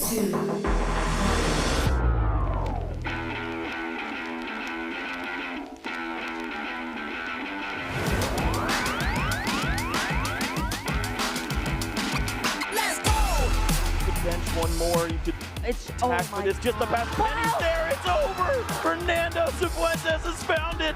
One more, you could attack, but it's just the best pennies there. It's over. Fernando Zzweilous has found it.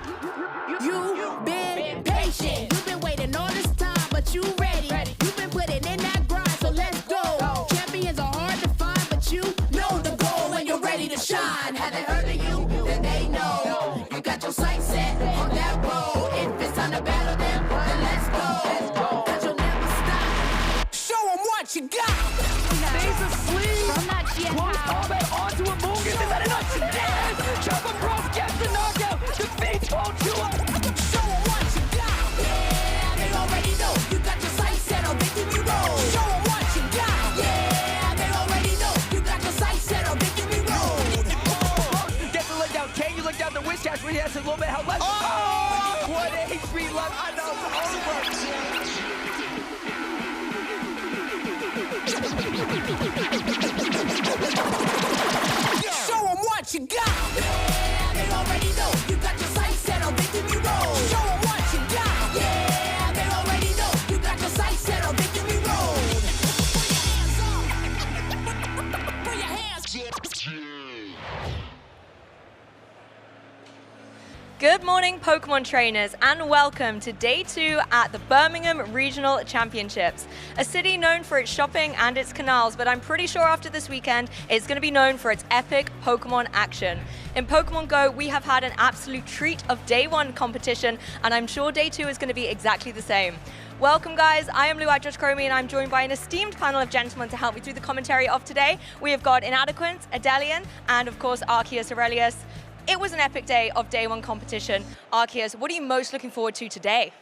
You've been patient. You've been waiting all this time, but you ready. You've been putting in that grind, so let's go. Champions are hard to find, but you know the goal when you're ready to shine. Have they heard of you? Then they know. You got your sights set on that road. If it's time to battle them, then let's go. Cause you'll never stop. Show them what you got. Stays asleep. From that GF Close power. combat onto a Morgan. Is that enough? Yes! Chopper Cross gets the knockout. Defeats Voltua. Show them what you got. Yeah, they already know. You got your sights set on victory road. Show them what you got. Yeah, they already know. You got your sights set on victory road. Gets the leg down. Can you look down the Wiz Cash when he has a little bit of health left? Oh! What HP left. I know. Show them what you got. Yeah, they already know. You got your sights set on victory road. Show them what you got. Yeah, they already know. You got your sights set on victory road. Put your hands up. Good morning, Pokemon trainers, and welcome to Day 2 at the Birmingham Regional Championships. A city known for its shopping and its canals, but I'm pretty sure after this weekend, it's going to be known for its epic Pokemon action. In Pokemon Go, we have had an absolute treat of Day 1 competition, and I'm sure Day 2 is going to be exactly the same. Welcome, guys. I am Luat Joshkromi, and I'm joined by an esteemed panel of gentlemen to help me through the commentary of today. We have got Inadequate, Adelian, and of course, Arceus Aurelius. It was an epic day of Day 1 competition. Arceus, what are you most looking forward to today?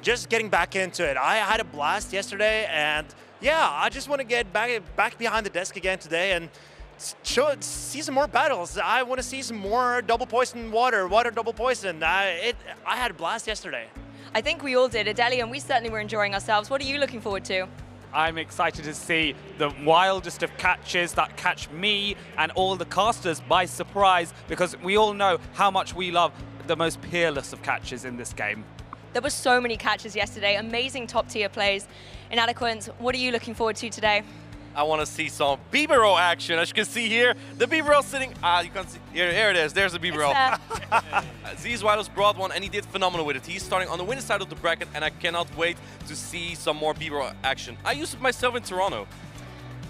Just getting back into it. I had a blast yesterday, and yeah, I just want to get back behind the desk again today and see some more battles. I want to see some more double poison water double poison. I had a blast yesterday. I think we all did. Adelian, we certainly were enjoying ourselves. What are you looking forward to? I'm excited to see the wildest of catches that catch me and all the casters by surprise, because we all know how much we love the most peerless of catches in this game. There were so many catches yesterday, amazing top-tier plays. Inadequate, what are you looking forward to today? I want to see some Bibero action. As you can see here, the Bibero sitting. You can see here it is. There's the Bibero. Zzweilous brought one, and he did phenomenal with it. He's starting on the winning side of the bracket, and I cannot wait to see some more Bibero action. I used it myself in Toronto.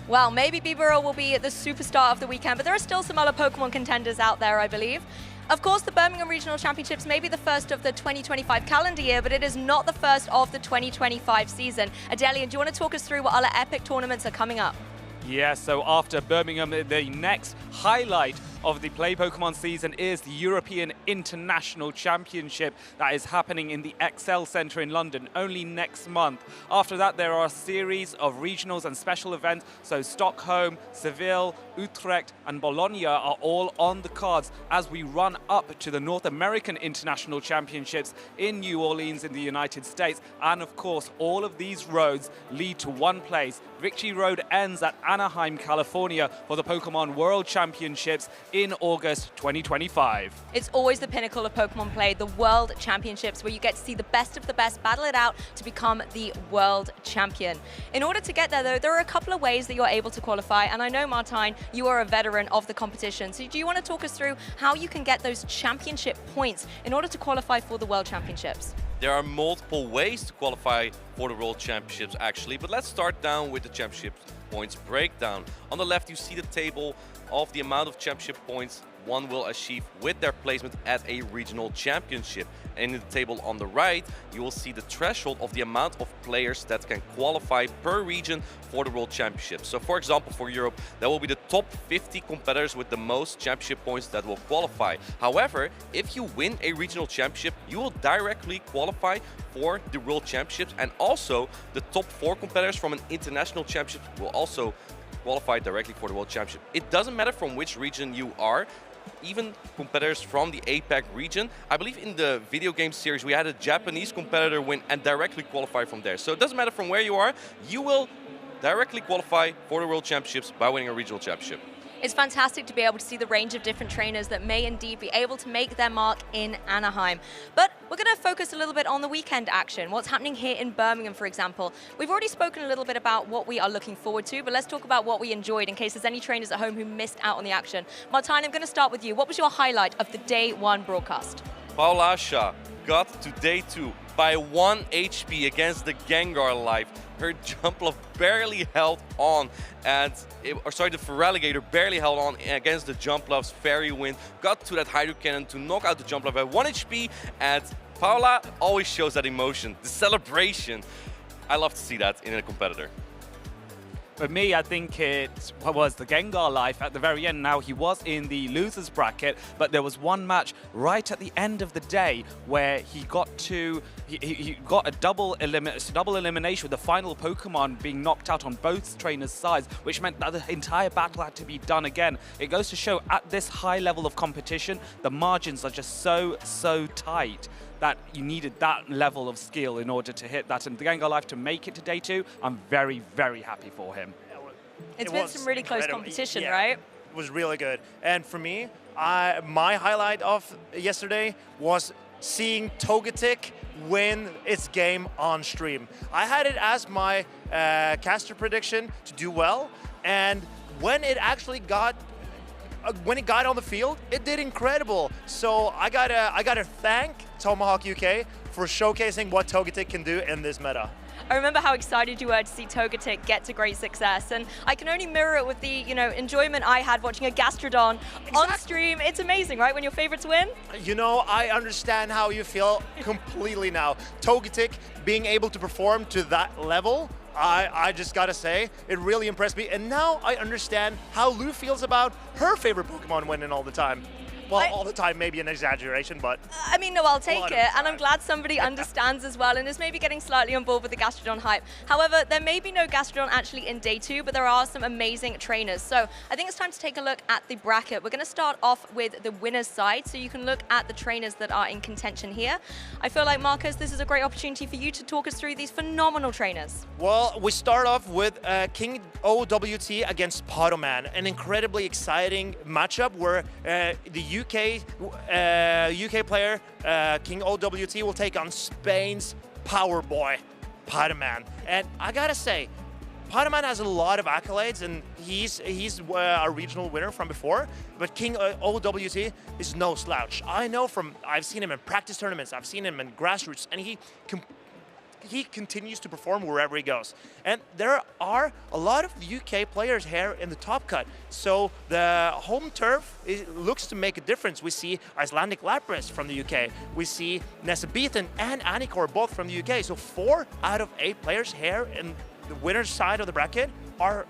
Well, maybe Bibero will be the superstar of the weekend, but there are still some other Pokemon contenders out there, I believe. Of course, the Birmingham Regional Championships may be the first of the 2025 calendar year, but it is not the first of the 2025 season. Adelian, do you want to talk us through what other epic tournaments are coming up? Yeah, so after Birmingham, the next highlight of the Play Pokemon season is the European International Championship that is happening in the Excel Centre in London only next month. After that, there are a series of regionals and special events, so Stockholm, Seville, Utrecht and Bologna are all on the cards as we run up to the North American International Championships in New Orleans in the United States. And of course, all of these roads lead to one place. Victory Road ends at Anaheim, California for the Pokemon World Championships in August 2025. It's always the pinnacle of Pokemon play, the World Championships, where you get to see the best of the best battle it out to become the world champion. In order to get there, though, there are a couple of ways that you're able to qualify, and I know, Martijn, you are a veteran of the competition, so do you want to talk us through how you can get those championship points in order to qualify for the World Championships? There are multiple ways to qualify for the World Championships, actually, but let's start down with the championship points breakdown. On the left, you see the table of the amount of championship points one will achieve with their placement at a regional championship. And in the table on the right, you will see the threshold of the amount of players that can qualify per region for the World Championship. So for example, for Europe, that will be the top 50 competitors with the most championship points that will qualify. However, if you win a regional championship, you will directly qualify for the World Championships, and also the top 4 competitors from an international championship will also qualify directly for the World Championship. It doesn't matter from which region you are. Even competitors from the APAC region. I believe in the video game series we had a Japanese competitor win and directly qualify from there. So it doesn't matter from where you are, you will directly qualify for the World Championships by winning a regional championship. It's fantastic to be able to see the range of different trainers that may indeed be able to make their mark in Anaheim. But we're going to focus a little bit on the weekend action, what's happening here in Birmingham, for example. We've already spoken a little bit about what we are looking forward to, but let's talk about what we enjoyed in case there's any trainers at home who missed out on the action. Martijn, I'm going to start with you. What was your highlight of the day one broadcast? Paula got to day 2 by 1 HP against the Gengar Life. Her jump love barely held on, and the Feraligatr barely held on against the jump love's Fairy Wind. Got to that Hydro Cannon to knock out the jump love by 1 HP, and Paula always shows that emotion, the celebration. I love to see that in a competitor. For me, I think it was the Gengar Life at the very end. Now, he was in the losers bracket, but there was one match right at the end of the day where he got to he got a double elimination with the final Pokemon being knocked out on both trainers' sides, which meant that the entire battle had to be done again. It goes to show at this high level of competition, the margins are just so tight that you needed that level of skill in order to hit that. And the Gengar Life to make it to day 2, I'm very, very happy for him. It's been some really close competition, yeah, right? It was really good. And for me, my highlight of yesterday was seeing Togetic win its game on stream. I had it as my caster prediction to do well, and when it actually got on the field, it did incredible. So I gotta thank Tomahawk UK for showcasing what Togetic can do in this meta. I remember how excited you were to see Togetic get to great success, and I can only mirror it with the enjoyment I had watching a Gastrodon on stream. It's amazing, right, when your favorites win? You know, I understand how you feel completely now. Togetic being able to perform to that level, I just gotta say, it really impressed me. And now I understand how Lou feels about her favorite Pokemon winning all the time. Well, all the time, maybe an exaggeration, but... I mean, no, I'll take it, and I'm glad somebody understands as well and is maybe getting slightly on board with the Gastrodon hype. However, there may be no Gastrodon actually in day 2, but there are some amazing trainers. So I think it's time to take a look at the bracket. We're going to start off with the winner's side, so you can look at the trainers that are in contention here. I feel like, Marcus, this is a great opportunity for you to talk us through these phenomenal trainers. Well, we start off with King OWT against Pokémon, an incredibly exciting matchup where the UK player, King OWT, will take on Spain's power boy, Pokémon. And I gotta say, Pokémon has a lot of accolades, and he's a regional winner from before, but King OWT is no slouch. I've seen him in practice tournaments, I've seen him in grassroots, and he continues to perform wherever he goes. And there are a lot of UK players here in the top cut. So the home turf looks to make a difference. We see Icelandic Lapras from the UK. We see Nessa and Anor both from the UK. So 4 out of 8 players here in the winner's side of the bracket are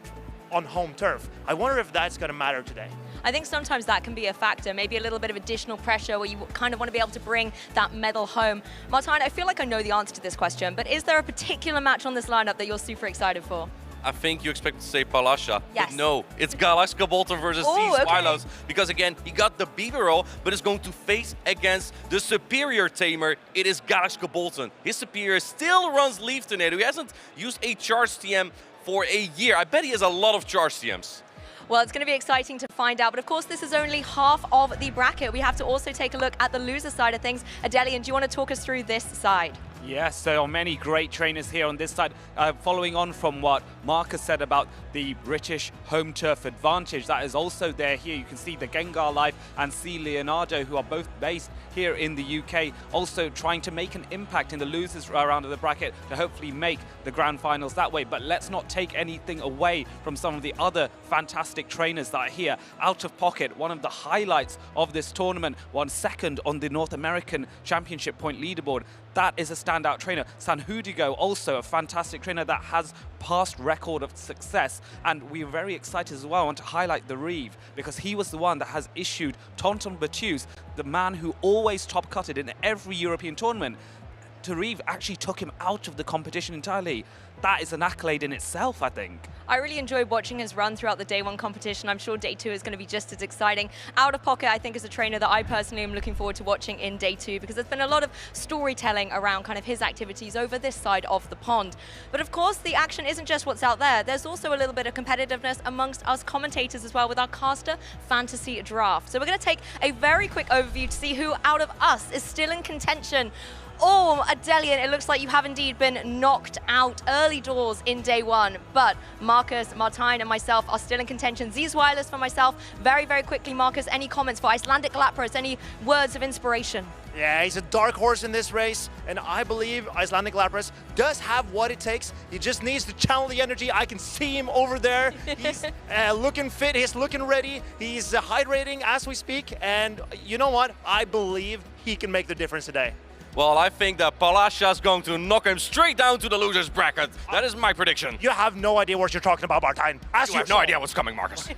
on home turf. I wonder if that's going to matter today. I think sometimes that can be a factor, maybe a little bit of additional pressure where you kind of want to be able to bring that medal home. Martijn, I feel like I know the answer to this question, but is there a particular match on this lineup that you're super excited for? I think you expect to say Palasha, yes. But no, it's Galax G-Kolton versus Zzweilous, because again, he got the Bibero, but is going to face against the superior tamer. It is Galax G-Kolton. His superior still runs Leaf Tornado. He hasn't used a charge TM for a year. I bet he has a lot of charge TMs. Well, it's going to be exciting to find out, but of course this is only half of the bracket. We have to also take a look at the loser side of things. Adelian, do you want to talk us through this side? Yes, there are many great trainers here on this side. Following on from what Marcus said about the British home turf advantage, that is also there here. You can see the Gengar Life and C. Leonardo, who are both based here in the UK, also trying to make an impact in the losers round of the bracket to hopefully make the grand finals that way. But let's not take anything away from some of the other fantastic trainers that are here. Out of Pocket, one of the highlights of this tournament, won 2nd on the North American Championship point leaderboard. That is a standout trainer. Sanhudigo, also a fantastic trainer that has past record of success. And we're very excited as well. I want to highlight the Reeve, because he was the one that has issued Tonton Batus, the man who always top-cutted in every European tournament. Tarif actually took him out of the competition entirely. That is an accolade in itself, I think. I really enjoyed watching his run throughout the day 1 competition. I'm sure day 2 is going to be just as exciting. Out of Pocket, I think, is a trainer that I personally am looking forward to watching in day 2 because there's been a lot of storytelling around kind of his activities over this side of the pond. But of course, the action isn't just what's out there. There's also a little bit of competitiveness amongst us commentators as well with our caster fantasy draft. So we're going to take a very quick overview to see who out of us is still in contention. Oh, Adelian, it looks like you have indeed been knocked out early doors in day 1. But Marcus, Martijn, and myself are still in contention. Zzweilous for myself. Very, very quickly, Marcus, any comments for Icelandic Lapras? Any words of inspiration? Yeah, he's a dark horse in this race, and I believe Icelandic Lapras does have what it takes. He just needs to channel the energy. I can see him over there. He's looking fit, he's looking ready, he's hydrating as we speak, and you know what? I believe he can make the difference today. Well, I think that Paula is going to knock him straight down to the loser's bracket. That is my prediction. You have no idea what you're talking about, Martijn. You have no idea what's coming, Marcus.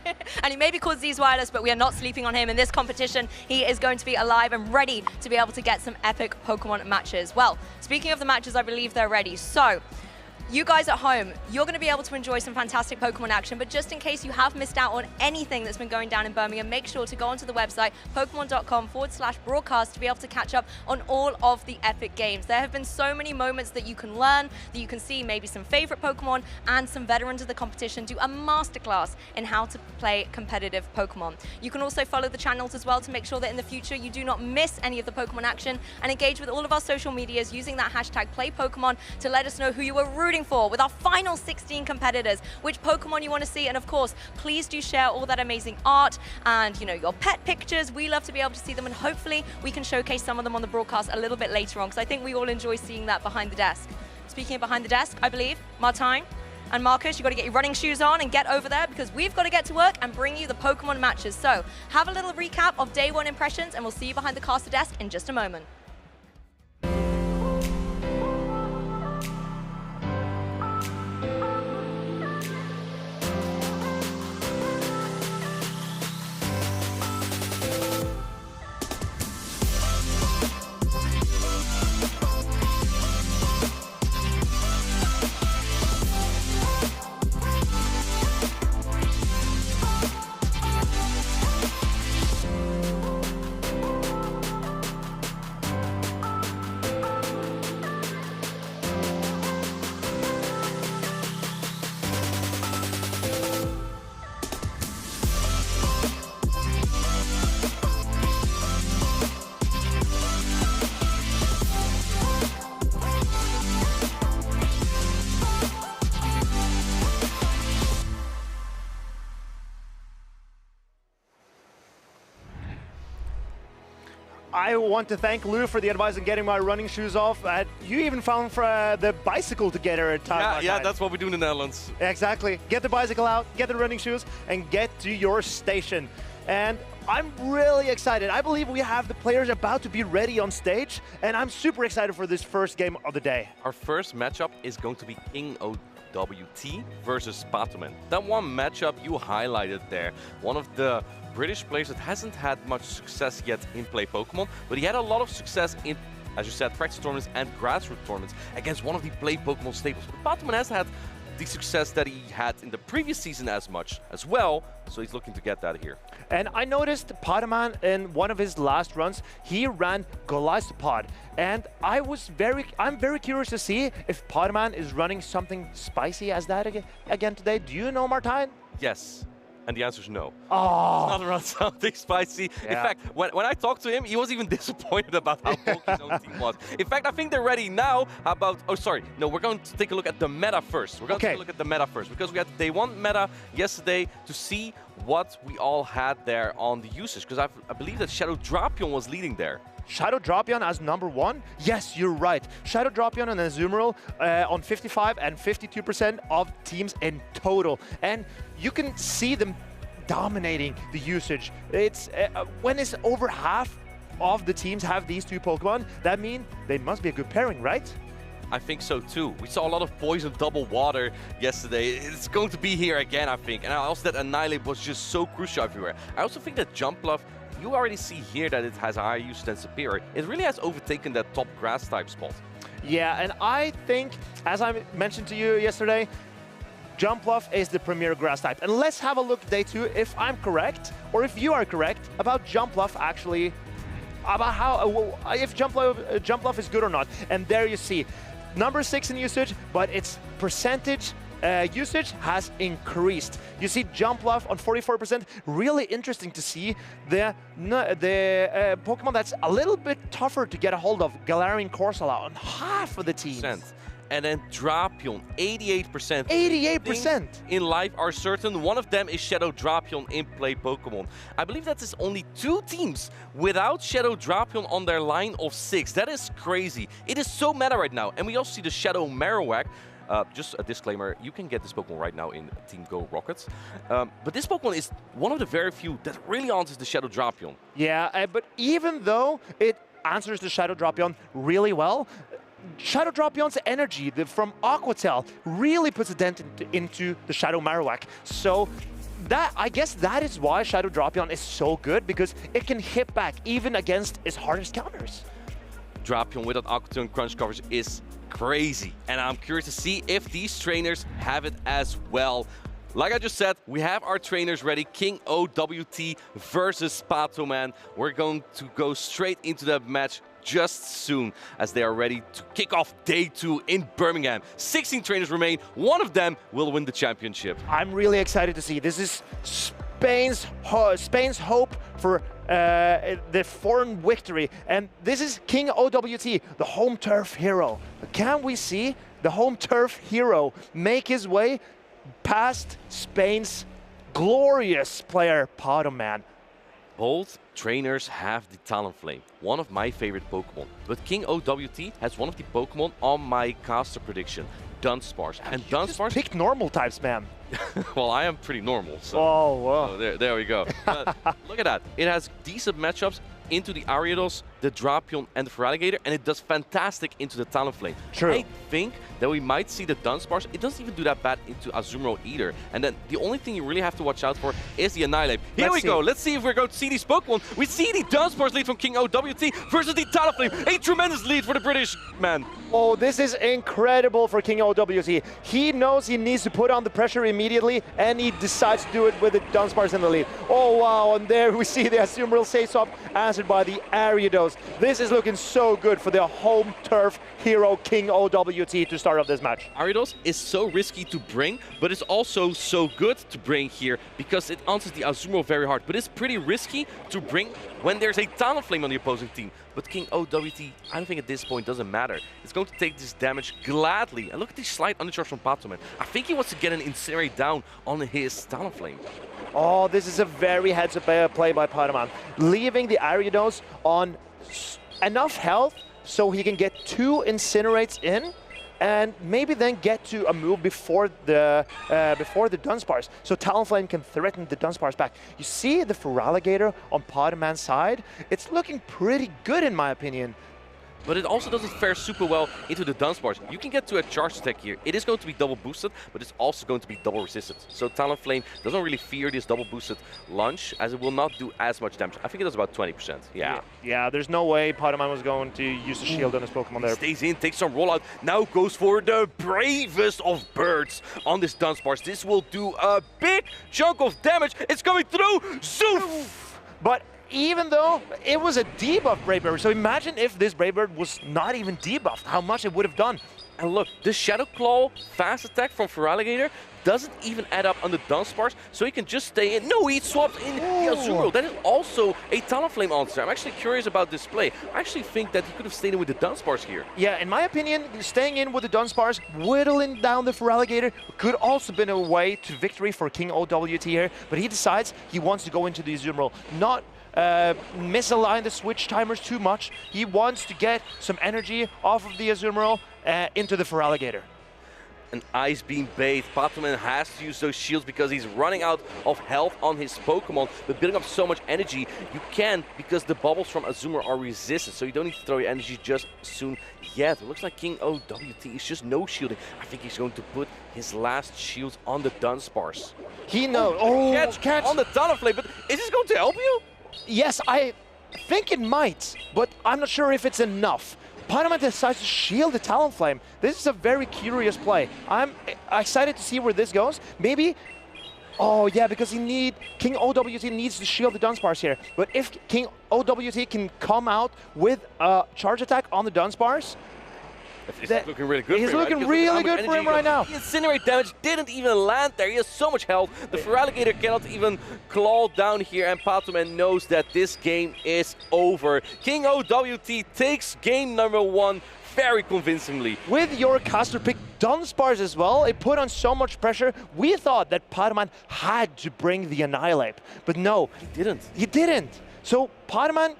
And he may be called Zzweilous, but we are not sleeping on him in this competition. He is going to be alive and ready to be able to get some epic Pokemon matches. Well, speaking of the matches, I believe they're ready. So, you guys at home, you're going to be able to enjoy some fantastic Pokemon action, but just in case you have missed out on anything that's been going down in Birmingham, make sure to go onto the website, pokemon.com/broadcast, to be able to catch up on all of the epic games. There have been so many moments that you can learn, that you can see maybe some favorite Pokemon and some veterans of the competition do a masterclass in how to play competitive Pokemon. You can also follow the channels as well to make sure that in the future you do not miss any of the Pokemon action, and engage with all of our social medias using that hashtag #PlayPokemon to let us know who you were rooting for with our final 16 competitors, which Pokemon you want to see, and of course, please do share all that amazing art and, you know, your pet pictures. We love to be able to see them, and hopefully we can showcase some of them on the broadcast a little bit later on, because I think we all enjoy seeing that behind the desk. Speaking of behind the desk, I believe, Martijn and Marcus, you've got to get your running shoes on and get over there, because we've got to get to work and bring you the Pokemon matches. So have a little recap of day 1 impressions, and we'll see you behind the caster desk in just a moment. I want to thank Lou for the advice on getting my running shoes off. You even found the bicycle together at time. Yeah, that's what we do in the Netherlands. Exactly. Get the bicycle out, get the running shoes, and get to your station. And I'm really excited. I believe we have the players about to be ready on stage, and I'm super excited for this first game of the day. Our first matchup is going to be King OWT versus Patoman. That one matchup you highlighted there, one of the British players that hasn't had much success yet in Play Pokemon, but he had a lot of success in, as you said, practice tournaments and grassroots tournaments against one of the Play Pokemon staples. But Patoman has had the success that he had in the previous season as well, so he's looking to get that here. And I noticed Patoman in one of his last runs, he ran Golisopod, and I'm very curious to see if Patoman is running something spicy as that again today. Do you know, Martijn? Yes. And the answer is no. Oh. It's not around something spicy. Yeah. In fact, when I talked to him, he was even disappointed about how broke his own team was. In fact, I think they're ready now. How about... Oh, sorry. No, we're going to take a look at the meta first. We're going to take a look at the meta first, because we had day 1 meta yesterday to see what we all had there on the usage. Because I believe that Shadow Drapion was leading there. Shadow Drapion as number 1? Yes, you're right. Shadow Drapion and Azumarill on 55 and 52% of teams in total. And you can see them dominating the usage. It's when it's over half of the teams have these two Pokemon, that means they must be a good pairing, right? I think so too. We saw a lot of poison double water yesterday. It's going to be here again, I think. And also that Annihilate was just so crucial everywhere. I also think that Jump Bluff, you already see here that it has a higher usage than Superior. It really has overtaken that top grass type spot. Yeah, and I think, as I mentioned to you yesterday, Jumpluff is the premier grass type. And let's have a look day 2 if I'm correct, or if you are correct, about Jumpluff actually, about how, if Jumpluff is good or not. And there you see, number 6 in usage, but its percentage usage has increased. You see Jumpluff on 44%. Really interesting to see the Pokemon that's a little bit tougher to get a hold of. Galarian Corsola on half of the teams. And then Drapion, 88%. 88%! In life are certain. One of them is Shadow Drapion in play Pokemon. I believe that is only 2 teams without Shadow Drapion on their line of 6. That is crazy. It is so meta right now. And we also see the Shadow Marowak. Just a disclaimer, you can get this Pokemon right now in Team Go Rockets. But this Pokemon is one of the very few that really answers the Shadow Drapion. Yeah, but even though it answers the Shadow Drapion really well, Shadow Drapion's energy from Aqua Tail really puts a dent into the Shadow Marowak. So that, I guess that is why Shadow Drapion is so good, because it can hit back even against its hardest counters. Drapion without Aqua Tail and Crunch coverage is crazy. And I'm curious to see if these trainers have it as well. Like I just said, we have our trainers ready. King OWT versus Patoman. We're going to go straight into that match just soon, as they are ready to kick off day 2 in Birmingham. 16 trainers remain. One of them will win the championship. I'm really excited to see. This is Spain's hope for the foreign victory. And this is King OWT, the home turf hero. Can we see the home turf hero make his way past Spain's glorious player, Patoman? Both trainers have the Talonflame, one of my favorite Pokemon. But King OWT has one of the Pokemon on my caster prediction, Dunsparce. And Dunsparce picked normal types, man. Well, I am pretty normal, so, oh, wow. So there we go. But look at that. It has decent matchups into the Ariados, the Drapion, and the Feraligatr, and it does fantastic into the Talonflame. True. I think that we might see the Dunsparce. It doesn't even do that bad into Azumarill either. And then the only thing you really have to watch out for is the Annihilate. Here we go. Let's see if we're going to see these Pokemon. We see the Dunsparce lead from King OWT versus the Talonflame. A tremendous lead for the British man. Oh, this is incredible for King OWT. He knows he needs to put on the pressure immediately, and he decides to do it with the Dunsparce in the lead. Oh, wow, and there we see the Azumarill Say-Swap answered by the Ariados. This is looking so good for the home turf hero King OWT to start off this match. Ariados is so risky to bring, but it's also so good to bring here because it answers the Azumarill very hard. But it's pretty risky to bring when there's a Talonflame on the opposing team. But King OWT, I don't think at this point doesn't matter. It's going to take this damage gladly. And look at the slight undercharge from Patoman. I think he wants to get an Incinerate down on his Talonflame. Oh, this is a very heads-up play by Patoman, leaving the Ariados on enough health so he can get 2 Incinerates in, and maybe then get to a move before the Dunsparce, so Talonflame can threaten the Dunsparce back. You see the Feraligatr on Patoman's side? It's looking pretty good in my opinion. But it also doesn't fare super well into the Dunsparce. You can get to a charge attack here. It is going to be double boosted, but it's also going to be double resisted. So Talonflame doesn't really fear this double boosted launch, as it will not do as much damage. I think it does about 20%. Yeah, there's no way Patoman was going to use the shield on his Pokemon there. Stays in, takes some rollout, now goes for the bravest of birds on this Dunsparce. This will do a big chunk of damage. It's coming through. Zoof! But even though it was a debuff Brave Bird, so imagine if this Brave Bird was not even debuffed, how much it would have done. And look, the Shadow Claw fast attack from Feraligatr doesn't even add up on the Dunsparce, so he can just stay in. No, he swaps in the Azumarill. That is also a Talonflame answer. I'm actually curious about this play. I actually think that he could have stayed in with the Dunsparce here. Yeah, in my opinion, staying in with the Dunsparce, whittling down the Feraligatr could also been a way to victory for King OWT here, but he decides he wants to go into the Azumarill, not misalign the switch timers too much. He wants to get some energy off of the Azumarill into the Feraligatr. An Ice Beam bait. Patoman has to use those shields because he's running out of health on his Pokemon. But building up so much energy, you can, because the bubbles from Azumarill are resisted, so you don't need to throw your energy just soon yet. It looks like King OWT is just no shielding. I think he's going to put his last shields on the Dunsparce. He knows. Catch on the Talonflame, but is this going to help you? Yes, I think it might, but I'm not sure if it's enough. Paula decides to shield the Talonflame. This is a very curious play. I'm excited to see where this goes. Maybe, oh yeah, because King OWT needs to shield the Dunsparce here. But if King OWT can come out with a charge attack on the Dunsparce, He's looking really good. He's for him, looking right? really good for him right now. The Incinerate damage didn't even land there. He has so much health. The Feraligatr cannot even claw down here, and Patoman knows that this game is over. King OWT takes game number 1 very convincingly. With your caster pick Dunsparce as well, it put on so much pressure. We thought that Patoman had to bring the Annihilate, but no. He didn't. He didn't. So Patoman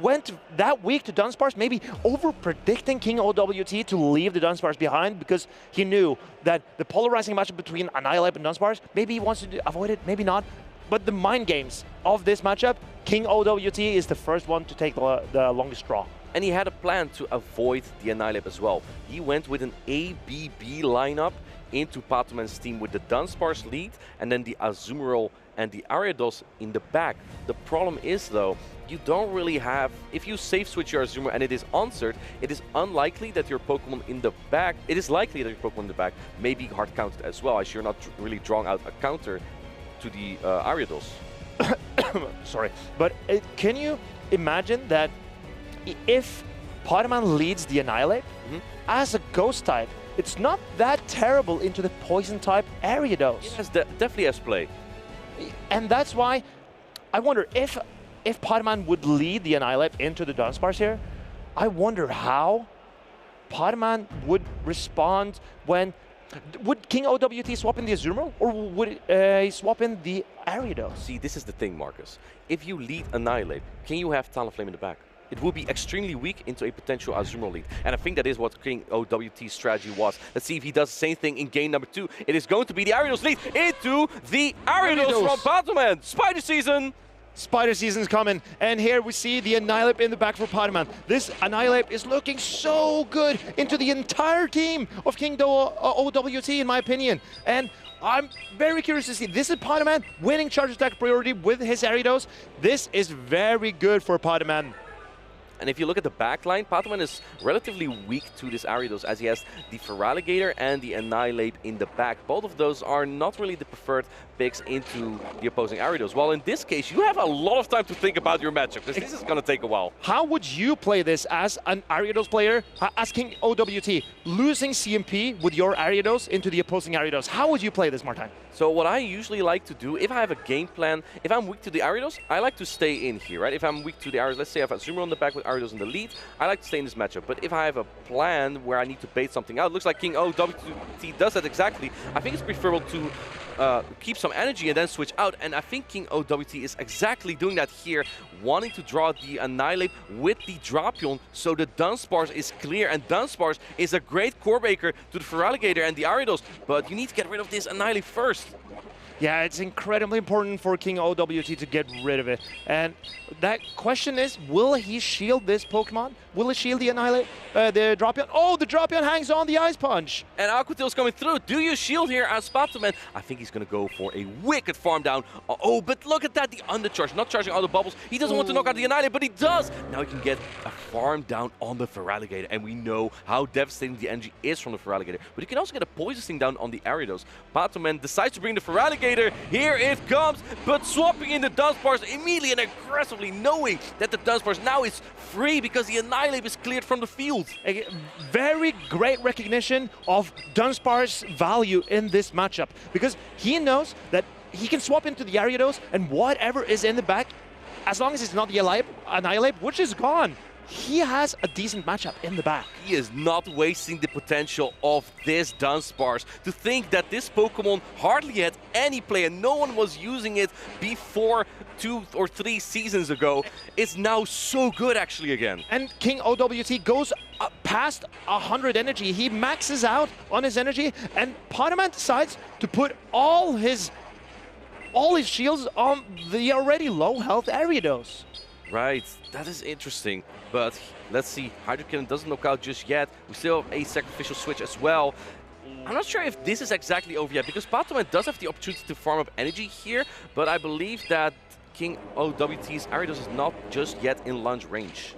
went that weak to Dunsparce, maybe over-predicting King OWT to leave the Dunsparce behind because he knew that the polarizing matchup between Annihilate and Dunsparce, maybe he wants to avoid it, maybe not. But the mind games of this matchup, King OWT is the first one to take the longest straw. And he had a plan to avoid the Annihilate as well. He went with an ABB lineup into Patoman's team with the Dunsparce lead and then the Azumarill and the Ariados in the back. The problem is though, you don't really have, if you safe switch your Azumarill and it is answered, it is unlikely that your Pokemon in the back, it is likely that your Pokemon in the back may be hard counted as well, as you're not really drawing out a counter to the Ariados. Sorry, but can you imagine that if Patoman leads the Annihilate as a Ghost type, it's not that terrible into the Poison type Ariados. Yes, definitely has play. And that's why I wonder if Patoman would lead the Annihilate into the Dunsparce here, I wonder how Patoman would respond when... Would King OWT swap in the Azumarill, or would he swap in the Ariados? See, this is the thing, Marcus. If you lead Annihilate, can you have Talonflame in the back? It will be extremely weak into a potential Azumarill lead. And I think that is what King OWT's strategy was. Let's see if he does the same thing in game number 2. It is going to be the Ariados lead into the Ariados from Patoman. Spider Season! Spider Season's coming, and here we see the Annihilate in the back for Patoman. This Annihilate is looking so good into the entire team of King OWT, in my opinion. And I'm very curious to see. This is Patoman winning charge attack priority with his Ariados. This is very good for Patoman. And if you look at the backline, Patoman is relatively weak to this Ariados as he has the Feraligatr and the Annihilate in the back. Both of those are not really the preferred picks into the opposing Ariados. While in this case, you have a lot of time to think about your matchup, because this is going to take a while. How would you play this as an Ariados player, as King OWT, losing CMP with your Ariados into the opposing Ariados? How would you play this, Martin? So what I usually like to do, if I have a game plan, if I'm weak to the Ariados, I like to stay in here, right? If I'm weak to the Ariados, let's say I have a Azumarill on the back with Ariados in the lead, I like to stay in this matchup. But if I have a plan where I need to bait something out, it looks like King OWT does that exactly. I think it's preferable to keep some energy and then switch out, and I think King OWT is exactly doing that here, wanting to draw the Annihilate with the Drapion, so the Dunsparce is clear, and Dunsparce is a great core breaker to the Feraligatr and the Ariados, but you need to get rid of this Annihilate first. Yeah, it's incredibly important for King OWT to get rid of it. And that question is, will he shield this Pokemon? Will he shield the Annihilate, the Drapion? Oh, the Drapion hangs on the Ice Punch. And Aquatail's coming through. Do you shield here as Patoman? I think he's going to go for a wicked farm down. Oh, but look at that, the undercharge, not charging all the bubbles. He doesn't want to knock out the Annihilate, but he does. Now he can get a farm down on the Feraligatr, and we know how devastating the energy is from the Feraligatr. But you can also get a Poison Sting down on the Ariados. Patoman decides to bring the Feraligatr. Here it comes, but swapping in the Dunsparce immediately and aggressively, knowing that the Dunsparce now is free because the Annihilate is cleared from the field. A very great recognition of Dunsparce's value in this matchup, because he knows that he can swap into the Ariados and whatever is in the back, as long as it's not the Annihilate, which is gone, he has a decent matchup in the back. He is not wasting the potential of this Dunsparce. To think that this Pokemon hardly had any play and no one was using it before 2 or 3 seasons ago, it's now so good actually again. And King OWT goes past 100 energy. He maxes out on his energy, and Patoman decides to put all his shields on the already low health Ariados. Right, that is interesting, but let's see, Hydro Cannon doesn't knock out just yet. We still have a sacrificial switch as well. I'm not sure if this is exactly over yet, because Patoman does have the opportunity to farm up energy here, but I believe that King OWT's Ariados is not just yet in lunge range.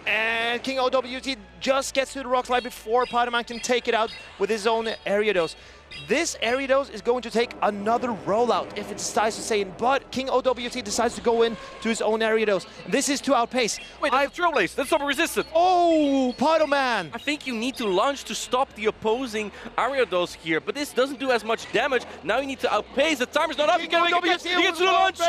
And King OWT just gets to the rock slide before Pokémon can take it out with his own Ariados. This Ariados is going to take another rollout if it decides to stay in, but King OWT decides to go in to his own Ariados. This is to outpace. Wait, that's Trailblaze. That's double resisted. Oh, Pokémon! I think you need to launch to stop the opposing Ariados here, but this doesn't do as much damage. Now you need to outpace. The timer's not up. He gets to the launch.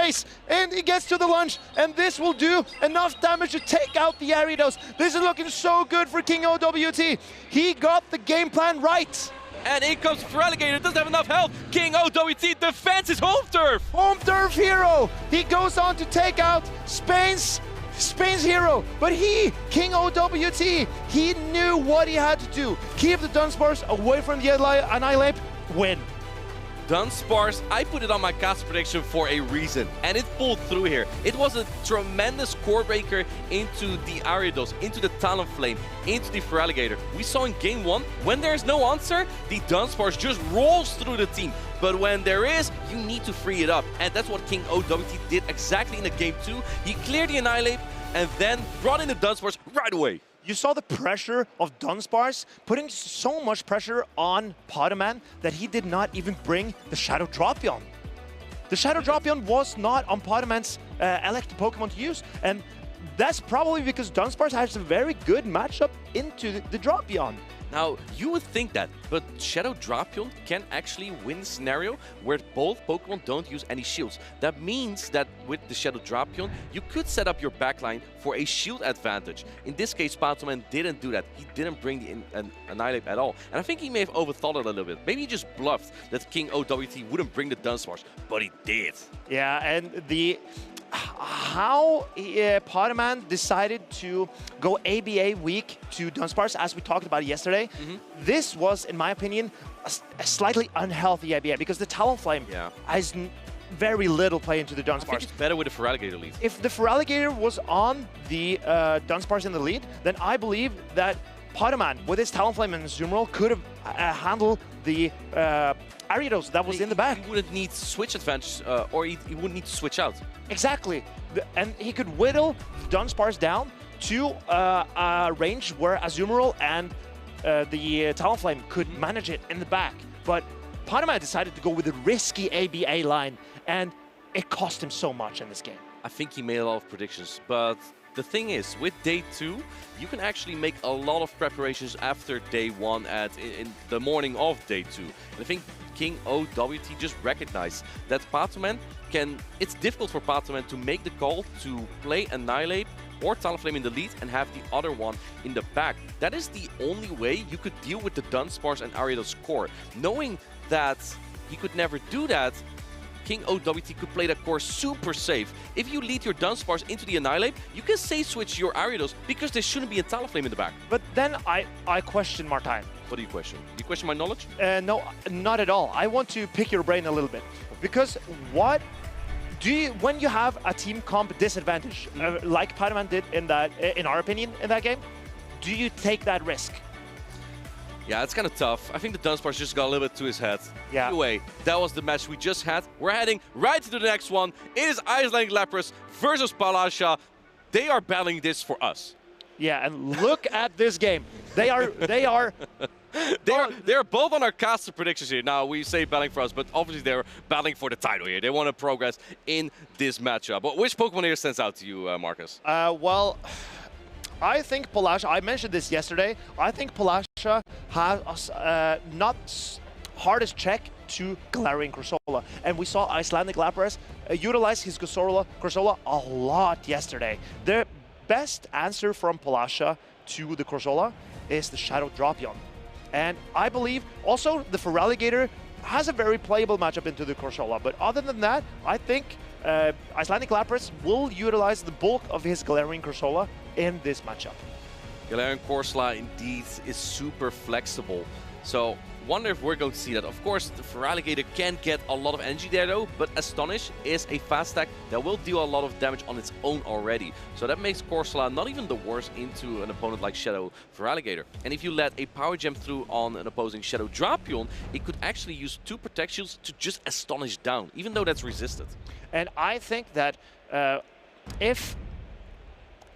And he gets to the launch, and this will do enough damage to take out the Ariados. This is looking so good for King OWT. He got the game plan right. And in comes Feraligatr, doesn't have enough health. King OWT defends his home turf. Home turf hero. He goes on to take out Spain's hero. But King OWT, he knew what he had to do. Keep the Dunsparce away from the Annihilate, win. Dunsparce, I put it on my cast prediction for a reason, and it pulled through here. It was a tremendous core breaker into the Ariados, into the Talonflame, into the Feraligatr. We saw in game 1, when there's no answer, the Dunsparce just rolls through the team. But when there is, you need to free it up. And that's what King OWT did exactly in the game 2. He cleared the Annihilate and then brought in the Dunsparce right away. You saw the pressure of Dunsparce putting so much pressure on Pokémon that he did not even bring the Shadow Dropion. The Shadow Dropion was not on Pokémon's elected Pokemon to use, and that's probably because Dunsparce has a very good matchup into the Dropion. Now, you would think that, but Shadow Dropion can actually win a scenario where both Pokemon don't use any shields. That means that with the Shadow Dropion, you could set up your backline for a shield advantage. In this case, Pokémon didn't do that. He didn't bring the Annihilate at all. And I think he may have overthought it a little bit. Maybe he just bluffed that King OWT wouldn't bring the Dunsparce, but he did. Yeah, and how Pokémon decided to go ABA weak to Dunsparce, as we talked about yesterday, this was, in my opinion, a slightly unhealthy ABA because the Talonflame has very little play into the Dunsparce. I think it's better with the Feraligatr lead. If the Feraligatr was on the Dunsparce in the lead, then I believe that Pokémon, with his Talonflame and Azumarill, could have handled the Ariados that was in the back. He wouldn't need switch advantage, or he wouldn't need to switch out. Exactly. And he could whittle the Dunsparce down to a range where Azumarill and the Talonflame could manage it in the back. But Pokémon decided to go with a risky ABA line, and it cost him so much in this game. I think he made a lot of predictions, but the thing is, with day 2, you can actually make a lot of preparations after day 1 in the morning of day 2. And I think King OWT just recognized that Pokémon it's difficult for Pokémon to make the call to play Annihilate or Talonflame in the lead and have the other one in the back. That is the only way you could deal with the Dunsparce and Ariados core. Knowing that he could never do that, King OWT could play that core super safe. If you lead your Dunsparce into the Annihilate, you can safe switch your Ariados because there shouldn't be a Talonflame in the back. But then I question Martijn. What do you question? Do you question my knowledge? No, not at all. I want to pick your brain a little bit. Because what do you, when you have a team comp disadvantage, like Pokémon did in our opinion, in that game, do you take that risk? Yeah, it's kind of tough. I think the Dunsparce just got a little bit to his head. Yeah. Anyway, that was the match we just had. We're heading right to the next one. It is Icelandic Lapras versus Paula. They are battling this for us. Yeah, and look at this game. They're both on our caster predictions here. Now, we say battling for us, but obviously they're battling for the title here. They want to progress in this matchup. But which Pokemon here stands out to you, Marcus? Well, I think Paula, I mentioned this yesterday, I think Paula has not hardest check to Galarian Corsola. And we saw Icelandic Lapras utilize his Corsola a lot yesterday. The best answer from Paula to the Corsola is the Shadow Dropion. And I believe also the Feraligatr has a very playable matchup into the Corsola. But other than that, I think Icelandic Lapras will utilize the bulk of his Galarian Corsola in this matchup. Galarian Corsola indeed is super flexible. So wonder if we're going to see that. Of course, the Feraligatr can get a lot of energy there though, but Astonish is a fast attack that will deal a lot of damage on its own already. So that makes Corsola not even the worst into an opponent like Shadow Feraligatr. And if you let a Power Gem through on an opposing Shadow Dropion, it could actually use 2 Protect Shields to just Astonish down, even though that's resisted. And I think that if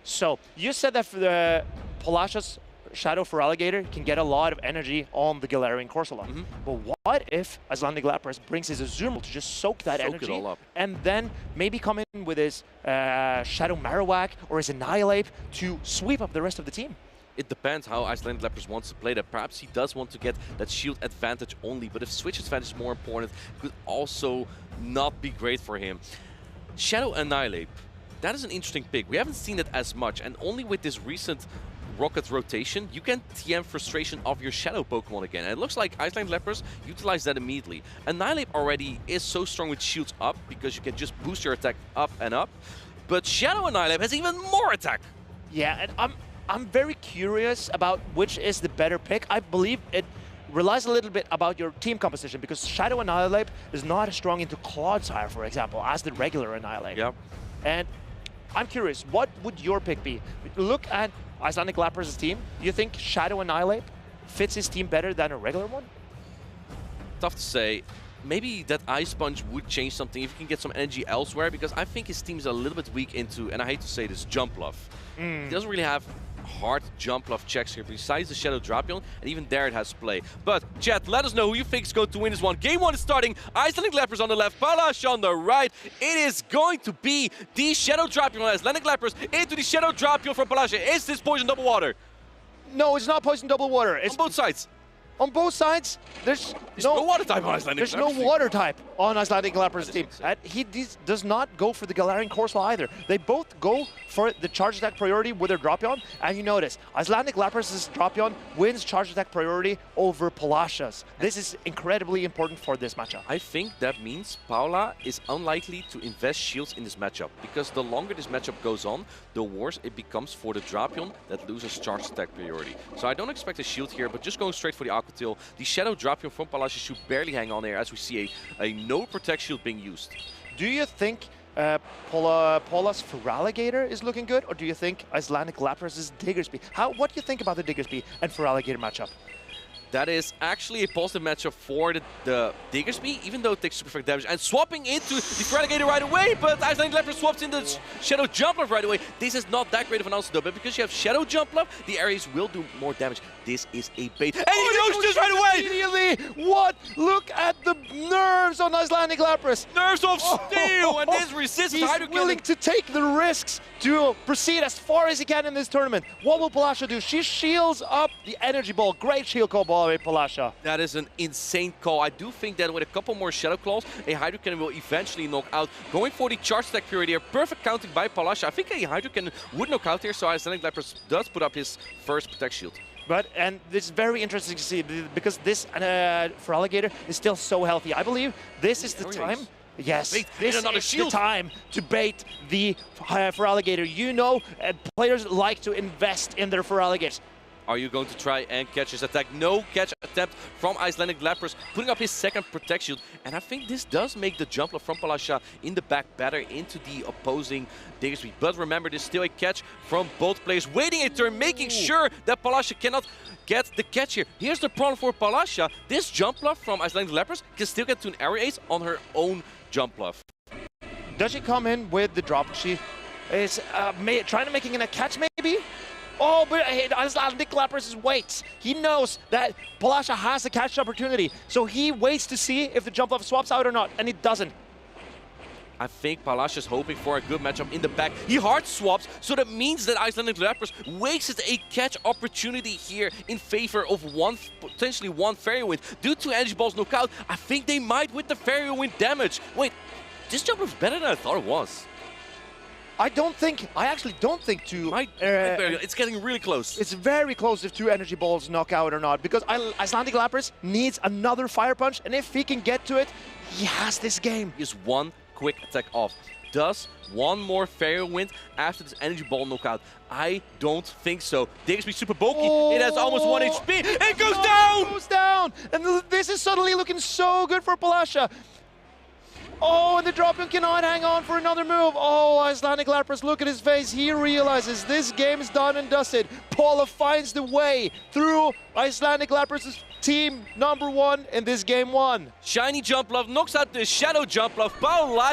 So you said that for the Palasha's Shadow for Alligator can get a lot of energy on the Galarian Corsola. But what if Icelandic Lapras brings his Azumarill to just soak that Soak it energy all up. and then maybe come in with his Shadow Marowak or his Annihilate to sweep up the rest of the team? It depends how Icelandic Lapras wants to play that. Perhaps he does want to get that shield advantage only, but if switch advantage is more important, it could also not be great for him. Shadow Annihilate, that is an interesting pick. We haven't seen it as much, and only with this recent Rocket rotation, you can TM frustration of your Shadow Pokemon again. And it looks like Icelandic Lapras utilize that immediately. Annihilate already is so strong with shields up, because you can just boost your attack up and up. But Shadow Annihilate has even more attack. Yeah, and I'm very curious about which is the better pick. I believe it relies a little bit about your team composition, because Shadow Annihilate is not as strong into Clodsire, for example, as the regular Annihilate. Yeah. And I'm curious, what would your pick be? Look at Icelandic Lapras' team. Do you think Shadow Annihilate fits his team better than a regular one? Tough to say. Maybe that Ice Sponge would change something if he can get some energy elsewhere, because I think his team is a little bit weak into, and I hate to say this, Jump Love. He doesn't really have hard Jump Love checks here, besides the Shadow Drapion, and even there it has play. But, chat, let us know who you think is going to win this one. Game 1 is starting. Icelandic Lapras on the left, Paula on the right. It is going to be the Shadow Drapion. Icelandic Lapras into the Shadow Drapion from Palasha. Is this poison double water? No, it's not poison double water. It's On both sides. on both sides. There's no water type on Icelandic There's no Lapras. water type on Icelandic Lapras' team. insane. And he does not go for the Galarian Corsola either. They both go for the charge attack priority with their Drapion. And you notice, Icelandic Lapras' Drapion wins charge attack priority over Palasha's. This is incredibly important for this matchup. I think that means Paula is unlikely to invest shields in this matchup, because the longer this matchup goes on, the worse it becomes for the Drapion that loses charge attack priority. So I don't expect a shield here, but just going straight for the Aqua Tail. The Shadow Drapion from Palasha should barely hang on here, as we see a no protect shield being used. Do you think Paula's Feraligatr is looking good, or do you think Icelandic Lapras' Diggersby? What do you think about the Diggersby and Feraligatr matchup? That is actually a positive matchup for the Diggersby, even though it takes super effect damage. And swapping into the Feraligatr right away, but Icelandic Lapras swaps in the Shadow Jump Love right away. This is not that great of an answer though, but because you have Shadow Jump Love, the areas will do more damage. This is a bait. And he knows this right away! Immediately! What? Look at the nerves on Icelandic Lapras! Nerves of steel! And this resistance He's Hydro willing Cannon. to take the risks to proceed as far as he can in this tournament. What will Palasha do? She shields up the Energy Ball. Great shield call by Palasha. That is an insane call. I do think that with a couple more Shadow Claws, a Hydro Cannon will eventually knock out. Going for the charge attack period here. Perfect counting by Palasha. I think a Hydro Cannon would knock out here, so Icelandic Lapras does put up his first Protect Shield. And this is very interesting to see, because this Feraligatr is still so healthy. I believe this is the time. Yes, Bait this and another is shield. the time to bait the Feraligatr. You know, players like to invest in their Feraligatrs. Are you going to try and catch his attack? No catch attempt from Icelandic Lapras, putting up his second Protect Shield. And I think this does make the jump from Palasha in the back better into the opposing Diggersby. But remember, there's still a catch from both players. Waiting a turn, making sure that Palasha cannot get the catch here. Here's the problem for Palasha. This jump from Icelandic Lapras can still get to an area ace on her own jump bluff. Does she come in with the drop? She is trying to making a catch maybe? Oh, but Icelandic Lapras waits. He knows that Palasha has a catch opportunity, so he waits to see if the jump off swaps out or not, and it doesn't. I think Palasha's hoping for a good matchup in the back. He hard swaps, so that means that Icelandic Lapras wasted a catch opportunity here in favor of potentially one Fairy Wind. Due to Energy Ball's knockout, I think they might with the Fairy Wind damage. Wait, this jump was better than I thought it was. I actually don't think it's getting really close. It's very close if two Energy Balls knock out or not, because Icelandic Lapras needs another Fire Punch, and if he can get to it, he has this game. Is one quick attack off. Does one more Fairy Wind after this Energy Ball knockout? I don't think so. Diggersby super bulky. It has almost 1 HP. It goes down! It goes down! And this is suddenly looking so good for Palasha. Oh, and the Drapion cannot hang on for another move. Oh, Icelandic Lapras, look at his face. He realizes this game is done and dusted. Paula finds the way through Icelandic Lapras' team #1 in this game 1. Shiny Jump Love knocks out the Shadow Jump Love. Paula,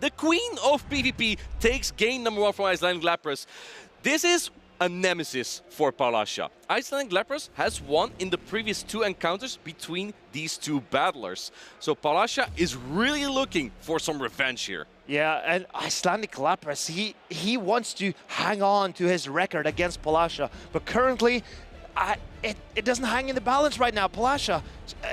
the queen of PvP, takes game #1 from Icelandic Lapras. This is a nemesis for Paula. Icelandic Lepers has won in the previous 2 encounters between these 2 battlers. So Paula is really looking for some revenge here. Yeah, and Icelandic Lapras, he wants to hang on to his record against Paula, but currently it doesn't hang in the balance right now. Paula,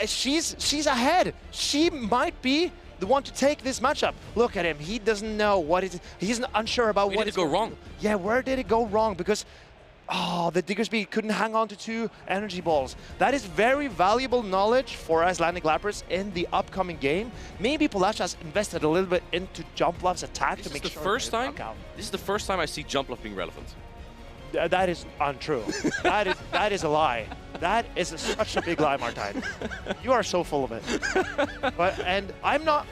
she's ahead. She might be the one to take this matchup. Look at him. He doesn't know what it is. He's unsure about Where did it go wrong? Yeah, where did it go wrong? Because the Diggersby couldn't hang on to 2 energy balls. That is very valuable knowledge for Icelandic Lapras in the upcoming game. Maybe Palasha's invested a little bit into Jumpluff's attack to make sure. This is the first time I see Jumpluff being relevant. That is untrue. that is a lie. That is such a big lie, Martijn. You are so full of it. And I'm not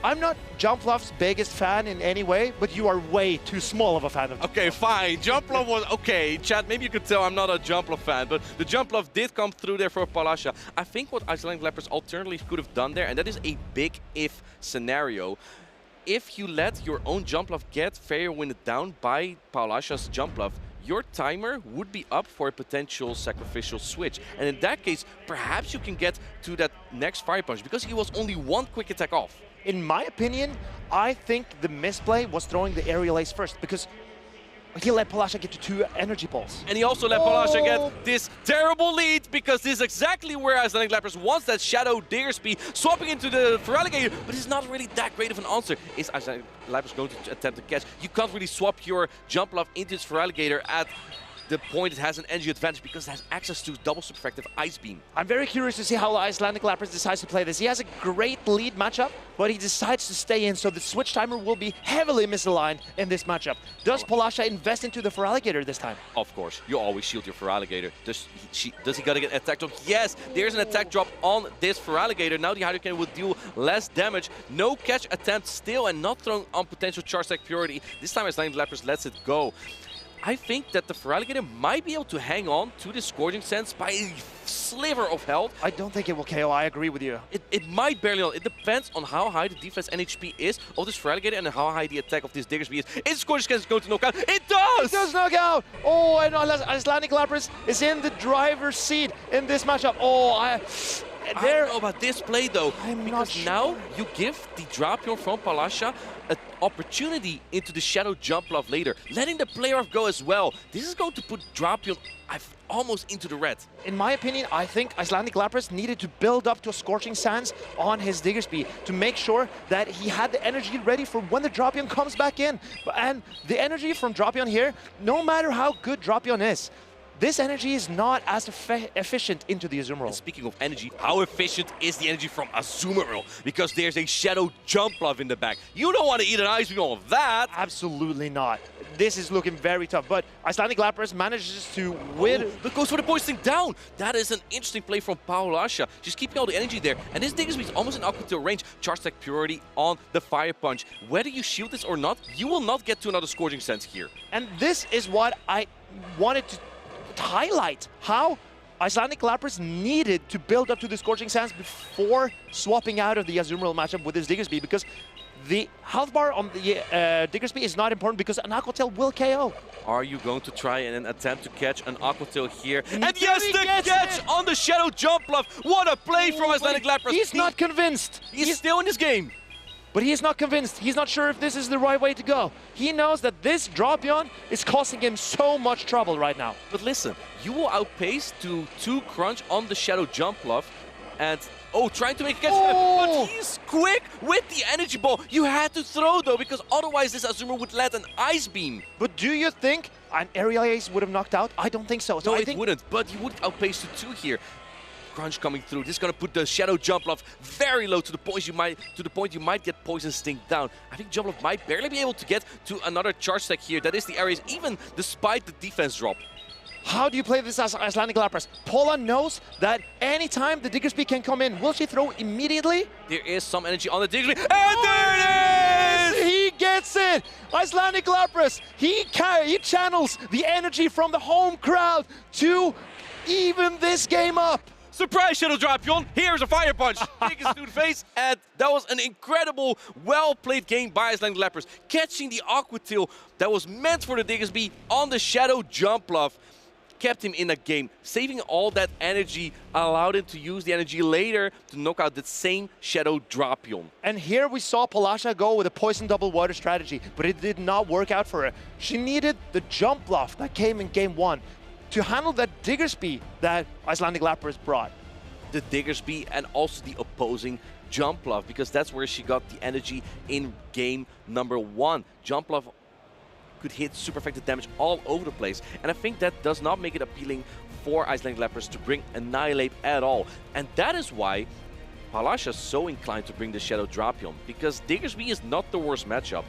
Jumpluff's biggest fan in any way, but you are way too small of a fan of. Okay, fine. Jumpluff was okay. Chat, maybe you could tell I'm not a Jumpluff fan, but the Jumpluff did come through there for Paula. I think what Icelandic Lepers alternatively could have done there, and that is a big if scenario. If you let your own Jumpluff get fair winded down by Paula's Jumpluff, your timer would be up for a potential sacrificial switch. And in that case, perhaps you can get to that next Fire Punch because he was only 1 quick attack off. In my opinion, I think the misplay was throwing the Aerial Ace first because he let Palasha get to 2 energy balls. And he also let Palasha get this terrible lead because this is exactly where Icelandic Lepers wants that Shadow Diggersby swapping into the Feraligatr, but it's not really that great of an answer. Is Icelandic Lepers going to attempt to catch? You can't really swap your Jumpluff into its Feraligatr at the point it has an energy advantage because it has access to double super effective Ice Beam. I'm very curious to see how Icelandic Lapras decides to play this. He has a great lead matchup, but he decides to stay in, so the switch timer will be heavily misaligned in this matchup. Does Palasha invest into the Feraligatr this time? Of course, you always shield your Feraligatr. Does he gotta get attack drop? Yes, there's an attack drop on this Feraligatr. Now the Hydrocannon will deal less damage. No catch attempt still and not thrown on potential Charge Attack Purity. This time Icelandic Lepers lets it go. I think that the Feraligatr might be able to hang on to the Scourging Sense by a sliver of health. I don't think it will KO, I agree with you. It might barely on. It depends on how high the defense NHP is of this Feraligatr and how high the attack of this Diggersby is. Is Scourging Sense going to knock out? It does! It does knock out! Oh, and Icelandic Lapras is in the driver's seat in this matchup. Oh, I don't know about this play though, because now you give the Drapion from Palasha an opportunity into the Shadow Jumpluff later, letting the player off go as well. This is going to put Drapion almost into the red. In my opinion, I think Icelandic Lapras needed to build up to a Scorching Sands on his Diggersby to make sure that he had the energy ready for when the Drapion comes back in. And the energy from Drapion here, no matter how good Drapion is, this energy is not as efficient into the Azumarill. And speaking of energy, how efficient is the energy from Azumarill? Because there's a Shadow Jumpluff in the back. You don't want to eat an Ice Beam all of that. Absolutely not. This is looking very tough, but Icelandic Lapras manages to win. Oh, look, goes for the poisoning down. That is an interesting play from Paula. She's keeping all the energy there. And this Diggersby is almost in Aqua Tail range. Charge Attack Purity on the Fire Punch. Whether you shield this or not, you will not get to another Scourging Sense here. And this is what I wanted to highlight, how Icelandic Lapras needed to build up to the Scorching Sands before swapping out of the Azumarill matchup with his Diggersby, because the health bar on the Diggersby is not important because an Aqua Tail will KO. Are you going to try and attempt to catch an Aqua Tail here? And yes, the catch on the Shadow Jumpluff. What a play from Icelandic Lapras. He's not convinced. He's still in this game. But he is not convinced. He's not sure if this is the right way to go. He knows that this Drapion is causing him so much trouble right now. But listen, you will outpace to 2 crunch on the Shadow Jumpluff and trying to make a catch. But he's quick with the energy ball. You had to throw though, because otherwise this Azumarill would let an Ice Beam. But do you think an Aerial Ace would have knocked out? I don't think so. No, it wouldn't, but he would outpace to 2 here. Crunch coming through. This is gonna put the Shadow Jumpluff very low to the point you might get Poison Sting down. I think Jumpluff might barely be able to get to another charge stack here. That is the areas, even despite the defense drop. How do you play this as Icelandic Lapras? Paula knows that anytime the Diggersby can come in, will she throw immediately? There is some energy on the Diggersby, and there it is! He gets it! Icelandic Lapras, he channels the energy from the home crowd to even this game up. Surprise Shadow Drapion! Here's a Fire Punch! Takes it to the face, and that was an incredible, well-played game by Icelandic Leopards. Catching the Aqua Tail that was meant for the Diggersby on the Shadow Jump Bluff. Kept him in a game. Saving all that energy allowed him to use the energy later to knock out the same Shadow Drapion. And here we saw Paula go with a poison double water strategy, but it did not work out for her. She needed the jump bluff that came in game 1 to handle that Diggersby that Icelandic Leopards brought. The Diggersby and also the opposing Jump Bluff, because that's where she got the energy in game number 1. Jump Bluff could hit super effective damage all over the place, and I think that does not make it appealing for Icelandic Leopards to bring Annihilate at all. And that is why Palasha is so inclined to bring the Shadow Drapion, because Diggersby is not the worst matchup.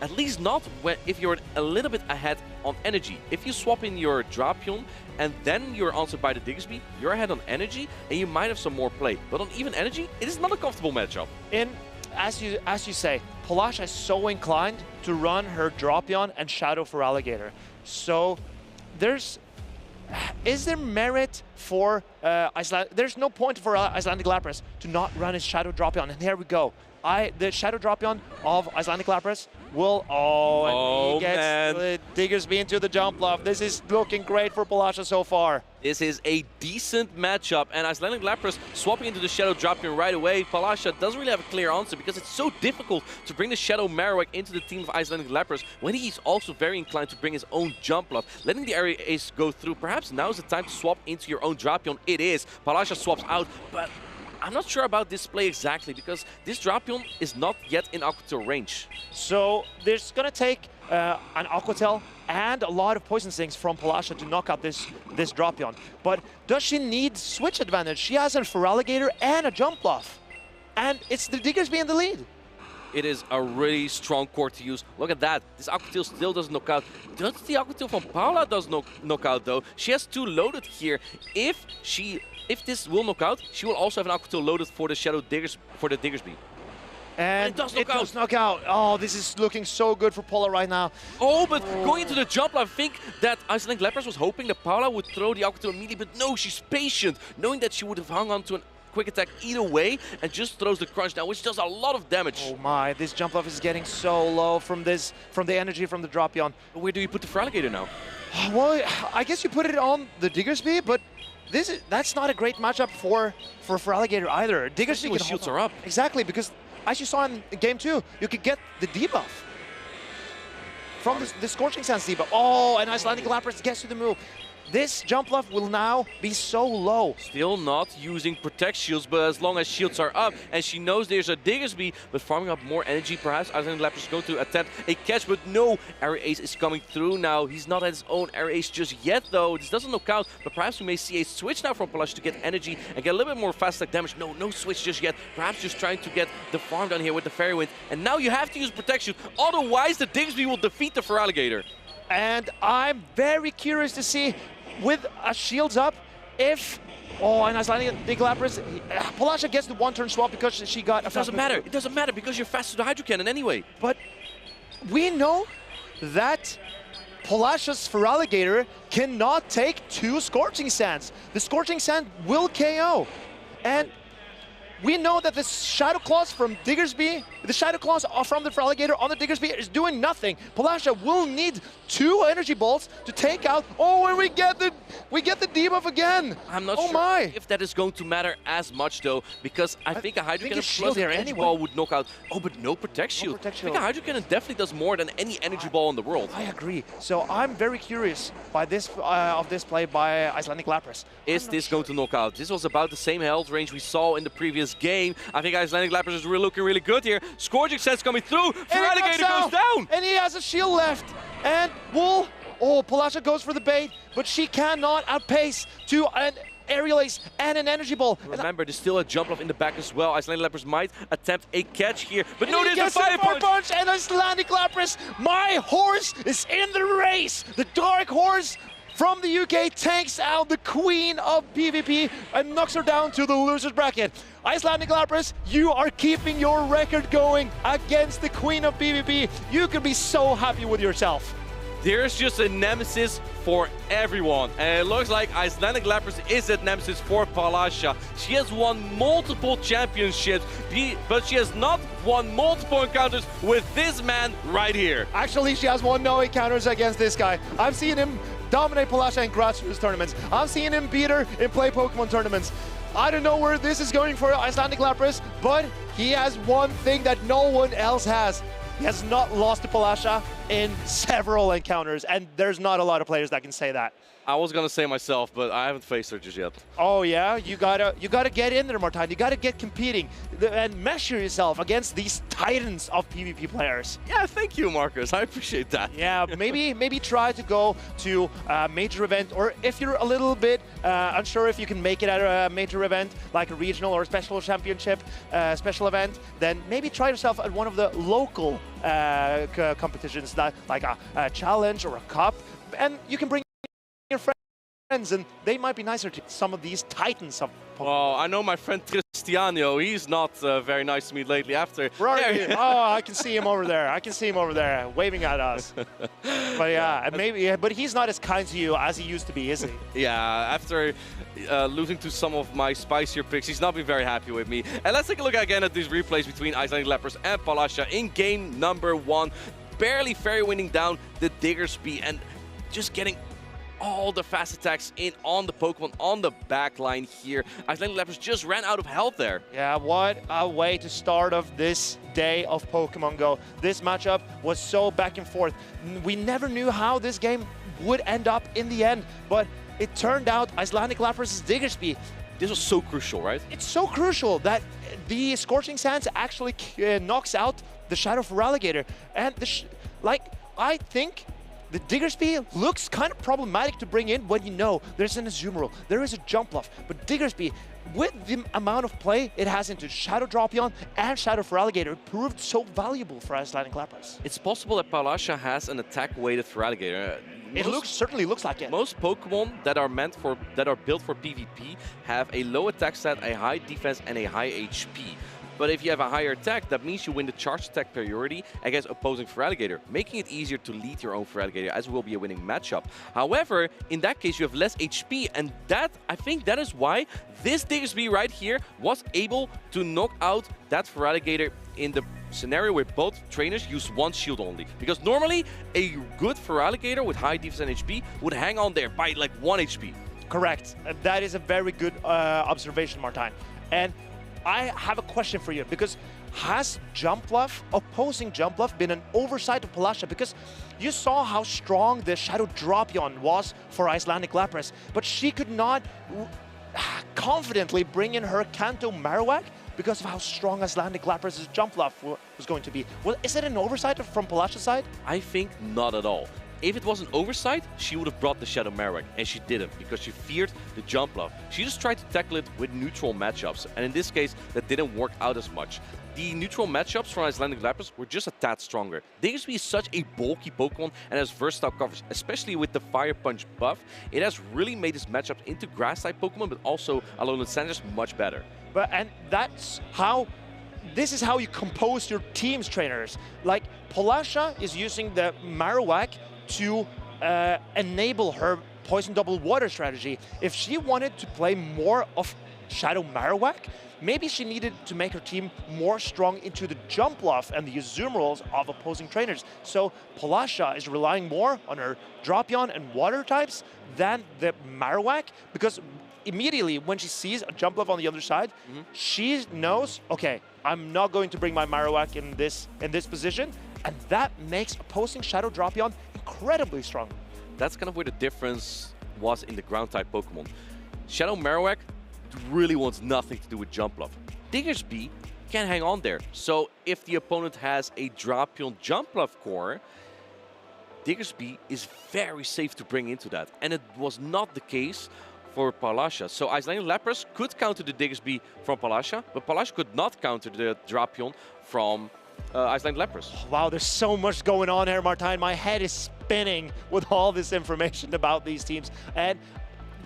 At least not when, if you're a little bit ahead on energy. If you swap in your Drapion and then you're answered by the Diggersby, you're ahead on energy and you might have some more play. But on even energy, it is not a comfortable matchup. As you say, Palasha is so inclined to run her Drapion and Shadow for Alligator. So is there merit for there's no point for Icelandic Leopards to not run his Shadow Drapion, and here we go. The Shadow Drapion of Icelandic Leopards will, and he gets the Diggersby into the jump bluff. This is looking great for Palasha so far. This is a decent matchup, and Icelandic Leopards swapping into the Shadow Drapion right away. Palasha doesn't really have a clear answer because it's so difficult to bring the Shadow Marowak into the team of Icelandic Leopards when he's also very inclined to bring his own jump bluff. Letting the area ace go through, perhaps now is the time to swap into your own Drapion. It is. Palasha swaps out, but I'm not sure about this play exactly because this Drapion is not yet in Aqua Tail range. So there's going to take an Aqua Tail and a lot of Poison Stings from Palasha to knock out this Drapion. But does she need switch advantage? She has a Feraligatr and a jump bluff. And it's the Diggersby in the lead. It is a really strong core to use. Look at that. This Aqua Tail still doesn't knock out. Does the Aqua Tail from Paula does knock out though? She has 2 loaded here. If this will knock out, she will also have an Aqua Tail loaded for the Diggersby. And it does knock out. Oh, this is looking so good for Paula right now. Oh, but going into the jump, I think that Icelandic Leopards was hoping that Paula would throw the Aqua Tail immediately, but no, she's patient, knowing that she would have hung on to a quick attack either way and just throws the crunch down, which does a lot of damage. Oh my, this jump off is getting so low from the energy from the Drapion. But where do you put the Feraligatr now? Well, I guess you put it on the Diggersby, but that's not a great matchup for Feraligatr either. Diggersby when shields are up. Exactly, because as you saw in game 2, you could get the debuff from the Scorching Sands debuff. Oh, and Icelandic Leopards gets to the move. This jump bluff will now be so low. Still not using Protect Shields, but as long as shields are up, and she knows there's a Diggersby, but farming up more energy, perhaps Icelandic Leopards is going to attempt a catch, but no, Area Ace is coming through now. He's not at his own Area Ace just yet, though. This doesn't knock out, but perhaps we may see a switch now from Palasha to get energy and get a little bit more fast attack damage. No switch just yet. Perhaps just trying to get the farm down here with the Fairy Wind, and now you have to use Protect Shield, otherwise the Diggersby will defeat the Feraligatr. And I'm very curious to see, with shields up, if... Oh, and Icelandic Leopards, Palasha gets the one-turn swap because she got... It doesn't matter. It doesn't matter because you're faster to Hydro Cannon anyway. But we know that Palasha's Feraligatr cannot take 2 Scorching Sands. The Scorching Sand will KO. And we know that the Shadow Claws from Diggersby, the Shadow Claws from the Feraligatr on the Diggersby is doing nothing. Palasha will need 2 energy bolts to take out. Oh, and we get the debuff again. I'm not sure if that is going to matter as much though, because I think a Hydro Cannon plus an energy ball would knock out. Oh, but no Protect Shield. I think a Hydro Cannon definitely does more than any energy ball in the world. I agree. So I'm very curious by this play by Icelandic Leopards. Is this going to knock out? This was about the same health range we saw in the previous game. I think Icelandic Leopards is looking really good here. Scorching Sands coming through. Feraligatr goes down. And he has a shield left. And Wool. Oh, Palasha goes for the bait, but she cannot outpace to an Aerial Ace and an Energy Ball. Remember, there's still a jump off in the back as well. Icelandic Leopards might attempt a catch here, but no, there's a Fire Punch. And Icelandic Leopards, my horse is in the race. The Dark Horse from the UK takes out the queen of PvP and knocks her down to the loser's bracket. Icelandic Leopards, you are keeping your record going against the queen of PvP. You can be so happy with yourself. There's just a nemesis for everyone. And it looks like Icelandic Lapras is at nemesis for Palasha. She has won multiple championships, but she has not won multiple encounters with this man right here. Actually, she has won no encounters against this guy. I've seen him dominate Palasha in grassroots tournaments. I've seen him beat her in play Pokemon tournaments. I don't know where this is going for Icelandic Lapras, but he has one thing that no one else has. He has not lost to Palasha in several encounters, and there's not a lot of players that can say that. I was gonna say myself, but I haven't faced her just yet. Oh yeah, you gotta get in there, Martin. You gotta get competing and measure yourself against these titans of PvP players. Yeah, thank you, Marcus. I appreciate that. Yeah, maybe try to go to a major event, or if you're a little bit unsure if you can make it at a major event, like a regional or a special championship special event, then maybe try yourself at one of the local competitions, like a challenge or a cup, and you can bring your friends, and they might be nicer to some of these titans of Pokemon. Oh, I know my friend Cristiano. He's not very nice to me lately after. Right. Oh, I can see him over there. I can see him over there waving at us. But yeah, but he's not as kind to you as he used to be, is he? Yeah, after losing to some of my spicier picks, he's not been very happy with me. And let's take a look again at these replays between Icelandic Lapras and Palasha in game number 1. Barely fairy winning down the Diggersby and just getting all the fast attacks in on the Pokemon on the back line here. Icelandic Lapras just ran out of health there. Yeah, what a way to start of this day of Pokemon Go. This matchup was so back and forth. We never knew how this game would end up in the end, but it turned out Icelandic Lapras' Diggersby. This was so crucial, right? It's so crucial that the Scorching Sands actually knocks out the Shadow Feraligatr. And I think the Diggersby looks kind of problematic to bring in when you know there's an Azumarill, there is a Jumpluff, but Diggersby, with the amount of play it has into Shadow Dropion and Shadow Feraligatr, proved so valuable for Icelandic Lapras. It's possible that Palasha has an attack-weighted Feraligatr. It certainly looks like it. Most Pokemon that are built for PvP have a low attack stat, a high defense, and a high HP. But if you have a higher attack, that means you win the charge attack priority against opposing Feraligatr, making it easier to lead your own Feraligatr, as will be a winning matchup. However, in that case, you have less HP, and I think that is why this Diggersby right here was able to knock out that Feraligatr in the scenario where both trainers use one shield only. Because normally, a good Feraligatr with high defense and HP would hang on there by like 1 HP. Correct. That is a very good observation, Martin. And I have a question for you, because has opposing Jumpluff, been an oversight of Palasha? Because you saw how strong the Shadow Dropion was for Icelandic Lapras, but she could not confidently bring in her Kanto Marowak because of how strong Icelandic Lapras' Jumpluff was going to be. Well, is it an oversight from Palasha's side? I think not at all. If it was an oversight, she would have brought the Shadow Marowak, and she didn't, because she feared the Jumpluff. She just tried to tackle it with neutral matchups, and in this case, that didn't work out as much. The neutral matchups from Icelandic Lapras were just a tad stronger. Diggersby is such a bulky Pokemon and has versatile coverage, especially with the Fire Punch buff. It has really made this matchup into Grass-type Pokemon, but also Alolan Sanders much better. This is how you compose your team's trainers. Like, Palasha is using the Marowak to enable her Poison Double Water strategy. If she wanted to play more of Shadow Marowak, maybe she needed to make her team more strong into the Jumpluff and the Azumarills of opposing trainers. So Palasha is relying more on her Dropion and Water types than the Marowak, because immediately when she sees a Jumpluff on the other side, she knows, okay, I'm not going to bring my Marowak in this position, and that makes opposing Shadow Dropion incredibly strong. That's kind of where the difference was in the ground-type Pokemon. Shadow Marowak really wants nothing to do with Jumpluff. Diggersby can hang on there. So if the opponent has a Dropion Jumpluff core, Diggersby is very safe to bring into that. And it was not the case for Palasha. So Icelandic Lapras could counter the Diggersby from Palasha, but Palasha could not counter the Dropion from Icelandic Lapras. Wow, there's so much going on here, Martin. My head is spinning with all this information about these teams. And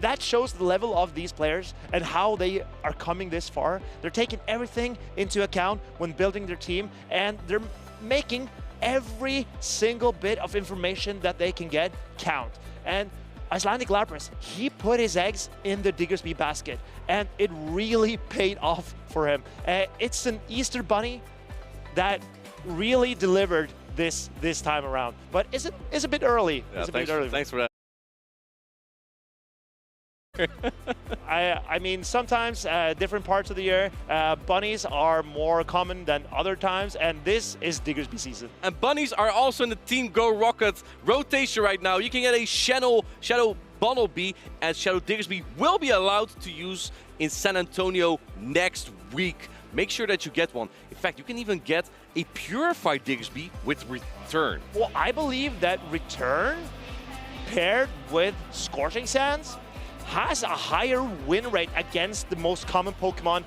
that shows the level of these players and how they are coming this far. They're taking everything into account when building their team, and they're making every single bit of information that they can get count. And Icelandic Lapras, he put his eggs in the Diggersby basket, and it really paid off for him. It's an Easter bunny that really delivered this time around, but it's a bit early. Yeah, it's a bit early. Thanks for that. I mean, sometimes different parts of the year, bunnies are more common than other times, and this is Diggersby season. And bunnies are also in the Team Go Rocket rotation right now. You can get a Shadow Bunnelby, and Shadow Diggersby will be allowed to use in San Antonio next week. Make sure that you get one. In fact, you can even get a Purified Diggersby with Return. Well, I believe that Return paired with Scorching Sands has a higher win rate against the most common Pokemon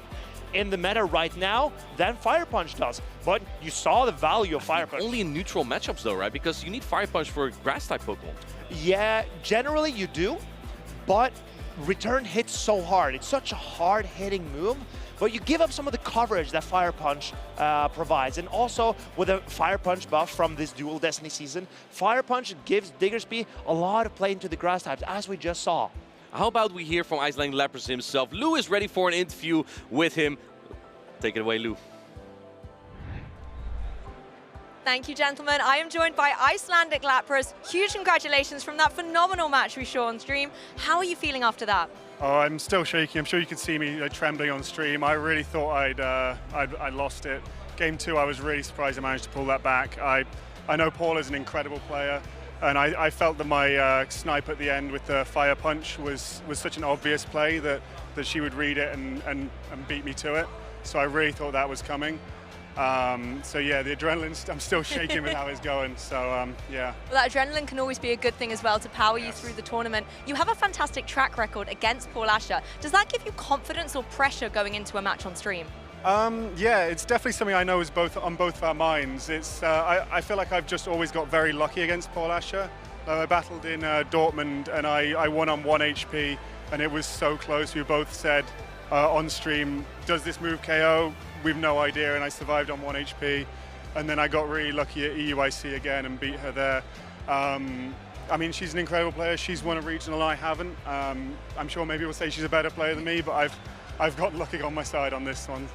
in the meta right now than Fire Punch does. But you saw the value of Fire Punch. Only in neutral matchups though, right? Because you need Fire Punch for Grass-type Pokemon. Yeah, generally you do, but Return hits so hard. It's such a hard-hitting move, but you give up some of the coverage that Fire Punch provides. And also, with a Fire Punch buff from this Dual Destiny season, Fire Punch gives Diggersby a lot of play into the Grass types, as we just saw. How about we hear from Icelandic Lapras himself? Lou is ready for an interview with him. Take it away, Lou. Thank you, gentlemen. I am joined by Icelandic Lapras. Huge congratulations from that phenomenal match we saw on stream. How are you feeling after that? Oh, I'm still shaking. I'm sure you could see me trembling on stream. I really thought I'd lost it. Game 2, I was really surprised I managed to pull that back. I know Paula's an incredible player, and I felt that my snipe at the end with the Fire Punch was such an obvious play that she would read it and beat me to it. So I really thought that was coming. So yeah, the adrenaline, I'm still shaking with how it's going, so yeah. Well, that adrenaline can always be a good thing as well to power you through the tournament. You have a fantastic track record against Paul Asher. Does that give you confidence or pressure going into a match on stream? Yeah, it's definitely something I know is on both of our minds. It's I feel like I've just always got very lucky against Paul Asher. I battled in Dortmund and I won on 1 HP, and it was so close. We both said on stream, does this move KO? We've no idea, and I survived on 1 HP. And then I got really lucky at EUIC again and beat her there. I mean, she's an incredible player. She's won a regional, and I haven't. I'm sure maybe we'll say she's a better player than me, but I've got lucky on my side on this one.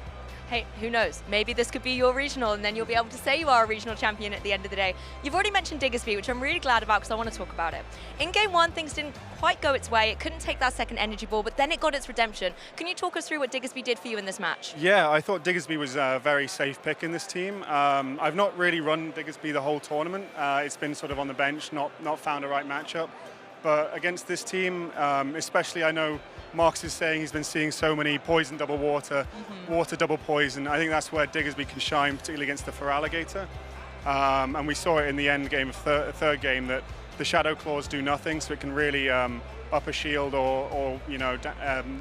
Hey, who knows? Maybe this could be your regional, and then you'll be able to say you are a regional champion at the end of the day. You've already mentioned Diggersby, which I'm really glad about because I want to talk about it. In Game 1, things didn't quite go its way. It couldn't take that second energy ball, but then it got its redemption. Can you talk us through what Diggersby did for you in this match? Yeah, I thought Diggersby was a very safe pick in this team. I've not really run Diggersby the whole tournament. It's been sort of on the bench, not found a right matchup. But against this team, especially I know Marks is saying he's been seeing so many poison double water, water double poison. I think that's where Diggersby can shine, particularly against the Feraligatr. And we saw it in the end game of third game that the Shadow Claws do nothing, so it can really up a shield or you know,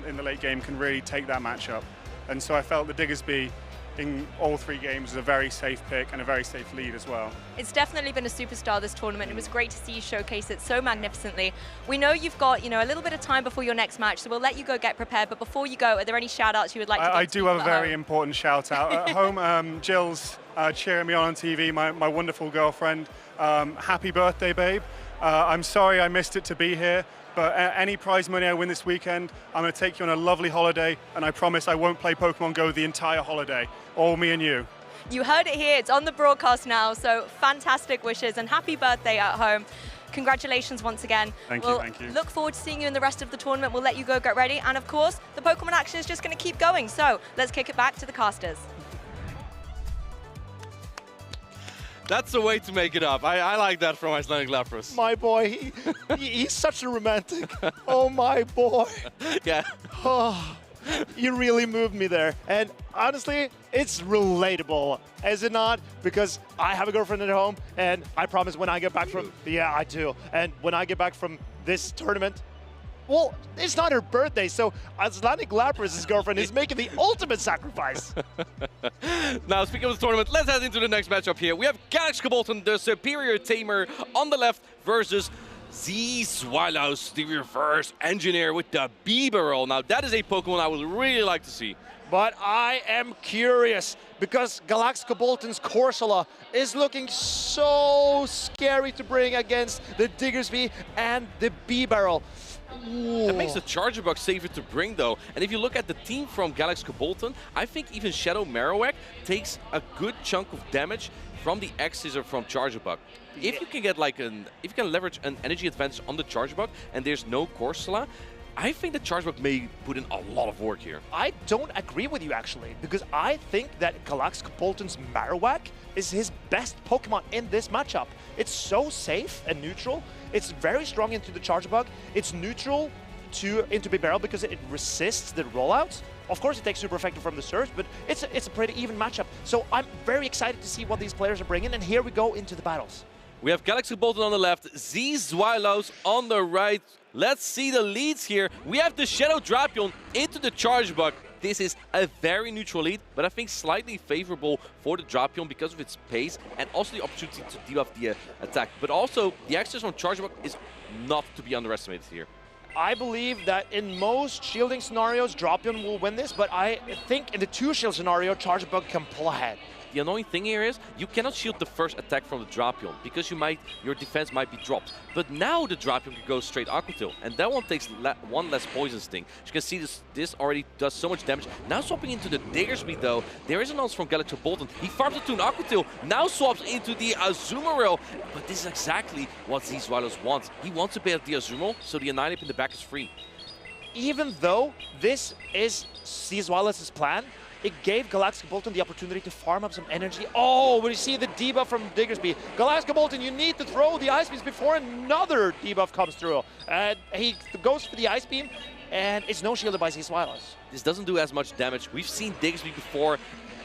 in the late game can really take that matchup. And so I felt that Diggersby in all 3 games was a very safe pick and a very safe lead as well. It's definitely been a superstar this tournament. It was great to see you showcase it so magnificently. We know you've got, you know, a little bit of time before your next match, so we'll let you go get prepared. But before you go, are there any shout-outs you would like to give? I do have a very important shout-out. At home, Jill's cheering me on TV, my wonderful girlfriend. Happy birthday, babe. I'm sorry I missed it to be here, but any prize money I win this weekend, I'm going to take you on a lovely holiday, and I promise I won't play Pokemon Go the entire holiday. All me and you. You heard it here. It's on the broadcast now, so fantastic wishes and happy birthday at home. Congratulations once again. Thank you. Look forward to seeing you in the rest of the tournament. We'll let you go get ready. And of course, the Pokemon action is just going to keep going. So let's kick it back to the casters. That's the way to make it up. I like that from Icelandic Lapras. My boy, he's such a romantic. Oh, my boy. Yeah. Oh, you really moved me there. And honestly, it's relatable, is it not? Because I have a girlfriend at home, and I promise when I get back from... Yeah, I do. And when I get back from this tournament, well, it's not her birthday, so Icelandic Lapras' girlfriend is making the ultimate sacrifice. Now, speaking of the tournament, let's head into the next matchup here. We have Galax G-Kolton, the superior tamer, on the left versus Zzweilous, the reverse engineer with the Bieber roll. Now, that is a Pokemon I would really like to see. but I am curious because Galax G-Kolton's Corsola is looking so scary to bring against the Diggersby and the B-Barrel. That makes the Charger Bug safer to bring, though. And if you look at the team from Galax G-Kolton, I think even Shadow Marowak takes a good chunk of damage from the X-Scissor from Charger Bug. If you can get if you can leverage an energy advantage on the Charger Bug and there's no Corsola, I think the Charger Bug may put in a lot of work here. I don't agree with you, actually, because I think that Galax G-Kolton's Marowak is his best Pokemon in this matchup. It's so safe and neutral. It's very strong into the Charger Bug. It's neutral into B-Barrel because it resists the rollouts. Of course, it takes super effective from the surge, but it's a pretty even matchup. So I'm very excited to see what these players are bringing, and here we go into the battles. We have Galax G-Kolton on the left, Zzweilous on the right. Let's see the leads here. We have the Shadow Drapion into the Charge Bug. This is a very neutral lead, but I think slightly favorable for the Drapion because of its pace and also the opportunity to debuff the attack. But also, the access from Charge Bug is not to be underestimated here. I believe that in most shielding scenarios, Drapion will win this, but I think in the two-shield scenario, Charge Bug can pull ahead. The annoying thing here is you cannot shield the first attack from the Drapion because your defense might be dropped. But now the Drapion can go straight Aqua Tail, and that one takes one less Poison Sting. As you can see, this already does so much damage. Now swapping into the Diggersby though, there is an answer from Galax G-Kolton. He farms it to an Aqua Tail, now swaps into the Azumarill. But this is exactly what Zzweilous wants. He wants to pay out the Azumarill, so the Annihilate in the back is free. Even though this is Zzweilous' plan, it gave Galax G-Kolton the opportunity to farm up some energy. Oh, but you see the debuff from Diggersby. Galax G-Kolton, you need to throw the Ice Beams before another debuff comes through. He goes for the Ice Beam, and it's no shielded by Zzweilous. This doesn't do as much damage. We've seen Diggersby before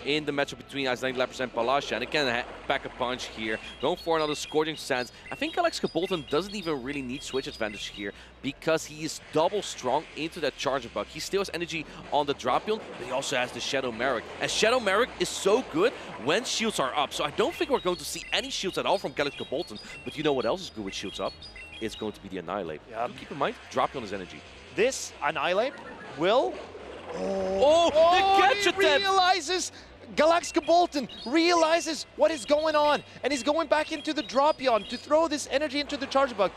in the matchup between Icelandic Lapras and Paula, and it can pack a punch here. Going for another Scorching Sands. I think Galax G-Kolton doesn't even really need switch advantage here because he is double strong into that Charger Bug. He still has energy on the Drapion, but he also has the Shadow Marowak. And Shadow Marowak is so good when shields are up. So I don't think we're going to see any shields at all from Galax G-Kolton. But you know what else is good with shields up? It's going to be the Annihilate. Yeah. Keep in mind, Drapion is energy. This Annihilate will... Oh, the catch he attempt! Realizes Galax G-Kolton realizes what is going on, and he's going back into the Drapion to throw this energy into the Charge Bug.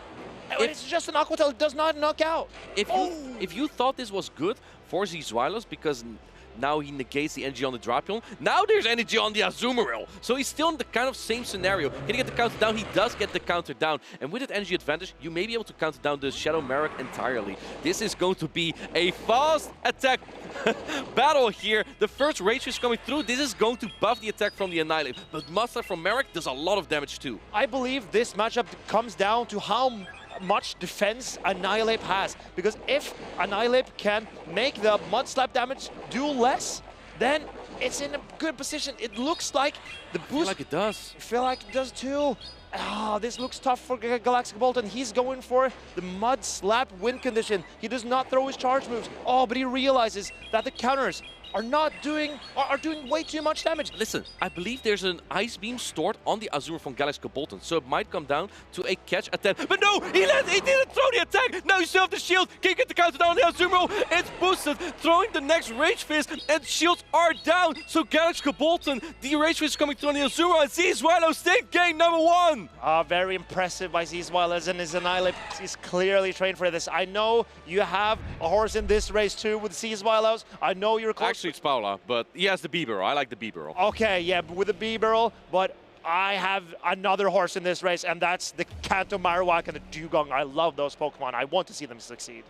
It's just an Aqua Tail, it does not knock out. If you thought this was good for Zzweilous because now he negates the energy on the Drapion, now there's energy on the Azumarill. So he's still in the kind of same scenario. Can he get the counter down? He does get the counter down. And with that energy advantage, you may be able to counter down the Shadow Marowak entirely. This is going to be a fast attack battle here. The first Rage is coming through. This is going to buff the attack from the Annihilate. But Mustard from Marowak does a lot of damage too. I believe this matchup comes down to how much defense Annihilate has, because if Annihilate can make the Mud Slap damage do less, then it's in a good position. It looks like the boost... I feel like it does. I feel like it does too. This looks tough for Galax G-Kolton. He's going for the Mud Slap win condition. He does not throw his charge moves. Oh, but he realizes that the counters are doing way too much damage. Listen, I believe there's an Ice Beam stored on the Azure from Galax G-Kolton, so it might come down to a catch attempt. But no, he didn't throw the attack. Now you still have the shield. Can you get the counter down on the Azure? It's boosted, throwing the next Rage Fist, and shields are down. So Galax G-Kolton, the Rage Fist is coming through on the Azure, and Zzweilous take game number 1. Very impressive by Zzweilous, and his Annihilate is clearly trained for this. I know you have a horse in this race too with Zzweilous. I know you're close. Actually, it's Paula, but he has the B-Barrel. I like the B-Barrel. Okay, yeah, with the B-Barrel, but I have another horse in this race, and that's the Kanto Marowak and the Dugong. I love those Pokemon. I want to see them succeed.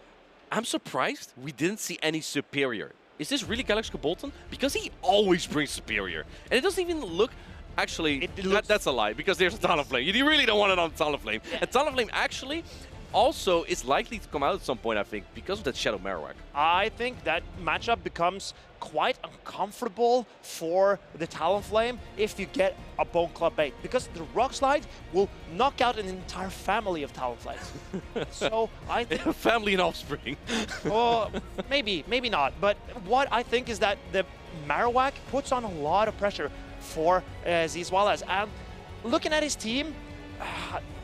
I'm surprised we didn't see any Superior. Is this really Galax G-Kolton? Because he always brings Superior. And it doesn't even look... Actually, that's a lie, because there's a Talonflame. You really don't want it on Talonflame. Yeah. And Talonflame actually also is likely to come out at some point, I think, because of that Shadow Marowak. I think that matchup becomes quite uncomfortable for the Talonflame if you get a Bone Club bait, because the Rock Slide will knock out an entire family of Talonflames. So I think... Family and offspring. Well, maybe not. But what I think is that the Marowak puts on a lot of pressure for Zzweilous. And looking at his team,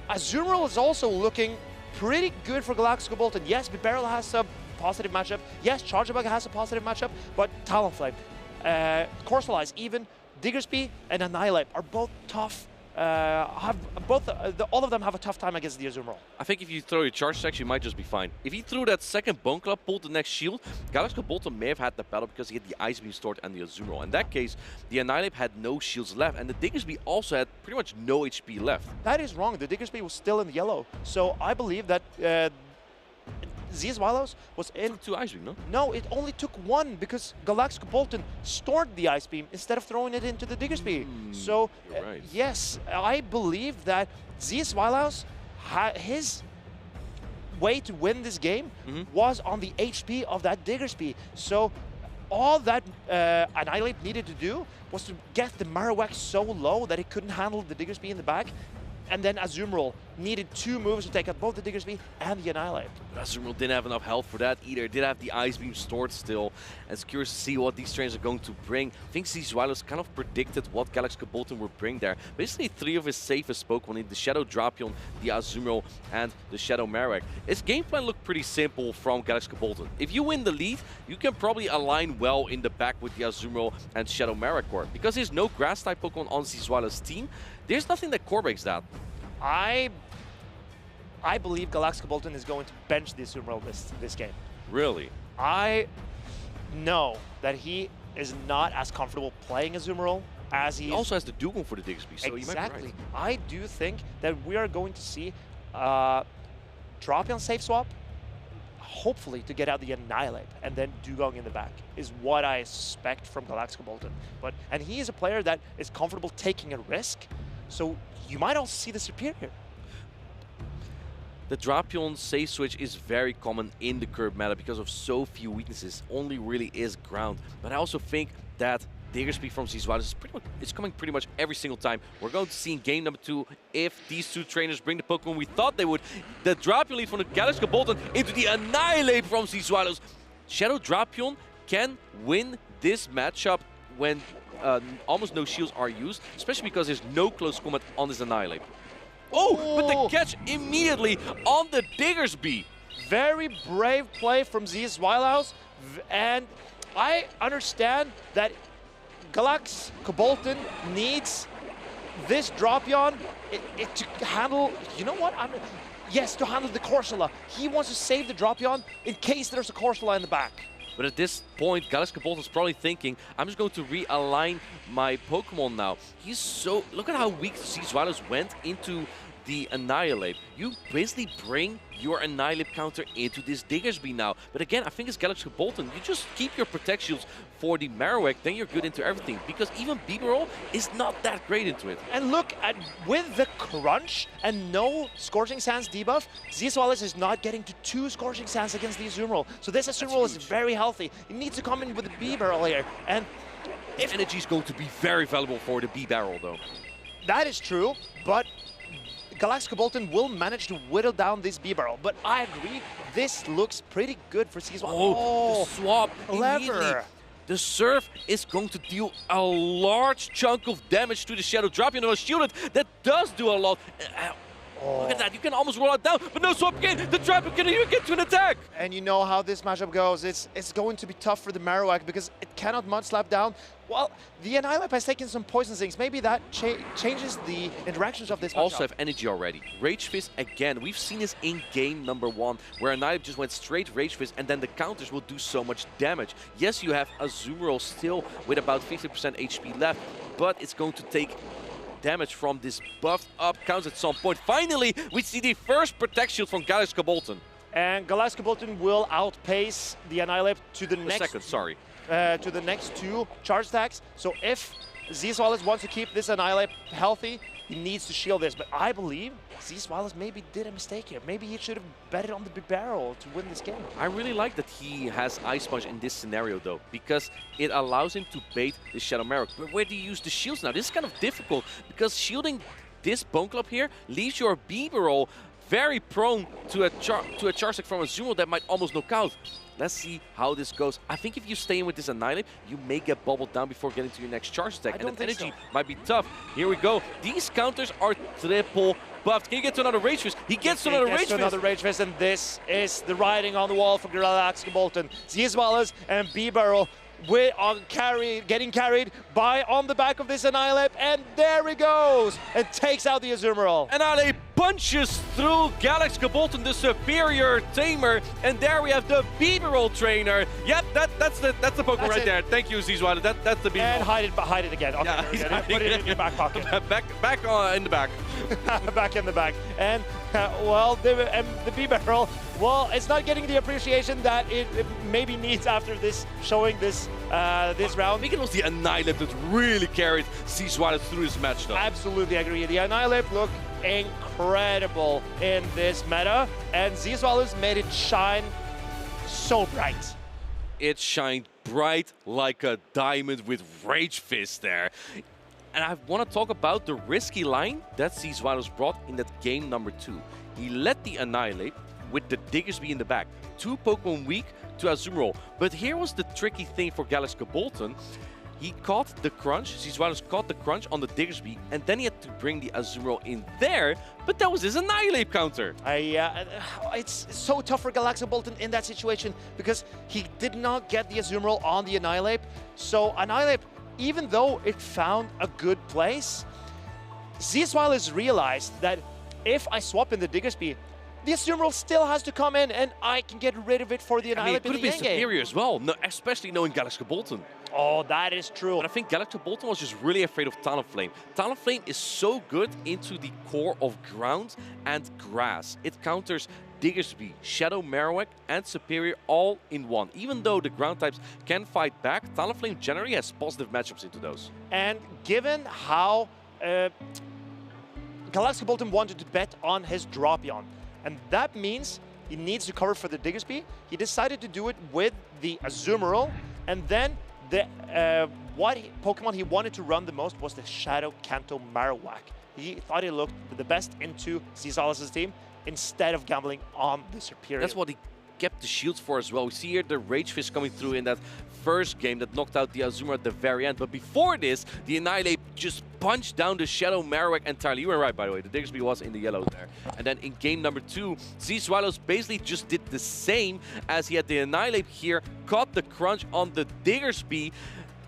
Azumarill is also looking pretty good for Galax G-Kolton. Yes, B-Barrel has some positive matchup. Yes, Chargebug has a positive matchup, but Talonflame, Corsolis, even Diggersby and Annihilate are both tough. All of them have a tough time against the Azumarill. I think if you throw your charge attack, you might just be fine. If he threw that second Bone Club, pulled the next shield, Galax Bolton may have had the battle because he had the Ice Beam stored and the Azumarill. In that case, the Annihilate had no shields left, and the Diggersby also had pretty much no HP left. That is wrong. The Diggersby was still in yellow. So I believe that Zzweilous was in... 2 Ice Beam, no? No, it only took 1 because Galax Bolton stored the Ice Beam instead of throwing it into the Diggersby. So, right. yes, I believe that Zzweilous, his way to win this game was on the HP of that Diggersby. So, all that Annihilate needed to do was to get the Marowak so low that it couldn't handle the Diggersby in the back. And then Azumarill needed 2 moves to take out both the Diggersby and the Annihilate. But Azumarill didn't have enough health for that either. Did have the Ice Beam stored still. And it's curious to see what these trainers are going to bring. I think Zzweilous kind of predicted what Galax Bolton would bring there. Basically 3 of his safest Pokemon in the Shadow Drapion, the Azumarill, and the Shadow Marowak. His game plan looked pretty simple from Galax Bolton. If you win the lead, you can probably align well in the back with the Azumarill and Shadow Marowak core. Because there's no Grass-type Pokemon on Zzweilous' team, there's nothing that core breaks that. I believe Galax Bolton is going to bench the Azumarill this game. Really? I know that he is not as comfortable playing Azumarill as he also has the Duel for the Diggersby, so exactly. you might be right. I do think that we are going to see Drapion safe swap, hopefully to get out the Annihilate, and then Dugong in the back is what I expect from Galax Bolton. And he is a player that is comfortable taking a risk, so you might also see the Superior. The Drapion safe switch is very common in the current meta because of so few weaknesses. Only really is ground. But I also think that Diggersby from Zzweilous is coming pretty much every single time. We're going to see in game number 2 if these 2 trainers bring the Pokemon we thought they would. The Drapion lead from the Galax Bolton into the Annihilate from Zzweilous. Shadow Drapion can win this matchup when almost no shields are used, especially because there's no close combat on this Annihilate. Oh, but the catch immediately on the Diggersby. Very brave play from Zzweilous, and I understand that Galax Bolton needs this Drapion to handle, you know what? Yes, to handle the Corsola. He wants to save the Drapion in case there's a Corsola in the back. But at this point, Galax Bolton's probably thinking, I'm just going to realign my Pokemon now. He's so... Look at how weak Zzweilous went into the Annihilate. You basically bring your Annihilate counter into this Diggersby now. But again, I think it's Galax Bolton. You just keep your Protect Shields for the Marowak, then you're good into everything. Because even Bibarel is not that great into it. And look, with the Crunch and no Scorching Sands debuff, Zzweilous is not getting to 2 Scorching Sands against the Azumarill. So this Azumarill is very healthy. He needs to come in with the Bibarel here. And if energy is going to be very valuable for the Bibarel though. That is true, but Galax Bolton will manage to whittle down this Bibarel. But I agree, this looks pretty good for Zzweilous. Oh, the swap clever. The Surf is going to deal a large chunk of damage to the Shadow Drapion. And a shielded that does do a lot. Look at that, you can almost roll it down, but no swap again. The Drapion can even get to an attack. And you know how this matchup goes. It's going to be tough for the Marowak because it cannot Mud Slap down. Well, the Annihilate has taken some Poison Stings. Maybe that changes the interactions of this matchup. Also have energy already. Rage Fist again. We've seen this in game number 1, where Annihilate just went straight Rage Fist, and then the counters will do so much damage. Yes, you have Azumarill still with about 50% HP left, but it's going to take damage from this buffed up counts at some point. Finally, we see the first Protect Shield from Galax Bolton. And Galax Bolton will outpace the Annihilate to the next... second, sorry. To the next 2 charge attacks. So if Zzweilous wants to keep this Annihilate healthy, he needs to shield this. But I believe Zzweilous maybe did a mistake here. Maybe he should have betted on the Bibarel to win this game. I really like that he has Ice Punch in this scenario though, because it allows him to bait the Shadow Marowak. But where do you use the shields now? This is kind of difficult, because shielding this Bone Club here leaves your Bibarel very prone to a charge attack from a Azumarill that might almost knock out. Let's see how this goes. I think if you stay in with this Annihilate, you may get bubbled down before getting to your next charge attack. And then energy might be tough. Here we go. These counters are triple buffed. Can he get to another Rage Fist? He gets to another Rage Fist. Another Rage Fist, and this is the writing on the wall for Galax, G-Kolton, Zzweilous, and B-Barrel. Getting carried by on the back of this Annihilate, and there he goes and takes out the Azumarill. Annihilate punches through Galax, G-Kolton, the superior tamer, and there we have the B-Barrel trainer. Yep, that's the Pokemon right there. Thank you, Zzweilous. That's the B-Barrel. And hide it again. Okay, Yeah, put it in your back pocket. back in the back. Back in the back. And well, the B-Barrel, well, it's not getting the appreciation that it maybe needs after this, showing this this round. I think it was the Annihilate that really carried Zzweilous through this match, though. Absolutely agree. The Annihilate looked incredible in this meta, and Zzweilous made it shine so bright. It shined bright like a diamond with Rage Fist there. And I want to talk about the risky line that Zzweilous brought in that game number 2. He let the Annihilate with the Diggersby in the back. 2 Pokemon weak to Azumarill. But here was the tricky thing for Galax, G-Kolton. He caught the crunch, Zzweilous caught the crunch on the Diggersby, and then he had to bring the Azumarill in there, but that was his Annihilate counter. It's so tough for Galax, G-Kolton in that situation because he did not get the Azumarill on the Annihilate. So Annihilate, even though it found a good place, Zzweilous realized that if I swap in the Diggersby, the Azumarill still has to come in, and I can get rid of it for the Annihilate I mean, it could have been superior as well, especially knowing Galax, G-Kolton. Oh, that is true. And I think Galax, G-Kolton was just really afraid of Talonflame. Talonflame is so good into the core of ground and grass. It counters Diggersby, Shadow Marowak, and Superior all in one. Even though the ground types can fight back, Talonflame generally has positive matchups into those. And given how Galax, G-Kolton wanted to bet on his Dropion, and that means he needs to cover for the Diggersby, he decided to do it with the Azumarill, and then the Pokemon he wanted to run the most was the Shadow Kanto Marowak. He thought he looked the best into Zzweilous' team instead of gambling on the Superior. That's what he kept the shields for as well. We see here the Rage Fist coming through in that first game that knocked out the Azumarill at the very end. But before this, the Annihilate just punched down the Shadow Marowak entirely. You were right, by the way. The Diggersby was in the yellow there. And then in game number 2, Zzweilous basically just did the same as he had the Annihilate here, caught the crunch on the Diggersby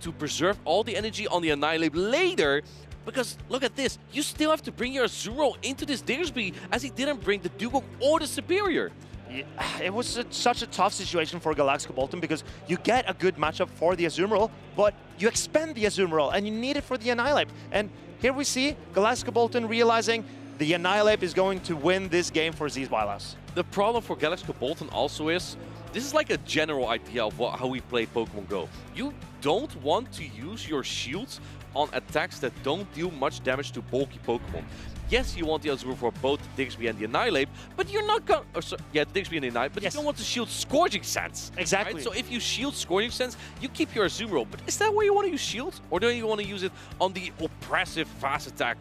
to preserve all the energy on the Annihilate later. Because look at this, you still have to bring your Azumarill into this Diggersby as he didn't bring the Dugong or the Superior. Yeah, it was such a tough situation for Galax, G-Kolton because you get a good matchup for the Azumarill, but you expend the Azumarill and you need it for the Annihilate. And here we see Galax, G-Kolton realizing the Annihilate is going to win this game for Zzweilous. The problem for Galax, G-Kolton also is, this is like a general idea of how we play Pokemon Go. You don't want to use your shields on attacks that don't deal much damage to bulky Pokemon. Yes, you want the Azumarill for both the Diggersby and the Annihilate, but you're not going to... Yeah, the Diggersby and the Annihilate, but you don't want to shield Scourging Sands. Exactly. Right? So if you shield Scourging Sands, you keep your Azumarill. But is that where you want to use shields? Or do you want to use it on the oppressive fast attack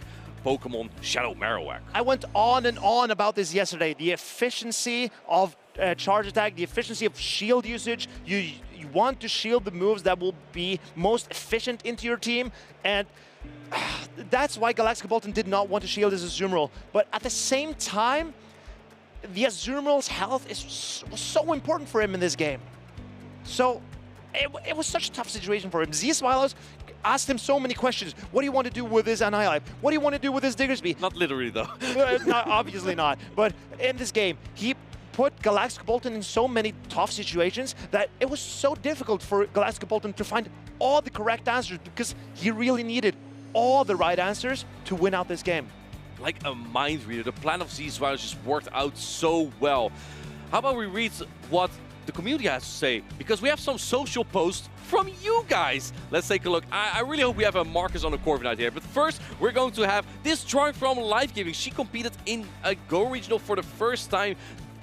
Pokemon Shadow Marowak? I went on and on about this yesterday. The efficiency of charge attack, the efficiency of shield usage. You want to shield the moves that will be most efficient into your team, and that's why Galax, G-Kolton did not want to shield his Azumarill. But at the same time, the Azumarill's health was so important for him in this game. So it was such a tough situation for him. Zzweilous asked him so many questions. What do you want to do with this Annihilate? What do you want to do with this Diggersby? Not literally, though. Obviously not. But in this game, he put Galax, G-Kolton in so many tough situations that it was so difficult for Galax, G-Kolton to find all the correct answers because he really needed all the right answers to win out this game. Like a mind reader, the plan of Zzweilous just worked out so well. How about we read what the community has to say? Because we have some social posts from you guys. Let's take a look. I really hope we have a Marcus on the Corviknight here. But first, we're going to have this drawing from Life Giving. She competed in a Go Regional for the first time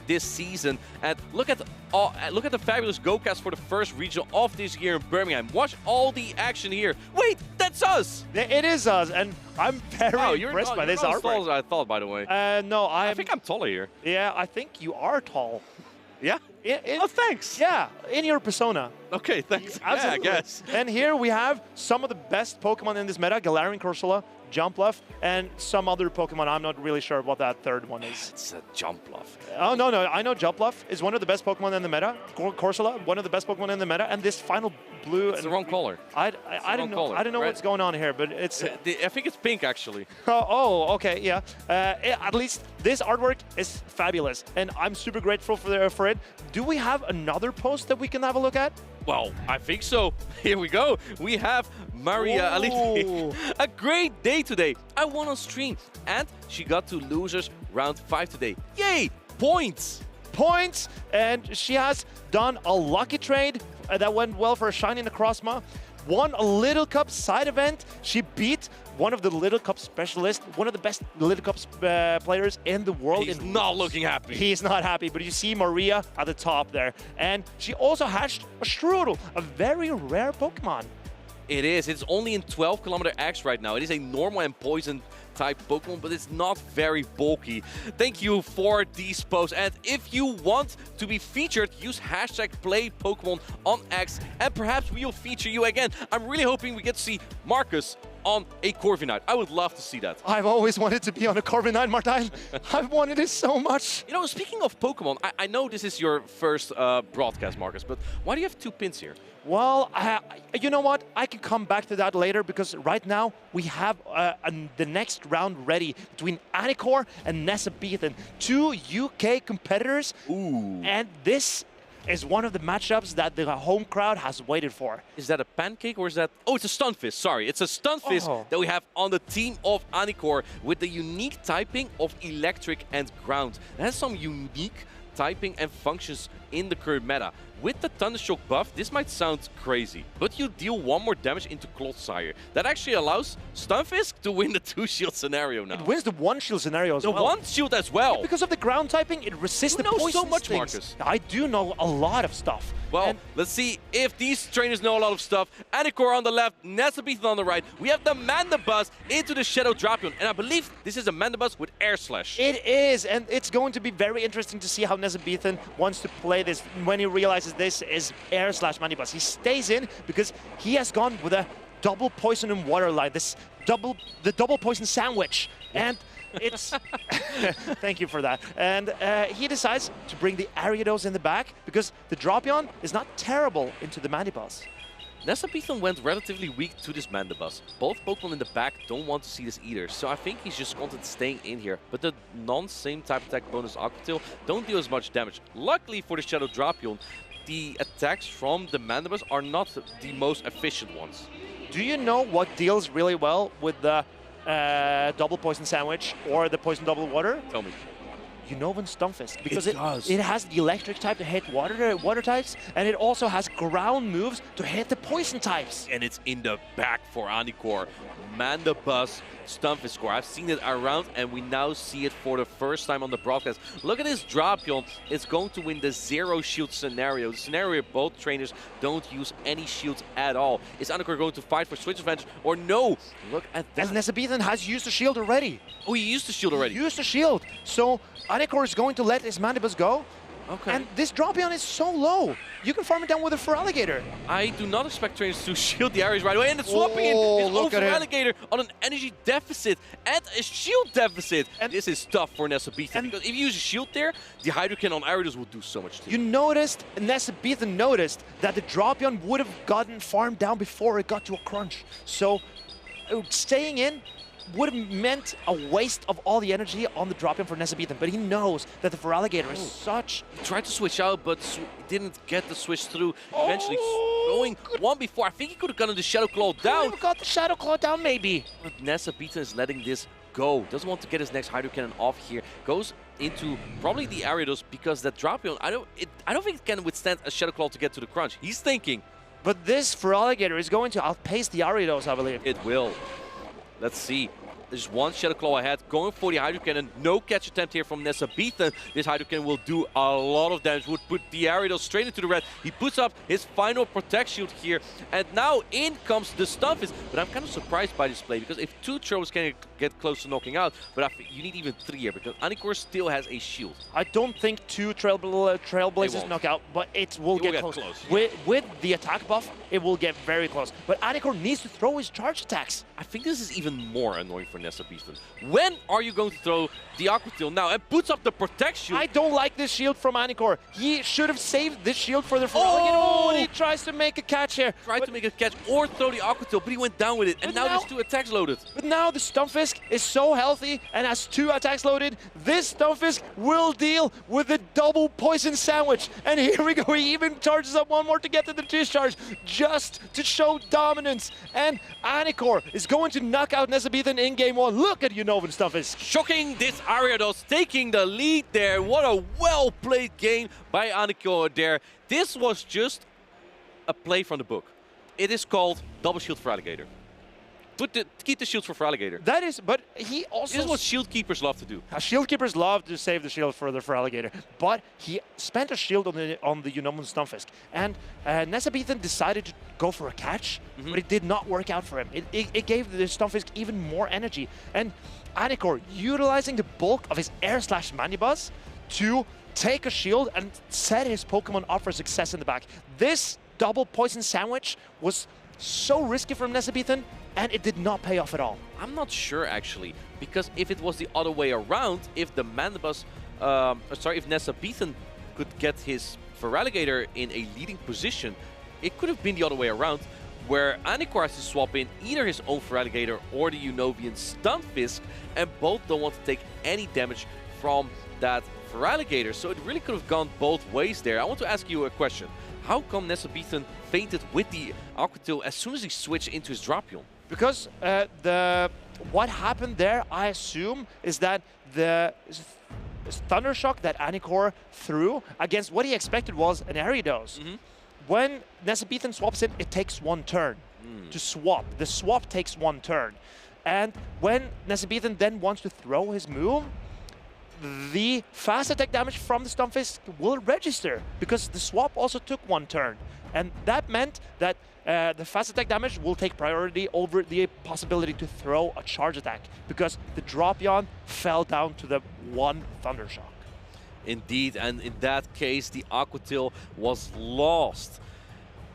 this season, and look at the fabulous GoCast for the first regional of this year in Birmingham. Watch all the action here. Wait, that's us! It is us, and I'm very impressed by this artwork. You're not as tall as I thought, by the way. No, I think I'm taller here. Yeah, I think you are tall. Yeah? Oh, thanks. Yeah, in your persona. Okay, thanks. Absolutely. Yeah, I guess. And here we have some of the best Pokemon in this meta: Galarian Corsola, Jumpluff, and some other Pokemon. I'm not really sure what that third one is. It's a Jumpluff. Oh, no, I know Jumpluff is one of the best Pokemon in the meta. Corsola, one of the best Pokemon in the meta, and this final blue. It's the wrong color. I don't know. Color, I don't know right? what's going on here, but it's. I think it's pink, actually. Okay, yeah. At least this artwork is fabulous, and I'm super grateful for it. Do we have another post that we can have a look at? Well, I think so. Here we go. We have Maria Aliti. A great day today. I won on stream, and she got to losers round 5 today. Yay! Points! Points, and she has done a lucky trade that went well for a shiny Necrozma. Won a Little Cup side event. She beat one of the Little Cup specialists, one of the best Little Cup players in the world. He's not looking happy. He's not happy, but you see Maria at the top there. And she also hatched a Strudel, a very rare Pokemon. It is. It's only in 12 kilometer X right now. It is a normal and poison type Pokemon, but it's not very bulky. Thank you for these posts. And if you want to be featured, use hashtag #PlayPokemon on X, and perhaps we'll feature you again. I'm really hoping we get to see Marcus on a Corviknight. I would love to see that. I've always wanted to be on a Corviknight, Martijn. I've wanted it so much. You know, speaking of Pokemon, I know this is your first broadcast, Marcus, but why do you have 2 pins here? Well, you know what? I can come back to that later because right now we have the next round ready between Anor and Nessa, 2 UK competitors. Ooh. And this is one of the matchups that the home crowd has waited for. Is that a pancake or is that... Oh, it's a Stunfisk, sorry. It's a Stunfisk that we have on the team of Anor with the unique typing of Electric and Ground. It has some unique typing and functions in the current meta. With the Thundershock buff, this might sound crazy, but you deal 1 more damage into Clodsire. That actually allows Stunfisk to win the 2-shield scenario now. It wins the 1-shield scenario as well. The 1-shield as well. Yeah, because of the ground typing, it resists the poison. You know so much, things. Marcus. I do know a lot of stuff. Well, and let's see if these trainers know a lot of stuff. Anor on the left, Nessa on the right. We have the Mandibuzz into the Shadow Drapion, and I believe this is a Mandibuzz with Air Slash. It is, and it's going to be very interesting to see how Nessa wants to play this when he realizes this is Air Slash Mandibuzz. He stays in because he has gone with a double poison and water line, the double poison sandwich, and it's thank you for that. And he decides to bring the Ariados in the back because the Drapion is not terrible into the Mandibuzz. Nessa went relatively weak to this Mandibuzz. Both Pokemon in the back don't want to see this either, so I think he's just content staying in here. But the non-same type attack bonus Aqua Tail don't deal as much damage. Luckily for the Shadow Drapion, the attacks from the Mandibuzz are not the most efficient ones. Do you know what deals really well with the double poison sandwich or the poison double water? Tell me. Unova Stunfisk, because does. it has the electric type to hit water types, and it also has ground moves to hit the poison types. And it's in the back for Anor. Mandibuzz Stunfisk score. I've seen it around, and we now see it for the first time on the broadcast. Look at this Drapion. It's going to win the 0-shield scenario. The scenario both trainers don't use any shields at all. Is Anor going to fight for switch advantage or no? Look at that. And Nessa has used the shield already. Oh, he used the shield already. He used the shield. So Anor is going to let his Mandibuzz go. Okay. And this Drapion is so low. You can farm it down with a Feraligatr. I do not expect trainers to shield the areas right away. And the swapping in is over Feraligatr on an energy deficit and a shield deficit. And this is tough for Nessa because if you use a shield there, the Hydrokin on Ariados will do so much too. You noticed, Nessa noticed that the Drapion would have gotten farmed down before it got to a crunch. So staying in would have meant a waste of all the energy on the Drapion for Nessa, but he knows that the Feraligatr is such... He tried to switch out, but didn't get the switch through. Eventually going one before. I think he could have gotten the Shadow Claw down. Could have got the Shadow Claw down, maybe. But Nessa is letting this go. Doesn't want to get his next Hydro Cannon off here. Goes into probably the Ariados because that Drapion, I don't think it can withstand a Shadow Claw to get to the crunch. He's thinking. But this Feraligatr is going to outpace the Ariados, I believe. It will. Let's see. There's one Shadow Claw ahead, going for the Hydro Cannon. No catch attempt here from Nessa. This Hydro Cannon will do a lot of damage. Would put the Ariados straight into the red. He puts up his final Protect Shield here. And now in comes the Stunfisk. But I'm kind of surprised by this play, because if 2 throws can get close to knocking out. But I think you need even 3 here because Anor still has a shield. I don't think 2 Trailblazers knock out, but it will get close. With the attack buff, it will get very close. But Anor needs to throw his charge attacks. I think this is even more annoying for Nessa Beaton. When are you going to throw the Aqua Tail now and puts up the protection? I don't like this shield from Anor. He should have saved this shield for the Feraligatr. Oh, and he tries to make a catch here. Tried to make a catch or throw the Aqua Tail, but he went down with it. And now there's 2 attacks loaded. But now the Stunfisk is so healthy and has 2 attacks loaded. This Stunfisk will deal with the double poison sandwich. And here we go. He even charges up 1 more to get to the discharge just to show dominance. And Anor is going to knock out Nessa Beaton in game 1. Look at Unova Stunfisk. Shocking, this Ariados taking the lead there. What a well-played game by Anor there. This was just a play from the book. It is called double shield for Alligator. Keep the shields for Feraligatr. That is, but he also... This is what shield keepers love to do. Shield keepers love to save the shield for the Feraligatr, but he spent a shield on the Unovan Stunfisk. And Nessa Beaton decided to go for a catch, but it did not work out for him. It gave the Stunfisk even more energy. And Anor, utilizing the bulk of his air/Manibuzz to take a shield and set his Pokemon up for success in the back. This double poison sandwich was so risky from Nessa Beaton, and it did not pay off at all. I'm not sure actually, because if it was the other way around, if the Manibuzz, if Nessa Beaton could get his Feraligatr in a leading position, it could have been the other way around, where Anor has to swap in either his own Feraligatr or the Unovian Stunfisk, and both don't want to take any damage from that Feraligatr. So it really could have gone both ways there. I want to ask you a question. How come Nessa Beaton fainted with the Aqua Tail as soon as he switched into his Drapion? Because what happened there, I assume, is that the Thunder Shock that Anor threw against what he expected was an Ariados. When Nessa Beaton swaps in, it takes 1 turn to swap. The swap takes 1 turn. And when Nessa Beaton then wants to throw his move, the fast attack damage from the Stunfisk will register because the swap also took 1 turn. And that meant that the fast attack damage will take priority over the possibility to throw a charge attack because the Drapion fell down to the 1 Thunder Shock. Indeed, and in that case, the Aqua Tail was lost.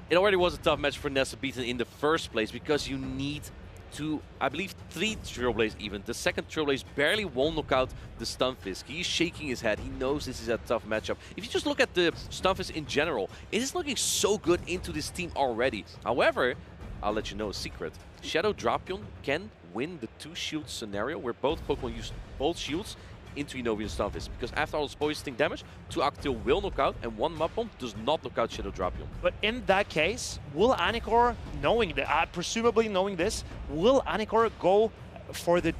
It already was a tough match for Nessa Beaton in the first place because you need to, I believe, 3 Trailblaze even. The second Trailblaze barely won't knock out the Stunfisk. He's shaking his head. He knows this is a tough matchup. If you just look at the Stunfisk in general, it is looking so good into this team already. However, I'll let you know a secret. Shadow Drapion can win the 2 shield scenario where both Pokemon use both shields into Unovian Stunfisk, because after all this poisoning damage, 2 Aqua Tail will knock out, and 1 Mud Bomb does not knock out Shadow Drapion. But in that case, will Anor, knowing that, presumably knowing this, will Anor go for the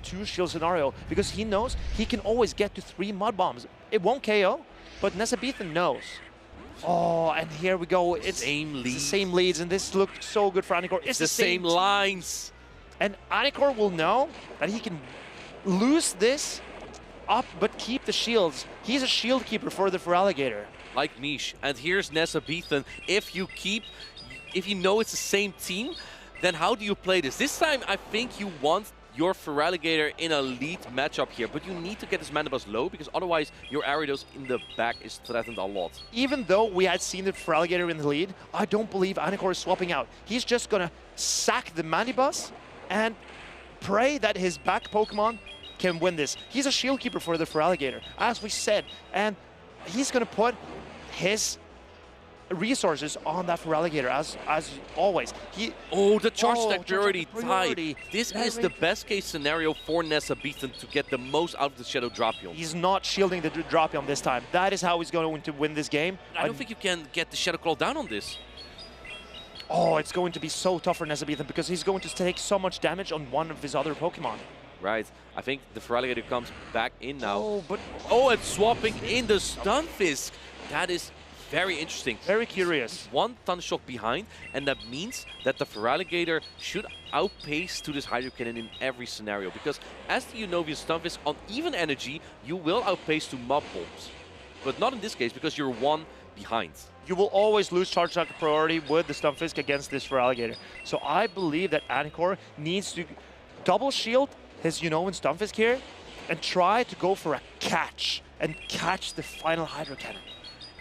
2 shield scenario? Because he knows he can always get to 3 Mud Bombs. It won't KO, but Nessa Beaton knows. Oh, and here we go. It's the same leads, and this looked so good for Anor. It's the same lines. And Anor will know that he can lose this up but keep the shields. He's a shield keeper for the Feraligatr. Like Mish. And here's Nessa Beaton. If you know it's the same team, then how do you play this? This time I think you want your Feraligatr in a lead matchup here, but you need to get this Manibuzz low because otherwise your Ariados in the back is threatened a lot. Even though we had seen the Feraligatr in the lead, I don't believe Anor is swapping out. He's just gonna sack the Manibuzz and pray that his back Pokemon can win this. He's a shield keeper for the Feraligatr, as we said, and he's going to put his resources on that Feraligatr as always. The charge attack priority tied. This is the best case scenario for Nessa Beaton to get the most out of the Shadow Drapion. He's not shielding the Drapion this time. That is how he's going to win this game. I don't think you can get the Shadow Claw down on this. Oh, it's going to be so tough for Nessa Beaton because he's going to take so much damage on one of his other Pokemon. Right, I think the Feraligatr comes back in now. And swapping in the Stunfisk. That is very interesting. Very curious. 1 Thunder Shock behind, and that means that the Feraligatr should outpace to this Hydro Cannon in every scenario. Because as the Unovian Stunfisk on even energy, you will outpace to Mud Bombs. But not in this case, because you're 1 behind. You will always lose charge attack priority with the Stunfisk against this Feraligatr. So I believe that Anor needs to double shield his Unova Stunfisk here and try to go for a catch and catch the final Hydro Cannon.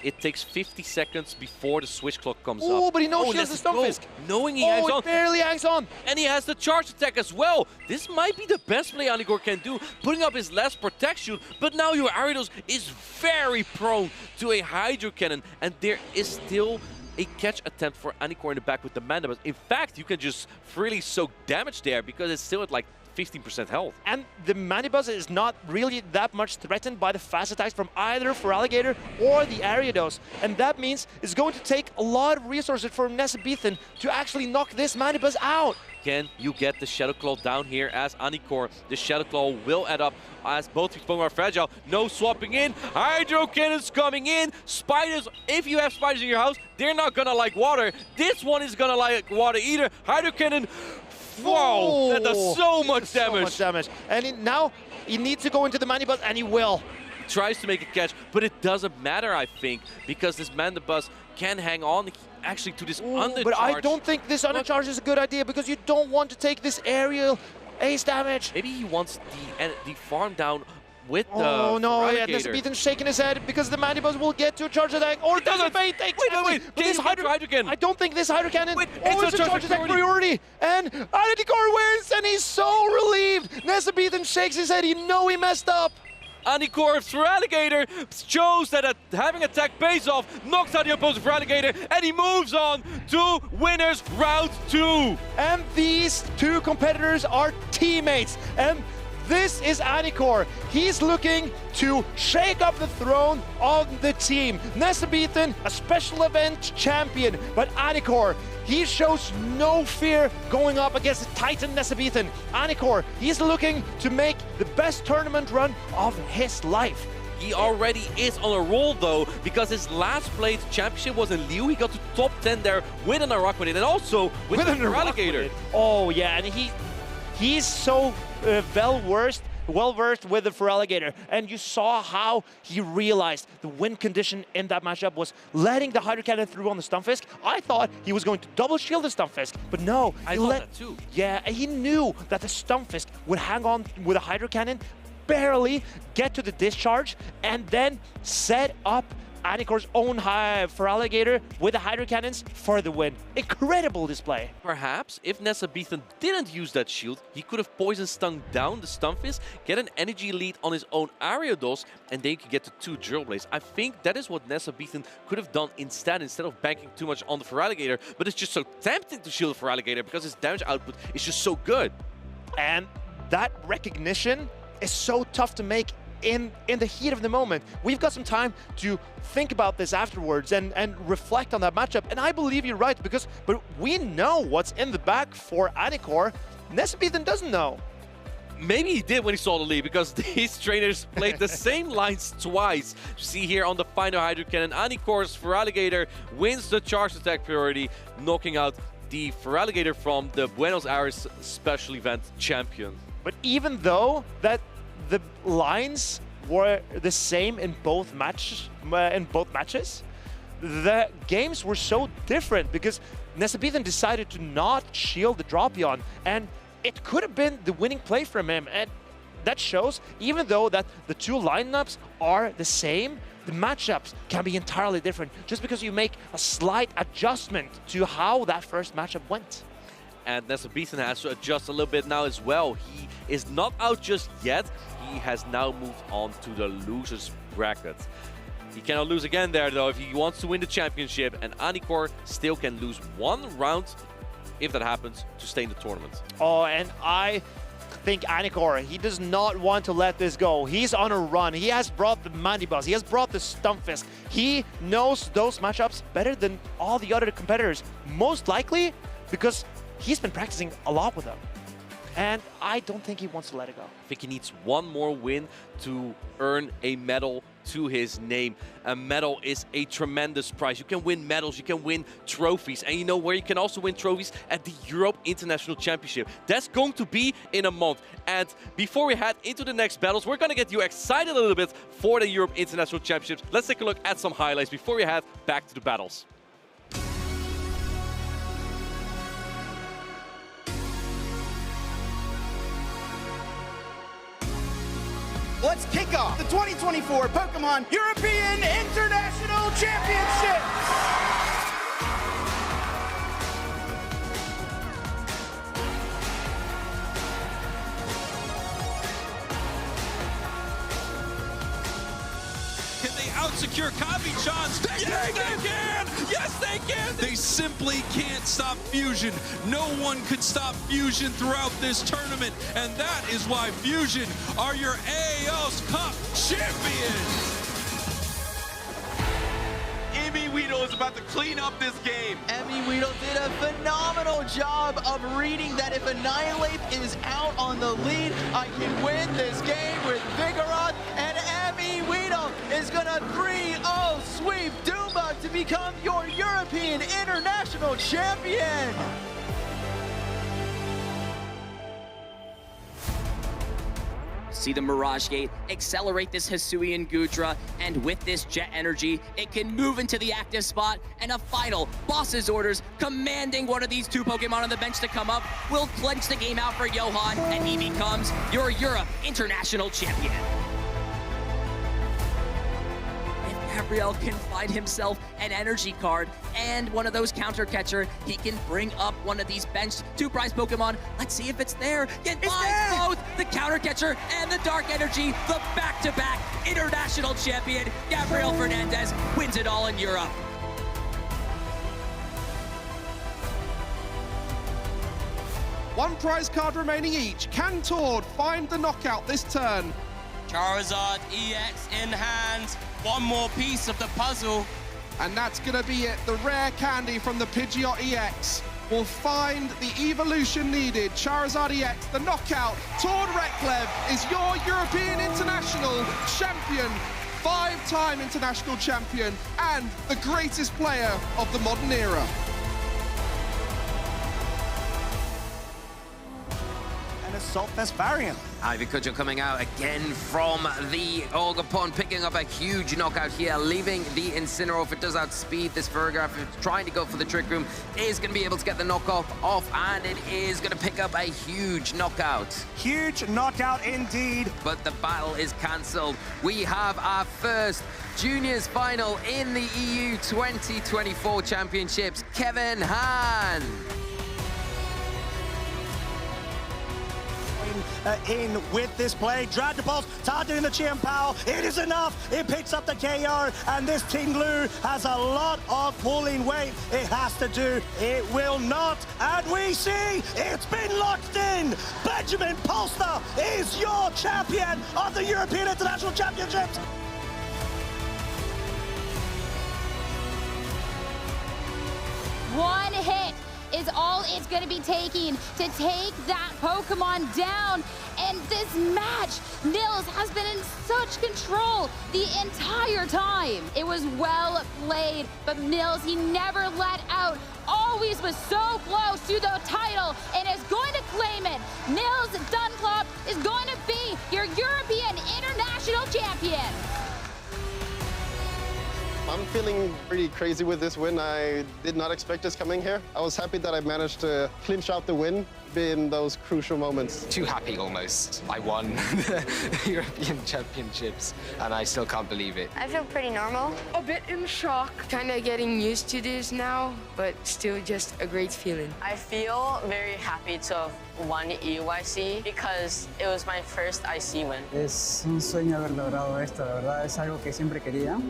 It takes 50 seconds before the switch clock comes Oh, up. but he knows he has the Stunfisk. Knowing he hangs Oh, on. it barely hangs on. And he has the charge attack as well. This might be the best play Anor can do, putting up his last protect shield, but now your Ariados is very prone to a Hydro Cannon, and there is still a catch attempt for Anor in the back with the Mandibus. In fact, you can just freely soak damage there because it's still at like 15% health. And the Mandibus is not really that much threatened by the fast attacks from either Feraligatr or the Ariados. And that means it's going to take a lot of resources for Nessa to actually knock this Mandibus out. Can you get the Shadow Claw down here as Anor? The Shadow Claw will add up as both these Pokemon are fragile. No swapping in. Hydro Cannons coming in. Spiders, if you have spiders in your house, they're not gonna like water. This one is gonna like water either. Hydro Cannon. Whoa, that does so much damage. So much damage. And now he needs to go into the Mandibus, and he will. Tries to make a catch, but it doesn't matter, I think, because this Mandibus can hang on actually to this undercharge. But I don't think this undercharge is a good idea because you don't want to take this aerial ace damage. Maybe he wants the farm down with the Oh no, yeah, Feraligatr. Nessa shaking his head because the Mandibus will get to a charge attack. Or It doesn't. Wait, Wait. But this Hydro Cannon. I don't think this Hydro Cannon. Wait, oh, it's it's a a charge attack priority. And Anor wins, and he's so relieved. Nessa shakes his head. He knows he messed up. Anor Feraligatr shows that having attack pays off, knocks out the opposing Feraligatr, and he moves on to winners round 2. And these two competitors are teammates. And this is Anor. He's looking to shake up the throne of the team. Nessa a special event champion, but Anor, he shows no fear going up against the Titan Nessa Anor, he's looking to make the best tournament run of his life. He already is on a roll though, because his last played championship was in Liu. He got to top 10 there with an Araquanid and also with an Feraligatr. Oh yeah, and he's so well-versed with the Feraligatr, and you saw how he realized the win condition in that matchup was letting the Hydro Cannon through on the Stunfisk. I thought he was going to double shield the Stunfisk, but no. I thought that too. Yeah, and he knew that the Stunfisk would hang on with a Hydro Cannon, barely get to the discharge, and then set up Anor's own Feraligatr with the Hydro Cannons for the win. Incredible display. Perhaps if Nessa didn't use that shield, he could have poison stung down the Stunfisk, get an energy lead on his own Ariados, and then he could get to 2 Drill Blades. I think that is what Nessa could have done instead of banking too much on the Feraligatr, but it's just so tempting to shield the Feraligatr because his damage output is just so good. And that recognition is so tough to make in the heat of the moment. We've got some time to think about this afterwards and reflect on that matchup. And I believe you're right, but we know what's in the back for Anor. Nessa doesn't know. Maybe he did when he saw the lead, because these trainers played the same lines twice. You see here on the final Hydro Cannon, Anor's Feraligatr wins the charge attack priority, knocking out the Feraligatr from the Buenos Aires special event champion. But even though that the lines were the same in both matches, the games were so different because Nessa decided to not shield the Dropion, and it could have been the winning play from him. And that shows, even though that the two lineups are the same, the matchups can be entirely different just because you make a slight adjustment to how that first matchup went. And Nessa has to adjust a little bit now as well. He is not out just yet. He has now moved on to the losers bracket. He cannot lose again there though if he wants to win the championship, and Anor still can lose 1 round if that happens to stay in the tournament. Oh, and I think Anor, he does not want to let this go. He's on a run. He has brought the Mandibus. He has brought the Stunfisk. He knows those matchups better than all the other competitors, most likely because he's been practicing a lot with them. And I don't think he wants to let it go. I think he needs 1 more win to earn a medal to his name. A medal is a tremendous prize. You can win medals, you can win trophies, and you know where you can also win trophies? At the Europe International Championship. That's going to be in a month. And before we head into the next battles, we're going to get you excited a little bit for the Europe International Championships. Let's take a look at some highlights before we head back to the battles. let's kick off the 2024 Pokemon European International Championship. Can they out-secure Kabi-chans? Yes, they can! Yes, they can! They simply can't stop Fusion. No one could stop Fusion throughout this tournament, and that is why Fusion are your AOS Cup champions! Weedle is about to clean up this game. Emmy Weedle did a phenomenal job of reading that if Annihilate is out on the lead, I can win this game with Vigoroth, and Emmy Weedle is gonna 3-0 sweep Doombug to become your European International Champion. See the Mirage Gate accelerate this Hisuian Goodra, and with this Jet Energy, it can move into the active spot, and a final boss's orders commanding one of these two Pokemon on the bench to come up will clinch the game out for Johan, and he becomes your Europe International Champion. Gabriel can find himself an energy card and one of those counter catcher. He can bring up one of these benched two prize Pokemon. Let's see if it's there. It finds both the counter catcher and the dark energy. The back-to-back international champion, Gabriel Fernandez, wins it all in Europe. One prize card remaining each. Can Tord find the knockout this turn? Charizard EX in hand. One more piece of the puzzle. And that's going to be it. The rare candy from the Pidgeot EX will find the evolution needed. Charizard EX, the knockout. Tord Reklev is your European International Champion, 5-time international champion, and the greatest player of the modern era. Saltfest variant. Ivy Cudgel coming out again from the Ogre Pond, picking up a huge knockout here, leaving the Incineroar. If it does outspeed this Ferrogar, if it's trying to go for the Trick Room, is going to be able to get the knockoff off, and it is going to pick up a huge knockout. Huge knockout indeed. But the battle is cancelled. We have our first juniors final in the EU 2024 Championships. Kevin Han. In with this play, Dragon Pulse, Todd doing the Chien Pao, it is enough, it picks up the KR, and this Team Blue has a lot of pulling weight it has to do, it will not, and we see it's been locked in. Benjamin Polster is your champion of the European International Championships. One hit is all it's going to be taking to take that Pokemon down. And this match, Nils has been in such control the entire time. It was well played, but Nils, he never let out. Always was so close to the title and is going to claim it. Nils Dunclop is going to be your European International Champion. I'm feeling pretty crazy with this win. I did not expect this coming here. I was happy that I managed to clinch out the win in those crucial moments. Too happy almost. I won the European Championships and I still can't believe it. I feel pretty normal. A bit in shock. Kind of getting used to this now, but still just a great feeling. I feel very happy to have won EUIC because it was my first IC win. Es un sueño haber logrado esto, la verdad es algo que siempre quería.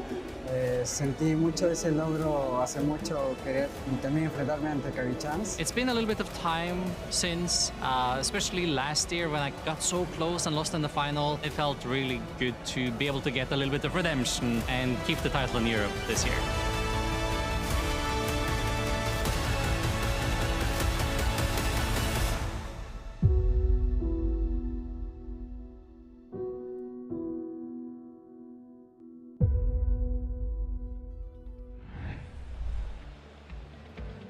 Sentí mucho ese logro hace mucho querer y también enfrentarme ante Kabi-chans. It's been a little bit of time since, especially last year when I got so close and lost in the final. It felt really good to be able to get a little bit of redemption and keep the title in Europe this year.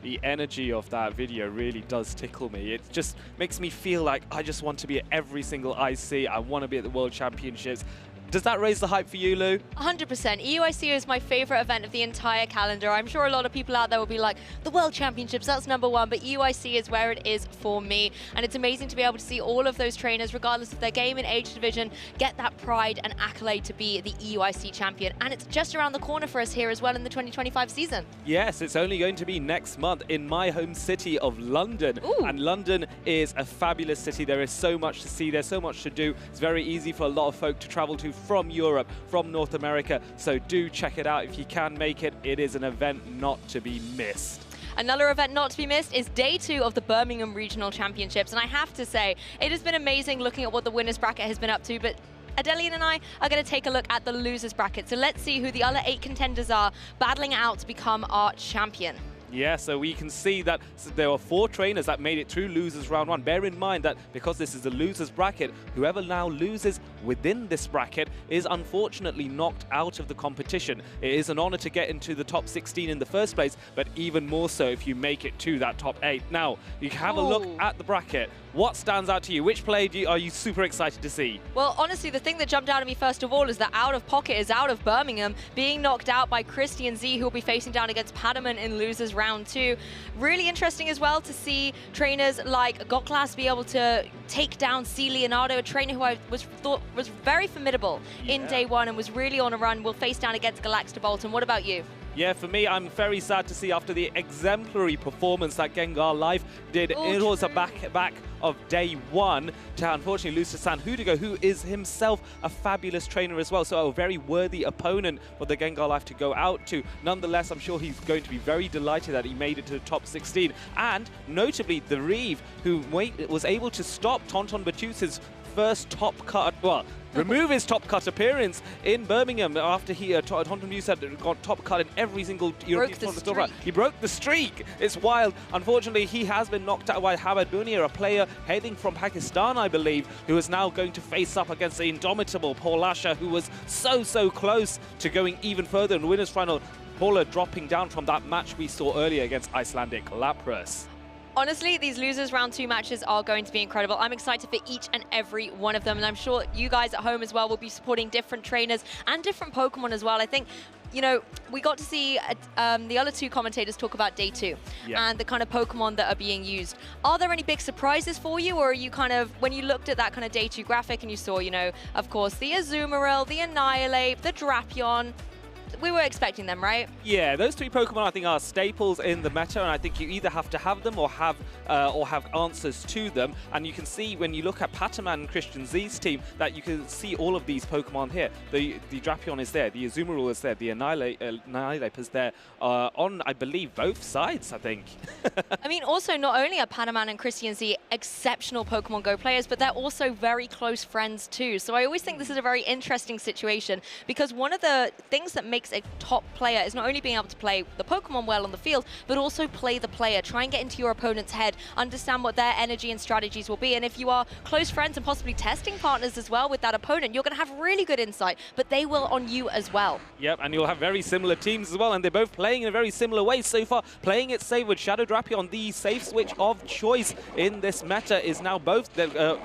The energy of that video really does tickle me. It just makes me feel like I just want to be at every single IC. I want to be at the World Championships. Does that raise the hype for you, Lou? 100%. EUIC is my favorite event of the entire calendar. I'm sure a lot of people out there will be like, the World Championships, that's #1, but EUIC is where it is for me. And it's amazing to be able to see all of those trainers, regardless of their game and age division, get that pride and accolade to be the EUIC champion. And it's just around the corner for us here as well in the 2025 season. Yes, it's only going to be next month in my home city of London. Ooh. And London is a fabulous city. There is so much to see, there's so much to do. It's very easy for a lot of folk to travel to from Europe, from North America. So do check it out if you can make it. It is an event not to be missed. Another event not to be missed is day 2 of the Birmingham Regional Championships. And I have to say, it has been amazing looking at what the winners bracket has been up to, but Adelian and I are going to take a look at the losers bracket. So let's see who the other 8 contenders are battling it out to become our champion. Yeah, so we can see that there are 4 trainers that made it through losers round 1. Bear in mind that because this is the losers bracket, whoever now loses within this bracket is unfortunately knocked out of the competition. It is an honor to get into the top 16 in the first place, but even more so if you make it to that top 8. Now, you can have a look at the bracket. What stands out to you? Which player are you super excited to see? Well, honestly, the thing that jumped out at me first of all is that Out of Pocket is out of Birmingham, being knocked out by Christian Z, who will be facing down against Padaman in losers round 2. Really interesting as well to see trainers like Galax be able to take down C. Leonardo, a trainer who I thought was very formidable in day 1 and was really on a run, will face down against Galax G-Kolton. What about you? Yeah, for me, I'm very sad to see after the exemplary performance that Gengar Life did. It was a back of day 1 to unfortunately lose to San Hudigo, who is himself a fabulous trainer as well. So a very worthy opponent for the Gengar Life to go out to. Nonetheless, I'm sure he's going to be very delighted that he made it to the top 16. And notably, the Reeve, who was able to stop Tonton Batuse's first top cut, well, remove his top cut appearance in Birmingham after he Tonton Batuse had got top cut in every single European tournament. He broke the streak. It's wild. Unfortunately, he has been knocked out by Hammad, a player heading from Pakistan, I believe, who is now going to face up against the indomitable Paula, who was so close to going even further in the winners final. Paula dropping down from that match we saw earlier against Icelandic Lapras. Honestly, these losers round 2 matches are going to be incredible. I'm excited for each and every one of them, and I'm sure you guys at home as well will be supporting different trainers and different Pokemon as well. I think, you know, we got to see the other 2 commentators talk about day 2 and the kind of Pokemon that are being used. Are there any big surprises for you, or are you kind of, when you looked at that kind of day 2 graphic and you saw, you know, of course, the Azumarill, the Annihilate, the Drapion, we were expecting them, right? Yeah, those 3 Pokemon I think are staples in the meta, and I think you either have to have them or have answers to them. And you can see when you look at Pataman and Christian Z's team that you can see all of these Pokemon here. The Drapion is there, the Azumarill is there, the Annihilate is there on, I believe, both sides, I think. I mean, also, not only are Pataman and Christian Z exceptional Pokemon Go players, but they're also very close friends too. So I always think this is a very interesting situation, because one of the things that makes a top player is not only being able to play the Pokemon well on the field, but also play the player. Try and get into your opponent's head, understand what their energy and strategies will be. And if you are close friends and possibly testing partners as well with that opponent, you're going to have really good insight, but they will on you as well. Yep, and you'll have very similar teams as well, and they're both playing in a very similar way so far. Playing it safe with Shadow Drapion, the safe switch of choice in this meta, is now both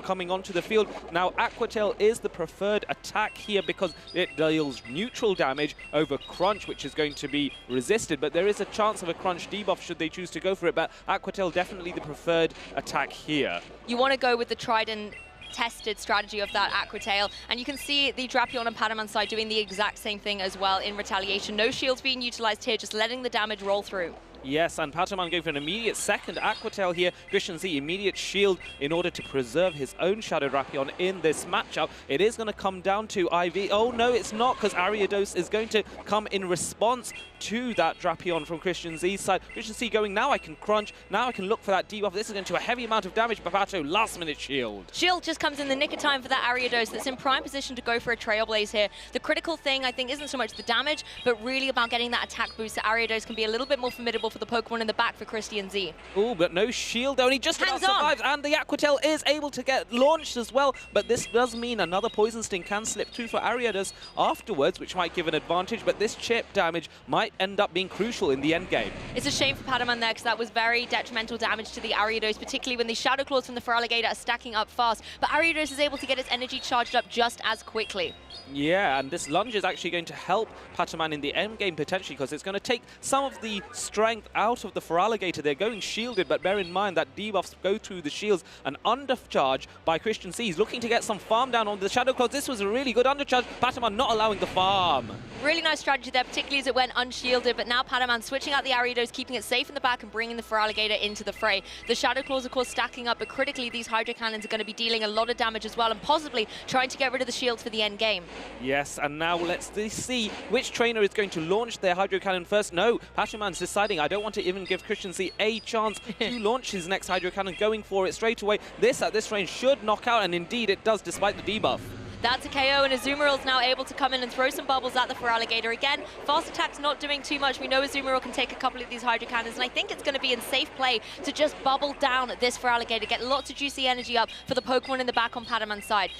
coming onto the field. Now, Aquatail is the preferred attack here because it deals neutral damage over Crunch, which is going to be resisted, but there is a chance of a Crunch debuff should they choose to go for it, but Aquatail definitely the preferred attack here. You want to go with the tried and tested strategy of that Aquatail, and you can see the Drapion and Padaman side doing the exact same thing as well in retaliation. No shields being utilized here, just letting the damage roll through. Yes, and Pataman going for an immediate second Aquatail here. Christian Z, immediate shield in order to preserve his own Shadow Drapion in this matchup. It is going to come down to IV. Oh, no, it's not, because Ariados is going to come in response to that Drapion from Christian Z's side. Christian Z going, now I can Crunch, now I can look for that debuff. This is going to do a heavy amount of damage. Papato, last-minute shield. Shield just comes in the nick of time for that Ariados that's in prime position to go for a Trailblaze here. The critical thing, I think, isn't so much the damage, but really about getting that attack boost so Ariados can be a little bit more formidable for the Pokemon in the back for Christian Z. Oh, but no shield, only just about survives, and the Aquatail is able to get launched as well, but this does mean another Poison Sting can slip through for Ariados afterwards, which might give an advantage, but this chip damage might end up being crucial in the end game. It's a shame for Padaman there, because that was very detrimental damage to the Ariados, particularly when the Shadow Claws from the Feraligatr are stacking up fast, but Ariados is able to get its energy charged up just as quickly. Yeah, and this lunge is actually going to help Pataman in the end game potentially, because it's going to take some of the strength out of the Feraligatr. They're going shielded, but bear in mind that debuffs go through the shields. An undercharge by Christian Z. He's looking to get some farm down on the Shadow Claws. This was a really good undercharge. Pataman not allowing the farm. Really nice strategy there, particularly as it went unshielded, but now Pataman switching out the Ariados, keeping it safe in the back and bringing the Feraligatr into the fray. The Shadow Claws, of course, stacking up, but critically these Hydro Cannons are going to be dealing a lot of damage as well, and possibly trying to get rid of the shields for the end game. Yes, and now let's see which trainer is going to launch their Hydro Cannon first. No, Pataman's deciding, I don't want to even give Christian Z a chance to launch his next Hydro Cannon, going for it straight away. This at this range should knock out, and indeed it does, despite the debuff. That's a KO, and Azumarill is now able to come in and throw some bubbles at the Feraligatr. Again, fast attack's not doing too much. We know Azumarill can take a couple of these Hydro Cannons, and I think it's going to be in safe play to just bubble down this Feraligatr, get lots of juicy energy up for the Pokemon in the back on Pataman's side.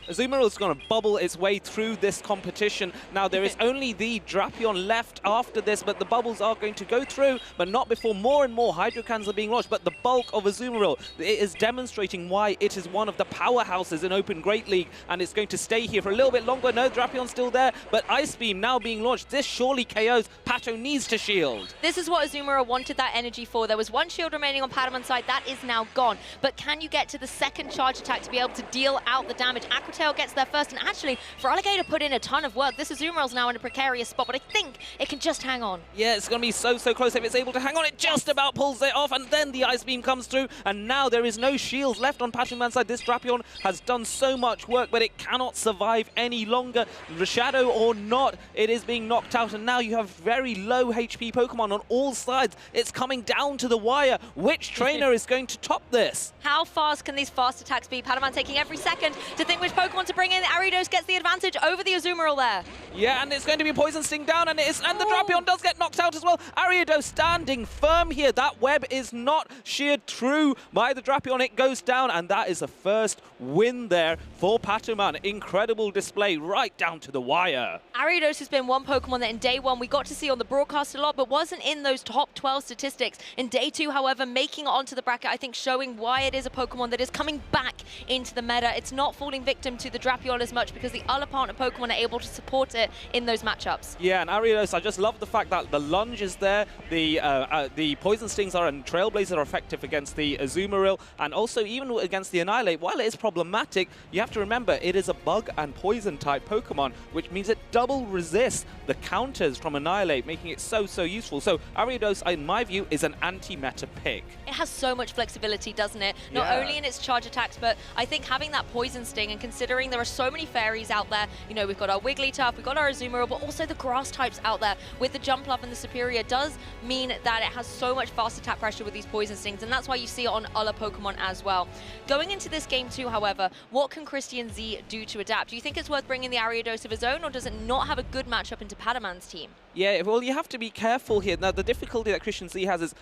Azumarill is going to bubble its way through this competition. Now, there is only the Drapion left after this, but the bubbles are going to go through, but not before more and more Hydro Cannons are being launched. But the bulk of Azumarill, it is demonstrating why it is one of the powerhouses in Open Great League, and it's going to stay here for a little bit longer. No, Drapion's still there, but Ice Beam now being launched. This surely KOs. Pato needs to shield. This is what Azumarill wanted that energy for. There was one shield remaining on Pataman's side. That is now gone. But can you get to the second charge attack to be able to deal out the damage? Aquatail gets there first, and actually, Feraligatr put in a ton of work. This Azumarill's now in a precarious spot, but I think it can just hang on. Yeah, it's going to be so close. If it's able to hang on, it just about pulls it off, and then the Ice Beam comes through, and now there is no shields left on Pataman's side. This Drapion has done so much work, but it cannot survive any longer. Shadow or not, it is being knocked out, and now you have very low HP Pokemon on all sides. It's coming down to the wire. Which trainer is going to top this? How fast can these fast attacks be? Pataman taking every second to think which Pokemon to bring in. Ariados gets the advantage over the Azumarill there. Yeah, and it's going to be Poison Sting down, and the Drapion does get knocked out as well. Ariados standing firm here. That web is not sheared through by the Drapion. It goes down, and that is the first win there for Pataman. Incredible display right down to the wire. Ariados has been one Pokemon that in day one we got to see on the broadcast a lot, but wasn't in those top 12 statistics. In day two, however, making it onto the bracket, I think showing why it is a Pokemon that is coming back into the meta. It's not falling victim to the Drapion as much because the other partner Pokemon are able to support it in those matchups. Yeah, and Ariados, I just love the fact that the lunge is there, the Poison Stings are and Trailblazers are effective against the Azumarill, and also even against the Annihilate. While it is problematic, you have to remember it is a bug and poison type Pokemon, which means it double resists the counters from Annihilate, making it so useful. So Ariados, in my view, is an anti-meta pick. It has so much flexibility, doesn't it? Not only in its charge attacks, but I think having that Poison Sting, and considering there are so many fairies out there, you know, we've got our Wigglytuff, we've got our Azumarill, but also the grass types out there with the Jumpluff and the Superior does mean that it has so much fast attack pressure with these Poison Stings, and that's why you see it on other Pokemon as well. Going into this game too, however, what can Christian Z do to adapt? Do you think it's worth bringing the Ariados of his own, or does it not have a good matchup into Pataman's team? Yeah, well, you have to be careful here. Now, the difficulty that Christian Z has is,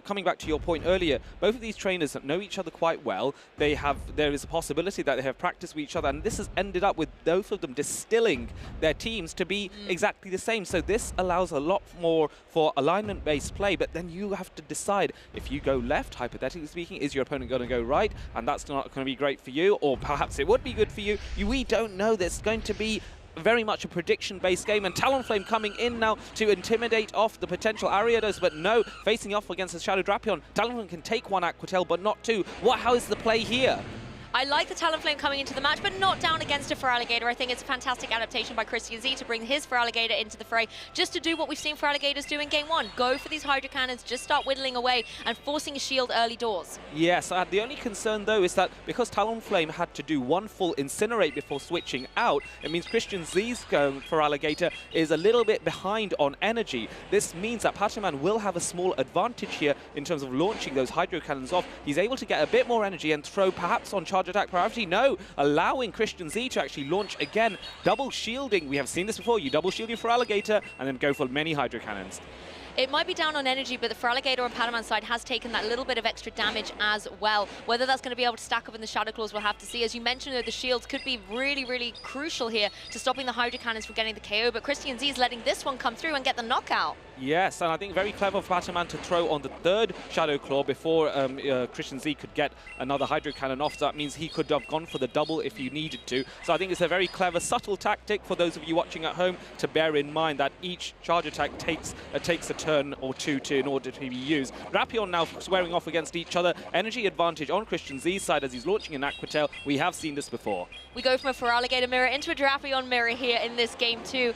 coming back to your point earlier, both of these trainers know each other quite well. There is a possibility that they have practiced with each other, and this has ended up with both of them distilling their teams to be exactly the same. So this allows a lot more for alignment-based play, but then you have to decide if you go left, hypothetically speaking, is your opponent going to go right? And that's not going to be great for you, or perhaps it would be good for you. We don't know. There's going to be very much a prediction-based game, and Talonflame coming in now to intimidate off the potential Ariados, but no, facing off against the Shadow Drapion. Talonflame can take one Aquatail, but not two. How is the play here? I like the Talonflame coming into the match, but not down against a Feraligatr. I think it's a fantastic adaptation by Christian Z to bring his Feraligatr into the fray, just to do what we've seen Feraligatrs do in game one. Go for these Hydro Cannons, just start whittling away and forcing a shield early doors. Yes, the only concern though is that because Talonflame had to do one full Incinerate before switching out, it means Christian Z's Feraligatr is a little bit behind on energy. This means that Pataman will have a small advantage here in terms of launching those Hydro Cannons off. He's able to get a bit more energy and throw perhaps on charge attack priority. No, allowing Christian Z to actually launch again. Double shielding. We have seen this before. You double shield your Feraligatr and then go for many Hydro Cannons. It might be down on energy, but the Feraligatr on Pataman's side has taken that little bit of extra damage as well. Whether that's going to be able to stack up in the Shadow Claws, we'll have to see. As you mentioned, though, the shields could be really crucial here to stopping the Hydro Cannons from getting the KO, but Christian Z is letting this one come through and get the knockout. Yes, and I think very clever for Pataman to throw on the third Shadow Claw before Christian Z could get another Hydro Cannon off. So that means he could have gone for the double if he needed to. So I think it's a very clever, subtle tactic for those of you watching at home to bear in mind that each charge attack takes a turn or two in order to be used. Drapion now squaring off against each other. Energy advantage on Christian Z's side as he's launching an Aqua Tail. We have seen this before. We go from a Feraligatr mirror into a Drapion mirror here in this game too.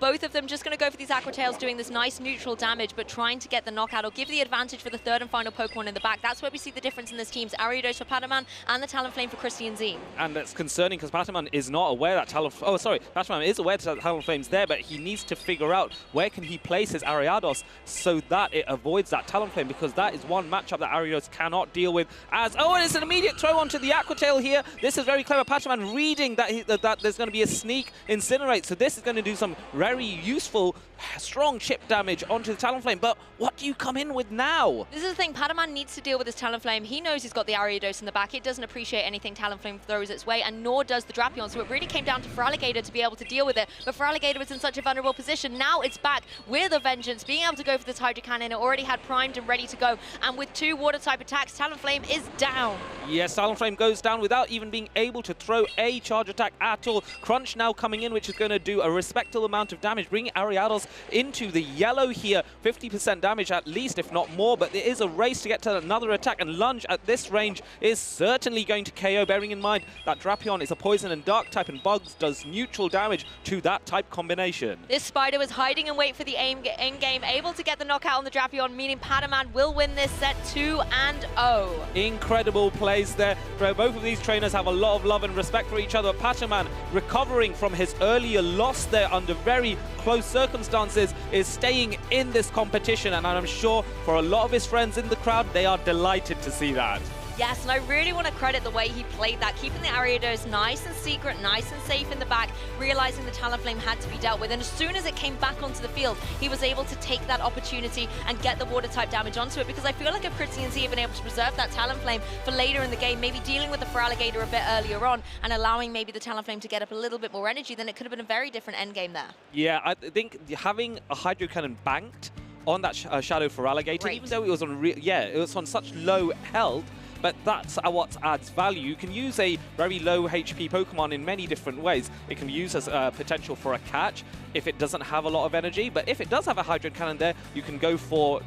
Both of them just going to go for these Aqua Tails, doing this nice neutral damage, but trying to get the knockout or give the advantage for the third and final Pokemon in the back. That's where we see the difference in this team's Ariados for Pataman and the Talonflame for Christian Z. And that's concerning because Pataman is not aware that Pataman is aware that Talonflame's there, but he needs to figure out where can he place his Ariados so that it avoids that Talonflame, because that is one matchup that Ariados cannot deal with. And it's an immediate throw onto the Aqua Tail here. This is very clever. Pataman reading that there's going to be a sneak Incinerate, so this is going to do some very useful, strong chip damage onto the Talonflame. But what do you come in with now? This is the thing, Pataman needs to deal with his Talonflame. He knows he's got the Ariados in the back. It doesn't appreciate anything Talonflame throws its way, and nor does the Drapion. So it really came down to Feraligatr to be able to deal with it. But Feraligatr was in such a vulnerable position. Now it's back with a vengeance, being able to go for this Hydro Cannon. It already had primed and ready to go. And with two water-type attacks, Talonflame is down. Yes, Talonflame goes down without even being able to throw a charge attack at all. Crunch now coming in, which is going to do a respectable amount of damage, bringing Ariados into the yellow here. 50% damage at least, if not more, but there is a race to get to another attack, and Lunge at this range is certainly going to KO, bearing in mind that Drapion is a poison and dark type, and Bugs does neutral damage to that type combination. This Spider was hiding and wait for the end game, able to get the knockout on the Drapion, meaning Pataman will win this set 2-0. Incredible plays there. Both of these trainers have a lot of love and respect for each other. Pataman, recovering from his earlier loss there under very close circumstances, is staying in this competition, and I'm sure for a lot of his friends in the crowd, they are delighted to see that. Yes, and I really want to credit the way he played that, keeping the Ariados nice and secret, nice and safe in the back, realizing the Talonflame had to be dealt with. And as soon as it came back onto the field, he was able to take that opportunity and get the water-type damage onto it, because I feel like if Christian Z had been able to preserve that Talonflame for later in the game, maybe dealing with the Feraligatr a bit earlier on and allowing maybe the Talonflame to get up a little bit more energy, then it could have been a very different endgame there. Yeah, I think having a Hydro Cannon banked on that Shadow Feraligatr, even though it was on it was on such low health, but that's what adds value. You can use a very low HP Pokemon in many different ways. It can be used as potential for a catch if it doesn't have a lot of energy, but if it does have a Hydro Cannon there, you can go for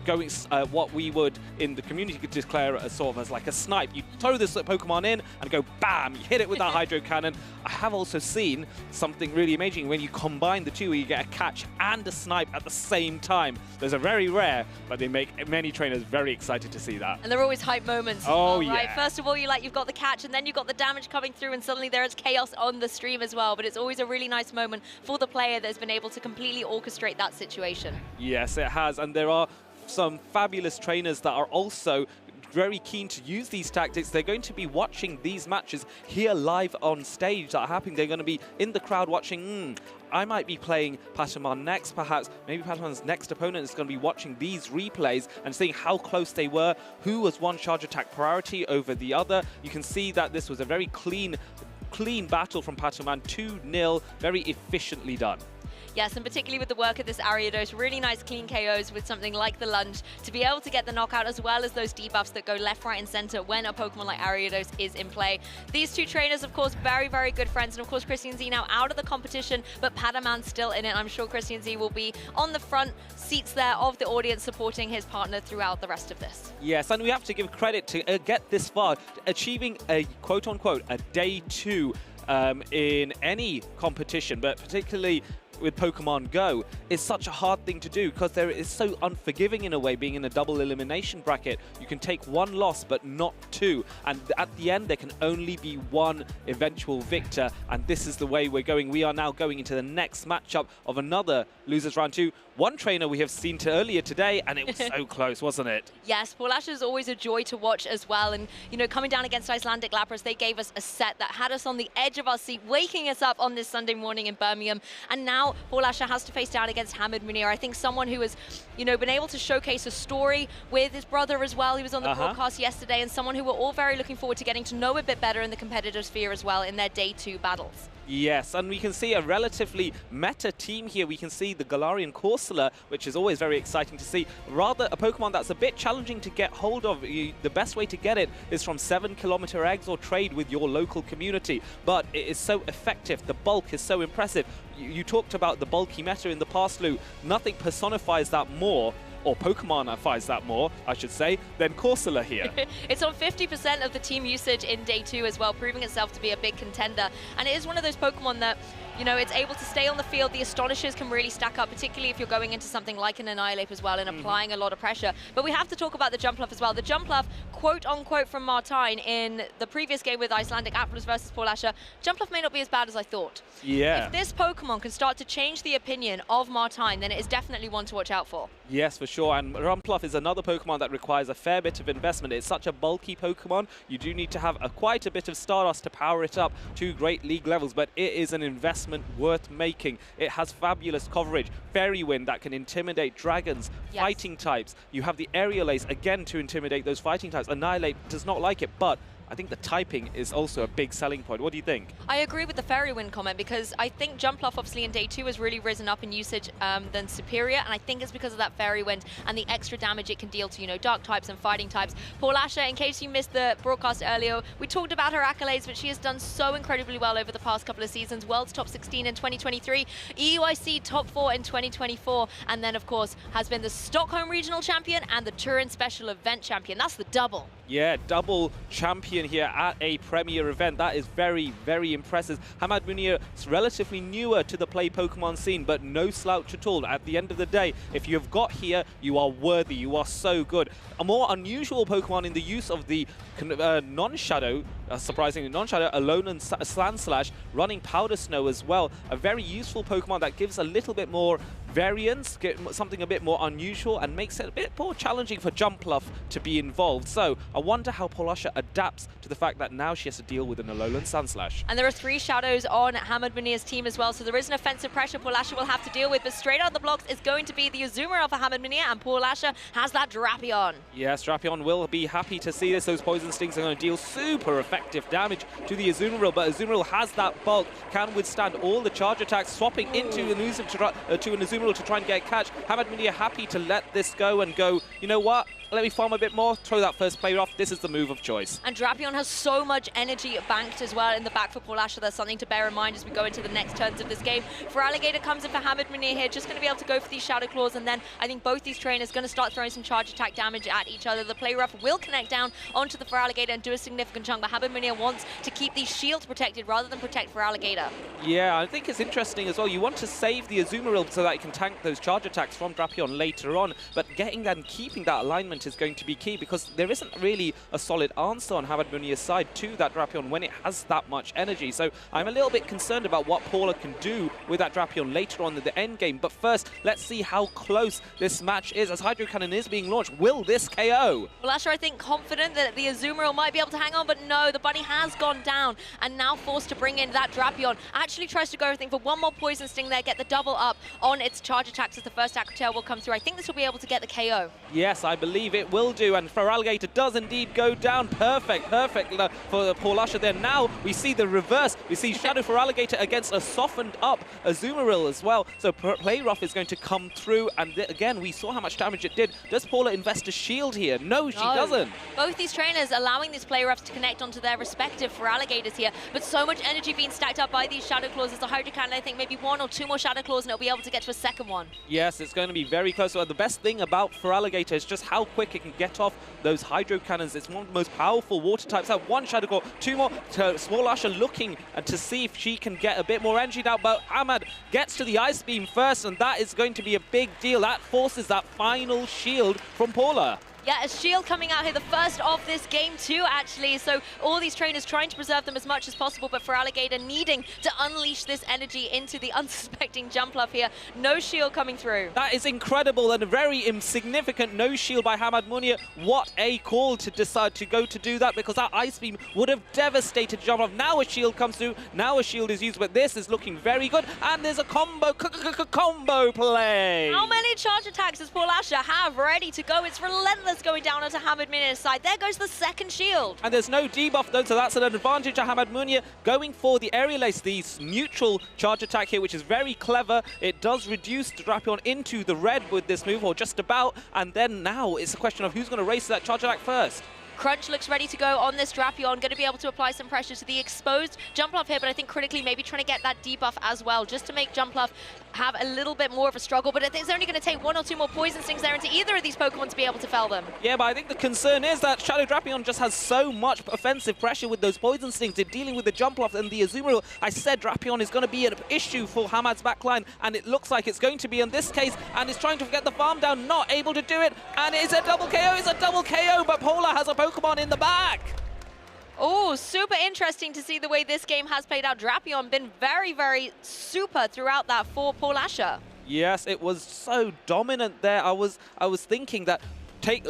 what we would in the community could declare as sort of as like a snipe. You throw this Pokemon in and go bam, you hit it with that Hydro Cannon. I have also seen something really amazing when you combine the two, where you get a catch and a snipe at the same time. Those are very rare, but they make many trainers very excited to see that. And they're always hype moments. Oh, yeah. Right? First of all, you've got the catch, and then you've got the damage coming through, and suddenly there is chaos on the stream as well. But it's always a really nice moment for the player that has been able to completely orchestrate that situation. Yes, it has, and there are some fabulous trainers that are also very keen to use these tactics. They're going to be watching these matches here live on stage that are happening. They're going to be in the crowd watching, I might be playing Pataman next, perhaps. Maybe Pataman's next opponent is going to be watching these replays and seeing how close they were, who was one charge attack priority over the other. You can see that this was a very clean battle from Pataman, 2-0, very efficiently done. Yes, and particularly with the work of this Ariados, really nice clean KOs with something like the Lunge to be able to get the knockout, as well as those debuffs that go left, right, and center when a Pokemon like Ariados is in play. These two trainers, of course, very, very good friends, and of course Christian Z now out of the competition, but Pataman's still in it. I'm sure Christian Z will be on the front seats there of the audience supporting his partner throughout the rest of this. Yes, and we have to give credit to get this far, achieving a quote-unquote a day 2 in any competition, but particularly with Pokemon Go, is such a hard thing to do because there is so unforgiving in a way, being in a double elimination bracket. You can take one loss but not two, and at the end there can only be one eventual victor, and this is the way we're going. We are now going into the next matchup of another losers round 2. One trainer we have seen earlier today, and it was so close, wasn't it? Yes, Paula is always a joy to watch as well, and coming down against Icelandic Lapras, they gave us a set that had us on the edge of our seat, waking us up on this Sunday morning in Birmingham, and now Paula has to face down against Hammad Munir. I think someone who has, been able to showcase a story with his brother as well. He was on the broadcast yesterday, and someone who we're all very looking forward to getting to know a bit better in the competitive sphere as well in their day 2 battles. Yes, and we can see a relatively meta team here. We can see the Galarian Corsola, which is always very exciting to see. Rather, a Pokemon that's a bit challenging to get hold of. The best way to get it is from 7-kilometer eggs or trade with your local community. But it is so effective. The bulk is so impressive. You talked about the bulky meta in the past, Lou. Nothing personifies that more, or Pokemonifies that more, I should say, than Corsola here. It's on 50% of the team usage in day 2 as well, proving itself to be a big contender. And it is one of those Pokemon that, you know, it's able to stay on the field. The Astonishers can really stack up, particularly if you're going into something like an Annihilape as well and applying a lot of pressure. But we have to talk about the Jumpluff as well. The Jumpluff, quote-unquote from Martine in the previous game with Icelandic Applus versus Paulasha, Jumpluff may not be as bad as I thought. Yeah. If this Pokemon can start to change the opinion of Martine, then it is definitely one to watch out for. Yes, for sure. And Jumpluff is another Pokemon that requires a fair bit of investment. It's such a bulky Pokemon. You do need to have quite a bit of Stardust to power it up to great league levels, but it is an investment worth making. It has fabulous coverage. Fairy Wind that can intimidate dragons, fighting types. You have the Aerial Ace, again, to intimidate those fighting types. Annihilate does not like it, but I think the typing is also a big selling point. What do you think? I agree with the Fairy Wind comment, because I think Jumpluff obviously in day 2 has really risen up in usage than Superior, and I think it's because of that Fairy Wind and the extra damage it can deal to, you know, dark types and fighting types. Paulasha, in case you missed the broadcast earlier, we talked about her accolades, but she has done so incredibly well over the past couple of seasons. World's top 16 in 2023, EUIC top 4 in 2024, and then of course has been the Stockholm Regional Champion and the Turin Special Event Champion. That's the double. Yeah, double champion here at a premier event. That is very, very impressive. Hamad Munir is relatively newer to the play Pokemon scene, but no slouch at all. At the end of the day, if you've got here, you are worthy. You are so good. A more unusual Pokemon in the use of the non-shadow, surprisingly non-shadow, Alolan Sandslash, running Powder Snow as well. A very useful Pokemon that gives a little bit more variance, something a bit more unusual, and makes it a bit more challenging for Jumpluff to be involved. So I wonder how Paulasha adapts to the fact that now she has to deal with an Alolan Sandslash. And there are 3 shadows on Hamad Munir's team as well, so there is an offensive pressure Paulasha will have to deal with, but straight out the blocks is going to be the Azumarill for Hamad Munir, and Paulasha has that Drapion. Yes, Drapion will be happy to see this. Those Poison Stings are going to deal super effective damage to the Azumarill, but Azumarill has that bulk, can withstand all the charge attacks, swapping into an Azumarill to try and get a catch. Hamad Munir happy to let this go and go, you know what? Let me farm a bit more, throw that first player off. This is the move of choice. And Drapion has so much energy banked as well in the back for Paulasha. That's something to bear in mind as we go into the next turns of this game. Feraligatr comes in for Hamad Munir here, just going to be able to go for these Shadow Claws, and then I think both these trainers are going to start throwing some charge attack damage at each other. The Play Rough will connect down onto the Feraligatr and do a significant chunk, but Hamad Munir wants to keep these shields protected rather than protect Feraligatr. Yeah, I think it's interesting as well. You want to save the Azumarill so that it can tank those charge attacks from Drapion later on, but getting and keeping that alignment is going to be key, because there isn't really a solid answer on Hamad Munir's side to that Drapion when it has that much energy. So I'm a little bit concerned about what Paula can do with that Drapion later on in the end game. But first, let's see how close this match is as Hydro Cannon is being launched. Will this KO? Paulasha, I think, confident that the Azumarill might be able to hang on, but no, the bunny has gone down and now forced to bring in that Drapion. Actually tries to go, I think, for one more Poison Sting there, get the double up on its charge attacks as the first Acro Tail will come through. I think this will be able to get the KO. Yes, I believe it will do, and Feraligatr does indeed go down. Perfect for Paulasha there. Now we see the reverse. We see Shadow Feraligatr against a softened up Azumarill as well. So Play Rough is going to come through, and again, we saw how much damage it did. Does Paula invest a shield here? No, she doesn't. Both these trainers allowing these Play Roughs to connect onto their respective Feraligatrs here, but so much energy being stacked up by these Shadow Claws as the Hydro Cannon, I think maybe 1 or 2 more Shadow Claws and it'll be able to get to a second one. Yes, it's going to be very close. So the best thing about Feraligatr is just how quick it can get off those Hydro Cannons. It's one of the most powerful water types. Have 1 Shadow Claw, 2 more. Paulasha looking to see if she can get a bit more energy now, but Hamad gets to the Ice Beam first, and that is going to be a big deal. That forces that final shield from Paula. Yeah, a shield coming out here, the first of this game too, actually. So all these trainers trying to preserve them as much as possible, but Feraligatr needing to unleash this energy into the unsuspecting Jumpluff here. No shield coming through. That is incredible and a very insignificant no shield by Hamad Munir. What a call to decide to go to do that, because that Ice Beam would have devastated Jumpluff. Now a shield comes through, now a shield is used, but this is looking very good, and there's a combo play. How many charge attacks does Paulasha have ready to go? It's relentless first going down onto Hamad Munir's side. There goes the second shield. And there's no debuff though, so that's an advantage to Hamad Munir going for the aerial ace, the neutral charge attack here, which is very clever. It does reduce Drapion into the red with this move, or just about, and then now it's a question of who's going to race that charge attack first. Crunch looks ready to go on this Drapion, going to be able to apply some pressure to the exposed Jumpluff here, but I think critically maybe trying to get that debuff as well, just to make Jumpluff have a little bit more of a struggle, but it's only going to take 1 or 2 more Poison Stings there into either of these Pokemon to be able to fell them. Yeah, but I think the concern is that Shadow Drapion just has so much offensive pressure with those Poison Stings. They're dealing with the Jumpluff and the Azumarill. I said Drapion is going to be an issue for Hamad's backline, and it looks like it's going to be in this case, and is trying to get the farm down, not able to do it, and it's a double KO, but Paula has a Pokemon in the back. Oh, super interesting to see the way this game has played out. Drapion been very, very super throughout that for Paulasha. Yes, it was so dominant there. I was thinking that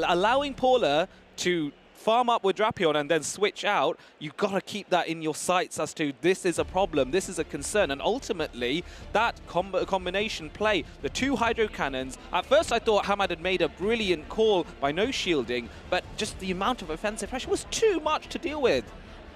allowing Paula to farm up with Drapion and then switch out, you've got to keep that in your sights as to this is a problem, this is a concern, and ultimately that combination play, the 2 Hydro Cannons, at first I thought Hamad had made a brilliant call by no shielding, but just the amount of offensive pressure was too much to deal with.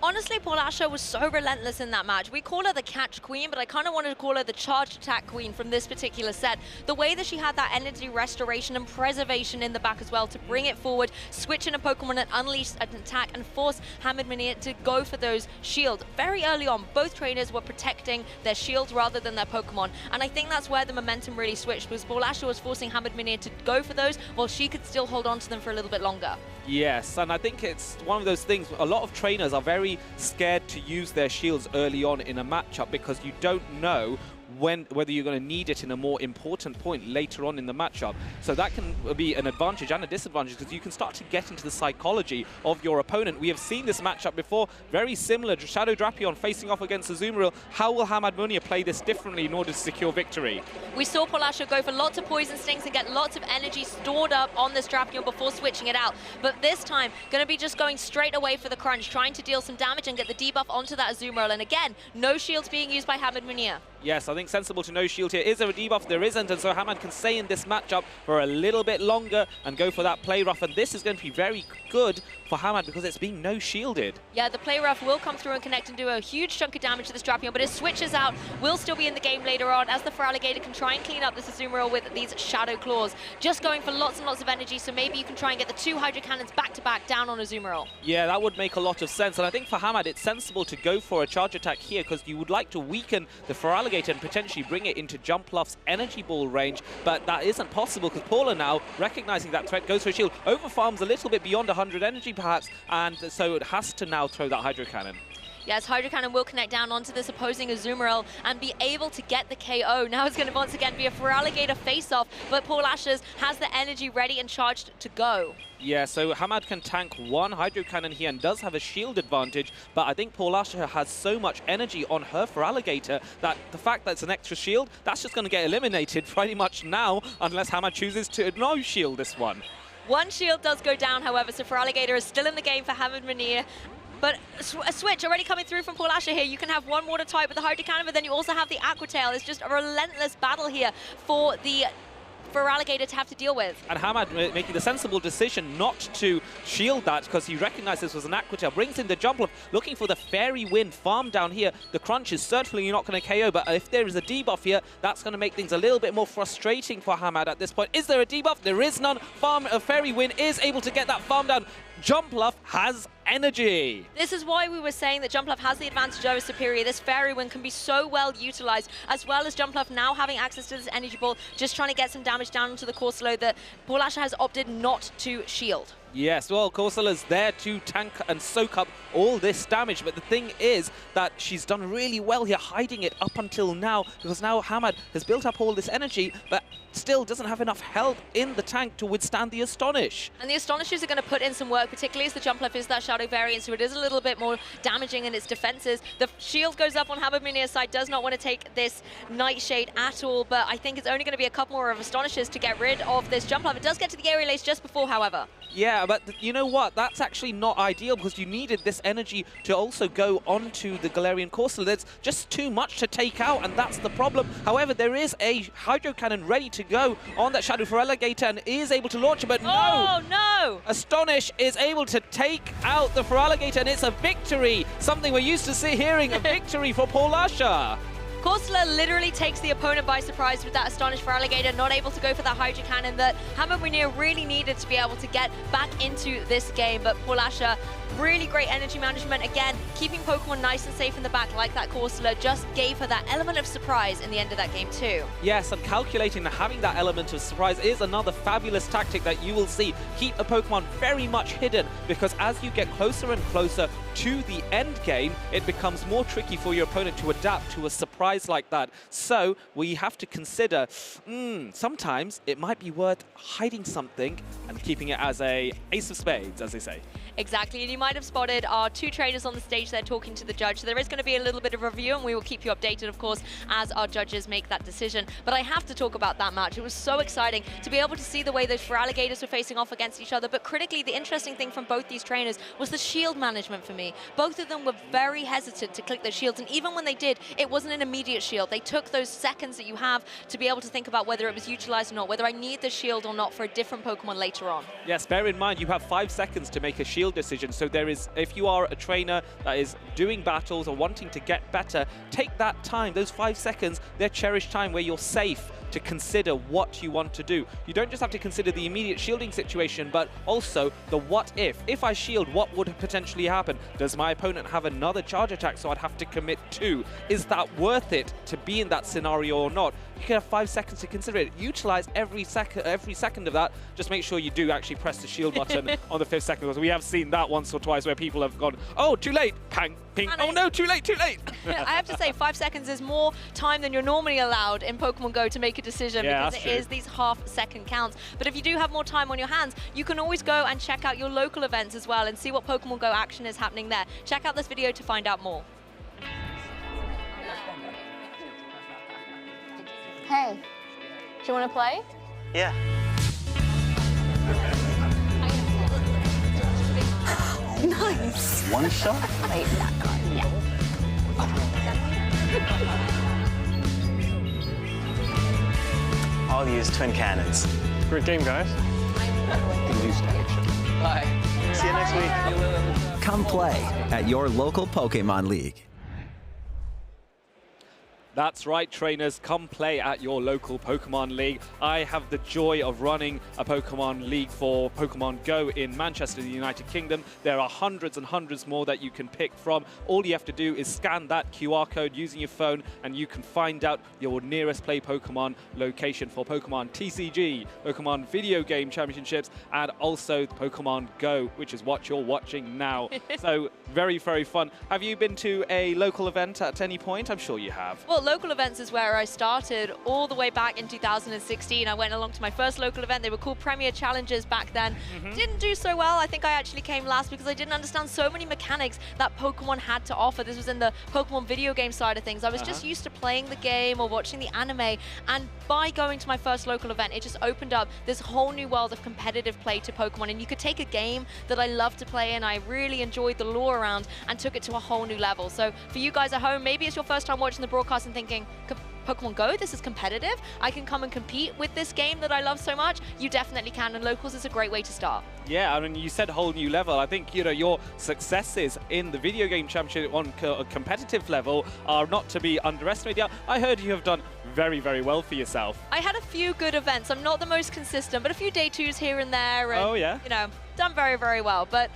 Honestly, Paulasha was so relentless in that match. We call her the catch queen, but I kind of wanted to call her the charged attack queen from this particular set. The way that she had that energy restoration and preservation in the back as well to bring it forward, switch in a Pokemon and unleash an attack and force Hamad Munir to go for those shields. Very early on, both trainers were protecting their shields rather than their Pokemon. And I think that's where the momentum really switched, because Paulasha was forcing Hamad Munir to go for those while she could still hold on to them for a little bit longer. Yes, and I think it's one of those things, a lot of trainers are very scared to use their shields early on in a matchup because you don't know whether you're going to need it in a more important point later on in the matchup. So that can be an advantage and a disadvantage because you can start to get into the psychology of your opponent. We have seen this matchup before, very similar. Shadow Drapion facing off against Azumarill. How will Hamad Munir play this differently in order to secure victory? We saw Paulasha go for lots of Poison Stings and get lots of energy stored up on this Drapion before switching it out. But this time, going to be just going straight away for the crunch, trying to deal some damage and get the debuff onto that Azumarill. And again, no shields being used by Hamad Munir. Yes, I think sensible to no shield here. Is there a debuff? There isn't, and so Hamad can stay in this matchup for a little bit longer and go for that play rough, and this is going to be very good for Hamad because it's being no shielded. Yeah, the play rough will come through and connect and do a huge chunk of damage to this Drapion, but it switches out, will still be in the game later on as the Feraligatr can try and clean up this Azumarill with these Shadow Claws. Just going for lots and lots of energy, so maybe you can try and get the 2 Hydro Cannons back-to-back down on Azumarill. Yeah, that would make a lot of sense, and I think for Hamad it's sensible to go for a charge attack here because you would like to weaken the Feraligatr and potentially bring it into Jumpluff's Energy Ball range, but that isn't possible because Paula now, recognizing that threat, goes for a shield, overfarms a little bit beyond 100 energy perhaps, and so it has to now throw that Hydro Cannon. Yes, Hydro Cannon will connect down onto this opposing Azumarill and be able to get the KO. Now it's going to once again be a Feraligatr face-off, but Paulasha has the energy ready and charged to go. Yeah, so Hamad can tank 1 Hydro Cannon here and does have a shield advantage, but I think Paulasha has so much energy on her Feraligatr that the fact that it's an extra shield, that's just going to get eliminated pretty much now unless Hamad chooses to no shield this one. 1 shield does go down, however, so Feraligatr is still in the game for Hamad Munir. But a switch already coming through from Paulasha here. You can have 1 water type with the Hydro Cannon, but then you also have the Aqua Tail. It's just a relentless battle here for the Feraligatr to have to deal with. And Hamad making the sensible decision not to shield that because he recognized this was an Aqua Tail. Brings in the Jumpluff, looking for the Fairy Wind farm down here. The crunch is certainly not going to KO, but if there is a debuff here, that's going to make things a little bit more frustrating for Hamad at this point. Is there a debuff? There is none. Fairy Wind is able to get that farm down. Jumpluff has energy. This is why we were saying that Jumpluff has the advantage over Superior. This Fairy Wind can be so well utilized, as well as Jumpluff now having access to this Energy Ball, just trying to get some damage down into the Corsola that Paulasha has opted not to shield. Yes, well, Corsola's there to tank and soak up all this damage, but the thing is that she's done really well here, hiding it up until now, because now Hamad has built up all this energy, but still doesn't have enough health in the tank to withstand the Astonish. And the Astonishers are going to put in some work, particularly as the Jumpluff is that Shadow variant, so it is a little bit more damaging in its defenses. The shield goes up on Hamad Munir's side, does not want to take this Nightshade at all, but I think it's only going to be a couple more of Astonishers to get rid of this Jumpluff. It does get to the Aerial Ace just before, however. Yeah, but you know what? That's actually not ideal because you needed this energy to also go onto the Galarian Corsola. There's just too much to take out, and that's the problem. However, there is a Hydro Cannon ready to go on that Shadow Feraligatr and is able to launch it, but no! Oh, no! Astonish is able to take out the Feraligatr, and it's a victory! Something we're used to hearing, a victory for Paulasha. Corsola literally takes the opponent by surprise with that Astonished Feraligatr, not able to go for that Hydro Cannon that Hammad really needed to be able to get back into this game. But Paulasha, really great energy management. Again, keeping Pokemon nice and safe in the back like that Corsola just gave her that element of surprise in the end of that game too. Yes, and calculating that having that element of surprise is another fabulous tactic that you will see. Keep a Pokemon very much hidden, because as you get closer and closer to the end game, it becomes more tricky for your opponent to adapt to a surprise like that. So we have to consider, sometimes it might be worth hiding something and keeping it as a ace of spades, as they say. Exactly, and you might have spotted our two trainers on the stage there talking to the judge. So there is going to be a little bit of review, and we will keep you updated, of course, as our judges make that decision. But I have to talk about that match. It was so exciting to be able to see the way those Feraligatrs were facing off against each other. But critically, the interesting thing from both these trainers was the shield management for me. Both of them were very hesitant to click their shields, and even when they did, it wasn't an immediate shield. They took those seconds that you have to be able to think about whether it was utilized or not, whether I need the shield or not for a different Pokemon later on. Yes, bear in mind, you have 5 seconds to make a shield decision. So there is, if you are a trainer that is doing battles or wanting to get better, take that time, those 5 seconds, they're cherished time where you're safe to consider what you want to do. You don't just have to consider the immediate shielding situation, but also the what if. If I shield, what would potentially happen? Does my opponent have another charge attack so I'd have to commit 2? Is that worth it to be in that scenario or not? You can have 5 seconds to consider it. Utilize every second of that. Just make sure you do actually press the shield button on the 5th second, because we have seen that once or twice where people have gone, oh, too late, pang, ping, oh no, too late, too late. I have to say, 5 seconds is more time than you're normally allowed in Pokemon Go to make a decision, because it is these half-second counts. But if you do have more time on your hands, you can always go and check out your local events as well and see what Pokemon Go action is happening there. Check out this video to find out more. Hey, do you want to play? Yeah. Nice. One shot? Wait, that card, yeah. I'll use twin cannons. Great game, guys. Bye. See you next week. Come play at your local Pokemon League. That's right, trainers, come play at your local Pokemon League. I have the joy of running a Pokemon League for Pokemon Go in Manchester, the United Kingdom. There are hundreds and hundreds more that you can pick from. All you have to do is scan that QR code using your phone, and you can find out your nearest Play Pokemon location for Pokemon TCG, Pokemon Video Game Championships, and also Pokemon Go, which is what you're watching now. So very, very fun. Have you been to a local event at any point? I'm sure you have. Well, local events is where I started all the way back in 2016. I went along to my first local event. They were called Premier Challenges back then. Didn't do so well. I think I actually came last because I didn't understand so many mechanics that Pokemon had to offer. This was in the Pokemon video game side of things. I was just used to playing the game or watching the anime, and by going to my first local event, it just opened up this whole new world of competitive play to Pokemon, and you could take a game that I love to play and I really enjoyed the lore around and took it to a whole new level. So for you guys at home, maybe it's your first time watching the broadcast and thinking, Pokemon Go, this is competitive. I can come and compete with this game that I love so much. You definitely can, and locals is a great way to start. Yeah, I mean, you said whole new level. I think, you know, your successes in the video game championship on a competitive level are not to be underestimated. I heard you have done very, very well for yourself. I had a few good events. I'm not the most consistent, but a few day twos here and there. And, you know, done very, very well. But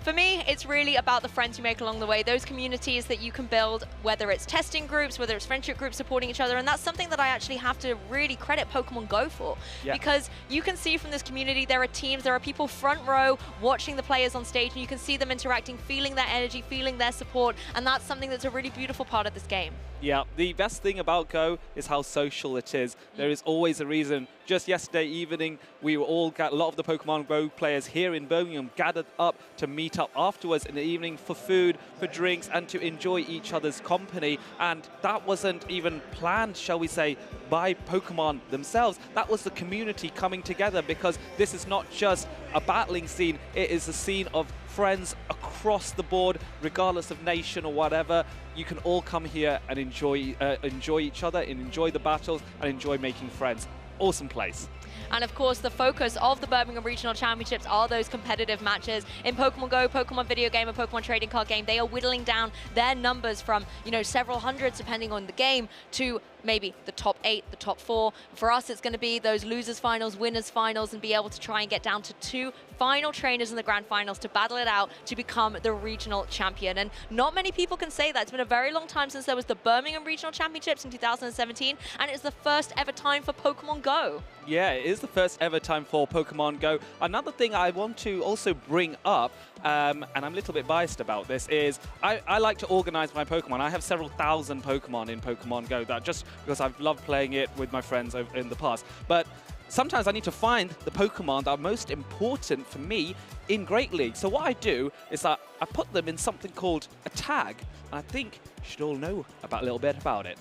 for me, it's really about the friends you make along the way, those communities that you can build, whether it's testing groups, whether it's friendship groups supporting each other, and that's something that I actually have to really credit Pokemon Go for, because you can see from this community there are teams, there are people front row watching the players on stage, and you can see them interacting, feeling their energy, feeling their support, and that's something that's a really beautiful part of this game. Yeah, the best thing about Go is how social it is. There is always a reason. Just yesterday evening, we were all, a lot of the Pokemon Go players here in Birmingham gathered up to meet meet up afterwards in the evening for food, for drinks, and to enjoy each other's company. And that wasn't even planned, shall we say, by Pokemon themselves. That was the community coming together, because this is not just a battling scene, it is a scene of friends across the board, regardless of nation or whatever. You can all come here and enjoy each other, and enjoy the battles, and enjoy making friends. Awesome place. And of course, the focus of the Birmingham Regional Championships are those competitive matches. In Pokemon Go, Pokemon video game, and Pokemon trading card game, they are whittling down their numbers from, you know, several hundreds, depending on the game, to maybe the top 8, the top 4. For us, it's going to be those losers finals, winners finals, and be able to try and get down to 2 final trainers in the grand finals to battle it out to become the regional champion. And not many people can say that. It's been a very long time since there was the Birmingham Regional Championships in 2017, and it's the first ever time for Pokemon Go. Yeah, it is the first ever time for Pokemon Go. Another thing I want to also bring up, and I'm a little bit biased about this, is I like to organize my Pokemon. I have several thousand Pokemon in Pokemon Go, that just because I've loved playing it with my friends in the past. But sometimes I need to find the Pokemon that are most important for me in Great League. So what I do is that I put them in something called a tag. And I think you should all know a little bit about it.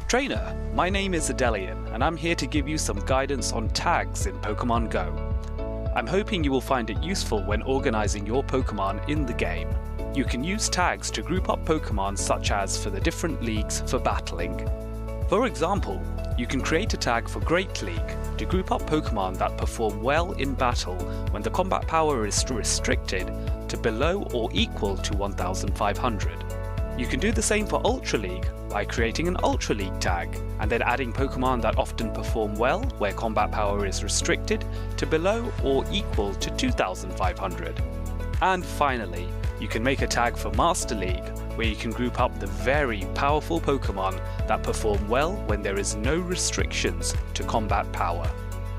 Trainer, my name is Adelian, and I'm here to give you some guidance on tags in Pokemon Go. I'm hoping you will find it useful when organizing your Pokemon in the game. You can use tags to group up Pokemon such as for the different leagues for battling. For example, you can create a tag for Great League to group up Pokemon that perform well in battle when the combat power is restricted to below or equal to 1,500. You can do the same for Ultra League by creating an Ultra League tag and then adding Pokemon that often perform well where combat power is restricted to below or equal to 2,500. And finally, you can make a tag for Master League where you can group up the very powerful Pokemon that perform well when there is no restrictions to combat power.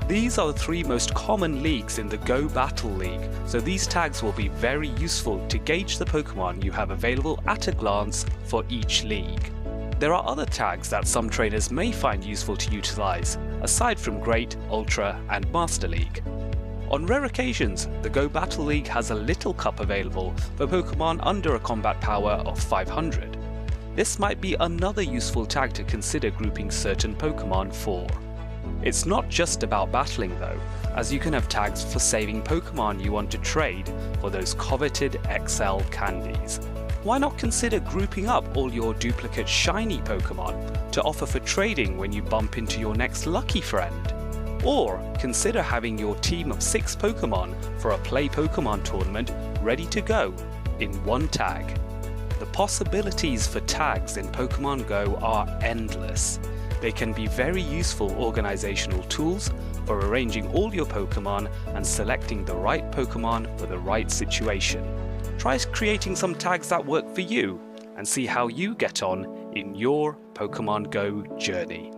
These are the 3 most common leagues in the Go Battle League, so these tags will be very useful to gauge the Pokemon you have available at a glance for each league. There are other tags that some trainers may find useful to utilize, aside from Great, Ultra, and Master League. On rare occasions, the Go Battle League has a Little Cup available for Pokemon under a combat power of 500. This might be another useful tag to consider grouping certain Pokemon for. It's not just about battling though, as you can have tags for saving Pokemon you want to trade for those coveted XL candies. Why not consider grouping up all your duplicate shiny Pokemon to offer for trading when you bump into your next lucky friend? Or consider having your team of 6 Pokemon for a Play Pokemon tournament ready to go in one tag. The possibilities for tags in Pokemon Go are endless. They can be very useful organizational tools for arranging all your Pokemon and selecting the right Pokemon for the right situation. Try creating some tags that work for you and see how you get on in your Pokemon Go journey.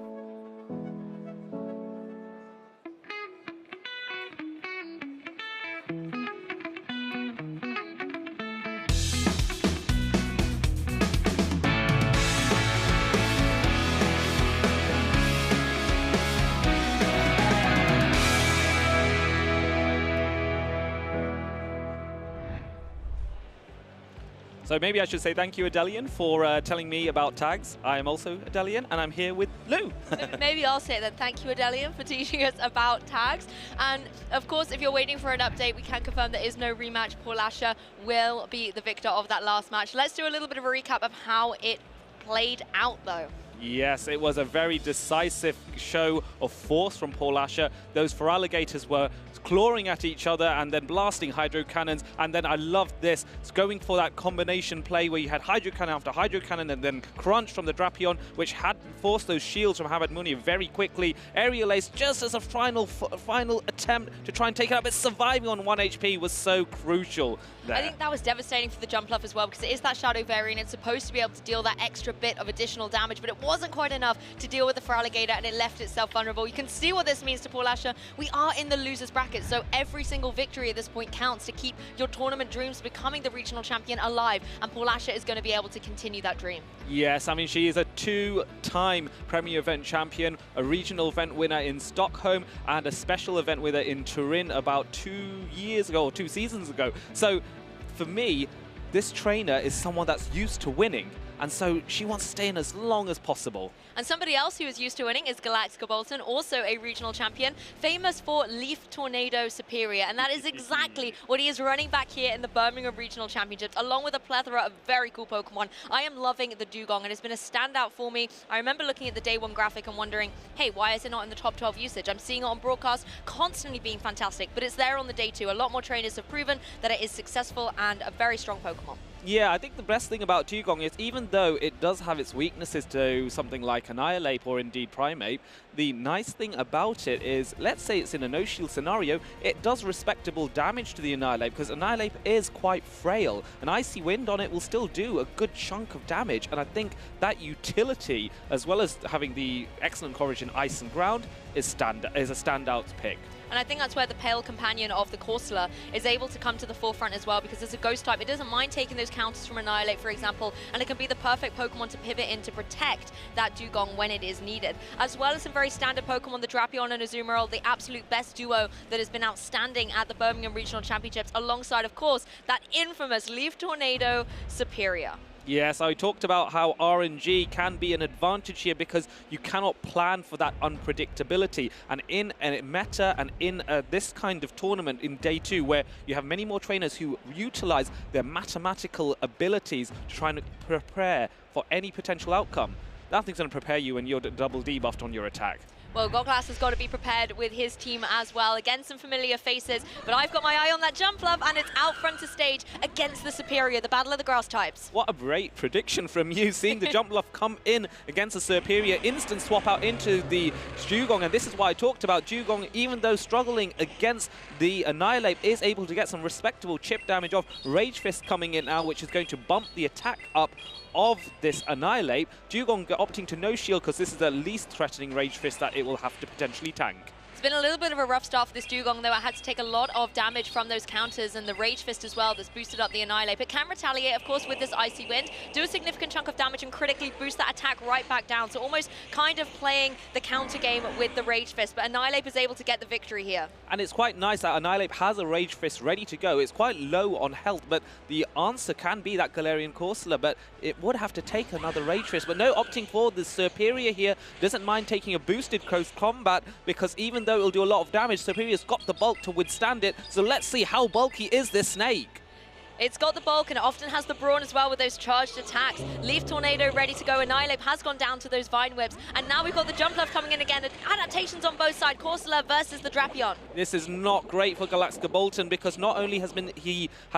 So maybe I should say thank you, Adelian, for telling me about tags. I am also Adelian, and I'm here with Lou. Maybe I'll say that. Thank you, Adelian, for teaching us about tags. And of course, if you're waiting for an update, we can confirm there is no rematch. Paula will be the victor of that last match. Let's do a little bit of a recap of how it played out, though. Yes, it was a very decisive show of force from Paulasha. Those Feraligators were clawing at each other and then blasting Hydro Cannons. And then I loved this. It's going for that combination play where you had Hydro Cannon after Hydro Cannon and then Crunch from the Drapion, which had forced those shields from Hamad Muni very quickly. Aerial Ace, just as a final attempt to try and take it out, but surviving on 1 HP was so crucial there. I think that was devastating for the Jumpluff as well, because it is that Shadow variant. It's supposed to be able to deal that extra bit of additional damage, but it wasn't quite enough to deal with the Feraligatr, and it left itself vulnerable. You can see what this means to Paula. We are in the losers bracket, so every single victory at this point counts to keep your tournament dreams of becoming the regional champion alive, and Paula is going to be able to continue that dream. Yes, I mean, she is a two-time Premier Event champion, a regional event winner in Stockholm, and a special event winner in Turin about 2 years ago, or 2 seasons ago. So for me, this trainer is someone that's used to winning, and so she wants to stay in as long as possible. And somebody else who is used to winning is Galax G-Kolton, also a regional champion, famous for Leaf Tornado Superior, and that is exactly what he is running back here in the Birmingham Regional Championships, along with a plethora of very cool Pokemon. I am loving the Dugong, and it's been a standout for me. I remember looking at the day one graphic and wondering, hey, why is it not in the top 12 usage? I'm seeing it on broadcast constantly being fantastic, but it's there on the day two. A lot more trainers have proven that it is successful and a very strong Pokemon. Yeah, I think the best thing about Dugong is even though it does have its weaknesses to something like Annihilate or indeed Primeape, the nice thing about it is, let's say it's in a no-shield scenario, it does respectable damage to the Annihilate because Annihilate is quite frail. An Icy Wind on it will still do a good chunk of damage, and I think that utility, as well as having the excellent coverage in Ice and Ground, is a standout pick. And I think that's where the Pale Companion of the Corsola is able to come to the forefront as well, because as a Ghost type, it doesn't mind taking those counters from Annihilate, for example, and it can be the perfect Pokemon to pivot in to protect that Dugong when it is needed. As well as some very standard Pokemon, the Drapion and Azumarill, the absolute best duo that has been outstanding at the Birmingham Regional Championships, alongside, of course, that infamous Leaf Tornado Superior. Yes, I talked about how RNG can be an advantage here because you cannot plan for that unpredictability. And in a meta and in this kind of tournament in day two, where you have many more trainers who utilize their mathematical abilities to try and prepare for any potential outcome, nothing's going to prepare you when you're double debuffed on your attack. Well, Goglas has got to be prepared with his team as well. Again, some familiar faces, but I've got my eye on that Jumpluff, and it's out front to stage against the Superior, the battle of the grass types. What a great prediction from you, seeing the Jumpluff come in against the Superior, instant swap out into the Dugong, and this is why I talked about Dugong, even though struggling against the Annihilate, is able to get some respectable chip damage off. Rage Fist coming in now, which is going to bump the attack up of this Annihilate. Dugong opting to no shield because this is the least threatening Rage Fist that it will have to potentially tank. It's been a little bit of a rough start for this Dugong, though. I had to take a lot of damage from those counters and the Rage Fist as well that's boosted up the Annihilate. But can retaliate, of course, with this Icy Wind, do a significant chunk of damage and critically boost that attack right back down. So almost kind of playing the counter game with the Rage Fist. But Annihilate is able to get the victory here. And it's quite nice that Annihilate has a Rage Fist ready to go. It's quite low on health, but the answer can be that Galarian Corsola, but it would have to take another Rage Fist. But no, opting for the Superior here, doesn't mind taking a boosted close combat, because even though it'll do a lot of damage, Superior's got the bulk to withstand it. So let's see how bulky is this snake. It's got the bulk and it often has the brawn as well with those charged attacks. Leaf Tornado ready to go. Annihilate has gone down to those Vine Whips. And now we've got the Jumpluff coming in again. Adaptations on both sides. Corsola versus the Drapion. This is not great for Galax G-Kolton because not only has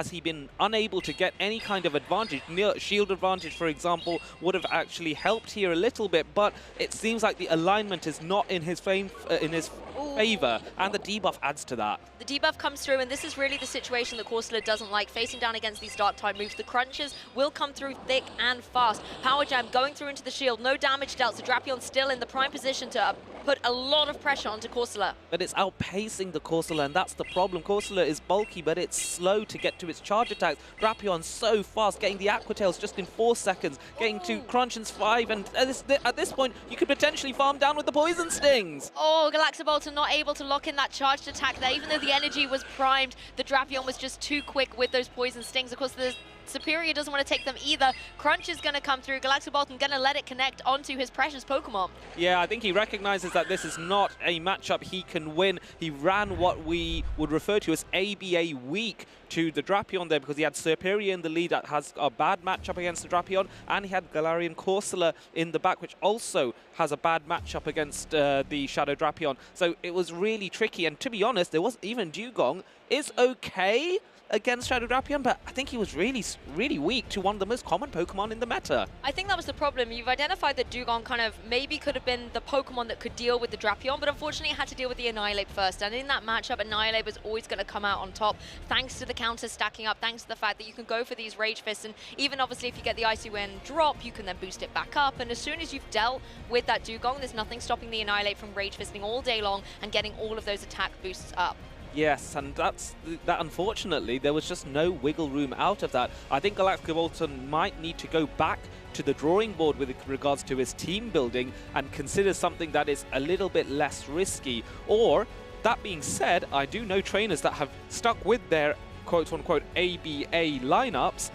he been unable to get any kind of advantage, shield advantage, for example, would have actually helped here a little bit, but it seems like the alignment is not in his favor, and the debuff adds to that. The debuff comes through, and this is really the situation that Corsola doesn't like, facing down against these dark type moves. The crunches will come through thick and fast. Power Jam going through into the shield, no damage dealt, so Drapion still in the prime position to put a lot of pressure onto Corsola. But it's outpacing the Corsola, and that's the problem. Corsola is bulky, but it's slow to get to its charge attacks. Drapion's so fast, getting the Aqua Tails just in 4 seconds, getting to Crunchins 5, and at this point, you could potentially farm down with the Poison Stings. Oh, Galax G-Kolton not able to lock in that charged attack there. Even though the energy was primed, the Drapion was just too quick with those Poison Stings. Of course, the Superior doesn't want to take them either. Crunch is going to come through. Galax G-Kolton going to let it connect onto his precious Pokemon. Yeah, I think he recognizes that this is not a matchup he can win. He ran what we would refer to as ABA weak to the Drapion there because he had Superior in the lead that has a bad matchup against the Drapion, and he had Galarian Corsola in the back, which also has a bad matchup against the Shadow Drapion. So it was really tricky, and to be honest, there was even Dugong is okay, against Shadow Drapion, but I think he was really weak to one of the most common Pokemon in the meta. I think that was the problem. You've identified that Dugong kind of maybe could have been the Pokemon that could deal with the Drapion, but unfortunately it had to deal with the Annihilate first. And in that matchup, Annihilate was always going to come out on top, thanks to the counters stacking up, thanks to the fact that you can go for these Rage Fists, and even obviously if you get the Icy Wind drop, you can then boost it back up. And as soon as you've dealt with that Dugong, there's nothing stopping the Annihilate from Rage Fisting all day long and getting all of those attack boosts up. Yes, and that unfortunately, there was just no wiggle room out of that. I think G-Kolton might need to go back to the drawing board with regards to his team building and consider something that is a little bit less risky. Or, that being said, I do know trainers that have stuck with their quote-unquote ABA lineups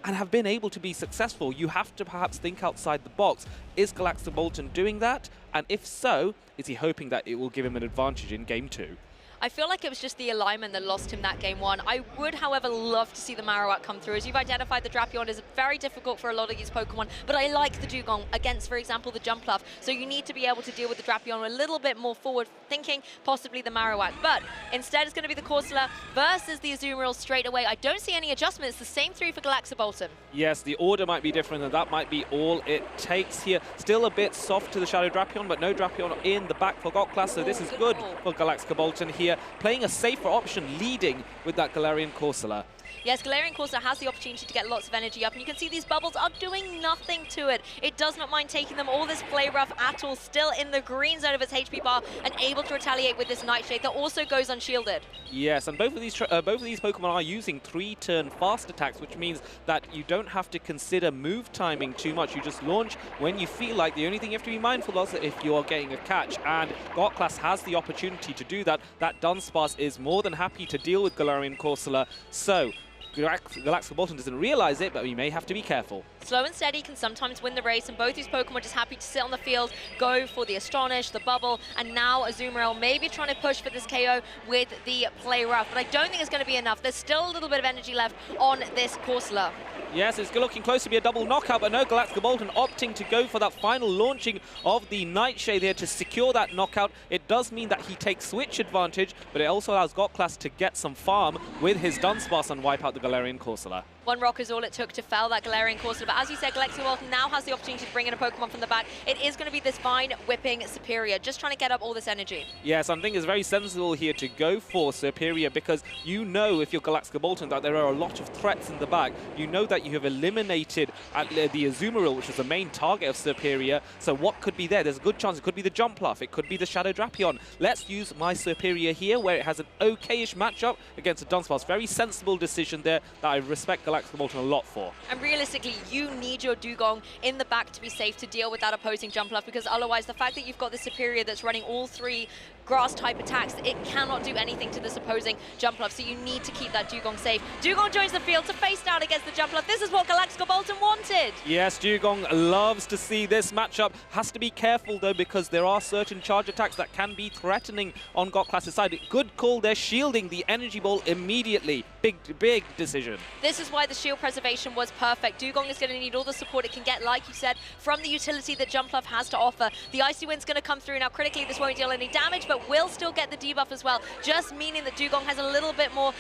and have been able to be successful. You have to perhaps think outside the box. Is G-Kolton doing that? And if so, is he hoping that it will give him an advantage in Game 2? I feel like it was just the alignment that lost him that Game 1. I would, however, love to see the Marowak come through. As you've identified, the Drapion is very difficult for a lot of these Pokemon, but I like the Dugong against, for example, the Jumpluff. So you need to be able to deal with the Drapion a little bit more forward thinking, possibly the Marowak. But instead, it's going to be the Corsola versus the Azumarill straight away. I don't see any adjustments. The same three for Galax-Bolton. Yes, the order might be different, and that might be all it takes here. Still a bit soft to the Shadow Drapion, but no Drapion in the back for Gotclass, so this is good for Galax-Bolton here. Playing a safer option, leading with that Galarian Corsola. Yes, Galarian Corsola has the opportunity to get lots of energy up, and you can see these bubbles are doing nothing to it. It does not mind taking them all this play rough at all, still in the green zone of its HP bar and able to retaliate with this Nightshade that also goes unshielded. Yes, and both of these Pokemon are using 3-turn fast attacks, which means that you don't have to consider move timing too much. You just launch when you feel like. The only thing you have to be mindful of is if you are getting a catch, and Gotclass has the opportunity to do that. That Dunsparce is more than happy to deal with Galarian Corsola, so Galax-Bolton doesn't realize it, but we may have to be careful. Slow and steady can sometimes win the race, and both these Pokemon are just happy to sit on the field, go for the Astonish, the Bubble, and now Azumarill maybe trying to push for this KO with the Play Rough, but I don't think it's going to be enough. There's still a little bit of energy left on this Corsola. Yes, it's looking close to be a double knockout, but no, Galax-Bolton opting to go for that final launching of the Nightshade here to secure that knockout. It does mean that he takes switch advantage, but it also allows Gotclass to get some farm with his Dunsparce and wipe out the Galarian Corsola. One rock is all it took to fell that Galarian Corsola, but as you said, Galax-Bolton now has the opportunity to bring in a Pokemon from the back. It is going to be this fine Whipping Superior, just trying to get up all this energy. Yes, I think it's very sensible here to go for Superior, because you know, if you're Galax-Bolton, that there are a lot of threats in the back. You know that you have eliminated the Azumarill, which is the main target of Superior, so what could be there? There's a good chance it could be the Jumpluff, it could be the Shadow Drapion. Let's use my Superior here, where it has an okay-ish matchup against a Dunsparce. Very sensible decision there that I respect Galax-Bolton a lot for. And realistically, you need your Dugong in the back to be safe to deal with that opposing Jumpluff, because otherwise the fact that you've got the Superior that's running all three grass type attacks, it cannot do anything to this opposing Jumpluff, so you need to keep that Dugong safe. Dugong joins the field to face down against the Jumpluff. This is what Galax-Bolton wanted. Yes, Dugong loves to see this matchup. Has to be careful though, because there are certain charge attacks that can be threatening on Gotclass's side. Good call, they're shielding the Energy Ball immediately. Big decision. This is why the shield preservation was perfect. Dugong is going to need all the support it can get, like you said, from the utility that Jumpluff has to offer. The Icy Wind's going to come through now. Critically, this won't deal any damage, but will still get the debuff as well, just meaning that Dugong has a little bit more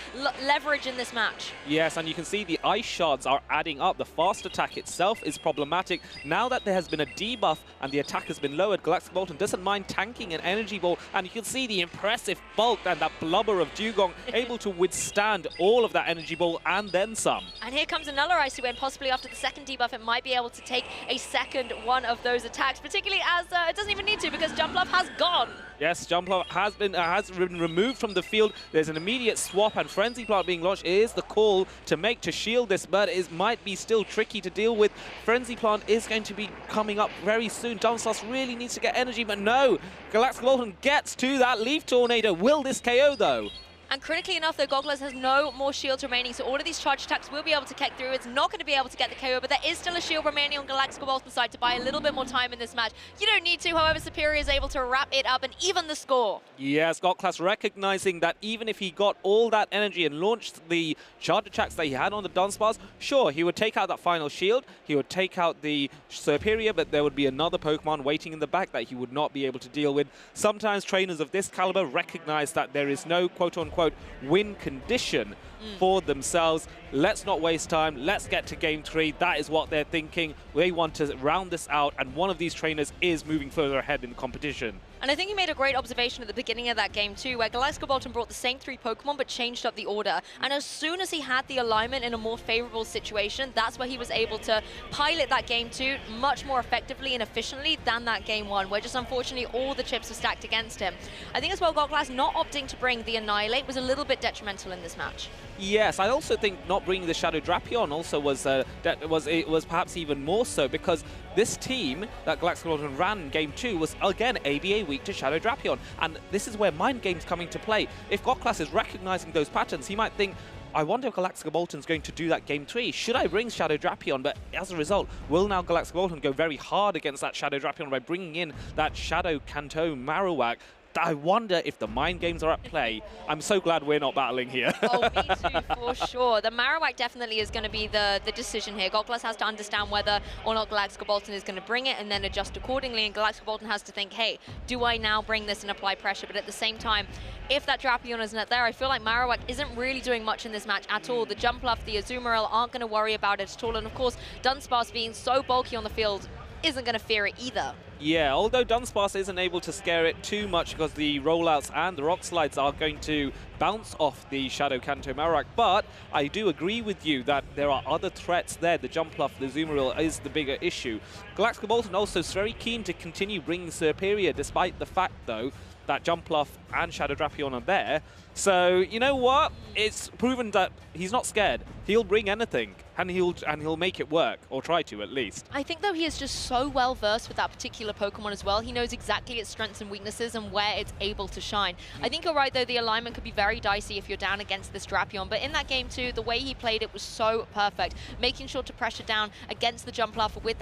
leverage in this match. Yes, and you can see the Ice Shards are adding up. The fast attack itself is problematic. Now that there has been a debuff and the attack has been lowered, Galax-Bolton doesn't mind tanking an Energy Ball, and you can see the impressive bulk and that blubber of Dugong able to withstand all of that Energy Ball and then some. And here comes another Icy Wind, possibly after the second debuff, it might be able to take a second one of those attacks, particularly as it doesn't even need to, because Jumpluff has gone. Yes, Jumpluff has been removed from the field. There's an immediate swap, and Frenzy Plant being launched is the call to make to shield this, but it might be still tricky to deal with. Frenzy Plant is going to be coming up very soon. Dunsparce really needs to get energy, but no, Galax-Bolton gets to that Leaf Tornado. Will this KO though? And critically enough, though, Goglas has no more shields remaining, so all of these charge attacks will be able to kick through. It's not going to be able to get the KO, but there is still a shield remaining on Galax-Bolton's side to buy a little bit more time in this match. You don't need to, however, Superior is able to wrap it up and even the score. Yes, Gotclass recognizing that even if he got all that energy and launched the charge attacks that he had on the Dunsparce, sure, he would take out that final shield, he would take out the Superior, but there would be another Pokemon waiting in the back that he would not be able to deal with. Sometimes trainers of this caliber recognize that there is no quote-unquote win condition for themselves. Let's not waste time. Let's get to game 3. That is what they're thinking. They want to round this out, and one of these trainers is moving further ahead in the competition. And I think you made a great observation at the beginning of that game too, where Galax G-Kolton brought the same 3 Pokemon but changed up the order. And as soon as he had the alignment in a more favorable situation, that's where he was able to pilot that game 2 much more effectively and efficiently than that game 1, where just unfortunately all the chips were stacked against him. I think as well, Galax not opting to bring the Annihilate was a little bit detrimental in this match. Yes, I also think not bringing the Shadow Drapion also was perhaps even more so, because this team that Galax G-Kolton ran game 2 was again ABA weak to Shadow Drapion, and this is where Mind Game's coming to play. If Goklas is recognizing those patterns, he might think, I wonder if Galax G-Kolton's going to do that game 3. Should I bring Shadow Drapion? But as a result, will now Galax G-Kolton go very hard against that Shadow Drapion by bringing in that Shadow Kanto Marowak? I wonder if the mind games are at play. I'm so glad we're not battling here. Oh, me too, for sure. The Marowak definitely is going to be the decision here. Goklas has to understand whether or not Galax G-Kolton is going to bring it and then adjust accordingly. And Galax G-Kolton has to think, hey, do I now bring this and apply pressure? But at the same time, if that Drapion isn't there, I feel like Marowak isn't really doing much in this match at all. The Jumpluff, the Azumarill aren't going to worry about it at all. And of course, Dunsparce being so bulky on the field isn't going to fear it either. Yeah, although Dunsparce isn't able to scare it too much because the rollouts and the rock slides are going to bounce off the Shadow Kanto Marowak, but I do agree with you that there are other threats there. The Jumpluff, the Azumarill is the bigger issue. Galax G-Kolton also is very keen to continue bringing Superior, despite the fact, though, that Jumpluff and Shadow Drapion are there. So, you know what? It's proven that he's not scared. He'll bring anything, and he'll make it work, or try to at least. I think, though, he is just so well versed with that particular Pokemon as well. He knows exactly its strengths and weaknesses and where it's able to shine. I think you're right, though, the alignment could be very dicey if you're down against this Drapion, but in that game too, the way he played it was so perfect, making sure to pressure down against the Jumpluff with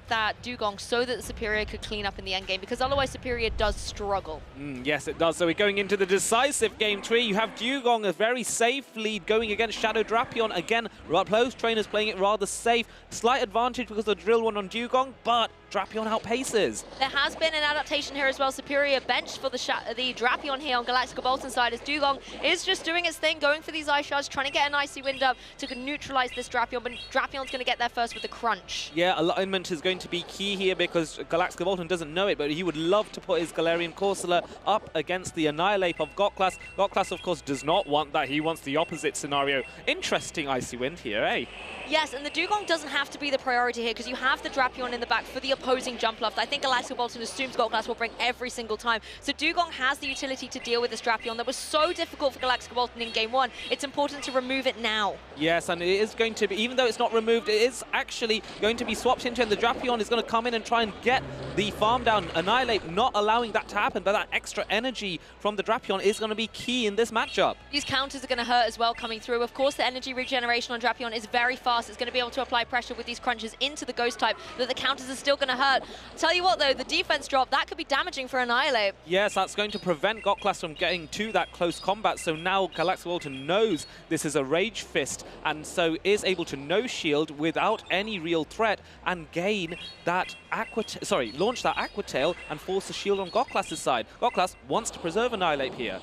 that Dugong so that the Superior could clean up in the end game, because otherwise Superior does struggle. Yes, it does. So we're going into the decisive game 3. You have Dugong, a very safe lead going against Shadow Drapion. Again, both trainers playing it rather safe. Slight advantage because of the Drill One on Dugong, but Drapion outpaces. There has been an adaptation here as well. Superior benched for the Drapion here on Galax G-Kolton side, as Dugong is just doing its thing, going for these Ice Shards, trying to get an Icy Wind up to neutralize this Drapion, but Drapion's going to get there first with the crunch. Yeah, alignment is going to be key here because Galax G-Kolton doesn't know it, but he would love to put his Galarian Corsola up against the Annihilate of Goklas. Goklas, of course, does not want that. He wants the opposite scenario. Interesting Icy Wind here, eh? Yes, and the Dugong doesn't have to be the priority here because you have the Drapion in the back for the opposing Jumpluff. I think Galax G-Kolton assumes Goklas will bring every single time. So Dugong has the utility to deal with this Drapion that was so difficult for Galax G-Kolton in game 1. It's important to remove it now. Yes, and it is going to be, even though it's not removed, it is actually going to be swapped into, and the Drapion is going to come in and try and get the farm down. Annihilate not allowing that to happen, but that extra energy from the Drapion is going to be key in this matchup. These counters are going to hurt as well coming through. Of course, the energy regeneration on Drapion is very fast. It's going to be able to apply pressure with these crunches into the Ghost type, but the counters are still going to hurt. Tell you what, though, the defense drop, that could be damaging for Annihilate. Yes, that's going to prevent Goklas from getting to that close combat. So now Galax G-Kolton knows this is a Rage Fist, and so is able to no shield without any real threat and gain that launch that Aqua Tail and force a shield on Goklas' side. Goklas wants to preserve Annihilate here.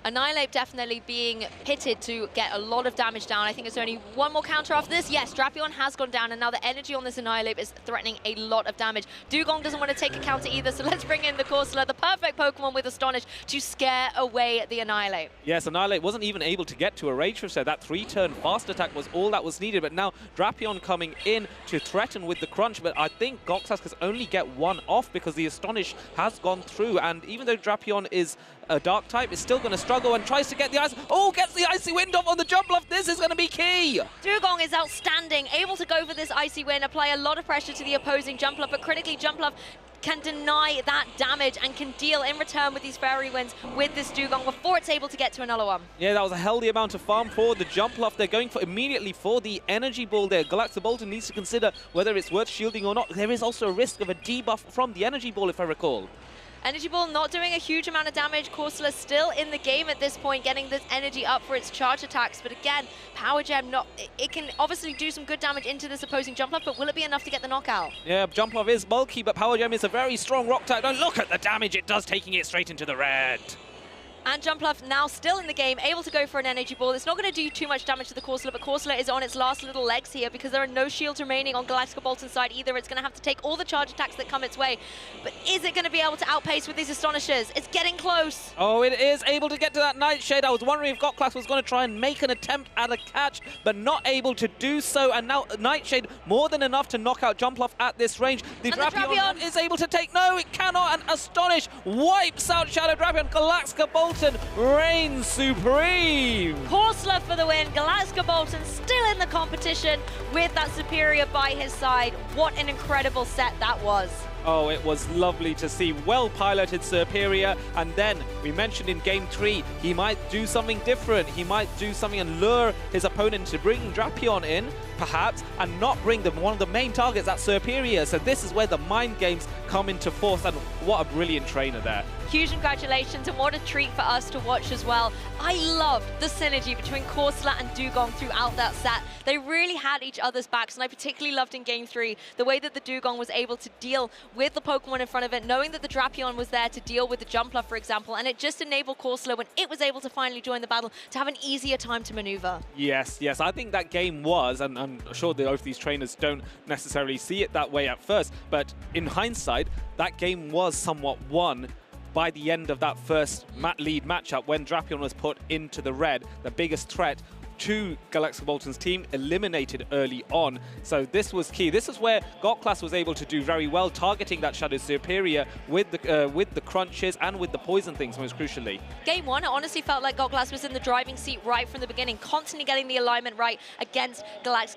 Annihilate definitely being pitted to get a lot of damage down. I think it's only one more counter after this. Yes, Drapion has gone down, and now the energy on this Annihilate is threatening a lot of damage. Dugong doesn't want to take a counter either, so let's bring in the Corsola, the perfect Pokemon with Astonish to scare away the Annihilate. Yes, Annihilate wasn't even able to get to a Rage Fist, so that 3-turn fast attack was all that was needed, but now Drapion coming in to threaten with the crunch, but I think Goklas can only get one off because the Astonish has gone through, and even though Drapion is a Dark type, is still going to struggle and tries to get the Ice... Oh, gets the Icy Wind off on the Jumpluff. This is going to be key. Dugong is outstanding, able to go for this Icy Wind, apply a lot of pressure to the opposing Jumpluff, but critically Jumpluff can deny that damage and can deal in return with these Fairy Winds with this Dugong before it's able to get to another one. Yeah, that was a healthy amount of farm for the Jumpluff. They're going for immediately for the Energy Ball there. Galax G-Kolton needs to consider whether it's worth shielding or not. There is also a risk of a debuff from the Energy Ball, if I recall. Energy Ball not doing a huge amount of damage. Corsola still in the game at this point, getting this energy up for its charge attacks. But again, Power Gem, it can obviously do some good damage into this opposing Jumpluff, but will it be enough to get the knockout? Yeah, Jumpluff is bulky, but Power Gem is a very strong rock type. And look at the damage it does, taking it straight into the red. And Jumpluff now still in the game, able to go for an energy ball. It's not going to do too much damage to the Corsola, but Corsola is on its last little legs here because there are no shields remaining on Galax side either. It's going to have to take all the charge attacks that come its way. But is it going to be able to outpace with these Astonishers? It's getting close. Oh, it is able to get to that Nightshade. I was wondering if Galax was going to try and make an attempt at a catch, but not able to do so. And now Nightshade more than enough to knock out Jumpluff at this range. The Drapion is able to take, no, it cannot, and Astonish wipes out Shadow Drapion. Galax reigns supreme. Corsola for the win. Galax still in the competition with that Superior by his side. What an incredible set that was. Oh, it was lovely to see. Well-piloted Superior, and then we mentioned in Game 3, he might do something different. He might do something and lure his opponent to bring Drapion in, perhaps, and not bring them one of the main targets at Superior. So this is where the mind games come into force, and what a brilliant trainer there. Huge congratulations, and what a treat for us to watch as well. I loved the synergy between Corsola and Dugong throughout that set. They really had each other's backs, and I particularly loved in Game 3 the way that the Dugong was able to deal with the Pokemon in front of it, knowing that the Drapion was there to deal with the Jumpluff, for example, and it just enabled Corsola, when it was able to finally join the battle, to have an easier time to maneuver. Yes, yes, I think that game was, and I'm sure that both these trainers don't necessarily see it that way at first, but in hindsight, that game was somewhat won by the end of that first lead matchup when Drapion was put into the red, the biggest threat to Galax team, eliminated early on. So this was key. This is where Gotclass was able to do very well, targeting that Shadow Superior with the crunches and with the poison things most crucially. Game 1, it honestly felt like Gotclass was in the driving seat right from the beginning, constantly getting the alignment right against Galax.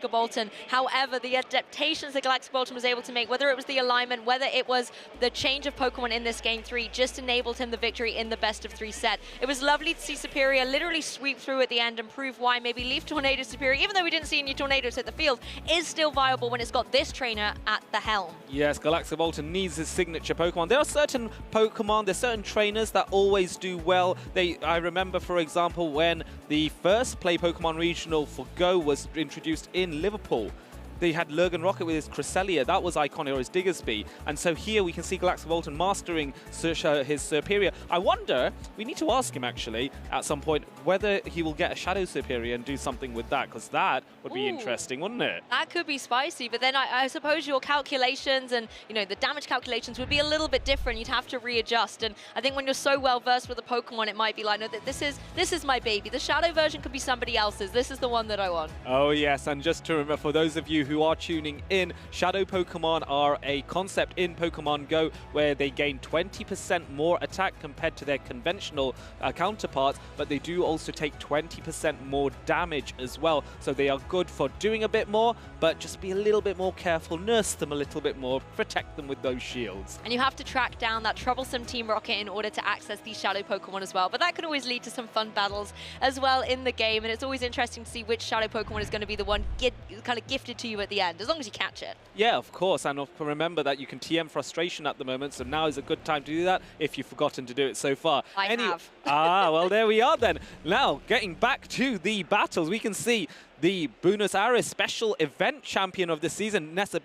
However, the adaptations that Galax was able to make, whether it was the alignment, whether it was the change of Pokemon in this Game 3, just enabled him the victory in the best of 3 set. It was lovely to see Superior literally sweep through at the end and prove why maybe Leaf Tornado Superior, even though we didn't see any tornadoes hit the field, is still viable when it's got this trainer at the helm. Yes, Galax needs his signature Pokemon. There are certain Pokemon, there's certain trainers that always do well. I remember, for example, when the first Play Pokemon Regional for Go was introduced in Liverpool. They had Lurgan Rocket with his Cresselia, that was iconic, or his Diggersby. And so here we can see Galax mastering his Superior. I wonder, we need to ask him actually, at some point, whether he will get a Shadow Superior and do something with that, because that would be interesting, wouldn't it? That could be spicy, but then I suppose your calculations and, you know, the damage calculations would be a little bit different. You'd have to readjust, and I think when you're so well versed with a Pokemon, it might be like, no, this is my baby. The Shadow version could be somebody else's. This is the one that I want. Oh yes, and just to remember, for those of you who are tuning in, Shadow Pokemon are a concept in Pokemon Go where they gain 20% more attack compared to their conventional counterparts, but they do also take 20% more damage as well. So they are good for doing a bit more, but just be a little bit more careful, nurse them a little bit more, protect them with those shields. And you have to track down that troublesome Team Rocket in order to access these Shadow Pokemon as well. But that can always lead to some fun battles as well in the game, and it's always interesting to see which Shadow Pokemon is going to be the one kind of gifted to you at the end, as long as you catch it. Yeah, of course, and remember that you can TM Frustration at the moment, so now is a good time to do that if you've forgotten to do it so far. I have. Well, there we are then. Now, getting back to the battles, we can see the Buenos Aires special event champion of the season, Nessa,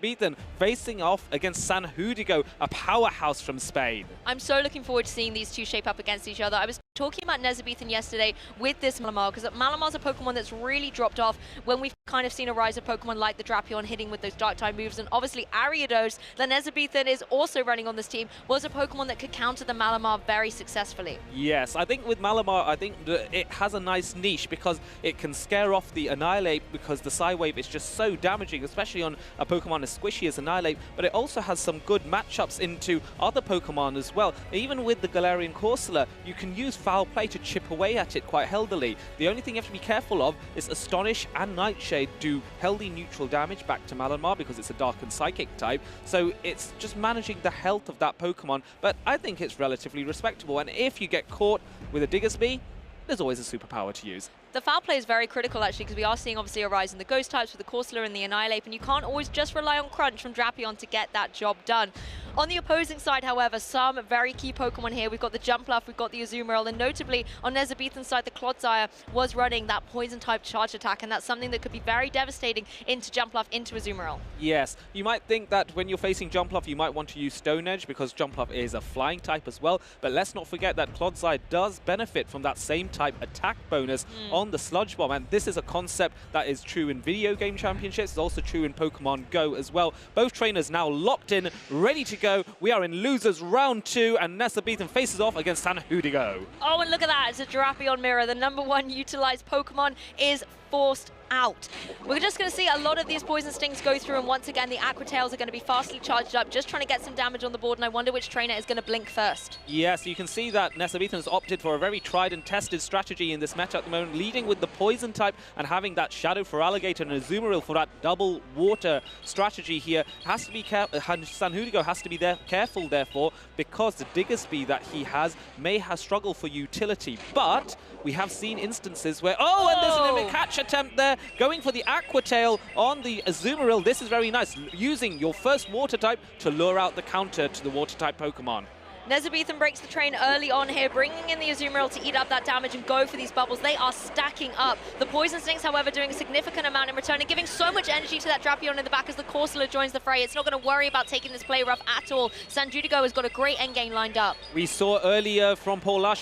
facing off against San Judigo, a powerhouse from Spain. I'm so looking forward to seeing these two shape up against each other. I was talking about Nezabethan yesterday with this Malamar, because Malamar's a Pokemon that's really dropped off when we've kind of seen a rise of Pokemon like the Drapion hitting with those Dark type moves, and obviously Ariados, that Nezabethan is also running on this team, was a Pokemon that could counter the Malamar very successfully. Yes, I think with Malamar, I think it has a nice niche because it can scare off the Annihilate, because the Psywave is just so damaging, especially on a Pokemon as squishy as Annihilate, but it also has some good matchups into other Pokemon as well. Even with the Galarian Corsola, you can use Foul Play to chip away at it quite healthily. The only thing you have to be careful of is Astonish and Nightshade do healthy neutral damage back to Malamar because it's a Dark and Psychic type, so it's just managing the health of that Pokemon, but I think it's relatively respectable, and if you get caught with a Diggersby, there's always a superpower to use. The foul play is very critical, actually, because we are seeing obviously a rise in the ghost types with the Corsola and the Annihilate, and you can't always just rely on Crunch from Drapion to get that job done. On the opposing side, however, some very key Pokemon here. We've got the Jumpluff, we've got the Azumarill, and notably on Zzweilous' side, the Clodsire was running that poison-type charge attack, and that's something that could be very devastating into Jumpluff, into Azumarill. Yes, you might think that when you're facing Jumpluff, you might want to use Stone Edge because Jumpluff is a flying type as well, but let's not forget that Clodsire does benefit from that same type attack bonus on the Sludge Bomb, and this is a concept that is true in video game championships. It's also true in Pokemon Go as well. Both trainers now locked in, ready to go. We are in losers round 2, and Nessa faces off against Sanhudigo. Oh, and look at that. It's a Drapion Mirror. The #1 utilized Pokemon is forced out. We're just going to see a lot of these Poison Stings go through, and once again, the Aqua Tails are going to be fastly charged up, just trying to get some damage on the board, and I wonder which trainer is going to blink first. Yes, you can see that Nessa has opted for a very tried and tested strategy in this match at the moment, leading with the Poison type and having that Shadow for Alligator and Azumarill for that double water strategy here. Has to be careful. Sanhudigo has to be careful, therefore, because the Diggersby that he has may have struggled for utility, but we have seen instances where, and there's a limit catch attempt there, going for the Aqua Tail on the Azumarill. This is very nice, using your first water type to lure out the counter to the water type Pokemon. Zzweilous breaks the train early on here, bringing in the Azumarill to eat up that damage and go for these bubbles. They are stacking up. The Poison Stings, however, doing a significant amount in return and giving so much energy to that Drapion in the back as the Corsola joins the fray. It's not going to worry about taking this play rough at all. Sanhudigo has got a great endgame lined up. We saw earlier from Paula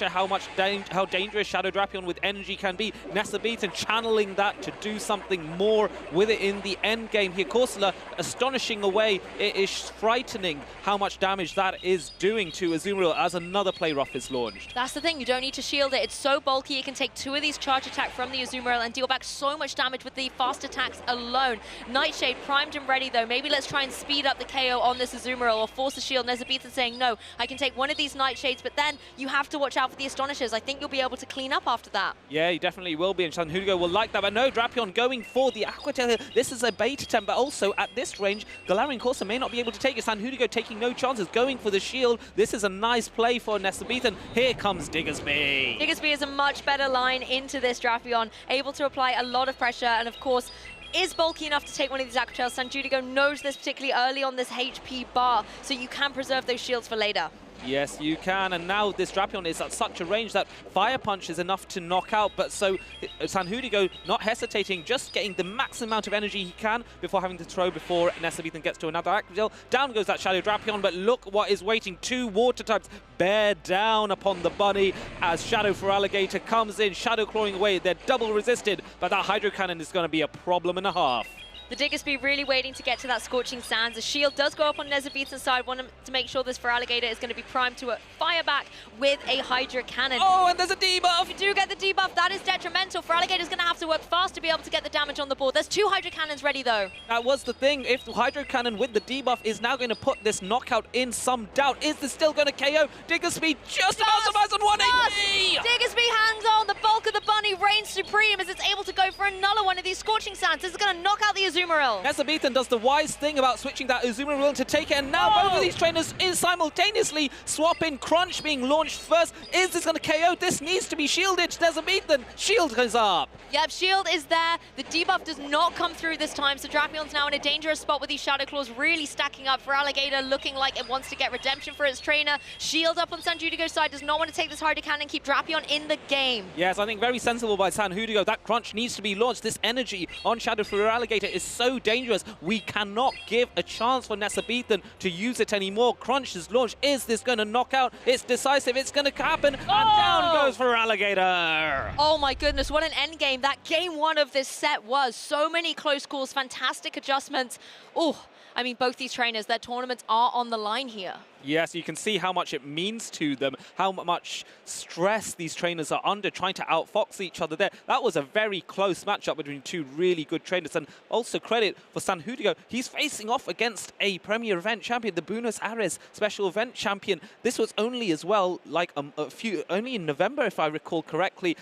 how dangerous Shadow Drapion with energy can be. Nessa channeling that to do something more with it in the endgame here. Corsola astonishing away. It is frightening how much damage that is doing to Azumarill as another play rough is launched. That's the thing, you don't need to shield it. It's so bulky, it can take 2 of these charge attack from the Azumarill and deal back so much damage with the fast attacks alone. Nightshade primed and ready though. Maybe let's try and speed up the KO on this Azumarill or force a shield. Zzweilous saying, no, I can take one of these Nightshades, but then you have to watch out for the Astonishers. I think you'll be able to clean up after that. Yeah, you definitely will be, and Sanhudigo will like that, but no, Drapion going for the Aqua Tail. This is a bait attempt, but also at this range, Galarian Corsa may not be able to take it. Sanhudigo taking no chances, going for the shield. This is a nice play for Nessa. Here comes Diggersby. Diggersby is a much better line into this Drapion, able to apply a lot of pressure, and of course, is bulky enough to take one of these Aqua Tails. Sanhudigo knows this particularly early on this HP bar, so you can preserve those shields for later. Yes, you can, and now this Drapion is at such a range that Fire Punch is enough to knock out, but so Sanhudigo not hesitating, just getting the maximum amount of energy he can before having to throw before Nessa gets to another Aqua Tail. Down goes that Shadow Drapion, but look what is waiting. 2 water types bear down upon the bunny as Shadow for Alligator comes in, Shadow clawing away. They're double resisted, but that Hydro Cannon is going to be a problem and a half. The Diggersby really waiting to get to that Scorching Sands. The shield does go up on Zzweilous' side. Want to make sure this for Alligator is going to be primed to fire back with a Hydra Cannon. Oh, and there's a debuff! If you do get the debuff, that is detrimental. For Alligator's going to have to work fast to be able to get the damage on the board. There's 2 Hydra Cannons ready, though. That was the thing. If the Hydro Cannon with the debuff is now going to put this knockout in some doubt, is this still going to KO? Diggersby just about survives on 1 HP! Diggersby hangs on. The bulk of the bunny reigns supreme as it's able to go for another one of these Scorching Sands. This is going to knock out the Azumarill. Zzweilous does the wise thing about switching that Azumarill to take it, and now both of these trainers is simultaneously swapping. Crunch being launched first. Is this going to KO? This needs to be shielded. Zzweilous, shield goes up. Yep, shield is there. The debuff does not come through this time, so Drapion's now in a dangerous spot with these Shadow Claws really stacking up for Alligator, looking like it wants to get redemption for its trainer. Shield up on Sanhudigo's side, does not want to take this Hydro Cannon, keep Drapion in the game. Yes, I think very sensible by Sanhudigo. That Crunch needs to be launched. This energy on Shadow for Alligator is so dangerous. We cannot give a chance for Nessa to use it anymore. Crunch is launched. Is this going to knock out? It's decisive. It's going to happen. And down goes for Alligator. Oh my goodness, what an endgame that game 1 of this set was. So many close calls, fantastic adjustments. Oh, I mean, both these trainers, their tournaments are on the line here. Yes, you can see how much it means to them, how much stress these trainers are under trying to outfox each other there. That was a very close matchup between 2 really good trainers, and also credit for Sanhudigo. He's facing off against a Premier Event champion, the Buenos Aires Special Event champion. This was only as well, like only in November, if I recall correctly.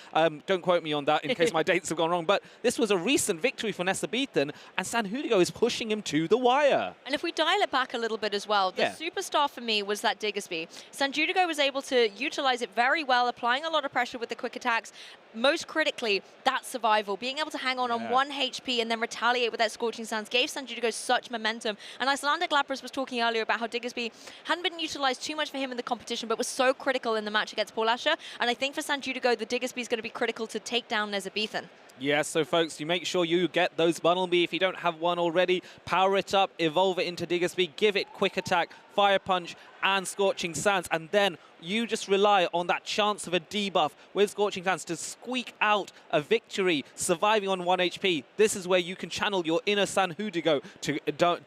Don't quote me on that in case my dates have gone wrong, but this was a recent victory for Nessa and Sanhudigo is pushing him to the wire. And if we dial it back a little bit as well, the superstar for me was that Diggersby. Sanjudigo was able to utilize it very well, applying a lot of pressure with the quick attacks. Most critically, that survival, being able to hang on 1 HP and then retaliate with that Scorching Sands gave Sanjudigo such momentum. And Icelandic Lapras was talking earlier about how Diggersby hadn't been utilized too much for him in the competition, but was so critical in the match against Paulasha. And I think for Sanjudigo, the Diggersby is going to be critical to take down Nezabethan. Yes, so folks, you make sure you get those Bunnelby. If you don't have one already, power it up, evolve it into Diggersby, give it quick attack, fire punch, and Scorching Sands, and then you just rely on that chance of a debuff with Scorching Sands to squeak out a victory, surviving on 1 HP. This is where you can channel your inner Sanjudigo to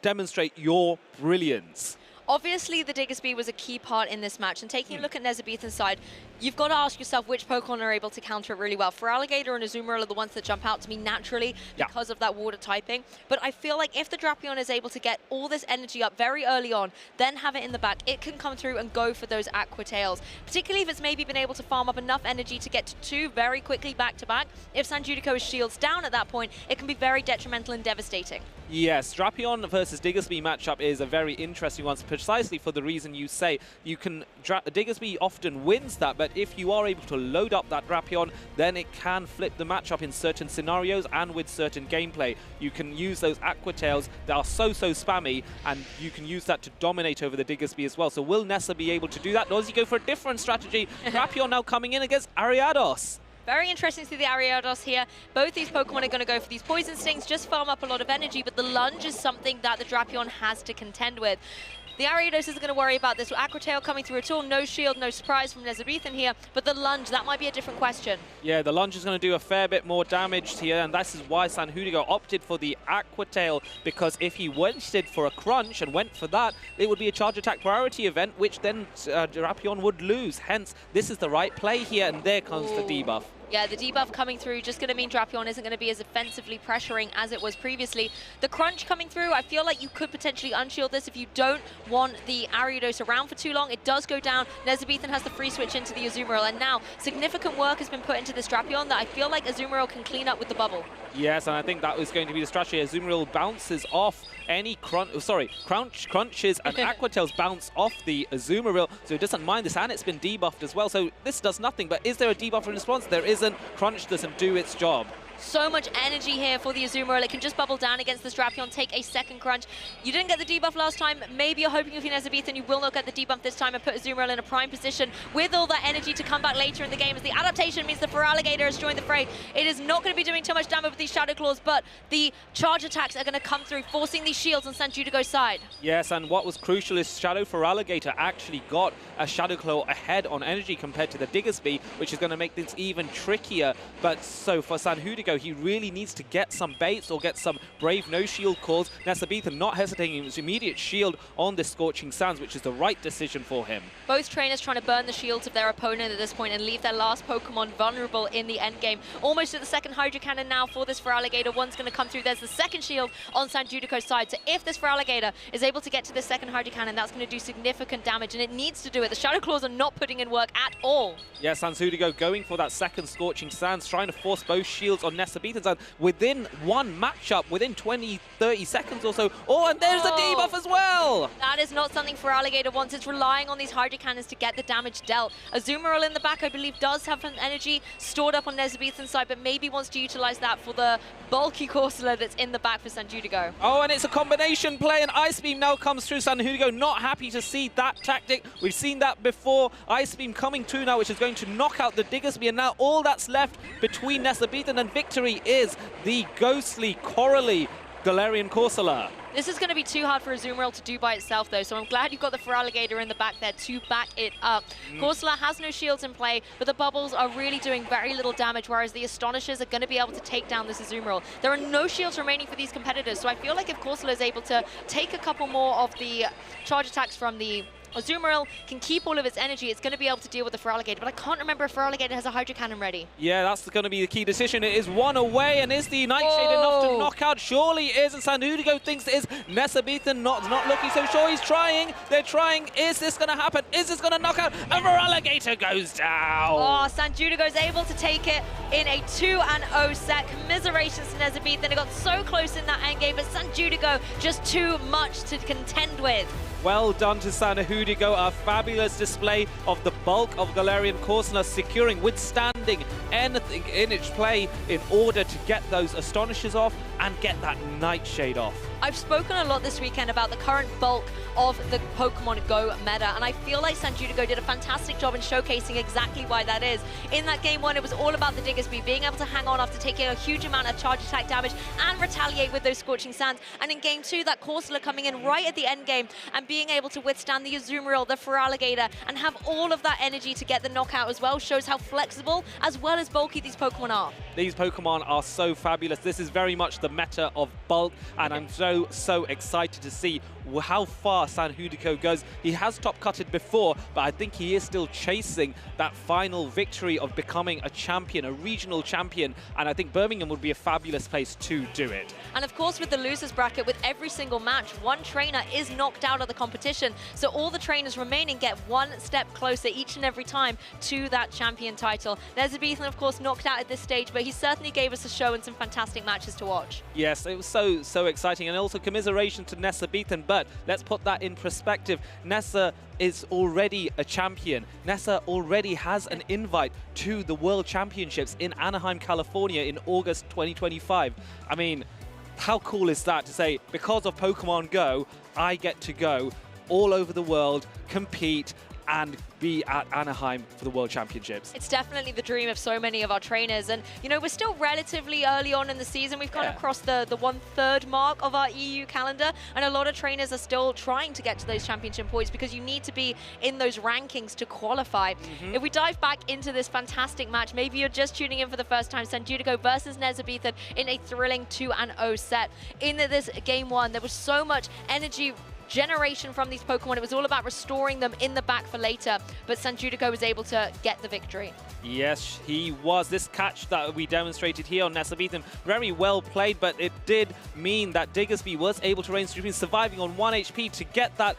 demonstrate your brilliance. Obviously, the Diggersby was a key part in this match, and taking a look at Nezabethan's side, you've got to ask yourself which Pokemon are able to counter it really well. Feraligatr and Azumarill are the ones that jump out to me naturally because of that water typing, but I feel like if the Drapion is able to get all this energy up very early on, then have it in the back, it can come through and go for those Aqua Tails, particularly if it's maybe been able to farm up enough energy to get to 2 very quickly back-to-back. If Sanjudico's shields down at that point, it can be very detrimental and devastating. Yes, Drapion versus Diggersby matchup is a very interesting one, precisely for the reason you say. You can Diggersby often wins that, but if you are able to load up that Drapion, then it can flip the matchup in certain scenarios and with certain gameplay. You can use those Aqua Tails that are so spammy, and you can use that to dominate over the Diggersby as well. So will Nessa be able to do that, or does he go for a different strategy? Drapion now coming in against Ariados. Very interesting to see the Ariados here. Both these Pokemon are going to go for these Poison Stings, just farm up a lot of energy, but the Lunge is something that the Drapion has to contend with. The Ariados isn't going to worry about this Aqua Tail coming through at all. No shield, no surprise from Nezabethan here, but the Lunge, that might be a different question. Yeah, the Lunge is going to do a fair bit more damage here, and this is why Sanjudigo opted for the Aqua Tail, because if he waited for a Crunch and went for that, it would be a Charge Attack priority event, which then Drapion would lose. Hence, this is the right play here, and there comes the debuff. Yeah, the debuff coming through just going to mean Drapion isn't going to be as offensively pressuring as it was previously. The Crunch coming through, I feel like you could potentially unshield this if you don't want the Ariados around for too long. It does go down. Nezabethan has the free switch into the Azumarill, and now significant work has been put into this Drapion that I feel like Azumarill can clean up with the bubble. Yes, and I think that was going to be the strategy. Azumarill bounces off any crunches and Aqua Tails bounce off the Azumarill, so it doesn't mind this, and it's been debuffed as well. So this does nothing, but is there a debuff in response? There isn't. Crunch doesn't do its job. So much energy here for the Azumarill. It can just bubble down against this Drapion, take a second Crunch. You didn't get the debuff last time. Maybe you're hoping with your Nezabethan you will not get the debuff this time and put Azumarill in a prime position with all that energy to come back later in the game, as the adaptation means the Feraligatr has joined the fray. It is not going to be doing too much damage with these Shadow Claws, but the charge attacks are going to come through, forcing these shields on Sanjudigo's side. Yes, and what was crucial is Shadow Feraligatr actually got a Shadow Claw ahead on energy compared to the Diggersby, which is going to make things even trickier. But so for Sanjudigo, he really needs to get some baits or get some brave no-shield calls. Nezabethan not hesitating his immediate shield on this Scorching Sands, which is the right decision for him. Both trainers trying to burn the shields of their opponent at this point and leave their last Pokemon vulnerable in the endgame. Almost at the second Hydro Cannon now for this Feraligatr. One's going to come through. There's the second shield on Sanjudico's side. So if this Feraligatr is able to get to the second Hydro Cannon, that's going to do significant damage, and it needs to do it. The Shadow Claws are not putting in work at all. Yeah, Sanjudigo going for that second Scorching Sands, trying to force both shields on Nezabethan. And within one matchup, within 20-30 seconds or so. Oh, and there's a debuff as well! That is not something Feraligatr wants. It's relying on these Hydro Cannons to get the damage dealt. Azumarill in the back, I believe, does have some energy stored up on Nezabethan's side, but maybe wants to utilize that for the bulky Corsola that's in the back for Sanjudigo. Oh, and it's a combination play, and Ice Beam now comes through. Sanjudigo not happy to see that tactic. We've seen that before. Ice Beam coming through now, which is going to knock out the Diggersby, and now all that's left between Nezabethan and victory is the ghostly, corally Galarian Corsola. This is going to be too hard for Azumarill to do by itself, though, so I'm glad you've got the Feraligatr in the back there to back it up. Corsola has no shields in play, but the bubbles are really doing very little damage, whereas the Astonishers are going to be able to take down this Azumarill. There are no shields remaining for these competitors, so I feel like if Corsola is able to take a couple more of the charge attacks from the Azumarill, can keep all of its energy, it's going to be able to deal with the Feraligatr, but I can't remember if Feraligatr has a Hydro Cannon ready. Yeah, that's going to be the key decision. It is one away, and is the Nightshade enough to knock out? Surely it is, and Sanjudigo thinks it is. Nezabethan not looking so sure. He's trying. They're trying. Is this going to happen? Is this going to knock out? And Feraligatr goes down. Oh, Sanjudigo is able to take it in a 2-0 set. Commiserations to Nezabethan. It got so close in that endgame, but Sanjudigo just too much to contend with. Well done to Sanhudico, a fabulous display of the bulk of Galarian Corsola, securing, withstanding anything in its play in order to get those Astonishers off and get that Nightshade off. I've spoken a lot this weekend about the current bulk of the Pokemon Go meta, and I feel like Sanjudico did a fantastic job in showcasing exactly why that is. In that game 1, it was all about the Diggersby being able to hang on after taking a huge amount of charge attack damage and retaliate with those Scorching Sands. And in game 2, that Corsola coming in right at the end game and being able to withstand the Azumarill, the Feraligatr, and have all of that energy to get the knockout as well shows how flexible as well as bulky these Pokemon are. These Pokemon are so fabulous. This is very much the meta of bulk, and I'm so excited to see how far Sanhudico goes. He has top-cutted before, but I think he is still chasing that final victory of becoming a champion, a regional champion, and I think Birmingham would be a fabulous place to do it. And of course, with the losers bracket, with every single match, one trainer is knocked out of the competition. So all the trainers remaining get one step closer each and every time to that champion title. There's Zzweilous, of course, knocked out at this stage, but he certainly gave us a show and some fantastic matches to watch. Yes, it was so exciting, and also commiseration to Nessa beaten, but let's put that in perspective. Nessa is already a champion. Nessa already has an invite to the World Championships in Anaheim, California in August 2025. I mean, how cool is that to say, because of Pokemon Go, I get to go all over the world, compete, and be at Anaheim for the World Championships. It's definitely the dream of so many of our trainers, and you know, we're still relatively early on in the season. We've kind of crossed the 1/3 mark of our EU calendar, and a lot of trainers are still trying to get to those championship points because you need to be in those rankings to qualify. If we dive back into this fantastic match, maybe you're just tuning in for the first time, Sanjudico versus Zzweilous in a thrilling 2-0 set. In this game 1, there was so much energy generation from these Pokemon. It was all about restoring them in the back for later, but Sanjudico was able to get the victory. Yes, he was. This catch that we demonstrated here on Nessa beaten, very well played, but it did mean that Diggersby was able to reign supreme, surviving on 1 HP to get that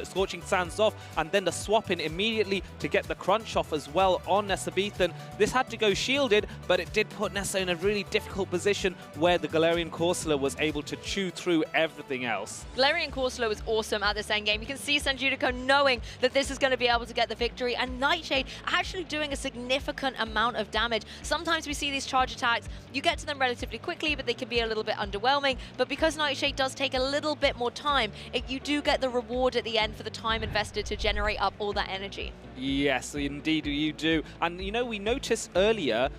Scorching Sands off, and then the swap in immediately to get the crunch off as well on Nessa beaten. This had to go shielded, but it did put Nessa in a really difficult position where the Galarian Corsola was able to chew through everything else. Galarian Corsola was awesome at this endgame. You can see Sanjudico knowing that this is going to be able to get the victory, and Nightshade actually doing a significant amount of damage. Sometimes we see these charge attacks, you get to them relatively quickly, but they can be a little bit underwhelming. But because Nightshade does take a little bit more time, you do get the reward at the end for the time invested to generate up all that energy. Yes, indeed you do. And you know, we noticed earlier,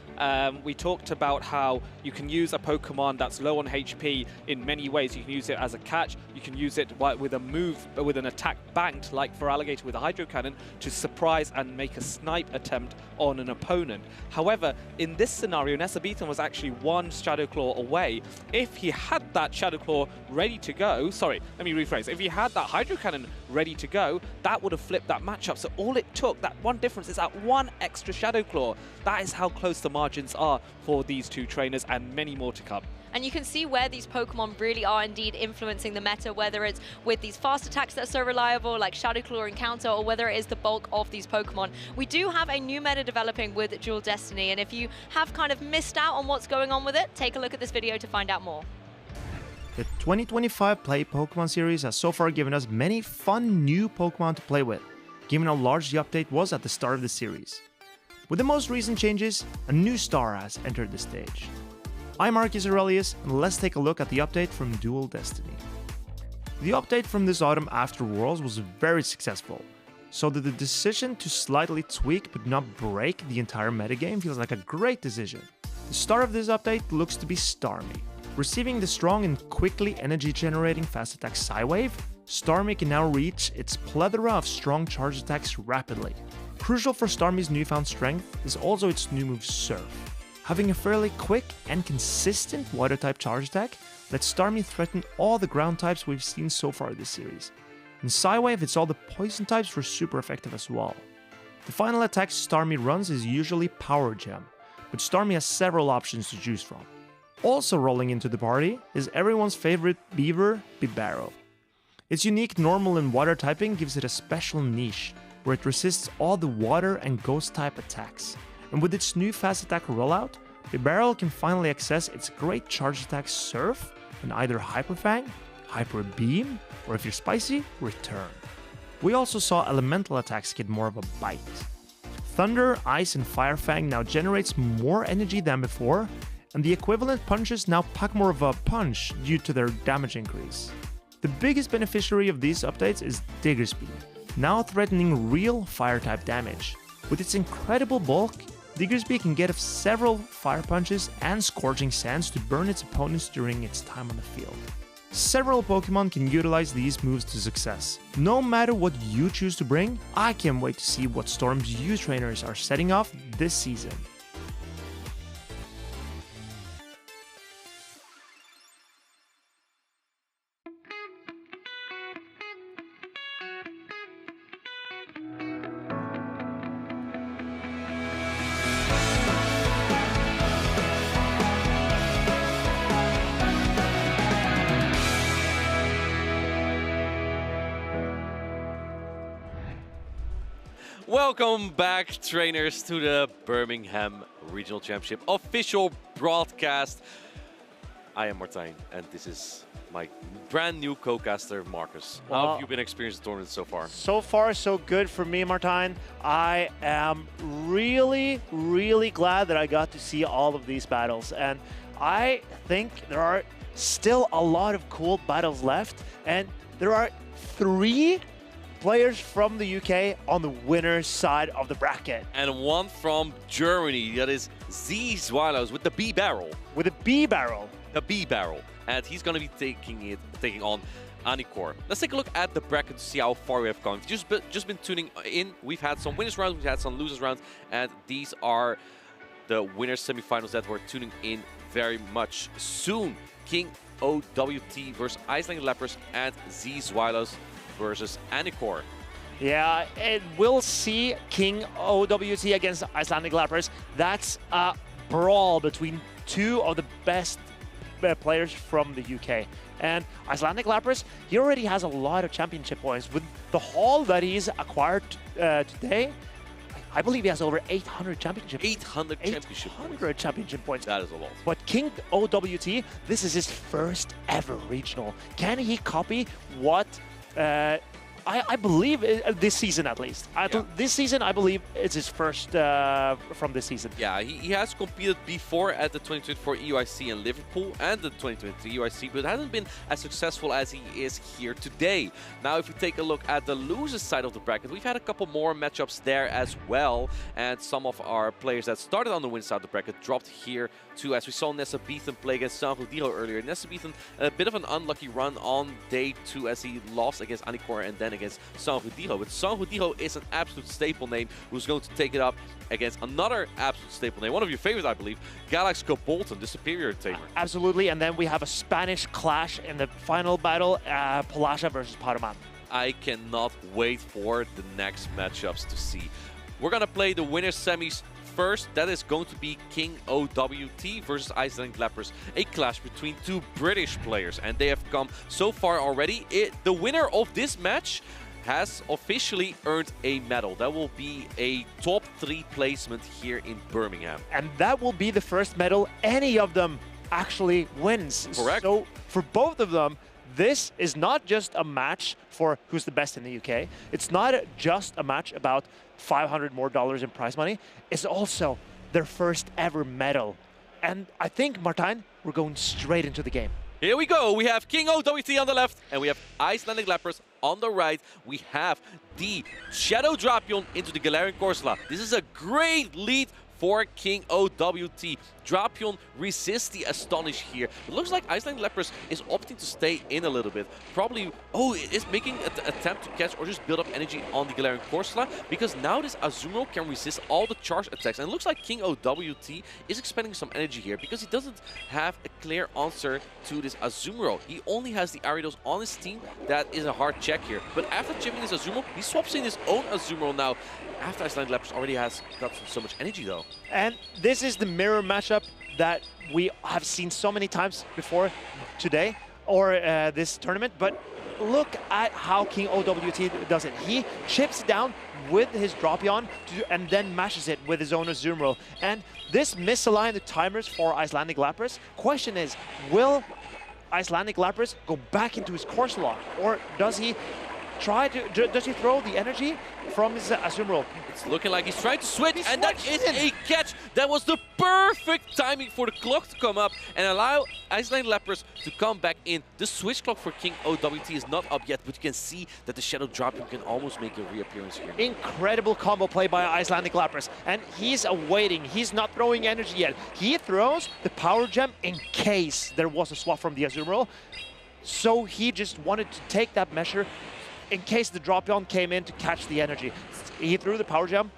we talked about how you can use a Pokemon that's low on HP in many ways. You can use it as a catch, you can use it with a move, with an attack banked, like Feraligatr with a Hydro Cannon, to surprise and make a snipe attempt on an opponent. However, in this scenario, Nessa beaten was actually one Shadow Claw away. If he had that Shadow Claw ready to go, sorry, let me rephrase. If he had that Hydro Cannon ready to go, that would have flipped that matchup. So all it took, that one difference, is that one extra Shadow Claw. That is how close the margins are for these two trainers, and many more to come. And you can see where these Pokemon really are indeed influencing the meta, whether it's with these fast attacks that are so reliable, like Shadow Claw and Counter, or whether it is the bulk of these Pokemon. We do have a new meta developing with Duel Destiny, and if you have kind of missed out on what's going on with it, take a look at this video to find out more. The 2025 Play Pokemon series has so far given us many fun new Pokemon to play with, given how large the update was at the start of the series. With the most recent changes, a new star has entered the stage. I'm Marcus Aurelius, and let's take a look at the update from Duel Destiny. The update from this autumn after Worlds was very successful, so that the decision to slightly tweak but not break the entire metagame feels like a great decision. The star of this update looks to be Starmie. Receiving the strong and quickly energy-generating fast attack Psywave, Starmie can now reach its plethora of strong charge attacks rapidly. Crucial for Starmie's newfound strength is also its new move Surf. Having a fairly quick and consistent water-type charge attack lets Starmie threaten all the ground types we've seen so far this series. In Psywave, it's all the poison types were super effective as well. The final attack Starmie runs is usually Power Gem, but Starmie has several options to choose from. Also rolling into the party is everyone's favorite beaver, Bibarel. Its unique normal and water typing gives it a special niche, where it resists all the water and ghost type attacks. And with its new fast attack rollout, Bibarel can finally access its great charge attack Surf and either Hyper Fang, Hyper Beam, or if you're spicy, Return. We also saw elemental attacks get more of a bite. Thunder, Ice, and Fire Fang now generates more energy than before, and the equivalent punches now pack more of a punch due to their damage increase. The biggest beneficiary of these updates is Diggersby, now threatening real fire-type damage. With its incredible bulk, Diggersby can get off several fire punches and scorching sands to burn its opponents during its time on the field. Several Pokemon can utilize these moves to success. No matter what you choose to bring, I can't wait to see what Storm's U trainers are setting off this season. Welcome back, trainers, to the Birmingham Regional Championship official broadcast. I am Martijn, and this is my brand new co-caster, Marcus. How have you been experiencing the tournament so far? So far, so good for me, Martijn. I am really, really glad that I got to see all of these battles. And I think there are still a lot of cool battles left. And there are 3 players from the UK on the winner's side of the bracket. And one from Germany, that is Zzweilous with the B barrel. With a B barrel. The B barrel. And he's going to be taking on Anor. Let's take a look at the bracket to see how far we have gone. Just been tuning in. We've had some winners rounds, we've had some losers rounds, and these are the winners semifinals that we're tuning in very much soon. King OWT versus Icelandic Lepers and Zzweilous versus Anor. Yeah, and we'll see King OWT against Icelandic Lepers. That's a brawl between 2 of the best players from the UK. And Icelandic Lepers, he already has a lot of championship points. With the haul that he's acquired today, I believe he has over 800 championship points. 800 championship points. That is a lot. But King OWT, this is his first ever regional. Can he copy what I believe this season at least. This season, I believe it's his first from this season. Yeah, he has competed before at the 2024 EUIC in Liverpool and the 2023 EUIC, but hasn't been as successful as he is here today. Now, if we take a look at the losers side of the bracket, we've had a couple more matchups there as well, and some of our players that started on the win side of the bracket dropped here too, as we saw Nessa play against Sanhudilo earlier. Nessa a bit of an unlucky run on day 2 as he lost against Anor and then against Sanhudilo. But Sanhudilo is an absolute staple name who's going to take it up against another absolute staple name, one of your favorites, I believe, Galax G-Kolton, the superior tamer. Absolutely, and then we have a Spanish clash in the final battle, Paula versus Paula. I cannot wait for the next matchups to see. We're going to play the winner's semis first. That is going to be King OWT versus Icelandic Lepers, a clash between 2 British players, and they have come so far already. The winner of this match has officially earned a medal. That will be a top 3 placement here in Birmingham. And that will be the first medal any of them actually wins. Correct. So for both of them, this is not just a match for who's the best in the UK. It's not just a match about $500 more in prize money. It's also their first ever medal. And I think, Martijn, we're going straight into the game. Here we go. We have King OWT on the left, and we have Icelandic Lepers on the right. We have the Shadow Drapion into the Galarian Corsola. This is a great lead for King OWT. Drapion resists the Astonish here. It looks like Icelandic Lepers is opting to stay in a little bit. Probably, it is making an attempt to catch or just build up energy on the Galarian Corsola, because now this Azumarill can resist all the charge attacks. And it looks like King OWT is expending some energy here because he doesn't have a clear answer to this Azumarill. He only has the Ariados on his team. That is a hard check here. But after chipping this Azumarill, he swaps in his own Azumarill now. After Icelandic Lepers already has got so much energy though. And this is the mirror matchup that we have seen so many times before today, or this tournament, but look at how King OWT does it. He chips down with his Drapion and then mashes it with his own Azumarill. And this misaligned the timers for Icelandic Lepers. Question is, will Icelandic Lapras go back into his Corsola, or does he try to does he throw the energy from his Azumarill? It's looking like he's trying to switch, and that is a catch. That was the perfect timing for the clock to come up and allow Icelandic Lapras to come back in. The switch clock for King OWT is not up yet, but you can see that the Shadow Dropion can almost make a reappearance here. Incredible combo play by Icelandic Lapras, and he's awaiting. He's not throwing energy yet. He throws the Power Gem in case there was a swap from the Azumarill. So he just wanted to take that measure in case the Dropion came in to catch the energy. He threw the Power Gem.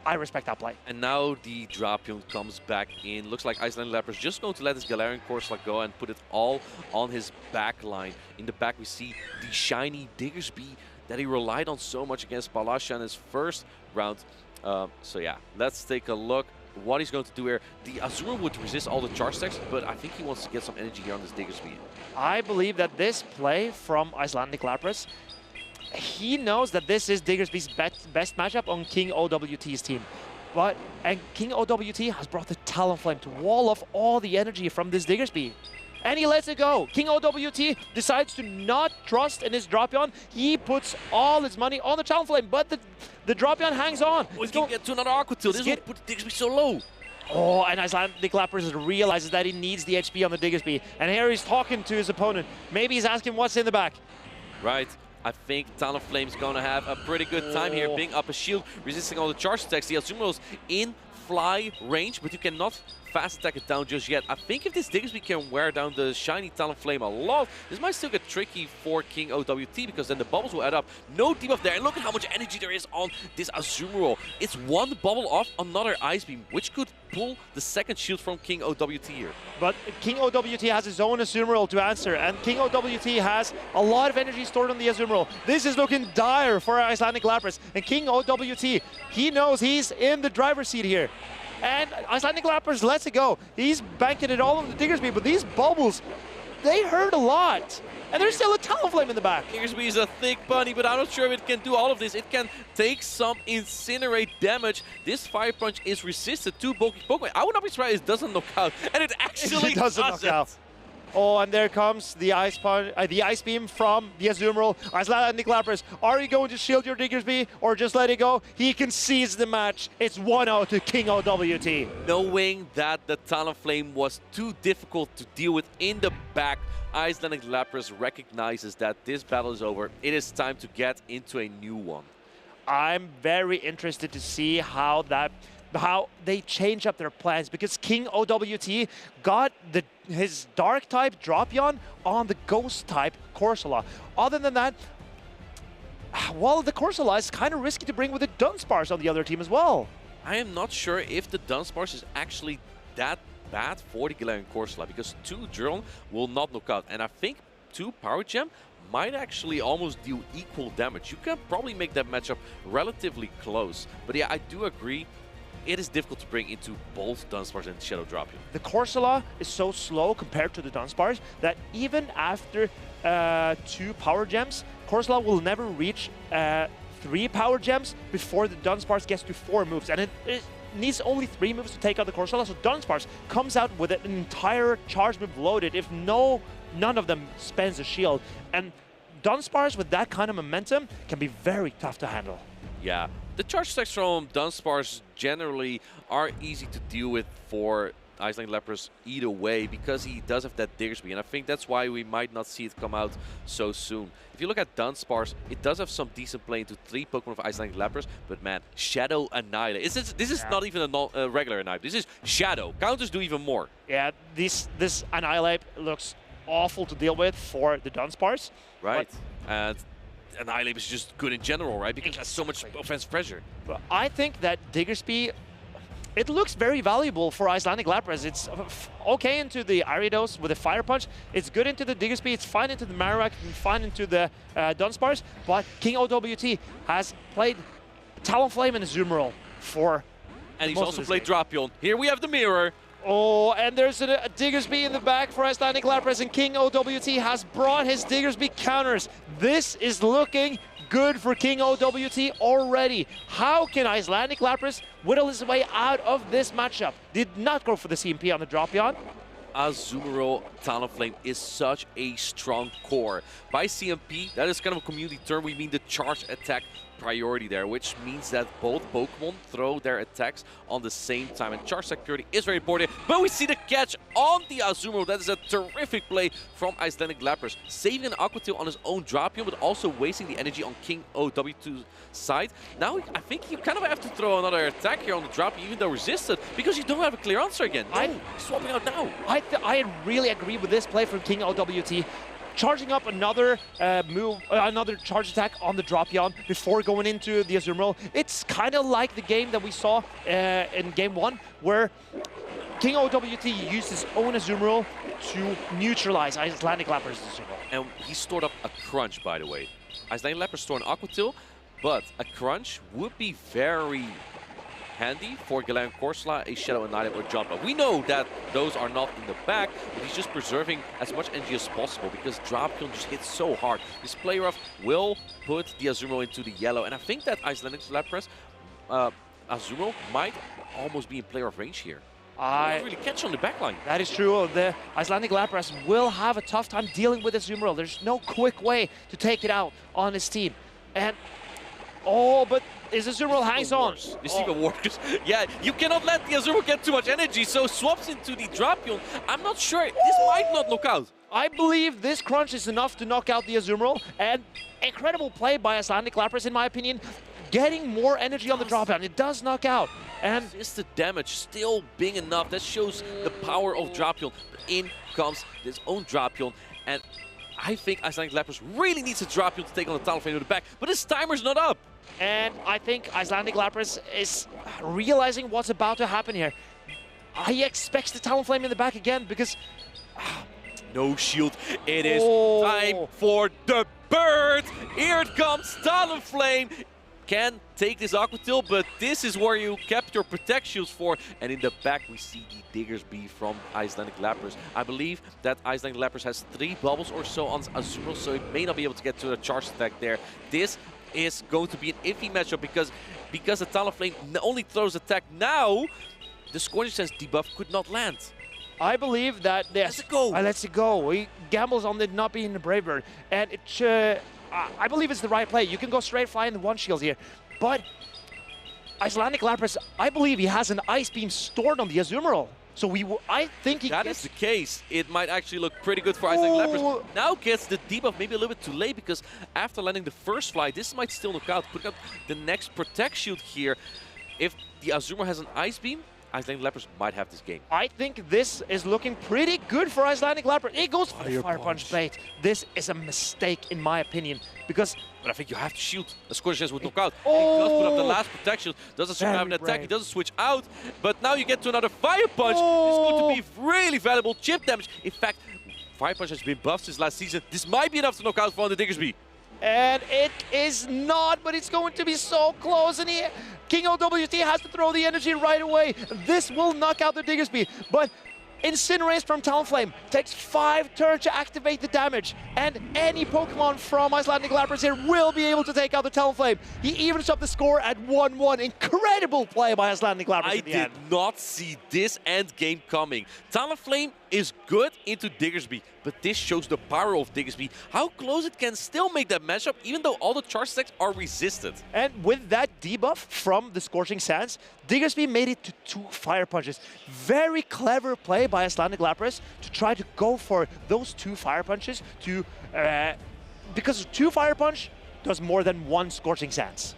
I respect that play. And now the Dropion comes back in. Looks like Icelandic Lapras just going to let his Galarian Corsola go and put it all on his back line. In the back we see the shiny Diggersby that he relied on so much against Paula in his first round. So yeah, let's take a look what he's going to do here. The Azumarill would resist all the charge stacks, but I think he wants to get some energy here on this Diggersby. I believe that this play from Icelandic Lapras, he knows that this is Diggersby's best matchup on King OWT's team. And King OWT has brought the Talonflame to wall off all the energy from this Diggersby. And he lets it go. King OWT decides to not trust in his Dropion. He puts all his money on the Talonflame, but the Dropion hangs on. He's going to get to another Aqua Tail. This will put the Diggersby so low. Oh, and Icelandic Lapras realizes that he needs the HP on the Diggersby. And here he's talking to his opponent. Maybe he's asking what's in the back. Right. I think Talonflame's going to have a pretty good time here, being up a shield, resisting all the charge attacks. The Azumarill's in fly range, but you cannot fast attack it down just yet. I think if this Diggersby can wear down the shiny Talonflame a lot, this might still get tricky for King OWT, because then the bubbles will add up. No debuff there, and look at how much energy there is on this Azumarill. It's one bubble off another Ice Beam, which could pull the second shield from King OWT here. But King OWT has his own Azumarill to answer, and King OWT has a lot of energy stored on the Azumarill. This is looking dire for Icelandic Lapras, and King OWT, he knows he's in the driver's seat here. And Icelandic Lapras lets it go. He's banking it all on the Diggersby, but these bubbles, they hurt a lot. And there's still a Talonflame in the back. Diggersby is a thick bunny, but I'm not sure if it can do all of this. It can take some Incinerate damage. This Fire Punch is resisted to bulky Pokemon. I would not be surprised if it doesn't knock out, and it actually doesn't knock out. Oh, and there comes the Ice Beam from the Azumarill. Icelandic Lapras, are you going to shield your Diggersby or just let it go? He can seize the match. It's 1-0 to King OWT. Knowing that the Talonflame was too difficult to deal with in the back, Icelandic Lapras recognizes that this battle is over. It is time to get into a new one. I'm very interested to see how they change up their plans, because King OWT got his Dark type Dropion on the Ghost type Corsola. Other than that, well, the Corsola is kind of risky to bring with the Dunsparce on the other team as well. I am not sure if the Dunsparce is actually that bad for the Galarian Corsola, because 2 Drill will not knock out, and I think 2 Power Gem might actually almost deal equal damage. You can probably make that matchup relatively close. But yeah, I do agree. It is difficult to bring into both Dunsparce and Shadow Dropion. The Corsola is so slow compared to the Dunsparce that even after 2 Power Gems, Corsola will never reach 3 Power Gems before the Dunsparce gets to 4 moves. And it needs only 3 moves to take out the Corsola, so Dunsparce comes out with an entire charge move loaded if none of them spends a shield. And Dunsparce with that kind of momentum can be very tough to handle. Yeah, the charge attacks from Dunsparce generally are easy to deal with for Icelandic Lapras either way, because he does have that Diggersby, and I think that's why we might not see it come out so soon. If you look at Dunsparce, it does have some decent play into 3 Pokemon of Icelandic Lapras, but man, Shadow Annihilate. This is not even a regular Annihilate. This is Shadow. Counters do even more. Yeah, this Annihilate looks awful to deal with for the Dunsparce. Right, and Annihilate is just good in general, right? Because it has so much offensive pressure. But I think that Diggersby, it looks very valuable for Icelandic Lapras. It's okay into the Ariados with a Fire Punch. It's good into the Diggersby. It's fine into the Marowak and fine into the Dunsparce. But King OWT has played Talonflame and Azumarill for and he's also played Dropion. Here we have the mirror. Oh, and there's a Diggersby in the back for Icelandic Lapras, and King OWT has brought his Diggersby counters. This is looking good for King OWT already. How can Icelandic Lapras whittle his way out of this matchup? Did not go for the CMP on the Dropion. Azumarill Talonflame is such a strong core. By CMP, that is kind of a community term, we mean the charge attack priority there, which means that both Pokemon throw their attacks on the same time, and charge security is very important. But we see the catch on the Azumarill. That is a terrific play from Icelandic Lapras, saving an Aqua Tail on his own Drapion, but also wasting the energy on King OW2's side. Now I think you kind of have to throw another attack here on the Drapion, even though resisted, because you don't have a clear answer again. No, swapping out now. I really agree with this play from King OWT. Charging up another another charge attack on the Drapion before going into the Azumarill. It's kind of like the game that we saw in Game 1, where King OWT used his own Azumarill to neutralize Icelandic Lapras' Azumarill. And he stored up a Crunch, by the way. Icelandic Lapras stored an Aqua Tail, but a Crunch would be very handy for Galarian Corsola, a Shadow Annihilape, or Jump. We know that those are not in the back, but he's just preserving as much energy as possible because Drapion just hits so hard. This play rough will put the Azumarill into the yellow, and I think that Icelandic Lapras Azumarill might almost be in player of range here. I really catch on the backline. That is true. The Icelandic Lapras will have a tough time dealing with Azumarill. There's no quick way to take it out on his team. And but his Azumarill hangs on. This is even worse. Yeah, you cannot let the Azumarill get too much energy, so swaps into the Drapion. I'm not sure. This might not knock out. I believe this Crunch is enough to knock out the Azumarill, and incredible play by Icelandic Lapras, in my opinion. Getting more energy on the Drapion. It does knock out. And is the damage still being enough? That shows the power of Drapion. But in comes his own Drapion, and I think Icelandic Lapras really needs a Drapion to take on the Talonflame in the back, but his timer's not up. And I think Icelandic Lapras is realizing what's about to happen here. He expects the Talonflame in the back again because... No shield. It is time for the bird. Here it comes. Talonflame can take this Aqua Tail, but this is where you kept your Protect Shields for. And in the back, we see the Diggersby from Icelandic Lapras. I believe that Icelandic Lapras has 3 bubbles or so on Azumarill, so it may not be able to get to the charge attack there. This is going to be an iffy matchup because the Talonflame only throws attack now. The Scorching Sense debuff could not land. I believe that Let's go. Let's go. He gambles on it not being a Brave Bird, and it. I believe it's the right play. You can go straight flying the 1 shield here, but Icelandic Lapras, I believe he has an Ice Beam stored on the Azumarill. So I think he That is the case. It might actually look pretty good for Icelandic Lapras. Now gets the debuff maybe a little bit too late because after landing the first fly, this might still knock out. Putting up the next Protect Shield here. If the Azumarill has an Ice Beam, Icelandic Lapras might have this game. I think this is looking pretty good for Icelandic Lapras. It goes for the Fire Punch bait. This is a mistake in my opinion because... But I think you have to shield. The Scorching Sense would knock out. He does put up the last protection. Doesn't survive an attack. He doesn't switch out. But now you get to another Fire Punch. This is going to be really valuable chip damage. In fact, Fire Punch has been buffed since last season. This might be enough to knock out for the Diggersby. And it is not, but it's going to be so close. And King OWT has to throw the energy right away. This will knock out the Diggersby. But Incinerates from Talonflame takes 5 turns to activate the damage. And any Pokemon from Icelandic Lapras here will be able to take out the Talonflame. He evens up the score at 1-1. Incredible play by Icelandic Lapras. I did not see this end game coming. Talonflame is good into Diggersby, but this shows the power of Diggersby, how close it can still make that matchup even though all the charge attacks are resisted. And with that debuff from the Scorching Sands, Diggersby made it to 2 Fire Punches. Very clever play by Icelandic Lapras to try to go for those 2 Fire Punches to because 2 Fire Punch does more than 1 Scorching Sands.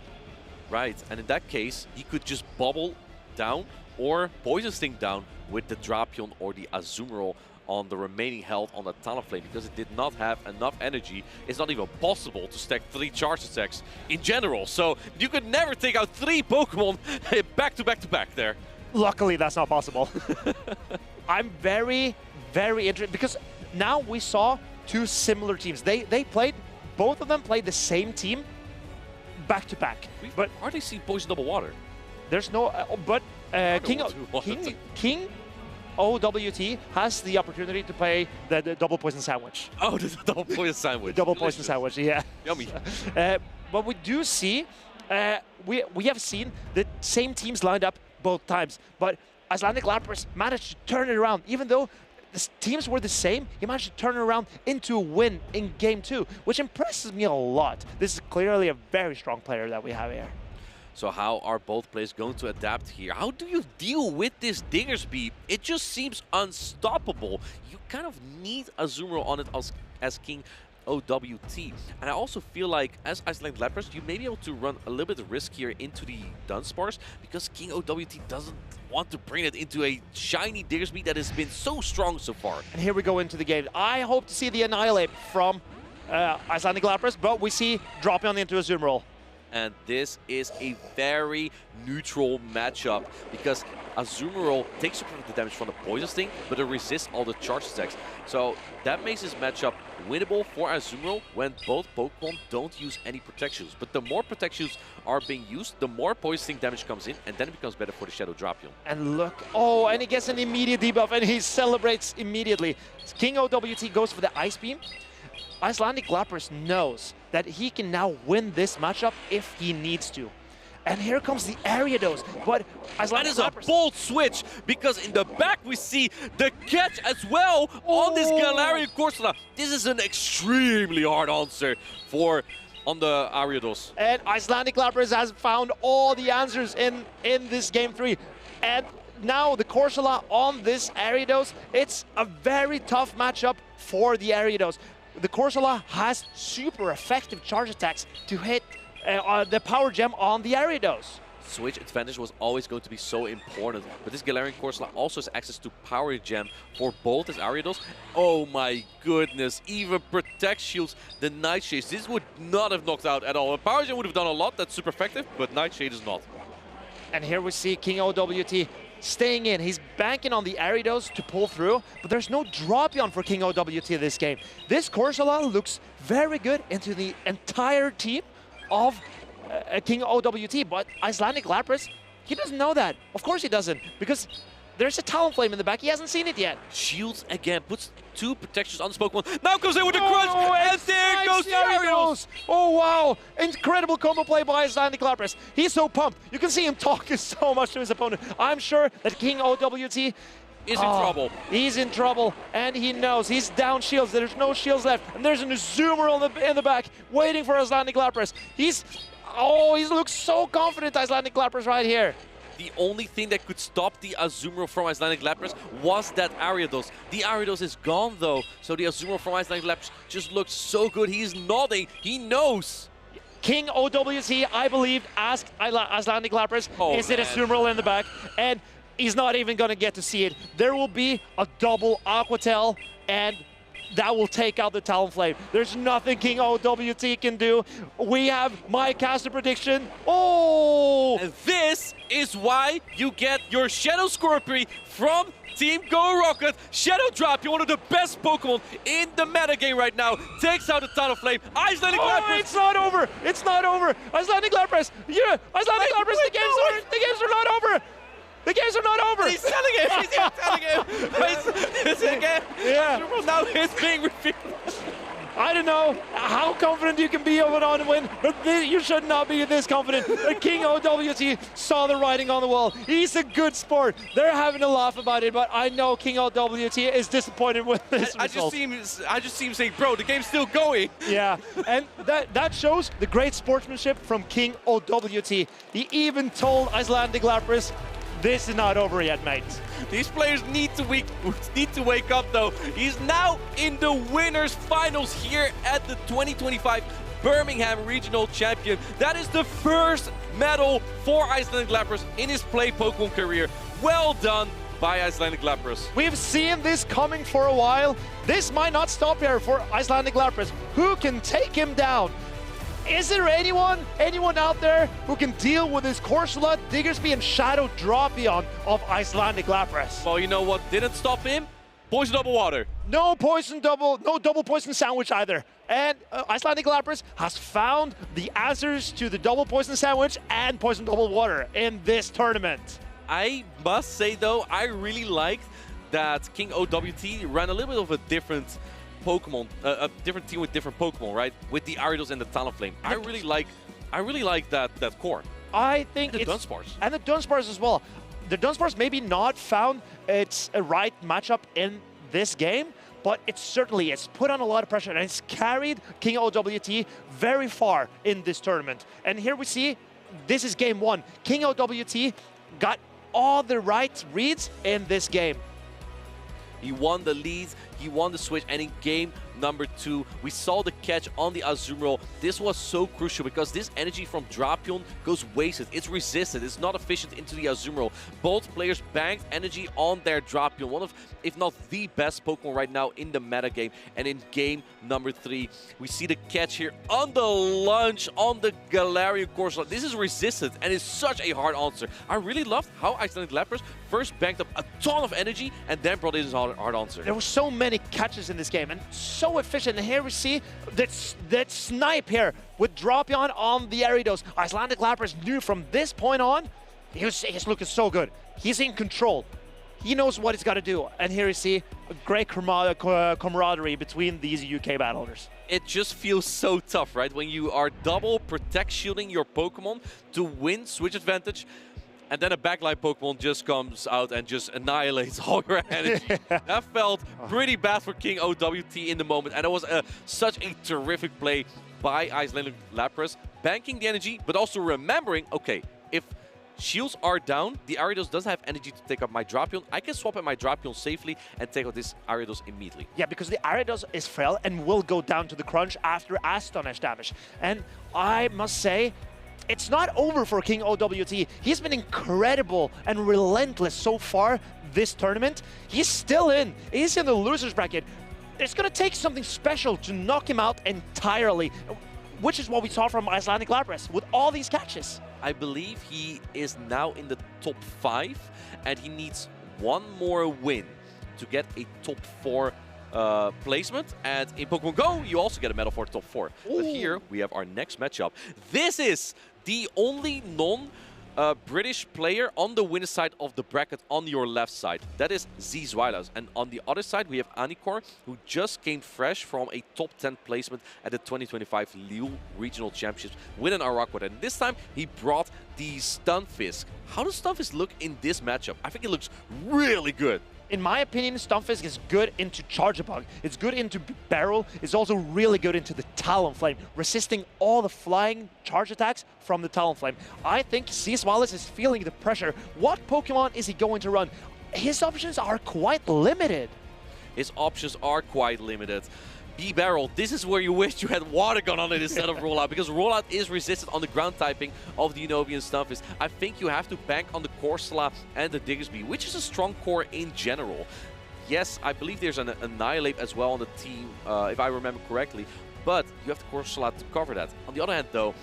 Right, and in that case, he could just bubble down or Poison Sting down with the Drapion or the Azumarill on the remaining health on the Talonflame because it did not have enough energy. It's not even possible to stack 3 charge attacks in general. So you could never take out 3 Pokemon back to back to back there. Luckily, that's not possible. I'm very, very interested because now we saw 2 similar teams. Both of them played the same team back to back. But hardly see Poison Double Water. There's no, King OWT has the opportunity to play the double poison sandwich. Oh, the double poison sandwich. Double poison sandwich, yeah. Yummy. But we do see, we have seen the same teams lined up both times, but Icelandic Lapras managed to turn it around, even though the teams were the same, he managed to turn it around into a win in Game 2, which impresses me a lot. This is clearly a very strong player that we have here. So how are both players going to adapt here? How do you deal with this Diggersby? It just seems unstoppable. You kind of need Azumarill on it as King OWT. And I also feel like, as Icelandic Lepers, you may be able to run a little bit of risk here into the Dunsparce, because King OWT doesn't want to bring it into a shiny Diggersby that has been so strong so far. And here we go into the game. I hope to see the Annihilate from Icelandic Lepers, but we see Drapion into Azumarill. And this is a very neutral matchup, because Azumarill takes super the damage from the Poison Sting, but it resists all the charge attacks. So that makes this matchup winnable for Azumarill when both Pokemon don't use any protections. But the more protections are being used, the more Poison Sting damage comes in, and then it becomes better for the Shadow Drapion. And look, oh, and he gets an immediate debuff, and he celebrates immediately. King OWT goes for the Ice Beam. Icelandic Lapras knows that he can now win this matchup if he needs to. And here comes the Ariados, but Icelandic That is a bold switch, because in the back we see the catch as well on this Galarian Corsola. This is an extremely hard answer on the Ariados. And Icelandic Lapras has found all the answers in this Game 3. And now the Corsola on this Ariados, it's a very tough matchup for the Ariados. The Corsola has super effective charge attacks to hit the Power Gem on the Ariados. Switch advantage was always going to be so important, but this Galarian Corsola also has access to Power Gem for both his Ariados. Oh my goodness, even Protect Shields the Nightshade. This would not have knocked out at all. Power Gem would have done a lot, that's super effective, but Nightshade is not. And here we see King OWT staying in. He's banking on the Ariados to pull through, but there's no Drapion for King OWT this game. This Corsola looks very good into the entire team of King OWT, but Icelandic Lapras, he doesn't know that. Of course he doesn't, because there's a Talonflame in the back. He hasn't seen it yet. Shields again, puts 2 protections on this Pokemon. Now comes in with the crunch, and there goes the Ariados. Oh wow, incredible combo play by Icelandic Lapras. He's so pumped. You can see him talking so much to his opponent. I'm sure that King OWT is in trouble. He's in trouble, and he knows he's down shields. There's no shields left, and there's an Azumarill in the back waiting for Icelandic Lapras. He looks so confident, Icelandic Lapras, right here. The only thing that could stop the Azumarill from Icelandic Lapras was that Ariados. The Ariados is gone though, so the Azumarill from Icelandic Lapras just looks so good. He's nodding, he knows. King OWT, I believe, asked Icelandic Lapras, is it Azumarill in the back? And he's not even going to get to see it. There will be a double Aqua Tail, and that will take out the Talonflame. There's nothing King OWT can do. We have my caster prediction. Oh! And this is why you get your Shadow Scorpion from Team Go Rocket. Shadow Drapion, one of the best Pokemon in the metagame right now, takes out the Talonflame. Icelandic Lapras. It's not over. It's not over. Icelandic Lapras. Yeah, Icelandic Lapras. The games are not over. The games are not over! He's telling him! He's even telling him! It's again! Yeah! Now it's being revealed! I don't know how confident you can be of an on-win, but you should not be this confident. King OWT saw the writing on the wall. He's a good sport. They're having a laugh about it, but I know King OWT is disappointed with this result. I just see him saying, bro, the game's still going! Yeah, and that shows the great sportsmanship from King OWT. He even told Icelandic Lapras, this is not over yet, mate. These players need to wake up, though. He's now in the winners' finals here at the 2025 Birmingham Regional Champion. That is the first medal for Icelandic Lapras in his play Pokemon career. Well done by Icelandic Lapras. We've seen this coming for a while. This might not stop here for Icelandic Lapras. Who can take him down? Is there anyone out there who can deal with this Corsola, Diggersby, and Shadow Drapion of Icelandic Lapras? Well, you know what didn't stop him? Poison Double Water. No double poison sandwich either. And Icelandic Lapras has found the answers to the double poison sandwich and poison double water in this tournament. I must say though, I really liked that King OWT ran a little bit of a different Pokemon, a different team with different Pokemon, right? With the Ariados and the Talonflame. I really like that core. I think the Dunsparce. And the Dunsparce as well. The Dunsparce maybe not found its right matchup in this game, but it certainly has put on a lot of pressure and it's carried King OWT very far in this tournament. And here we see, this is game 1. King OWT got all the right reads in this game. He won the leads, he won the switch, and in game number 2, we saw the catch on the Azumarill. This was so crucial because this energy from Drapion goes wasted. It's resisted, it's not efficient into the Azumarill. Both players banked energy on their Drapion, one of, if not the best Pokemon right now in the meta game. And in game number 3, we see the catch here on the launch on the Galarian Corsola. This is resisted and it's such a hard answer. I really loved how Icelandic Lapras first banked up a ton of energy and then brought in his hard answer. There were so many catches in this game and so efficient. And here we see that snipe here with Drapion on the Ariados. Icelandic Lapras knew from this point on, he's looking so good. He's in control. He knows what he's got to do. And here you see a great camaraderie between these UK battlers. It just feels so tough, right? When you are double protect shielding your Pokemon to win switch advantage, and then a backline Pokemon just comes out and just annihilates all your energy. That felt pretty bad for King OWT in the moment. And it was such a terrific play by Icelandic Lapras, banking the energy, but also remembering, okay, if shields are down, the Ariados doesn't have energy to take up my Drapion. I can swap at my Drapion safely and take out this Ariados immediately. Yeah, because the Ariados is frail and will go down to the crunch after Astonish damage. And I must say, it's not over for King OWT. He's been incredible and relentless so far this tournament. He's still in. He's in the loser's bracket. It's going to take something special to knock him out entirely, which is what we saw from Icelandic Lapras with all these catches. I believe he is now in the top 5, and he needs one more win to get a top 4 placement. And in Pokemon Go, you also get a medal for top 4. Ooh. But here we have our next matchup. This is the only non-British player on the winner side of the bracket on your left side. That is Zzweilous. And on the other side, we have Anor, who just came fresh from a top 10 placement at the 2025 Lille Regional Championships, winning Araquat. And this time, he brought the Stunfisk. How does Stunfisk look in this matchup? I think it looks really good. In my opinion, Stunfisk is good into Charjabug. It's good into Barrel. It's also really good into the Talonflame, resisting all the flying charge attacks from the Talonflame. I think Zzweilous is feeling the pressure. What Pokemon is he going to run? His options are quite limited. His options are quite limited. B-Barrel, this is where you wish you had Water Gun on it instead of Rollout, because Rollout is resisted on the ground typing of the Unovian Stunfisk. I think you have to bank on the Corsola and the Diggersby, which is a strong core in general. Yes, I believe there's an Annihilate as well on the team, if I remember correctly, but you have the Corsola to cover that. On the other hand, though,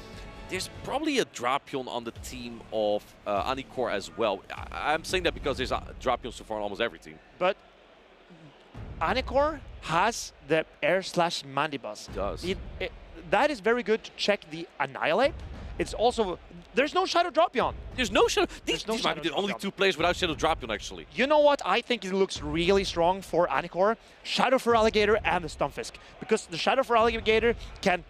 there's probably a Drapion on the team of Anor as well. I'm saying that because there's a Drapion so far on almost every team. But Anor has the Air/Mandibuzz. It does. That is very good to check the Annihilate. It's also, there's no Shadow Drapion. There's no Shadow. These might be the only 2 players without Shadow Drapion, actually. You know what? I think it looks really strong for Anor. Shadow for Alligator and the Stunfisk. Because the Shadow for Alligator can...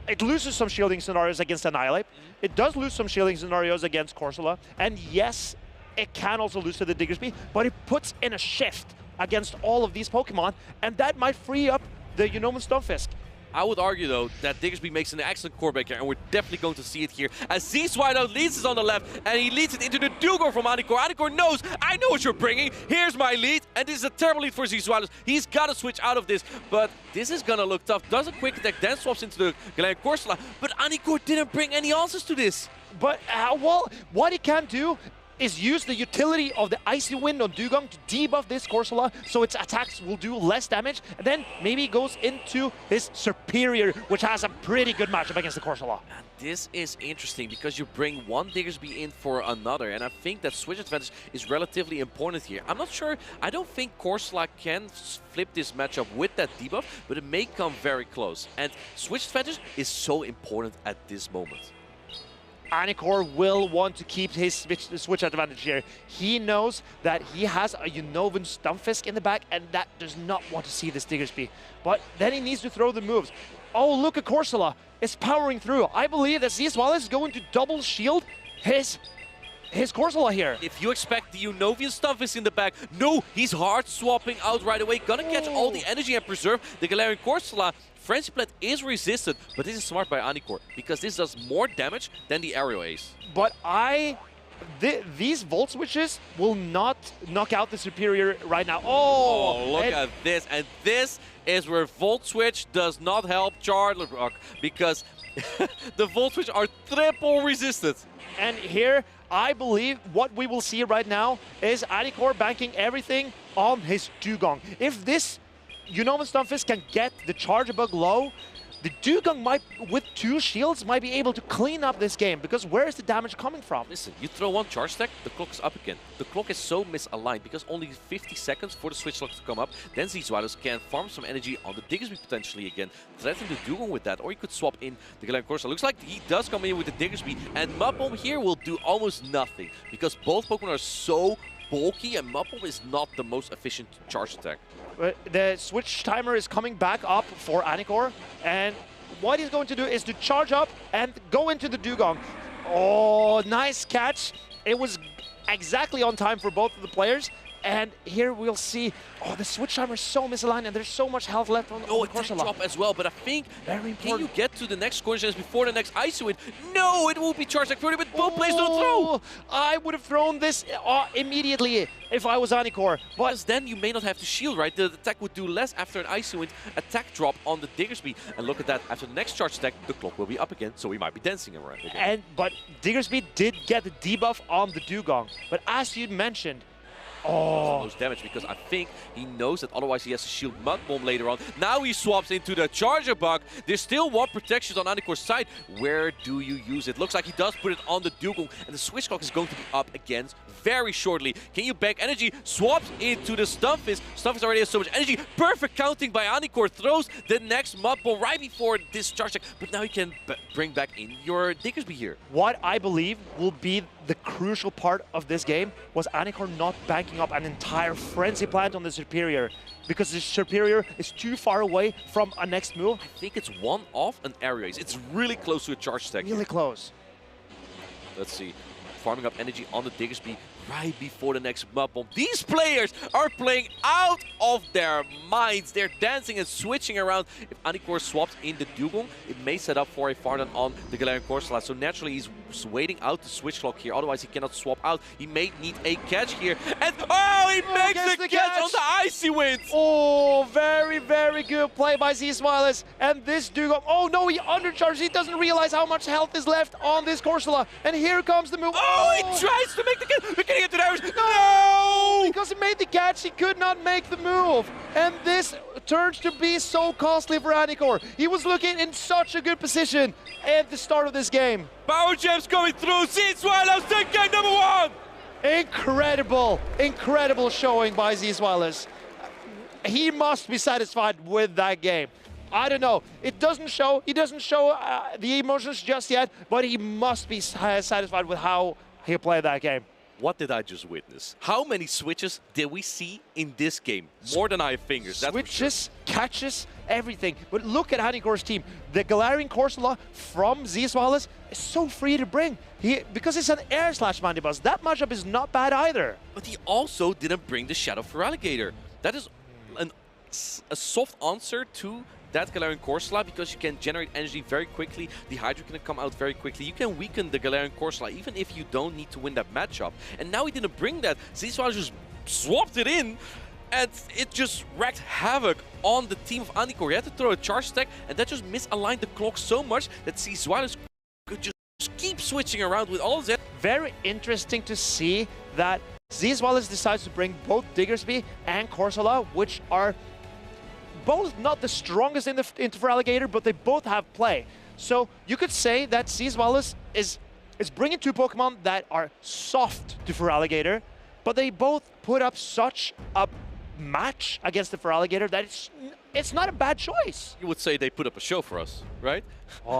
It loses some shielding scenarios against Annihilate. It does lose some shielding scenarios against Corsola. And yes, it can also lose to the Diggersby, but it puts in a shift against all of these Pokemon, and that might free up the Unovan Stunfisk. I would argue, though, that Diggersby makes an excellent core back here, and we're definitely going to see it here. As Zzweilous leads us on the left, and he leads it into the Dugor from Anor. Anor knows, I know what you're bringing. Here's my lead, and this is a terrible lead for Zzweilous. He's got to switch out of this, but this is going to look tough. Does a quick attack, then swaps into the Galarian Corsola, but Anor didn't bring any answers to this. But, well, what he can do is use the utility of the Icy Wind on Dugong to debuff this Corsola so its attacks will do less damage, and then maybe goes into his Superior, which has a pretty good matchup against the Corsola. And this is interesting because you bring one Diggersby in for another, and I think that switch advantage is relatively important here. I'm not sure, I don't think Corsola can flip this matchup with that debuff, but it may come very close. And switch advantage is so important at this moment. Anor will want to keep his switch advantage here. He knows that he has a Unovan Stunfisk in the back, and that does not want to see this Diggersby. But then he needs to throw the moves. Oh, look at Corsola. It's powering through. I believe that Zzweilous is going to double shield his his Corsola here. If you expect the Unovian Stunfisk in the back, no, he's hard swapping out right away. Gonna catch all the energy and preserve the Galarian Corsola. Frenzy Plant is resisted, but this is smart by Anor because this does more damage than the Aerial Ace. But these Volt Switches will not knock out the Superior right now. Oh, look at this. And this is where Volt Switch does not help Charlebrock because the Volt Switch are triple resisted. And here, I believe what we will see right now is Anor banking everything on his Dugong. If this Unovian Stunfisk can get the Charge Bug low, the Dugong might, with 2 shields, might be able to clean up this game, because where is the damage coming from? Listen, you throw one charge stack, the clock is up again. The clock is so misaligned because only 50 seconds for the switch clock to come up. Then Zzweilous can farm some energy on the Diggersby potentially again, threaten the Dugong with that, or he could swap in the Galarian Corsola. Looks like he does come in with the Diggersby, and Mud Bomb here will do almost nothing because both Pokemon are so bulky, and Mud Bomb is not the most efficient charge attack. The switch timer is coming back up for Anor, and what he's going to do is to charge up and go into the Dugong. Oh, nice catch. It was exactly on time for both of the players. And here we'll see, oh, the switch timer is so misaligned and there's so much health left on the Corsola. Drop as well, but I think, very important. Can you get to the next Corn Gems before the next Ice Wind? No, it will be charged like 30, but both players don't throw. I would have thrown this immediately if I was Anor. But then you may not have to shield, right? The attack would do less after an Ice Wind attack drop on the Diggersby. And look at that, after the next charge attack, the clock will be up again, so we might be dancing around again. But Diggersby did get the debuff on the Dugong. But as you mentioned, most damage because I think he knows that otherwise he has to shield Mud Bomb later on. Now he swaps into the Charger Bug. There's still one protection on Anor's side. Where do you use it? Looks like he does put it on the Dugong, and the switch clock is going to be up again very shortly. Can you bank energy? Swaps into the Stunfisk. Stunfisk already has so much energy. Perfect counting by Anor. Throws the next Mud Bomb right before this charge attack, but now you can bring back in your Diggersby here. What I believe will be the crucial part of this game was Anor not banking up an entire Frenzy Plant on the Superior, because the Superior is too far away from a next move. I think it's one off an Area Ace. It's really close to a charge stack. Really close. Let's see. Farming up energy on the Diggersby right before the next Mud Bomb. These players are playing out of their minds. They're dancing and switching around. If Anor swaps in the Dugong, it may set up for a Fardan on the Galarian Corsola. So naturally, he's waiting out the switch clock here. Otherwise, he cannot swap out. He may need a catch here. And he makes the catch on the Icy Winds. Oh, very, very good play by Zzweilous. And this Dugong, oh no, he undercharged. He doesn't realize how much health is left on this Corsola. And here comes the move. Oh, he tries to make the catch. We're getting into the average. No! Because he made the catch, he could not make the move. And this turns to be so costly for Anor. He was looking in such a good position at the start of this game. Power Gems going through. Zzweilous, take game number 1. Incredible, incredible showing by Zzweilous. He must be satisfied with that game. I don't know. It doesn't show. He doesn't show the emotions just yet, but he must be satisfied with how he played that game. What did I just witness? How many switches did we see in this game? More than I have fingers. Switches, catches, everything. But look at Anor's team. The Galarian Corsola from Zzweilous is so free to bring. Because it's an air slash Mandibuzz. That matchup is not bad either. But he also didn't bring the Shadow Feraligatr. That is a soft answer to that Galarian Corsola, because you can generate energy very quickly. The Hydro can come out very quickly. You can weaken the Galarian Corsola even if you don't need to win that matchup. And now he didn't bring that. Zzweilous just swapped it in, and it just wreaked havoc on the team of Anor. He had to throw a charge stack, and that just misaligned the clock so much that Zzweilous could just keep switching around with all of that. Very interesting to see that Zzweilous decides to bring both Diggersby and Corsola, which are both not the strongest in the Feraligatr, but they both have play. So you could say that Zzweilous is bringing 2 Pokemon that are soft to Feraligatr, but they both put up such a match against the Feraligatr that it's not a bad choice. You would say they put up a show for us, right? Oh,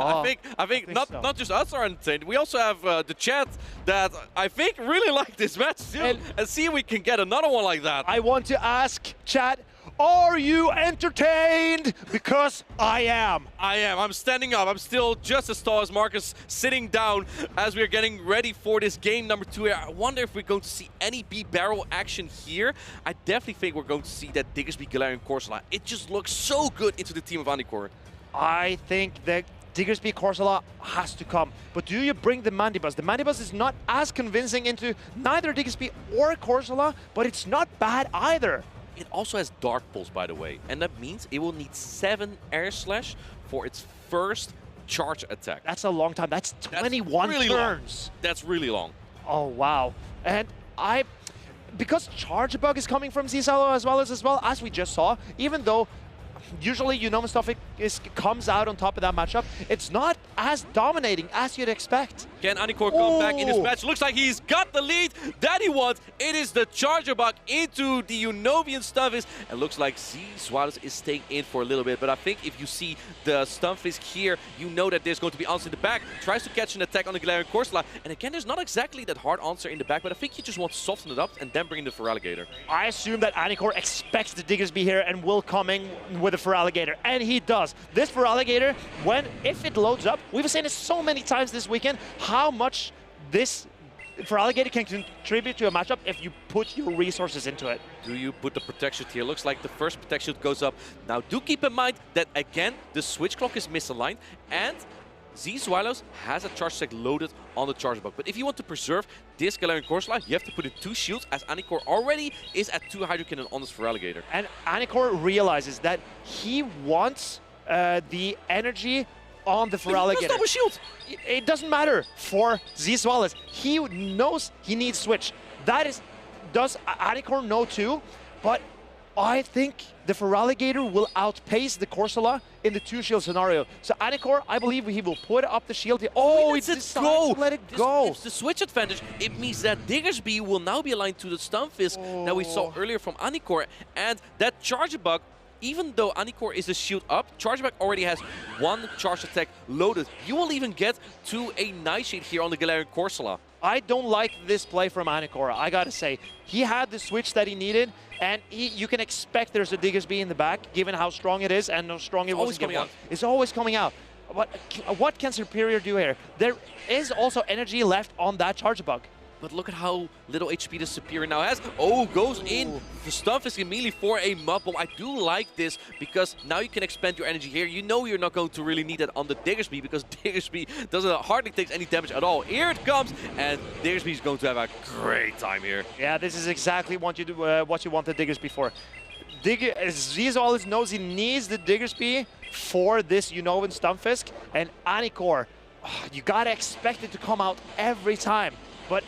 I think not just us are entertained. We also have the chat that I think really like this match too, and see if we can get another one like that. I want to ask chat, Are you entertained? Because I am. I'm standing up. I'm still just as tall as Marcus, sitting down as we're getting ready for this game number 2 here. I wonder if we're going to see any B-barrel action here. I definitely think we're going to see that Diggersby, Galarian Corsola. It just looks so good into the team of Anor. I think that Diggersby Corsola has to come. But do you bring the Mandibuzz? The Mandibuzz is not as convincing into neither Diggersby or Corsola, but it's not bad either. It also has Dark Pulse, by the way, and that means it will need 7 Air Slash for its first charge attack. That's a long time. That's 21 really turns. Long. That's really long. Oh, wow. And because Charge Bug is coming from Zzweilous as well, as we just saw, even though usually Stuff comes out on top of that matchup, it's not as dominating as you'd expect. Can Anor come back in this match? Looks like he's got the lead that he wants. It is the Charger Bug into the Unovian Stunfisk. And looks like Zzweilous is staying in for a little bit. But I think if you see the Stunfisk here, you know that there's going to be answer in the back. Tries to catch an attack on the Galarian Corsola. And again, there's not exactly that hard answer in the back, but I think you just want to soften it up and then bring in the Feraligatr. I assume that Anor expects the Diggersby here and will come in with a Feraligatr. And he does. This Feraligatr, if it loads up, we've seen it so many times this weekend, how much this Feraligatr can contribute to a matchup if you put your resources into it. Do you put the protection here? Looks like the first protection goes up. Now do keep in mind that again, the switch clock is misaligned and Zzweilous has a charge attack loaded on the charge bug. But if you want to preserve this Galarian Corsola, you have to put in 2 shields, as Anor already is at 2 Hydro Cannon on this Feraligatr. And Anor realizes that he wants the energy on the Feraligatr. Double shield. It doesn't matter for Zzweilous. He knows he needs switch. Does Anor know too? But I think the Feraligatr will outpace the Corsola in the 2-shield scenario. So Anor, I believe he will put up the shield. Oh, he decides to let it go. It's the switch advantage. It means that Diggersby will now be aligned to the Stunfisk that we saw earlier from Anor. And that Charge Bug, even though Anor is a shield up, Charge Bug already has 1 charge attack loaded. You will even get to a Nightshade here on the Galarian Corsola. I don't like this play from Anor, I gotta say. He had the switch that he needed, and you can expect there's a Diggersby in the back, given how strong it is and how strong it was. It's always coming out. What can Superior do here? There is also energy left on that Charge Bug. But look at how little HP the Superior now has. Oh, goes in. The Stunfisk immediately for a Mud Bomb. I do like this because now you can expend your energy here. You know you're not going to really need that on the Diggersby because Diggersby hardly takes any damage at all. Here it comes, and Diggersby is going to have a great time here. Yeah, this is exactly what you want the Diggersby for. Zzweilous knows he needs the Diggersby for this Unovian Stunfisk, and Anor, you gotta expect it to come out every time. But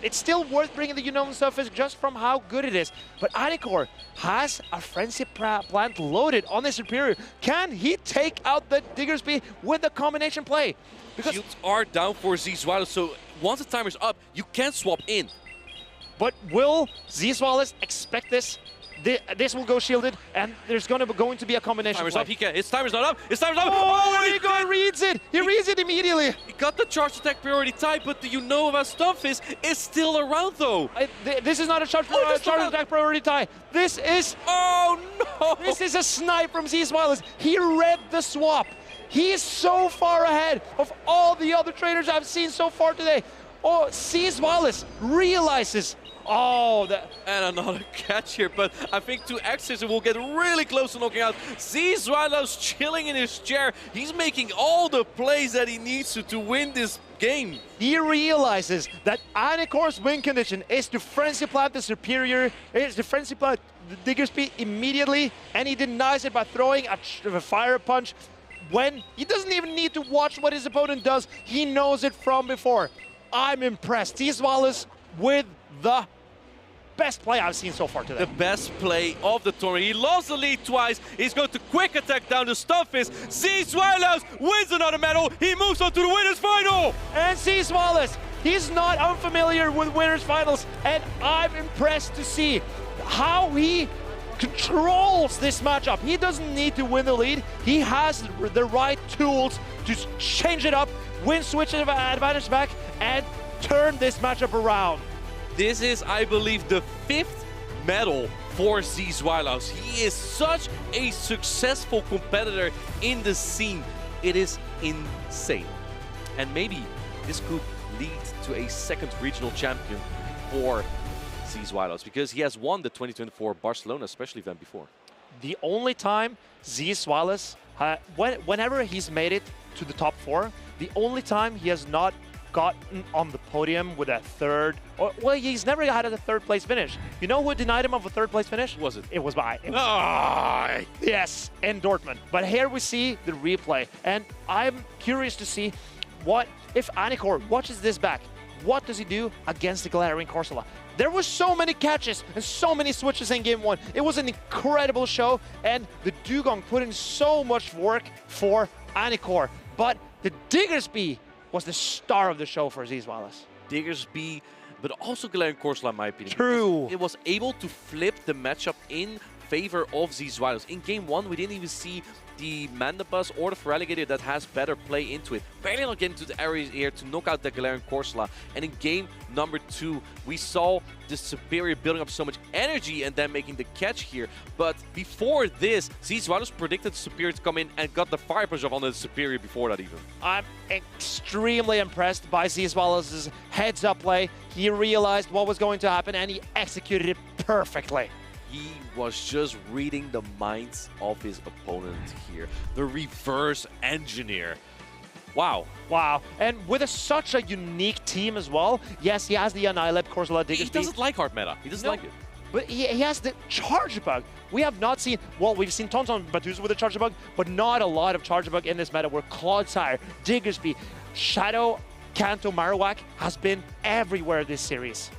it's still worth bringing the Unovian Stunfisk just from how good it is. But Anor has a Frenzy Plant loaded on the Superior. Can he take out the Diggersby with the combination play? Because shields are down for Zzweilous, so once the timer's up, you can swap in. But will Zzweilous expect this? This will go shielded, and there's going to be a combination. Timer's up. His timer's not up. His timer's up. Oh, he reads it. He reads it immediately. He got the charge attack priority type, but the Unova Stunfisk is still around though. This is not a charge attack priority tie. This is. Oh no! This is a snipe from Zzweilous. He read the swap. He is so far ahead of all the other trainers I've seen so far today. Oh, Zzweilous realizes. Oh, and another catch here, but I think 2X's will get really close to knocking out. Zzweilous chilling in his chair. He's making all the plays that he needs to win this game. He realizes that Anor's win condition is to Frenzy Plant the Superior, is to Frenzy Plant the Diggersby immediately, and he denies it by throwing a Fire Punch when he doesn't even need to watch what his opponent does. He knows it from before. I'm impressed. Zzweilous with the best play I've seen so far today. The best play of the tournament. He lost the lead twice. He's going to quick attack down the Stunfisk. Zzweilous wins another medal. He moves on to the winners final. And Zzweilous, he's not unfamiliar with winners finals, and I'm impressed to see how he controls this matchup. He doesn't need to win the lead. He has the right tools to change it up, win switch advantage back, and turn this matchup around. This is, I believe, the 5th medal for Zzweilous. He is such a successful competitor in the scene. It is insane. And maybe this could lead to a second regional champion for Zzweilous, because he has won the 2024 Barcelona special event before. The only time Zzweilous, whenever he's made it to the top 4, the only time he has not gotten on the podium with a third, well, he's never had a third place finish. You know who denied him of a third place finish? Who was it? It was yes, in Dortmund. But here we see the replay, and I'm curious to see what if Anor watches this back. What does he do against the Galarian Corsola? There were so many catches and so many switches in game 1. It was an incredible show, and the Dugong put in so much work for Anor. But the Diggersby was the star of the show for Zzweilous. Diggersby, but also Galarian Corsola, in my opinion. True. It was able to flip the matchup in favor of Zzweilous. In game 1, we didn't even see the Mandibus or the Feraligatr that has better play into it. Barely not getting to the area here to knock out the Galarian Corsola. And in game number 2, we saw the Superior building up so much energy and then making the catch here. But before this, Zzweilous predicted the Superior to come in and got the Fire Punch off on the Superior before that even. I'm extremely impressed by Zzweilous' heads-up play. He realized what was going to happen and he executed it perfectly. He was just reading the minds of his opponent here. The reverse engineer. Wow. Wow. And with such a unique team as well. Yes, he has the Anilep, Corsola, Diggersby. He doesn't like hard meta. He doesn't like it. But he has the Charge Bug. We have not seen, well, we've seen tons of Batus with the Charge Bug, but not a lot of Charge Bug in this meta where Clodsire, Diggersby, Shadow, Kanto, Marowak has been everywhere this series.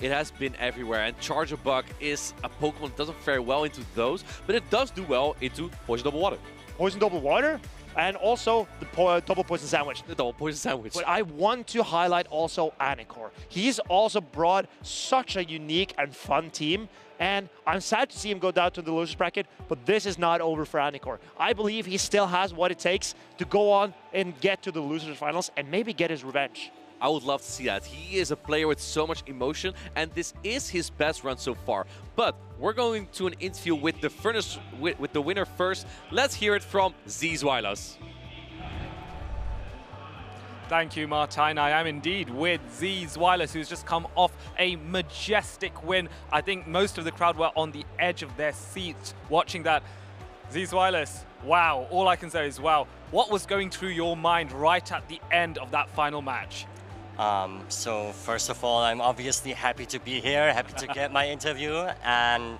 It has been everywhere, and Charge Bug is a Pokemon that doesn't fare well into those, but it does do well into Poison Double Water. Poison Double Water? And also the Double Poison Sandwich. The Double Poison Sandwich. But I want to highlight also Anor. He's also brought such a unique and fun team, and I'm sad to see him go down to the losers bracket, but this is not over for Anor. I believe he still has what it takes to go on and get to the losers finals and maybe get his revenge. I would love to see that. He is a player with so much emotion, and this is his best run so far. But we're going to an interview with the winner first. Let's hear it from Zzweilous. Thank you, Martijn. I am indeed with Zzweilous, who's just come off a majestic win. I think most of the crowd were on the edge of their seats watching that. Zzweilous, wow. All I can say is wow. What was going through your mind right at the end of that final match? So first of all, I'm obviously happy to be here, happy to get my interview, and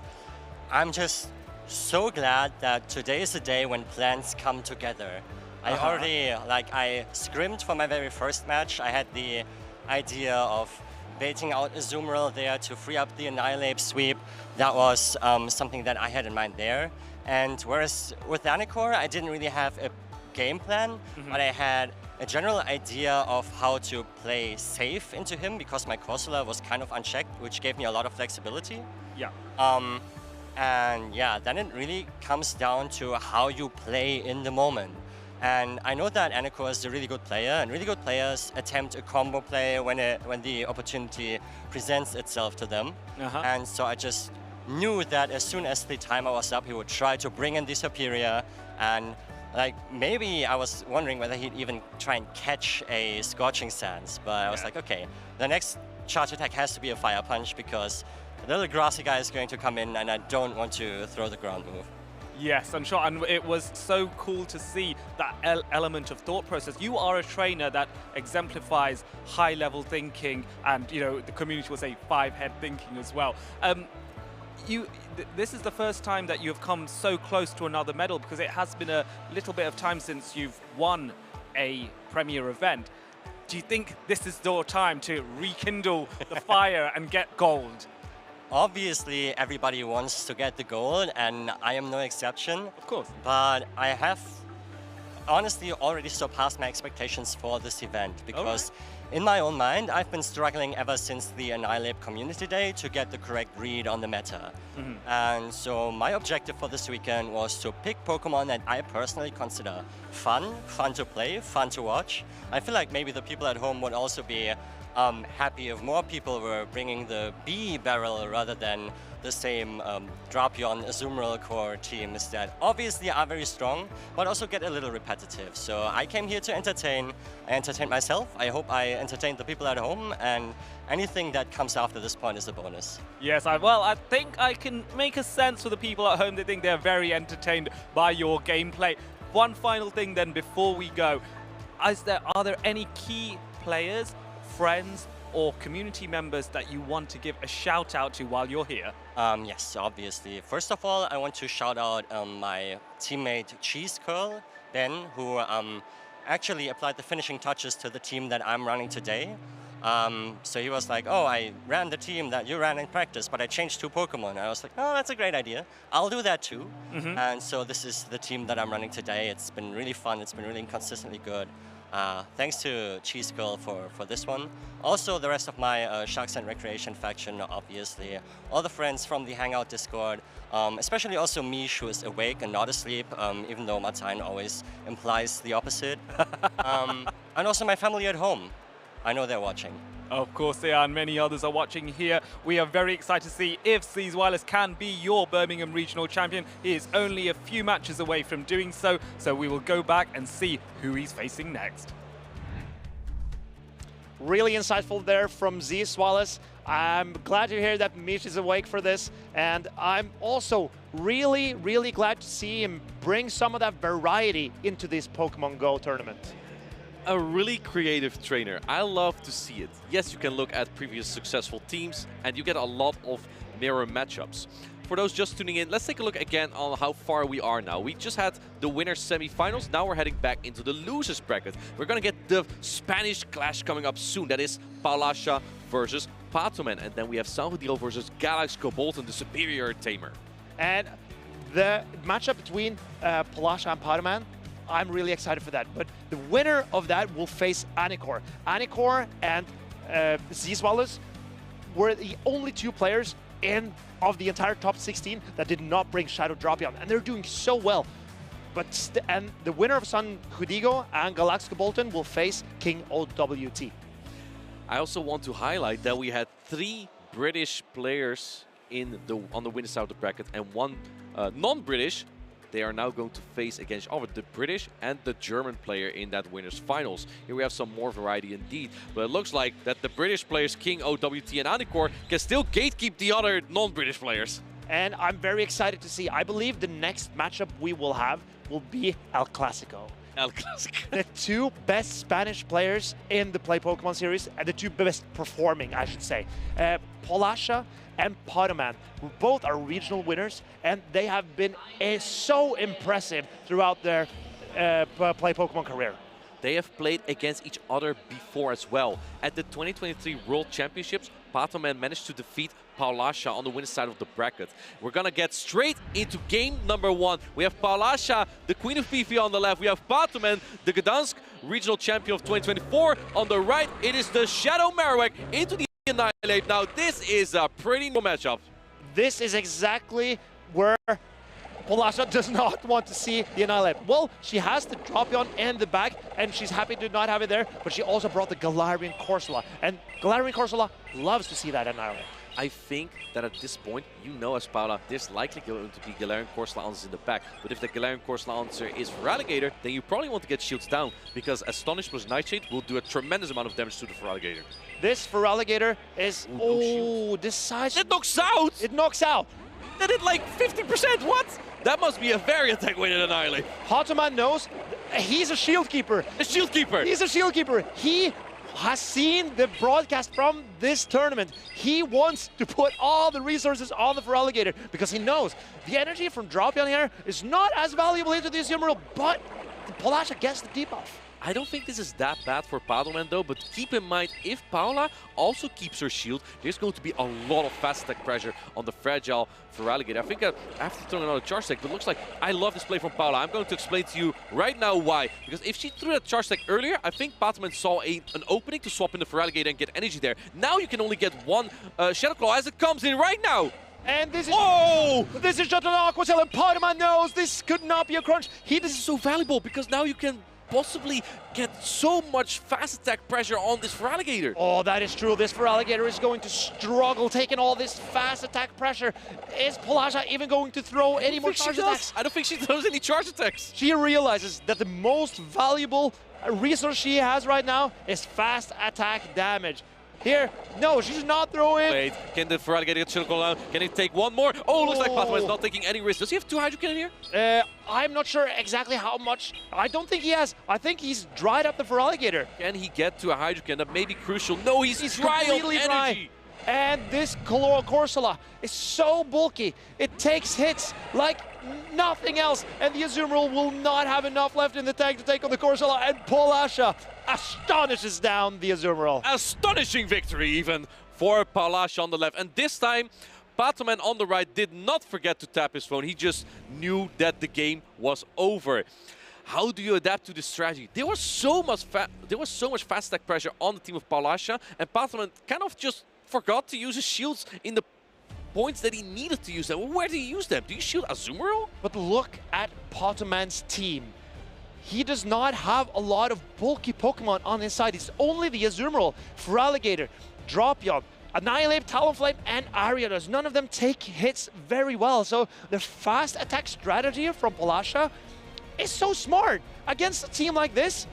I'm just so glad that today is the day when plans come together. I already, I scrimmed for my very first match. I had the idea of baiting out Azumarill there to free up the Annihilate sweep. That was something that I had in mind there. And whereas with Anor, I didn't really have a game plan, but I had a general idea of how to play safe into him because my Corsola was kind of unchecked, which gave me a lot of flexibility. Yeah. And yeah, then it really comes down to how you play in the moment. And I know that Anor is a really good player, and really good players attempt a combo play when the opportunity presents itself to them. And so I just knew that as soon as the timer was up, he would try to bring in the Superior, and maybe I was wondering whether he'd even try and catch a Scorching Sands, but I was like, okay, the next charge attack has to be a Fire Punch because the little grassy guy is going to come in and I don't want to throw the ground move. Yes, I'm sure, and it was so cool to see that element of thought process. You are a trainer that exemplifies high-level thinking, and the community will say 5-head thinking as well. This is the first time that you've come so close to another medal because it has been a little bit of time since you've won a premier event. Do you think this is your time to rekindle the fire and get gold? Obviously, everybody wants to get the gold, and I am no exception. Of course. But I have honestly already surpassed my expectations for this event because in my own mind, I've been struggling ever since the Annihilate Community Day to get the correct read on the meta. And so my objective for this weekend was to pick Pokemon that I personally consider fun to play, fun to watch. I feel like maybe the people at home would also be happy if more people were bringing the B barrel rather than the same Drapion Azumarill core teams that obviously are very strong, but also get a little repetitive. So I came here to entertain. I entertained myself. I hope I entertained the people at home, and anything that comes after this point is a bonus. Yes, well, I think I can make a sense for the people at home. They think they're very entertained by your gameplay. One final thing then before we go. Are there any key players, friends, or community members that you want to give a shout out to while you're here? Yes, obviously. First of all, I want to shout out my teammate Cheese Curl, Ben, who actually applied the finishing touches to the team that I'm running today. So he was like, oh, I ran the team that you ran in practice, but I changed 2 Pokemon. I was like, oh, that's a great idea. I'll do that too. And so this is the team that I'm running today. It's been really fun. It's been really consistently good. Thanks to Cheese Girl for this one. Also, the rest of my Sharks and Recreation faction, obviously. All the friends from the Hangout Discord, especially also Mish, who is awake and not asleep, even though Martijn always implies the opposite. And also my family at home. I know they're watching. Of course they are, and many others are watching here. We are very excited to see if Zzweilous can be your Birmingham Regional Champion. He is only a few matches away from doing so, so we will go back and see who he's facing next. Really insightful there from Zzweilous. I'm glad to hear that Mish is awake for this, and I'm also really, really glad to see him bring some of that variety into this Pokemon Go tournament. A really creative trainer. I love to see it. Yes, you can look at previous successful teams and you get a lot of mirror matchups. For those just tuning in, let's take a look again on how far we are now. We just had the winners semi-finals. Now we're heading back into the losers bracket. We're gonna get the Spanish clash coming up soon. That is Paula versus Patoman. And then we have Salvador versus Galax G-Kolton, the superior tamer. And the matchup between Paula and Patoman, I'm really excited for that. But the winner of that will face Anor. Anor and Zzweilous were the only 2 players of the entire top 16 that did not bring Shadow Drapion, and they're doing so well. And the winner of San Judigo and Galax G-Kolton will face King OWT. I also want to highlight that we had 3 British players on the winner side of the bracket and 1 non-British. They are now going to face against the British and the German player in that winners finals. Here we have some more variety indeed, but it looks like that the British players, King, OWT and Anor, can still gatekeep the other non-British players. And I'm very excited to see. I believe the next matchup we will have will be El Clásico. El Clásico. The 2 best Spanish players in the Play Pokemon series, and the 2 best performing, I should say. Paula and Patoman, who both are regional winners, and they have been so impressive throughout their Play Pokemon career. They have played against each other before as well. At the 2023 World Championships, Patoman managed to defeat Paula on the winner's side of the bracket. We're gonna get straight into game number 1. We have Paula, the Queen of PvP on the left. We have Patoman, the Gdansk Regional Champion of 2024 on the right. It is the Shadow Marowak into the Annihilate. Now this is a pretty no matchup. This is exactly where Paula does not want to see the Annihilate. Well, she has the Drapion in the bag, and she's happy to not have it there, but she also brought the Galarian Corsola, and Galarian Corsola loves to see that Annihilate. I think that at this point, you know as Paula, there's likely going to be Galarian Corsola answers in the back. But if the Galarian Corsola answer is Feraligatr, then you probably want to get shields down, because Astonish plus Nightshade will do a tremendous amount of damage to the Feraligatr. This Feraligatr is... Oh, this size... It knocks out! It knocks out! That did like 50%, what? That must be a very attack weighted Annihilate. Patoman knows he's a shield keeper. A shield keeper! He's a shield keeper. He has seen the broadcast from this tournament. He wants to put all the resources on the Feraligatr because he knows the energy from Drapion here is not as valuable into this Emerald, but Paula gets the debuff. I don't think this is that bad for Patoman though, but keep in mind, if Paula also keeps her shield, there's going to be a lot of fast attack pressure on the fragile Feraligatr. I think I have to throw another charge deck, but it looks like I love this play from Paula. I'm going to explain to you right now why. Because if she threw that charge deck earlier, I think Patoman saw an opening to swap in the Feraligatr and get energy there. Now you can only get 1 Shadow Claw as it comes in right now. And this is... Oh! This is just an Aqua Tail, and Patoman knows this could not be a crunch. This is so valuable because now you can possibly get so much fast attack pressure on this Feraligatr. Oh, that is true. This Feraligatr is going to struggle taking all this fast attack pressure. Is Paula even going to throw any more charge attacks? I don't think she throws any charge attacks. She realizes that the most valuable resource she has right now is fast attack damage. Here, no, she's not throwing. Wait, can the Feraligatr get Shadow Claw out? Can he take one more? Oh, looks like Pathman is not taking any risk. Does he have 2 Hydro Cannon here? I'm not sure exactly how much. I don't think he has. I think he's dried up the Feraligatr. Can he get to a Hydro Cannon? That may be crucial. No, he's dry on energy. Dry. And this Corsola is so bulky. It takes hits like nothing else. And the Azumarill will not have enough left in the tank to take on the Corsola. And Paulasha astonishes down the Azumarill. Astonishing victory even for Paulasha on the left. And this time, Pathman on the right did not forget to tap his phone. He just knew that the game was over. How do you adapt to this strategy? There was so much fast attack pressure on the team of Paulasha, and Pathman kind of just forgot to use his shields in the points that he needed to use them. Well, where do you use them? Do you shield Azumarill? But look at Potoman's team. He does not have a lot of bulky Pokemon on his side. It's only the Azumarill, Feraligatr, Dropion, Annihilate, Talonflame, and Ariados. None of them take hits very well. So the fast attack strategy from Paulasha is so smart. Against a team like this,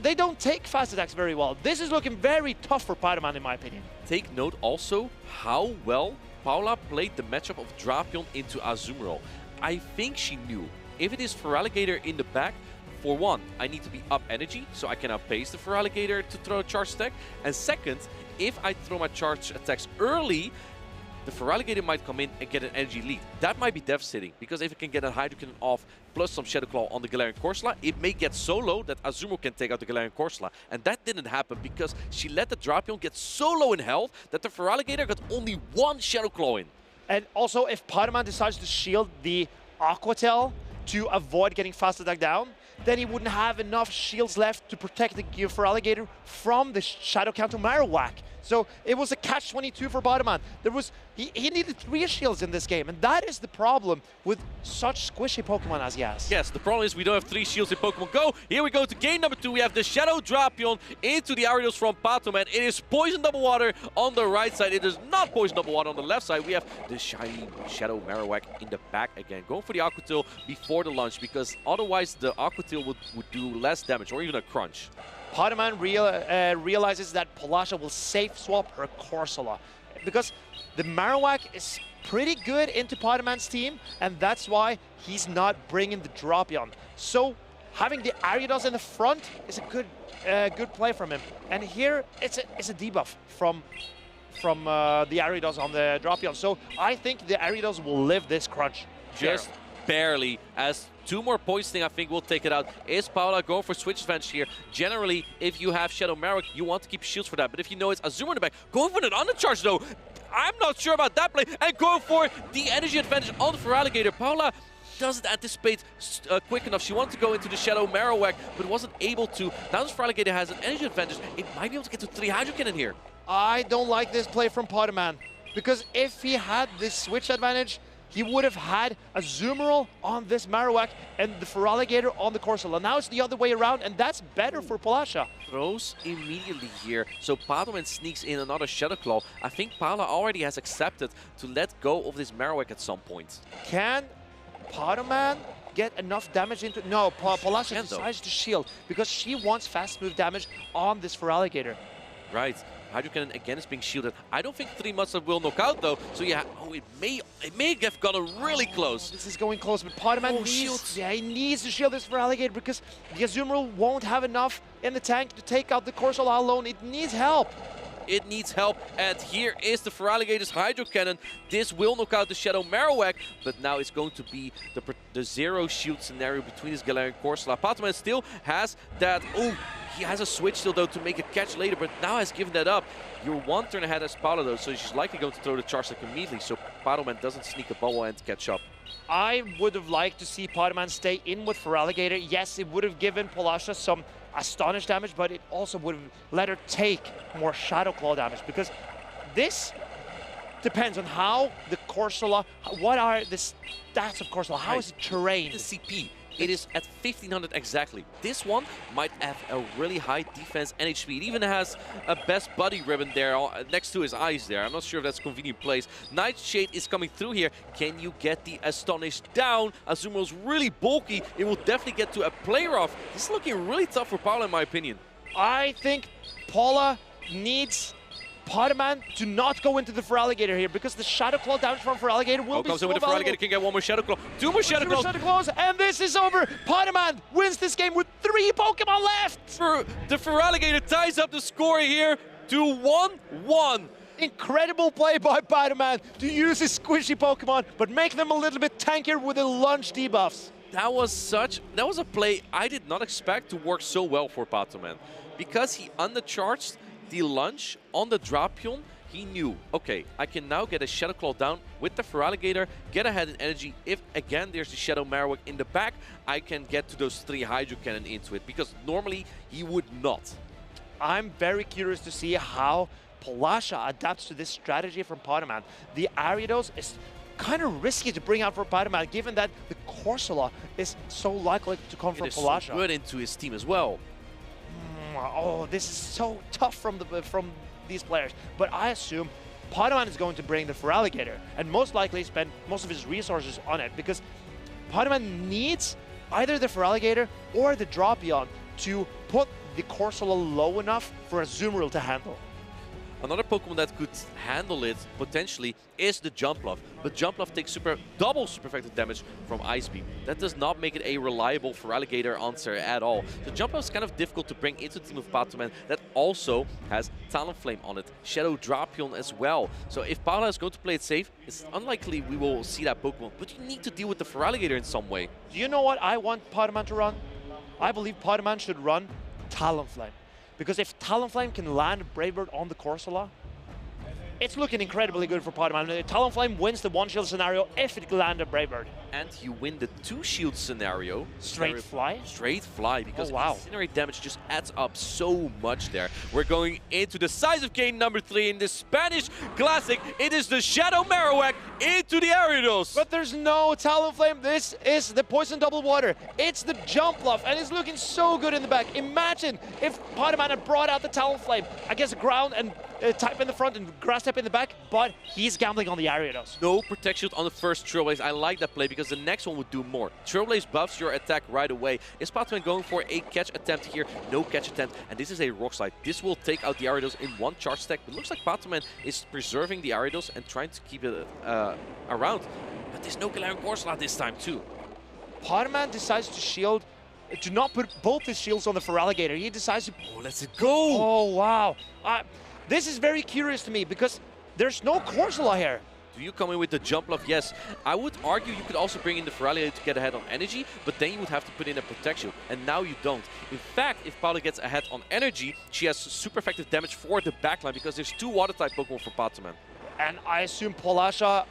they don't take fast attacks very well. This is looking very tough for Potoman, in my opinion. Take note also how well Paula played the matchup of Drapion into Azumarill. I think she knew if it is Feraligatr in the back, for one, I need to be up energy so I can outpace the Feraligatr to throw a charge attack. And second, if I throw my charge attacks early, the Feraligatr might come in and get an energy lead. That might be devastating, because if it can get a Hydro Cannon off plus some Shadow Claw on the Galarian Corsola, it may get so low that Azumarill can take out the Galarian Corsola. And that didn't happen because she let the Drapion get so low in health that the Feraligatr got only 1 Shadow Claw in. And also, if Potoman decides to shield the Aqua Tail to avoid getting fast attack down, then he wouldn't have enough shields left to protect the Feraligatr from the Shadow Counter Marowak. So it was a catch-22 for Potoman. He needed 3 shields in this game, and that is the problem with such squishy Pokemon as he has. Yes, the problem is we don't have 3 shields in Pokemon Go. Here we go to game number 2. We have the Shadow Drapion into the Ariados from Potoman. It is Poison Double Water on the right side. It is not Poison Double Water on the left side. We have the shiny Shadow Marowak in the back again. Going for the Aqua Tail before the launch, because otherwise the Aqua Tail would do less damage, or even a crunch. Potoman realizes that Paulasha will safe swap her Corsola, because the Marowak is pretty good into Potoman's team, and that's why he's not bringing the Dropion. So having the Ariados in the front is a good play from him. And here it's a debuff from the Ariados on the Dropion. So I think the Ariados will live this crunch. Just barely, as 2 more poisoning I think will take it out. Is Paula going for switch advantage here? Generally, if you have Shadow Marowak, you want to keep shields for that. But if you know it's Azumarill in the back, going for an undercharge though. I'm not sure about that play. And going for the energy advantage on the Feraligatr. Paula doesn't anticipate quick enough. She wanted to go into the Shadow Marowak, but wasn't able to. Now this Feraligatr has an energy advantage. It might be able to get to 3 Hydro Cannon here. I don't like this play from Potoman, because if he had this switch advantage, he would have had Azumarill on this Marowak and the Feraligatr on the Corsola. Now it's the other way around, and that's better for Paulasha. Throws immediately here, so Potoman sneaks in another Shadow Claw. I think Paula already has accepted to let go of this Marowak at some point. Can Potoman get enough damage into... No, Paulasha decides to shield, because she wants fast move damage on this Feraligatr. Right. Hydro Cannon again is being shielded. I don't think 3 Mustard will knock out though. So yeah, it may have gotten really close. This is going close, but Potoman he needs to shield this Feraligatr, because the Azumarill won't have enough in the tank to take out the Corsola alone. It needs help. It needs help, and here is the Feraligatr's Hydro Cannon. This will knock out the Shadow Marowak, but now it's going to be the 0 shield scenario between his Galarian Corsola. Potoman still has that. Oh, he has a switch still though to make a catch later, but now has given that up. You're 1 turn ahead as Paula though, so she's likely going to throw the charge attack immediately, so Potoman doesn't sneak a bubble and catch up. I would have liked to see Potoman stay in with Feraligatr. Yes, it would have given Paulasha some Astonish damage, but it also would have let her take more Shadow Claw damage, because this depends on how the Corsola, what are the stats of Corsola, how is it terrain? The CP. It is at 1500 exactly. This one might have a really high defense and HP. It even has a best buddy ribbon there next to his eyes there. I'm not sure if that's a convenient place. Nightshade is coming through here. Can you get the Astonished down? Azumarill's really bulky. It will definitely get to a player off. This is looking really tough for Paula in my opinion. I think Paula needs Pokémon to not go into the Feraligatr here because the Shadow Claw damage from Feraligatr will be comes so in with the Feraligatr, can get one more Shadow Claw. Two more Shadow Claws. And this is over. Pokémon wins this game with 3 Pokemon left. The Feraligatr ties up the score here to 1-1. Incredible play by Pokémon to use his squishy Pokemon, but make them a little bit tankier with the lunge debuffs. That was a play I did not expect to work so well for Pokémon. Because he undercharged the lunge on the Drapion, he knew, okay, I can now get a Shadow Claw down with the Feraligatr, get ahead in energy. If, again, there's the Shadow Marowak in the back, I can get to those 3 Hydro Cannon into it, because normally he would not. I'm very curious to see how Polasha adapts to this strategy from Pokémon. The Ariados is kind of risky to bring out for Pokémon, given that the Corsola is so likely to come from Polasha. So good into his team as well. Oh, this is so tough from these players. But I assume Pokémon is going to bring the Feraligatr and most likely spend most of his resources on it because Pokémon needs either the Feraligatr or the Drapion to put the Corsola low enough for a Azumarill to handle. Another Pokemon that could handle it, potentially, is the Jumpluff. But Jumpluff takes double super effective damage from Ice Beam. That does not make it a reliable Feraligatr answer at all. So Jumpluff is kind of difficult to bring into the team of Pokémon that also has Talonflame on it. Shadow Drapion as well. So if Paula is going to play it safe, it's unlikely we will see that Pokemon. But you need to deal with the Feraligatr in some way. Do you know what I want Pokémon to run? I believe Pokémon should run Talonflame. Because if Talonflame can land Brave Bird on the Corsola, it's looking incredibly good for Pokémon. Talonflame wins the 1-shield scenario if it can land a Brave Bird. And you win the 2-shield scenario. Straight fly? Straight fly, because incinerate damage just adds up so much there. We're going into the size of game number 3 in the Spanish Classic. It is the Shadow Marowak into the Ariados. But there's no Talonflame. This is the Poison Double Water. It's the Jumpluff, and it's looking so good in the back. Imagine if Pokémon had brought out the Talonflame against ground and type in the front and grass type in the back, but he's gambling on the Ariados. No Protect Shield on the first Trailblaze. I like that play because the next one would do more. Trailblaze buffs your attack right away. Is Pokémon going for a catch attempt here? No catch attempt, and this is a Rock Slide. This will take out the Ariados in 1 charge stack. It looks like Pokémon is preserving the Ariados and trying to keep it around. But there's no Galarian Corsola this time too. Pokémon decides to shield, to not put both his shields on the Feraligatr. He decides to... Oh, let's it go! Oh, wow. This is very curious to me because there's no Corsola here. Do you come in with the Jumpluff? Yes. I would argue you could also bring in the Feraligatr to get ahead on energy, but then you would have to put in a Protect Shield, and now you don't. In fact, if Paula gets ahead on energy, she has super effective damage for the backline because there's 2 Water-type Pokemon for Pokémon. And I assume Polasha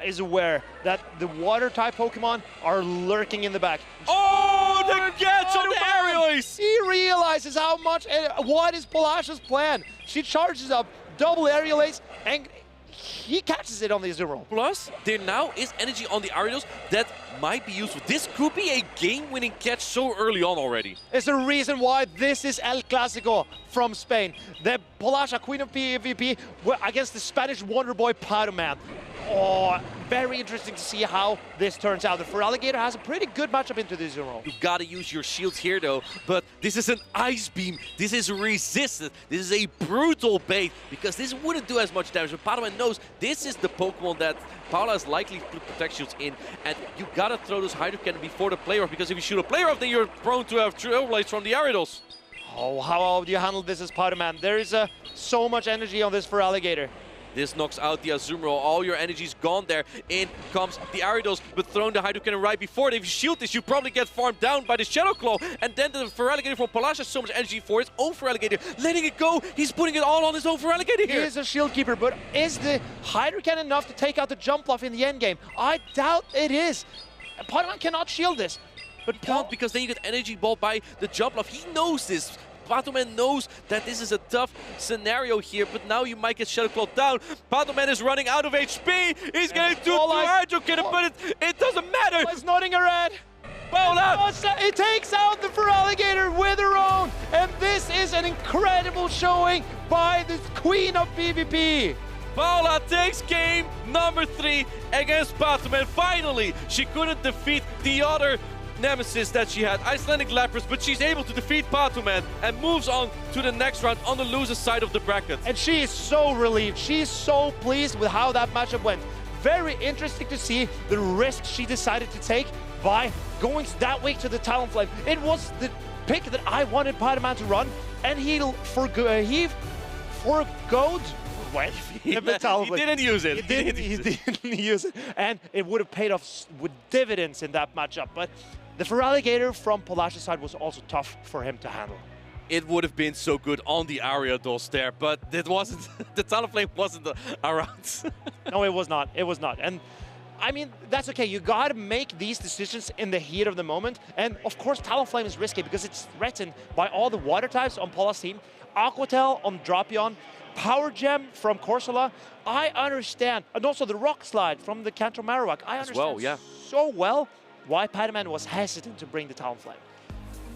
is aware that the Water-type Pokemon are lurking in the back. Oh, the catch on the Aerial Ace! He realizes how much, what is Polasha's plan. She charges up, double Aerial Ace, and he catches it on the Azumarill. Plus, there now is energy on the Ariados that might be useful. This could be a game-winning catch so early on already. It's the reason why this is El Clásico from Spain. The Polasha, Queen of PvP, against the Spanish Wonder Boy Pokémon. Oh, very interesting to see how this turns out. The Feraligatr has a pretty good matchup into this Azumarill. You've got to use your shields here though, but this is an Ice Beam. This is resistant. This is a brutal bait because this wouldn't do as much damage. But Pokémon knows this is the Pokemon that Paula is likely to put Protect Shields in, and you gotta throw those Hydro Cannon before the player off, because if you shoot a player off, then you're prone to have Trailblaze from the Ariados. Oh, how do you handle this as Pokémon? There is so much energy on this Feraligatr. This knocks out the Azumarill. All your energy's gone there. In comes the Ariados, but throwing the Hydro Cannon right before it. If you shield this, you probably get farmed down by the Shadow Claw. And then the Feraligatr from Polasha has so much energy for his own Feraligatr. Letting it go. He's putting it all on his own Feraligatr here. He is a shield keeper, but is the Hydro Cannon enough to take out the Jumpluff in the endgame? I doubt it is. Pokémon cannot shield this. But he can't, because then you get energy balled by the Jumpluff. He knows this. Pokémon knows that this is a tough scenario here, but now you might get Shadow Claw down. Pokémon is running out of HP. He's getting 2 Hydro Cannon, but it doesn't matter. He's nodding her head. Paula! It takes out the Feraligatr with her own, and this is an incredible showing by the queen of PvP. Paula takes game number 3 against Patoman. Finally, she couldn't defeat the other nemesis that she had, Icelandic Lapras, but she's able to defeat Patoman and moves on to the next round on the loser side of the bracket. And she is so relieved. She's so pleased with how that matchup went. Very interesting to see the risk she decided to take by going that week to the Talonflame. It was the pick that I wanted Patoman to run, and he forgoed. Well, he didn't use it. He didn't use it, and it would have paid off with dividends in that matchup. But the Feraligatr from Polash's side was also tough for him to handle. It would have been so good on the Ariados there, but it wasn't. The Talonflame wasn't around. No, it was not. It was not. And I mean, that's okay. You got to make these decisions in the heat of the moment. And of course, Talonflame is risky because it's threatened by all the water types on Paula's team, Aquatail on Drapion, Power Gem from Corsola. I understand, and also the Rock Slide from the Kanto Marowak. I understand so well why Patoman was hesitant to bring the Talonflame.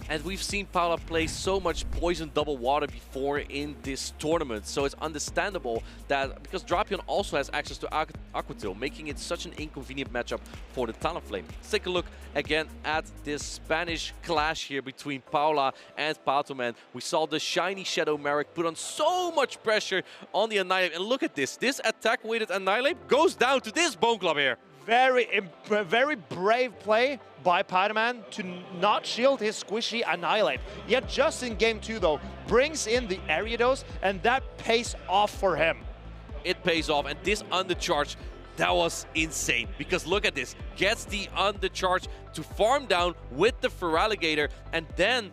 And we've seen Paula play so much Poison Double Water before in this tournament, so it's understandable that, because Drapion also has access to Aquatail, making it such an inconvenient matchup for the Talonflame. Let's take a look again at this Spanish clash here between Paula and Patoman. We saw the shiny Shadow Merrick put on so much pressure on the Annihilate, and look at this. This attack-weighted Annihilate goes down to this Bone Club here. Very brave play by Patoman to not shield his squishy Annihilate. Yet just in game 2 though, brings in the Ariados, and that pays off for him. It pays off, and this undercharge, that was insane. Because look at this, gets the undercharge to farm down with the Feraligatr, and then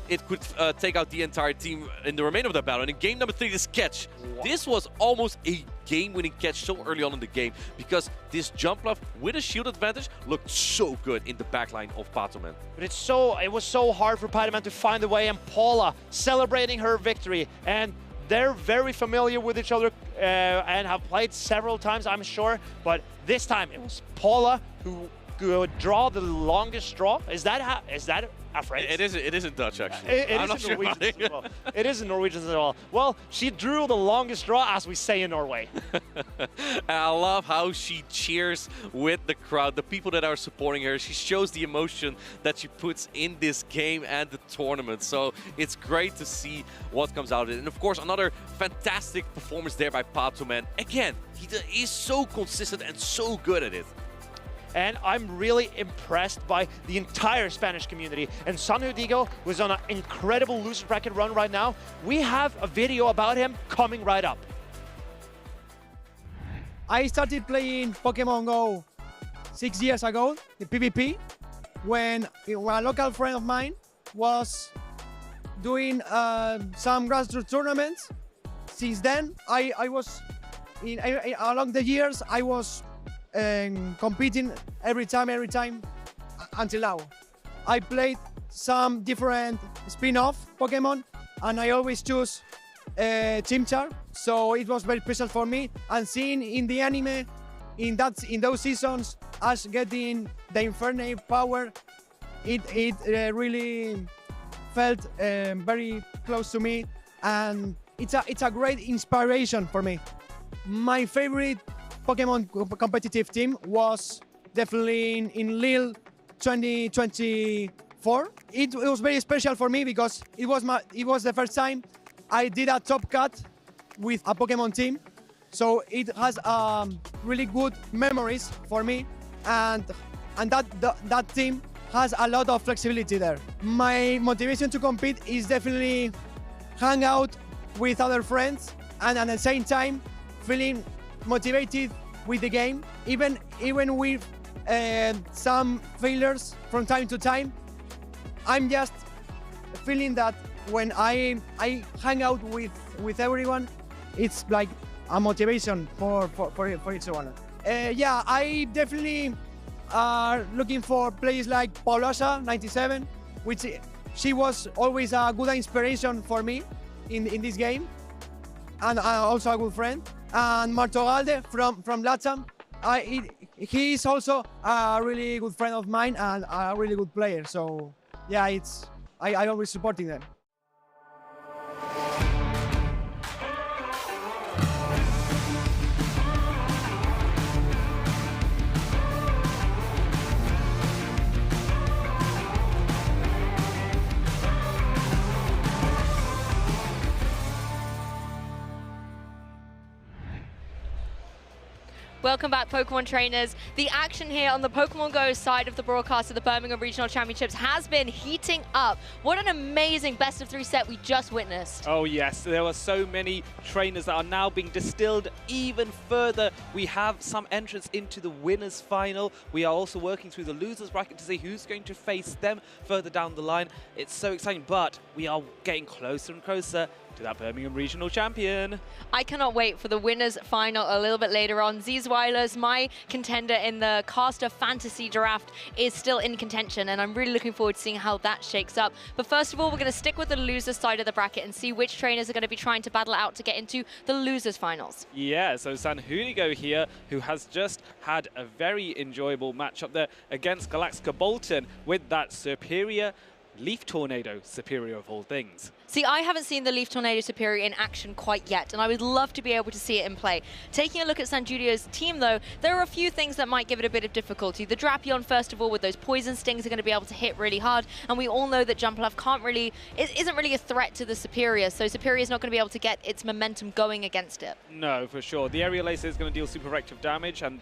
it could take out the entire team in the remainder of the battle. And in game number 3, this catch. This was almost a game-winning catch so early on in the game, because this jump bluff with a shield advantage looked so good in the backline of Patoman. But it was so hard for Patoman to find a way, and Paula celebrating her victory. And they're very familiar with each other and have played several times, I'm sure. But this time it was Paula who would draw the longest straw. Is that a phrase? It is in Dutch, actually. I'm not sure about it. Well. It is in Norwegian as well. Well, she drew the longest straw, as we say in Norway. And I love how she cheers with the crowd, the people that are supporting her. She shows the emotion that she puts in this game and the tournament. So it's great to see what comes out of it. And of course, another fantastic performance there by Patoman. Again, he is so consistent and so good at it. And I'm really impressed by the entire Spanish community. And Sanhudigo was on an incredible loser bracket run right now. We have a video about him coming right up. I started playing Pokemon Go 6 years ago, the PvP, when a local friend of mine was doing some grassroots tournaments. Since then, I was, along the years, I was competing every time until now. I played some different spin-off Pokemon, and I always choose Chimchar, so it was very special for me. And seeing in the anime, in those seasons, us getting the Infernape power, it really felt very close to me, and it's a great inspiration for me. My favorite Pokemon competitive team was definitely in Lille 2024. It was very special for me because it was the first time I did a top cut with a Pokemon team, so it has really good memories for me, and that team has a lot of flexibility there. My motivation to compete is definitely hang out with other friends, and at the same time feeling motivated with the game, even with some failures from time to time. I'm just feeling that when I hang out with everyone, it's like a motivation for each one. Yeah, I definitely are looking for players like Paula 97, which she was always a good inspiration for me in this game, and also a good friend. And Martogalde from LATAM, he is also a really good friend of mine and a really good player. So yeah, I always supporting them. Welcome back, Pokemon trainers. The action here on the Pokemon Go side of the broadcast of the Birmingham Regional Championships has been heating up. What an amazing best-of-3 set we just witnessed. Oh yes, there were so many trainers that are now being distilled even further. We have some entrance into the winners final. We are also working through the losers bracket to see who's going to face them further down the line. It's so exciting, but we are getting closer and closer to that Birmingham Regional Champion. I cannot wait for the winners final a little bit later on. Zzweilous, my contender in the Caster Fantasy Draft, is still in contention, and I'm really looking forward to seeing how that shakes up. But first of all, we're going to stick with the losers side of the bracket and see which trainers are going to be trying to battle out to get into the losers finals. Yeah, so Sanhudigo here, who has just had a very enjoyable matchup there against Galax G-Kolton with that superior Leaf Tornado, superior of all things. See, I haven't seen the Leaf Tornado Superior in action quite yet, and I would love to be able to see it in play. Taking a look at Sanjudio's team, though, there are a few things that might give it a bit of difficulty. The Drapion, first of all, with those poison stings, are going to be able to hit really hard, and we all know that Jumpluff isn't really a threat to the Superior, so Superior is not going to be able to get its momentum going against it. No, for sure. The Aerial Ace is going to deal super effective damage, and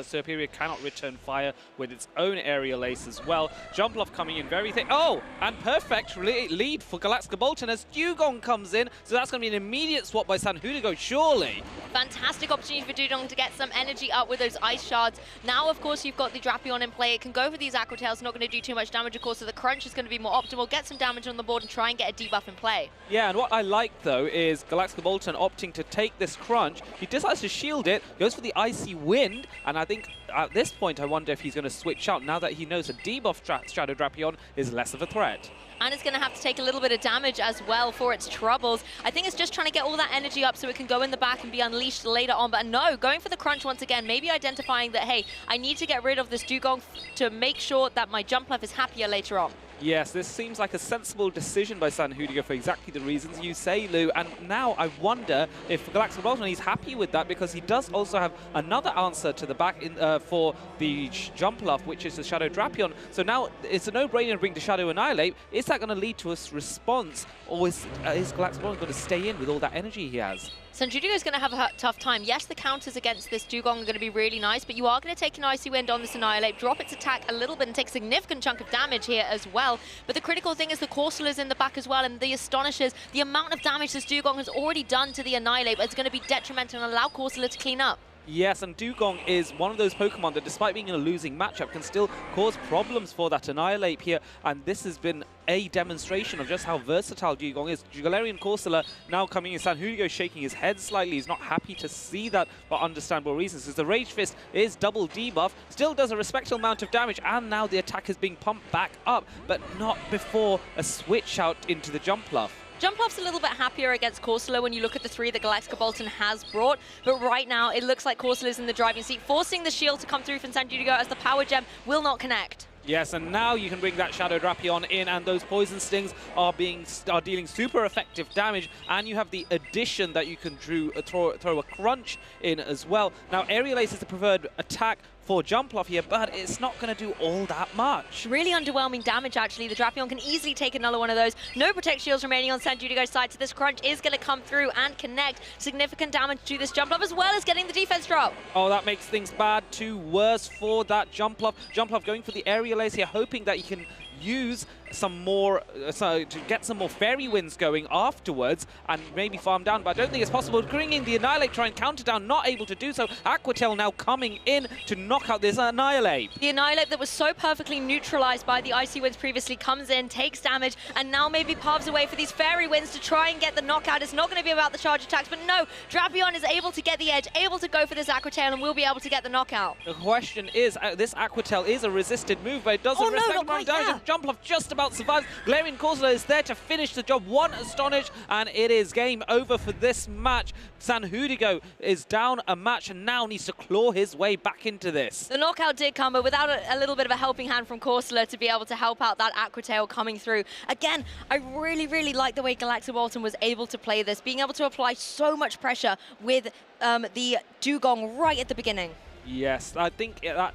Superior cannot return fire with its own Aerial Ace as well. Jumpluff coming in very thick. Oh, and perfect lead for Galax G-Kolton as Dugong comes in, so that's going to be an immediate swap by Sanhudigo, surely. Fantastic opportunity for Dugong to get some energy up with those Ice Shards. Now, of course, you've got the Drapion in play. It can go for these Aqua Tails, not going to do too much damage, of course, so the Crunch is going to be more optimal. Get some damage on the board and try and get a debuff in play. Yeah, and what I like, though, is Galax G-Kolton opting to take this Crunch. He decides to shield it, goes for the Icy Wind, and I think at this point, I wonder if he's going to switch out now that he knows a debuff Shadow Drapion is less of a threat. And it's going to have to take a little bit of damage as well for its troubles. I think it's just trying to get all that energy up so it can go in the back and be unleashed later on. But no, going for the Crunch once again, maybe identifying that, hey, I need to get rid of this Dugong to make sure that my Jumpluff is happier later on. Yes, this seems like a sensible decision by Sanhudigo for exactly the reasons you say, Lou. And now I wonder if Galax G-Kolton, he's happy with that because he does also have another answer to the back for the Jumpluff, which is the Shadow Drapion. So now it's a no-brainer to bring the Shadow Annihilate. Is that going to lead to a response, or is Galax G-Kolton going to stay in with all that energy he has? Sanjudigo is going to have a tough time. Yes, the counters against this Dugong are going to be really nice, but you are going to take an Icy Wind on this Annihilate, drop its attack a little bit and take a significant chunk of damage here as well. But the critical thing is the Corsola is in the back as well, and the Astonishes, the amount of damage this Dugong has already done to the Annihilate, it's going to be detrimental and allow Corsola to clean up. Yes, and Dugong is one of those Pokemon that, despite being in a losing matchup, can still cause problems for that Annihilate here. And this has been a demonstration of just how versatile Dugong is. Galarian Corsola now coming in. Sanhudigo shaking his head slightly. He's not happy to see that for understandable reasons, because the Rage Fist is double debuff, still does a respectable amount of damage, and now the attack is being pumped back up, but not before a switch out into the Jumpluff. Jumpluff's a little bit happier against Corsola when you look at the three that Galax G-Kolton has brought, but right now it looks like Corsola's in the driving seat, forcing the shield to come through from Sanjudigo as the Power Gem will not connect. Yes, and now you can bring that Shadow Drapion in, and those Poison Stings are dealing super effective damage, and you have the addition that you can throw a Crunch in as well. Now, Aerial Ace is the preferred attack for Jumpluff here, but it's not going to do all that much. Really underwhelming damage, actually. The Drapion can easily take another one of those. No Protect Shields remaining on Sanjudigo's side, so this Crunch is going to come through and connect. Significant damage to this Jumpluff, as well as getting the defense drop. Oh, that makes things bad to worse for that Jumpluff. Jumpluff going for the Aerial Ace here, hoping that he can use some more, to get some more Fairy Winds going afterwards and maybe farm down, but I don't think it's possible. Bringing the Annihilate, try and counter down, not able to do so. Aqua Tail now coming in to knock out this Annihilate. The Annihilate that was so perfectly neutralized by the Icy Winds previously comes in, takes damage, and now maybe paves away for these Fairy Winds to try and get the knockout. It's not going to be about the charge attacks, but no, Drapion is able to get the edge, able to go for this Aqua Tail, and will be able to get the knockout. The question is, this Aqua Tail is a resisted move, but it does a respectable amount of damage. Jumpluff just about survives. Galarian Corsola is there to finish the job. One Astonish, and it is game over for this match. Sanhudigo is down a match and now needs to claw his way back into this. The knockout did come, but without a little bit of a helping hand from Corsola to be able to help out that Aqua Tail coming through. Again, I really, really like the way Galax was able to play this, being able to apply so much pressure with the Dugong right at the beginning. Yes, I think that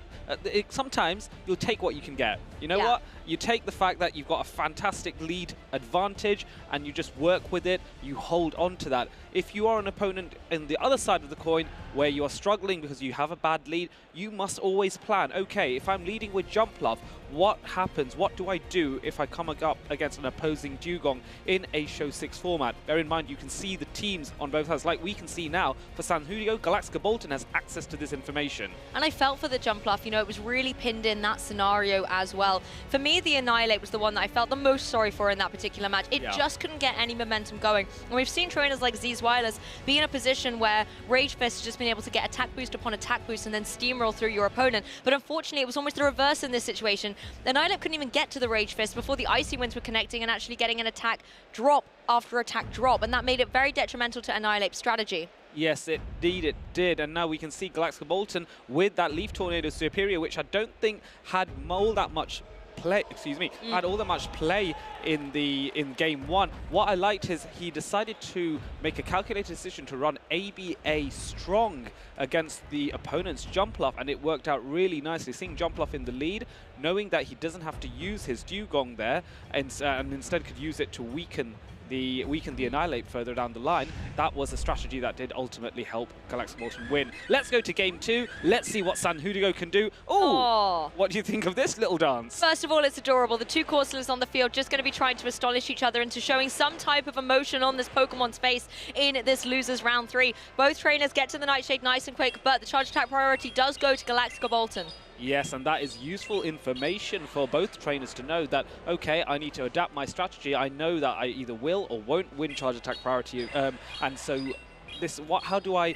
sometimes you'll take what you can get. You know what? You take the fact that you've got a fantastic lead advantage and you just work with it, you hold on to that. If you are an opponent in the other side of the coin where you are struggling because you have a bad lead, you must always plan, okay, if I'm leading with Jumpluff, what happens? What do I do if I come up against an opposing Dugong in a Show 6 format? Bear in mind, you can see the teams on both sides. Like we can see now, for Sanhudigo, G-Kolton has access to this information. And I felt for the Jumpluff, you know, it was really pinned in that scenario as well. For me, the Annihilate was the one that I felt the most sorry for in that particular match. It just couldn't get any momentum going. And we've seen trainers like Zzweilous be in a position where Rage Fist has just been able to get attack boost upon attack boost and then steamroll through your opponent. But unfortunately, it was almost the reverse in this situation. The Annihilate couldn't even get to the Rage Fist before the Icy Winds were connecting and actually getting an attack drop after attack drop. And that made it very detrimental to Annihilate's strategy. Yes, indeed it did. And now we can see G-Kolton with that Leaf Tornado Superior, which I don't think had all that much play, had all that much play in game one. What I liked is he decided to make a calculated decision to run ABA strong against the opponent's Jumpluff, and it worked out really nicely. Seeing Jumpluff in the lead, knowing that he doesn't have to use his Dugong there, and instead could use it to weaken the Annihilate further down the line. That was a strategy that did ultimately help G-Kolton win. Let's go to game two. Let's see what Sanhudigo can do. Ooh, what do you think of this little dance? First of all, it's adorable. The two Corsolas on the field just going to be trying to astonish each other into showing some type of emotion on this Pokemon's face in this losers round 3. Both trainers get to the Nightshade nice and quick, but the charge attack priority does go to G-Kolton. Yes, and that is useful information for both trainers to know that, okay, I need to adapt my strategy. I know that I either will or won't win charge attack priority. And so this, how do I...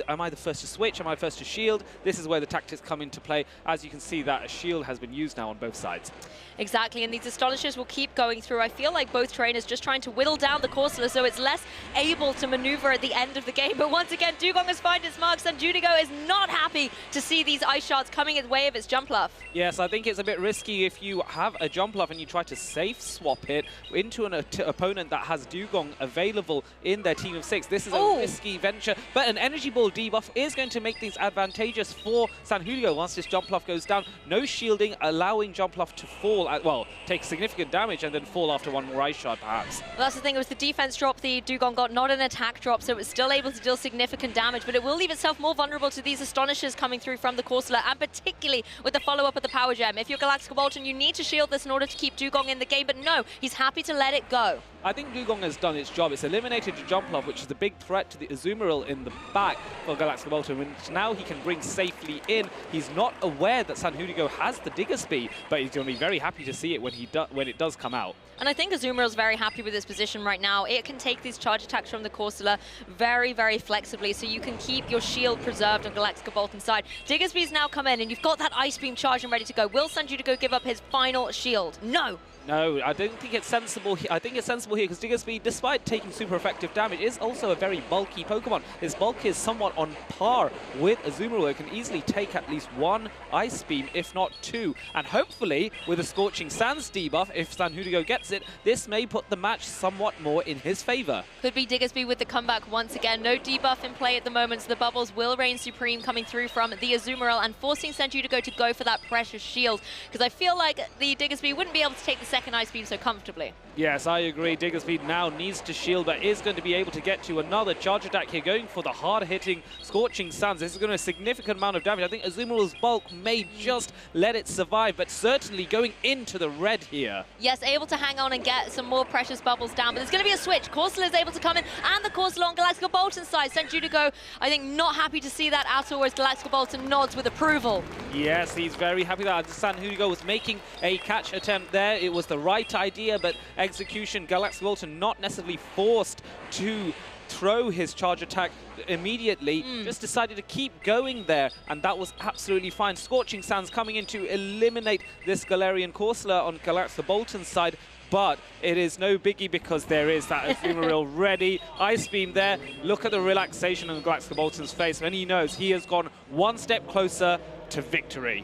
am I the first to switch? Am I first to shield? This is where the tactics come into play. As you can see, that a shield has been used now on both sides. Exactly, and these Astonishers will keep going through. I feel like both trainers just trying to whittle down the Corsola so it's less able to maneuver at the end of the game. But once again, Dugong has found its marks, and Judigo is not happy to see these ice shards coming in the way of its Jumpluff. Yes, I think it's a bit risky if you have a Jumpluff and you try to safe swap it into an opponent that has Dugong available in their team of 6. This is a risky venture, but an Energy Ball debuff is going to make things advantageous for Sanhudigo once this Jumpluff goes down. No shielding, allowing Jumpluff to fall, well, take significant damage and then fall after one more Ice Shard, perhaps. Well, that's the thing, it was the defense drop the Dugong got, not an attack drop, so it was still able to deal significant damage, but it will leave itself more vulnerable to these Astonishers coming through from the Corsola, and particularly with the follow-up of the Power Gem. If you're G-Kolton, you need to shield this in order to keep Dugong in the game, but no, he's happy to let it go. I think Dugong has done its job. It's eliminated the Jumpluff, which is the big threat to the Azumarill in the back for G-Kolton, which now he can bring safely in. He's not aware that Sanhudigo has the Diggersby, but he's going to be very happy to see it when it does come out. And I think Azumarill's very happy with his position right now. It can take these charge attacks from the Corsola very, very flexibly, so you can keep your shield preserved on G-Kolton's side. Diggersby's now come in, and you've got that Ice Beam charge and ready to go. Will Sanhudigo give up his final shield? No! No, I don't think it's sensible. I think it's sensible here because Diggersby, despite taking super effective damage, is also a very bulky Pokemon. His bulk is somewhat on par with Azumarill. It can easily take at least one Ice Beam, if not two. And hopefully, with a Scorching Sands debuff, if Sanhudigo gets it, this may put the match somewhat more in his favor. Could be Diggersby with the comeback once again. No debuff in play at the moment, so the bubbles will reign supreme coming through from the Azumarill and forcing Sanhudigo to go for that precious shield. Because I feel like the Diggersby wouldn't be able to take the second Ice Beam so comfortably. Yes, I agree. Diggersby now needs to shield, but is going to be able to get to another charge attack here, going for the hard-hitting Scorching Sands. This is going to a significant amount of damage. I think Azumarill's bulk may just let it survive, but certainly going into the red here. Yes, able to hang on and get some more precious bubbles down, but there's going to be a switch. Corsola is able to come in, and the Corsola on G-Kolton's side. Sanhudigo, I think, not happy to see that at all, as G-Kolton nods with approval. Yes, he's very happy that Sanhudigo was making a catch attempt there. It was the right idea, but execution, G-Kolton not necessarily forced to throw his charge attack immediately, just decided to keep going there, and that was absolutely fine. Scorching Sands coming in to eliminate this Galarian Corsola on Galax-Bolton's side, but it is no biggie because there is that Azumarill ready. Ice Beam there. Look at the relaxation on Galax-Bolton's face, and he knows he has gone one step closer to victory.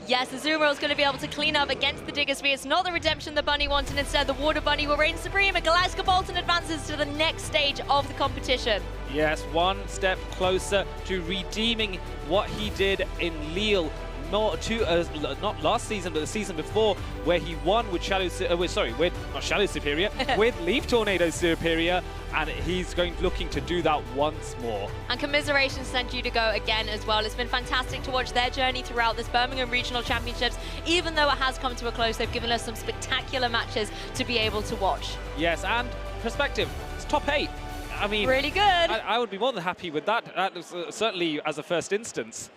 Yes, Azumarill is going to be able to clean up against the Diggersby. It's not the redemption the Bunny wanted. Instead, the Water Bunny will reign supreme, and Galax-Bolton advances to the next stage of the competition. Yes, one step closer to redeeming what he did in Lille. Not last season, but the season before, where he won with with Leaf Tornado Superior, and he's looking to do that once more. And commiserations sent you to go again as well. It's been fantastic to watch their journey throughout this Birmingham Regional Championships. Even though it has come to a close, they've given us some spectacular matches to be able to watch. Yes, and perspective, it's top 8. I mean, really good. I would be more than happy with that. That was certainly as a first instance.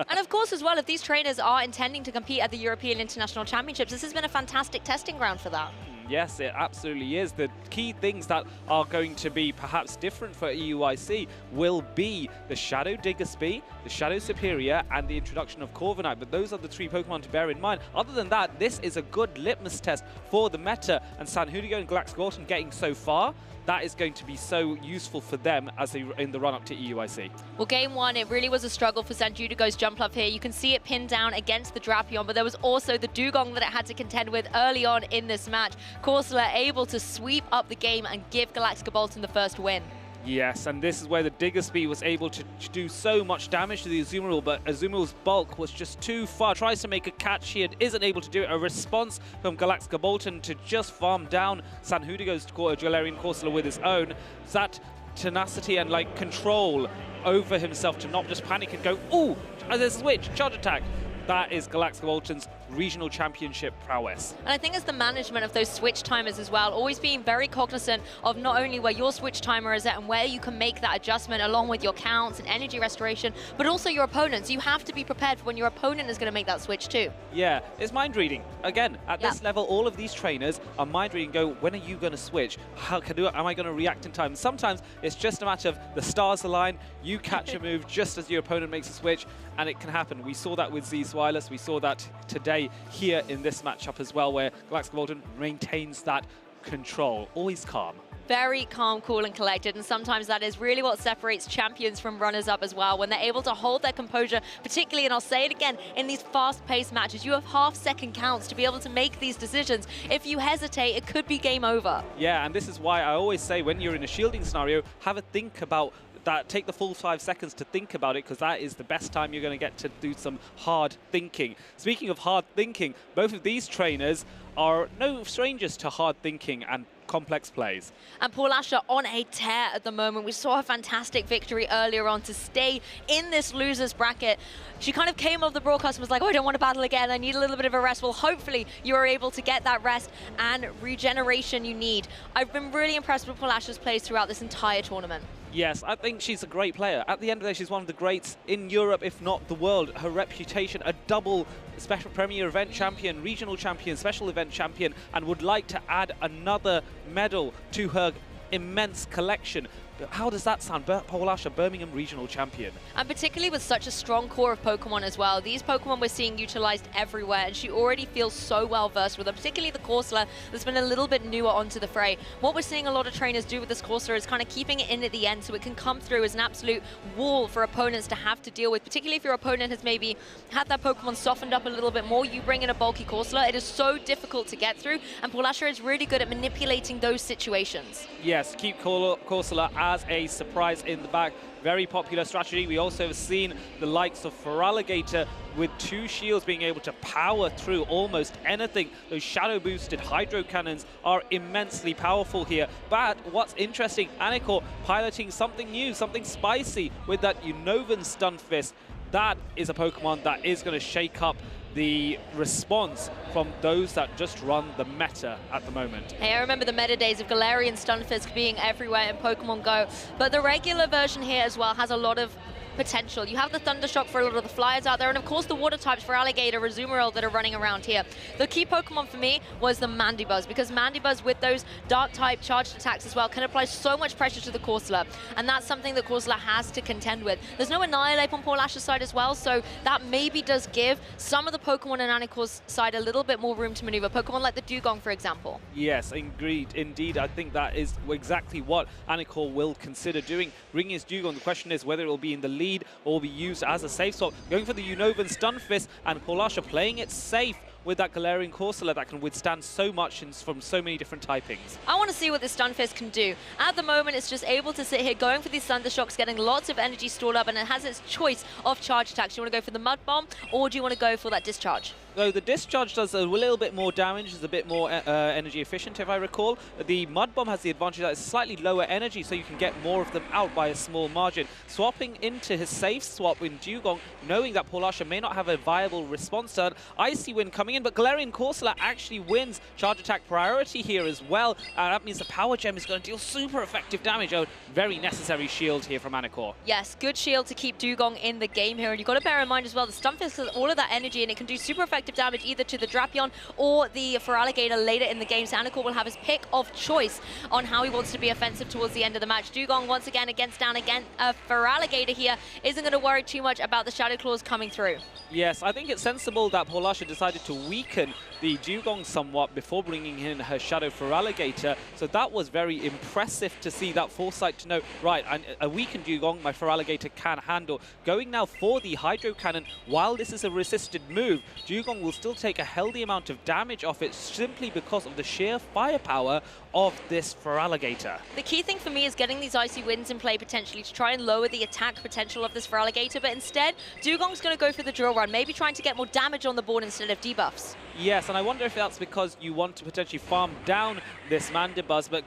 And of course, as well, if these trainers are intending to compete at the European International Championships, this has been a fantastic testing ground for that. Yes, it absolutely is. The key things that are going to be perhaps different for EUIC will be the Shadow Diggersby, the Shadow Superior, and the introduction of Corviknight. But those are the 3 Pokemon to bear in mind. Other than that, this is a good litmus test for the meta, and San Hudigo and Galax-Bolton getting so far, that is going to be so useful for them as they in the run-up to EUIC. Well, game 1, it really was a struggle for San Hudigo's jump up here. You can see it pinned down against the Drapion, but there was also the Dugong that it had to contend with early on in this match. Corsola able to sweep up the game and give Galax-Bolton the first win. Yes, and this is where the Diggersby was able to do so much damage to the Azumarill, but Azumarill's bulk was just too far. Tries to make a catch here, isn't able to do it. A response from Galax-Bolton to just farm down San Hudigo's Galarian Corsola with his own. That tenacity and control over himself to not just panic and go, ooh, there's a switch, charge attack. That is Galax-Bolton's regional championship prowess. And I think it's the management of those switch timers as well, always being very cognizant of not only where your switch timer is at and where you can make that adjustment along with your counts and energy restoration, but also your opponents. You have to be prepared for when your opponent is going to make that switch too. Yeah, it's mind reading. Again, at this level, all of these trainers are mind reading, go, when are you going to switch? Am I going to react in time? And sometimes it's just a matter of the stars align, you catch a move just as your opponent makes a switch, and it can happen. We saw that with Zzweilous, we saw that today here in this matchup as well, where Galax-Bolton maintains that control, always calm. Very calm, cool, and collected, and sometimes that is really what separates champions from runners-up as well, when they're able to hold their composure, particularly, and I'll say it again, in these fast-paced matches. You have half-second counts to be able to make these decisions. If you hesitate, it could be game over. Yeah, and this is why I always say when you're in a shielding scenario, have a think about that, take the full 5 seconds to think about it, because that is the best time you're going to get to do some hard thinking. Speaking of hard thinking, both of these trainers are no strangers to hard thinking and complex plays. And Paula on a tear at the moment. We saw a fantastic victory earlier on to stay in this losers bracket. She kind of came off the broadcast and was like, oh, I don't want to battle again. I need a little bit of a rest. Well, hopefully you are able to get that rest and regeneration you need. I've been really impressed with Paulasha's plays throughout this entire tournament. Yes, I think she's a great player. At the end of the day, she's one of the greats in Europe, if not the world. Her reputation, a double special Premier Event champion, regional champion, special event champion, and would like to add another medal to her immense collection. But how does that sound? Paulasha, Birmingham Regional Champion. And particularly with such a strong core of Pokemon as well. These Pokemon we're seeing utilized everywhere, and she already feels so well versed with them, particularly the Corsola that's been a little bit newer onto the fray. What we're seeing a lot of trainers do with this Corsola is kind of keeping it in at the end so it can come through as an absolute wall for opponents to have to deal with, particularly if your opponent has maybe had that Pokemon softened up a little bit more. You bring in a bulky Corsola, it is so difficult to get through, and Paulasha is really good at manipulating those situations. Yes, keep Corsola as a surprise in the back. Very popular strategy. We also have seen the likes of Feraligatr with 2 shields being able to power through almost anything. Those shadow boosted hydro cannons are immensely powerful here. But what's interesting, Anor piloting something new, something spicy with that Unnovan Stunfisk. That is a Pokemon that is going to shake up the response from those that just run the meta at the moment. Hey, I remember the meta days of Galarian Stunfisk being everywhere in Pokemon Go, but the regular version here as well has a lot of potential. You have the Thunder Shock for a lot of the flyers out there, and of course the water types for Alligator, Azumarill that are running around here. The key Pokemon for me was the Mandibuzz, because Mandibuzz with those dark type charged attacks as well can apply so much pressure to the Corsola, and that's something that Corsola has to contend with. There's no Annihilate on Paul Asher's side as well, so that maybe does give some of the Pokemon in Anicor's side a little bit more room to maneuver. Pokemon like the Dugong, for example. Yes, indeed. I think that is exactly what Anor will consider doing. Bringing his Dugong, the question is whether it will be in the lead or will be used as a safe swap. Going for the Unovan Stunfisk, and Paul Asher playing it safe with that Galarian Corsola that can withstand so much from so many different typings. I want to see what this Stunfisk can do. At the moment, it's just able to sit here going for these Thunder Shocks, getting lots of energy stored up, and it has its choice of charge attacks. Do you want to go for the Mud Bomb, or do you want to go for that Discharge? So the Discharge does a little bit more damage, is a bit more energy efficient, if I recall. The Mud Bomb has the advantage that it's slightly lower energy, so you can get more of them out by a small margin. Swapping into his safe swap in Dugong, knowing that Paul Asher may not have a viable response to an Icy Wind coming in, but Galarian Corsola actually wins charge attack priority here as well. That means the Power Gem is going to deal super effective damage. A very necessary shield here from Anor. Yes, good shield to keep Dugong in the game here, and you've got to bear in mind as well, the Stunfisk has all of that energy, and it can do super effective damage either to the Drapion or the Feraligatr later in the game, so Anor will have his pick of choice on how he wants to be offensive towards the end of the match. Dugong once again against down again. Feraligatr here isn't going to worry too much about the Shadow Claws coming through. Yes, I think it's sensible that Paul Asher decided to weaken the Dugong somewhat before bringing in her Shadow Feraligatr, so that was very impressive to see that foresight to know, right, a weakened Dugong my Feraligatr can handle. Going now for the Hydro Cannon, while this is a resisted move, Dugong will still take a healthy amount of damage off it simply because of the sheer firepower of this Feraligatr. The key thing for me is getting these Icy Winds in play potentially to try and lower the attack potential of this Feraligatr, but instead, Dugong's going to go for the drill run, maybe trying to get more damage on the board instead of debuffs. Yes, and I wonder if that's because you want to potentially farm down this Mandibuzz, but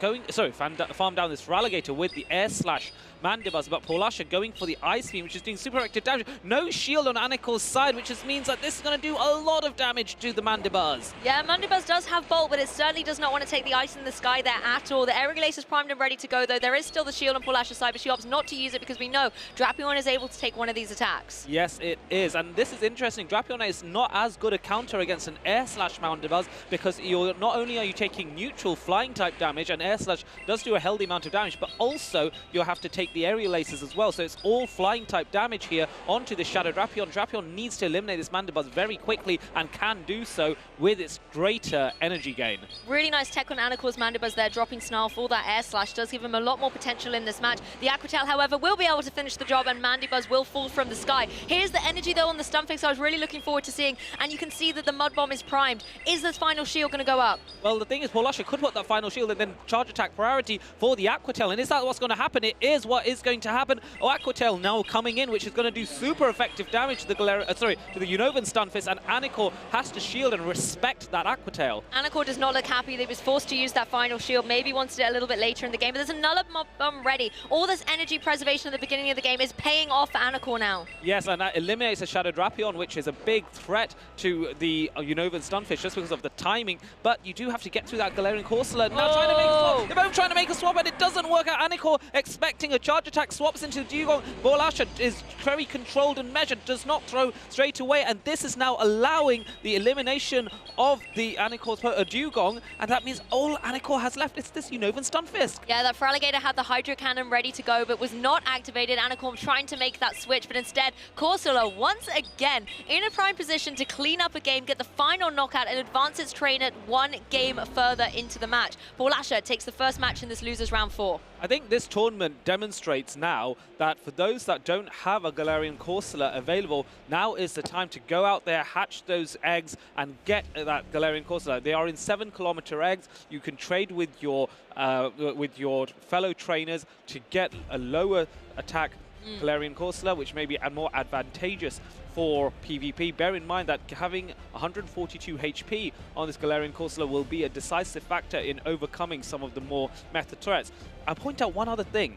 farm down this Feraligatr with the Air Slash Mandibuzz, but Paul Asher going for the Ice Beam, which is doing super effective damage. No shield on Anicor's side, which just means that this is going to do a lot of damage to the Mandibuzz. Yeah, Mandibuzz does have Bolt, but it certainly does not want to take the ice in the sky there at all. The Aerogalus is primed and ready to go, though. There is still the shield on Paul Asher's side, but she opts not to use it because we know Drapion is able to take one of these attacks. Yes, it is, and this is interesting. Drapion is not as good a counter against an Air Slash Mandibuzz because not only are you taking neutral flying type damage, and Air Slash does do a healthy amount of damage, but also you'll have to take the Aerial Aces as well, so it's all flying type damage here onto the Shadow Drapion. Drapion needs to eliminate this Mandibuzz very quickly and can do so with its greater energy gain. Really nice tech on Anicor's Mandibuzz there, dropping Snarl for that Air Slash. Does give him a lot more potential in this match. The Aqua Tail, however, will be able to finish the job, and Mandibuzz will fall from the sky. Here's the energy, though, on the Stunfisk I was really looking forward to seeing, and you can see that the Mud Bomb is primed. Is this final shield going to go up? Well, the thing is, Paul Asher could put that final shield and then charge attack priority for the Aqua Tail, and is that what's going to happen? It is what is going to happen. Oh, Aqua Tail now coming in, which is going to do super effective damage to the to the Unovan Stunfisk, and Anor has to shield and respect that Aqua Tail. Anor does not look happy that he was forced to use that final shield. Maybe wanted it a little bit later in the game, but there's another Mud Bomb ready. All this energy preservation at the beginning of the game is paying off for Anor now. Yes, and that eliminates a Shadow Drapion, which is a big threat to the Unovan Stunfisk just because of the timing, but you do have to get through that Galarian Corsola. Now trying to make a swap. They're both trying to make a swap, and it doesn't work out. Anor expecting a charge attack, swaps into the Dugong. Paul Asher is very controlled and measured, does not throw straight away, and this is now allowing the elimination of the Anicor's Dugong, and that means all Anor has left is this Unovan Stunfisk. Yeah, that Feraligatr had the Hydro Cannon ready to go, but was not activated. Anor trying to make that switch, but instead, Corsola once again in a prime position to clean up a game, get the final knockout, and advance its train at one game further into the match. Paul Asher takes the first match in this losers round 4. I think this tournament demonstrates now that for those that don't have a Galarian Corsola available, now is the time to go out there, hatch those eggs, and get that Galarian Corsola. They are in 7-kilometer eggs. You can trade with your fellow trainers to get a lower attack Galarian Corsola, which may be more advantageous for PvP. Bear in mind that having 142 HP on this Galarian Corsola will be a decisive factor in overcoming some of the more meta threats. I'll point out one other thing.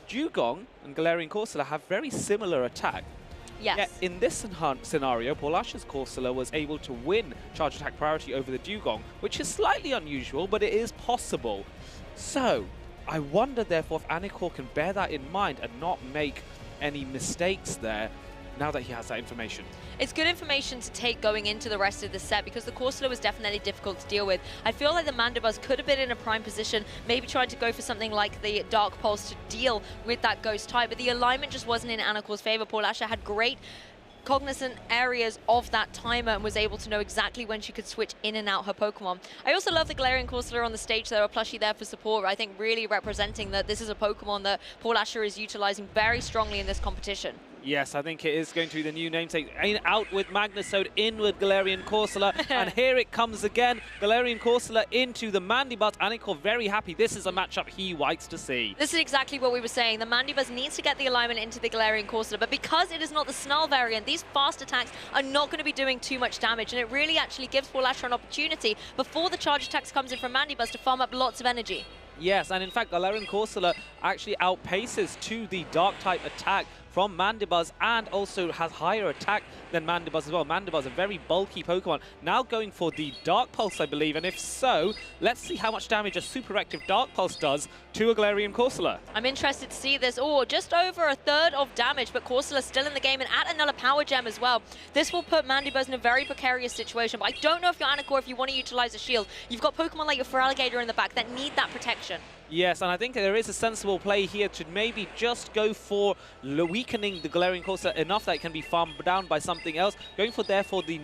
Dugong and Galarian Corsola have very similar attack. Yes. Yet in this scenario, Paul Asher's Corsola was able to win charge attack priority over the Dugong, which is slightly unusual, but it is possible. So I wonder, therefore, if Anor can bear that in mind and not make any mistakes there now that he has that information. It's good information to take going into the rest of the set because the Corsola was definitely difficult to deal with. I feel like the Mandibuzz could have been in a prime position, maybe trying to go for something like the Dark Pulse to deal with that Ghost type, but the alignment just wasn't in Anakor's favor. Paulasha had great cognizant areas of that timer and was able to know exactly when she could switch in and out her Pokemon. I also love the Galarian Corsola on the stage there, a plushie there for support, I think really representing that this is a Pokemon that Paulasha is utilizing very strongly in this competition. Yes, I think it is going to be the new namesake. Out with Magnusode, in with Galarian Corsola, and here it comes again. Galarian Corsola into the Mandibuzz. Anor very happy. This is a matchup he likes to see. This is exactly what we were saying. The Mandibuzz needs to get the alignment into the Galarian Corsola, but because it is not the Snarl variant, these fast attacks are not going to be doing too much damage, and it really actually gives Paulasha an opportunity before the charge attacks comes in from Mandibuzz to farm up lots of energy. Yes, and in fact, Galarian Corsola actually outpaces to the Dark-type attack from Mandibuzz and also has higher attack than Mandibuzz as well. Mandibuzz, a very bulky Pokemon, now going for the Dark Pulse, I believe, and if so, let's see how much damage a super active Dark Pulse does to a Galarian Corsola. I'm interested to see this. Oh, just over a third of damage, but Corsola still in the game and at another Power Gem as well. This will put Mandibuzz in a very precarious situation, but I don't know if you're Anor, if you want to utilize a shield. You've got Pokemon like your Feraligatr in the back that need that protection. Yes, and I think there is a sensible play here to maybe just go for weakening the Galarian Corsola enough that it can be farmed down by something else. Going for, therefore, the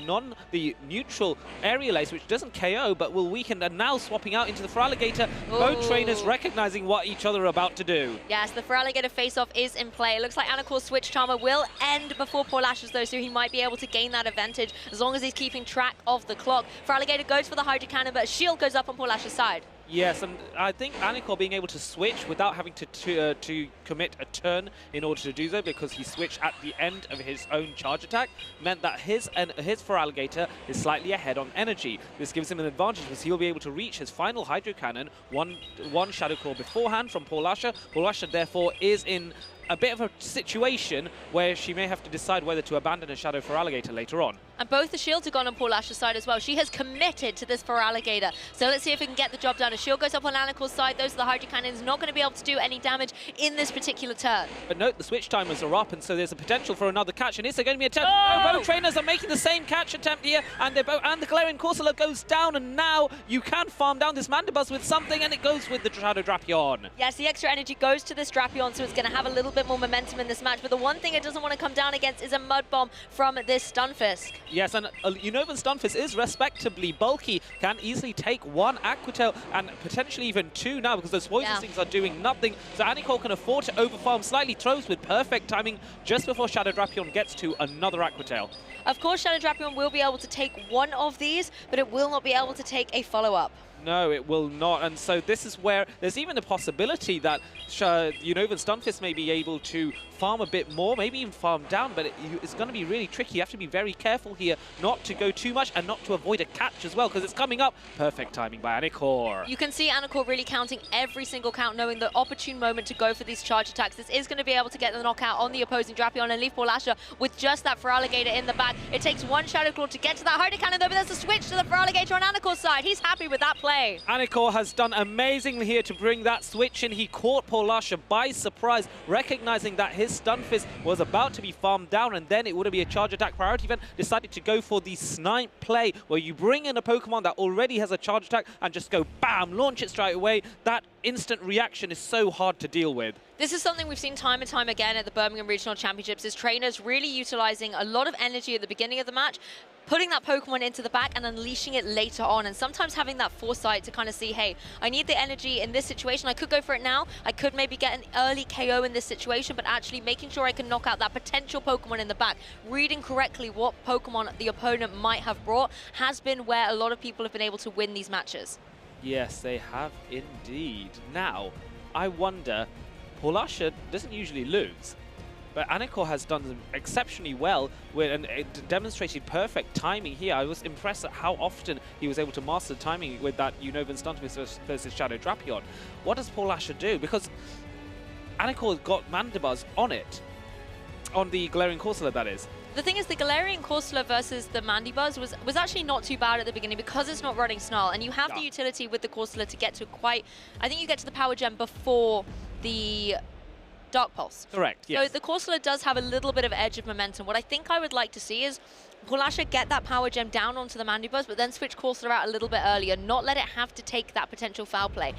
neutral Aerial Ace, which doesn't KO, but will weaken, and now swapping out into the Feraligatr. Both trainers recognizing what each other are about to do. Yes, the Feraligatr face-off is in play. It looks like Anakor's Switch Charmer will end before Paulasha's, though, so he might be able to gain that advantage as long as he's keeping track of the clock. Feraligatr goes for the Hydro Cannon, but a shield goes up on Paulasha's side. Yes, and I think Anor being able to switch without having to commit a turn in order to do so, because he switched at the end of his own charge attack, meant that his Feraligatr is slightly ahead on energy. This gives him an advantage because he'll be able to reach his final Hydro Cannon, one Shadow Claw beforehand from Paulasha. Paulasha, therefore, is in a bit of a situation where she may have to decide whether to abandon a Shadow Feraligatr later on. And both the shields are gone on Paulasha's side as well. She has committed to this Feraligatr. So let's see if we can get the job done. A shield goes up on Anakor's side. Those are the Hydro Cannons. Not going to be able to do any damage in this particular turn. But note, the switch timers are up, and so there's a potential for another catch. And is there going to be a attempt? Oh! Both trainers are making the same catch attempt here, and the Galarian Corsola goes down, and now you can farm down this Mandibuzz with something, and it goes with the Shadow Drapion. Yes, the extra energy goes to this Drapion, so it's going to have a little bit more momentum in this match. But the one thing it doesn't want to come down against is a Mud Bomb from this Stunfisk. Yes, and Unovan Stunfisk is respectably bulky, can easily take one Aqua Tail and potentially even two now because those poison stings are doing nothing. So Anor can afford to overfarm, slightly throws with perfect timing just before Shadow Drapion gets to another Aqua Tail. Of course, Shadow Drapion will be able to take one of these, but it will not be able to take a follow-up. No, it will not. And so this is where there's even a possibility that Unovan Stunfisk may be able to farm a bit more, maybe even farm down, but it's going to be really tricky. You have to be very careful here not to go too much and not to avoid a catch as well, because it's coming up. Perfect timing by Anor. You can see Anor really counting every single count, knowing the opportune moment to go for these charge attacks. This is going to be able to get the knockout on the opposing Drapion and leave Paulasha with just that Feraligatr in the back. It takes one Shadow Claw to get to that Hydro Cannon, though, but there's a switch to the Feraligatr on Anor's side. He's happy with that play. Anor has done amazingly here to bring that switch in. He caught Paulasha by surprise, recognizing that his Stunfisk was about to be farmed down, and then it would be a charge attack priority event. Decided to go for the snipe play, where you bring in a Pokemon that already has a charge attack and just go bam, launch it straight away. That instant reaction is so hard to deal with. This is something we've seen time and time again at the Birmingham Regional Championships, is trainers really utilizing a lot of energy at the beginning of the match, putting that Pokemon into the back and unleashing it later on, and sometimes having that foresight to kind of see, hey, I need the energy in this situation. I could go for it now. I could maybe get an early KO in this situation, but actually making sure I can knock out that potential Pokemon in the back. Reading correctly what Pokemon the opponent might have brought has been where a lot of people have been able to win these matches. Yes, they have indeed. Now, I wonder, Paulasha doesn't usually lose, but Anor has done exceptionally well and demonstrated perfect timing here. I was impressed at how often he was able to master the timing with that Unovan Stunfisk versus Shadow Drapion. What does Paulasha do? Because Anor got Mandibuzz on it, on the Galarian Corsola, that is. The thing is, the Galarian Corsola versus the Mandibuzz was actually not too bad at the beginning because it's not running Snarl, and you have the utility with the Corsola to get to quite... I think you get to the Power Gem before the Dark Pulse. Correct, yes. So the Corsola does have a little bit of edge of momentum. What I think I would like to see is Paulasha get that power gem down onto the Mandibuzz, but then switch Corsola out a little bit earlier, not let it have to take that potential foul play.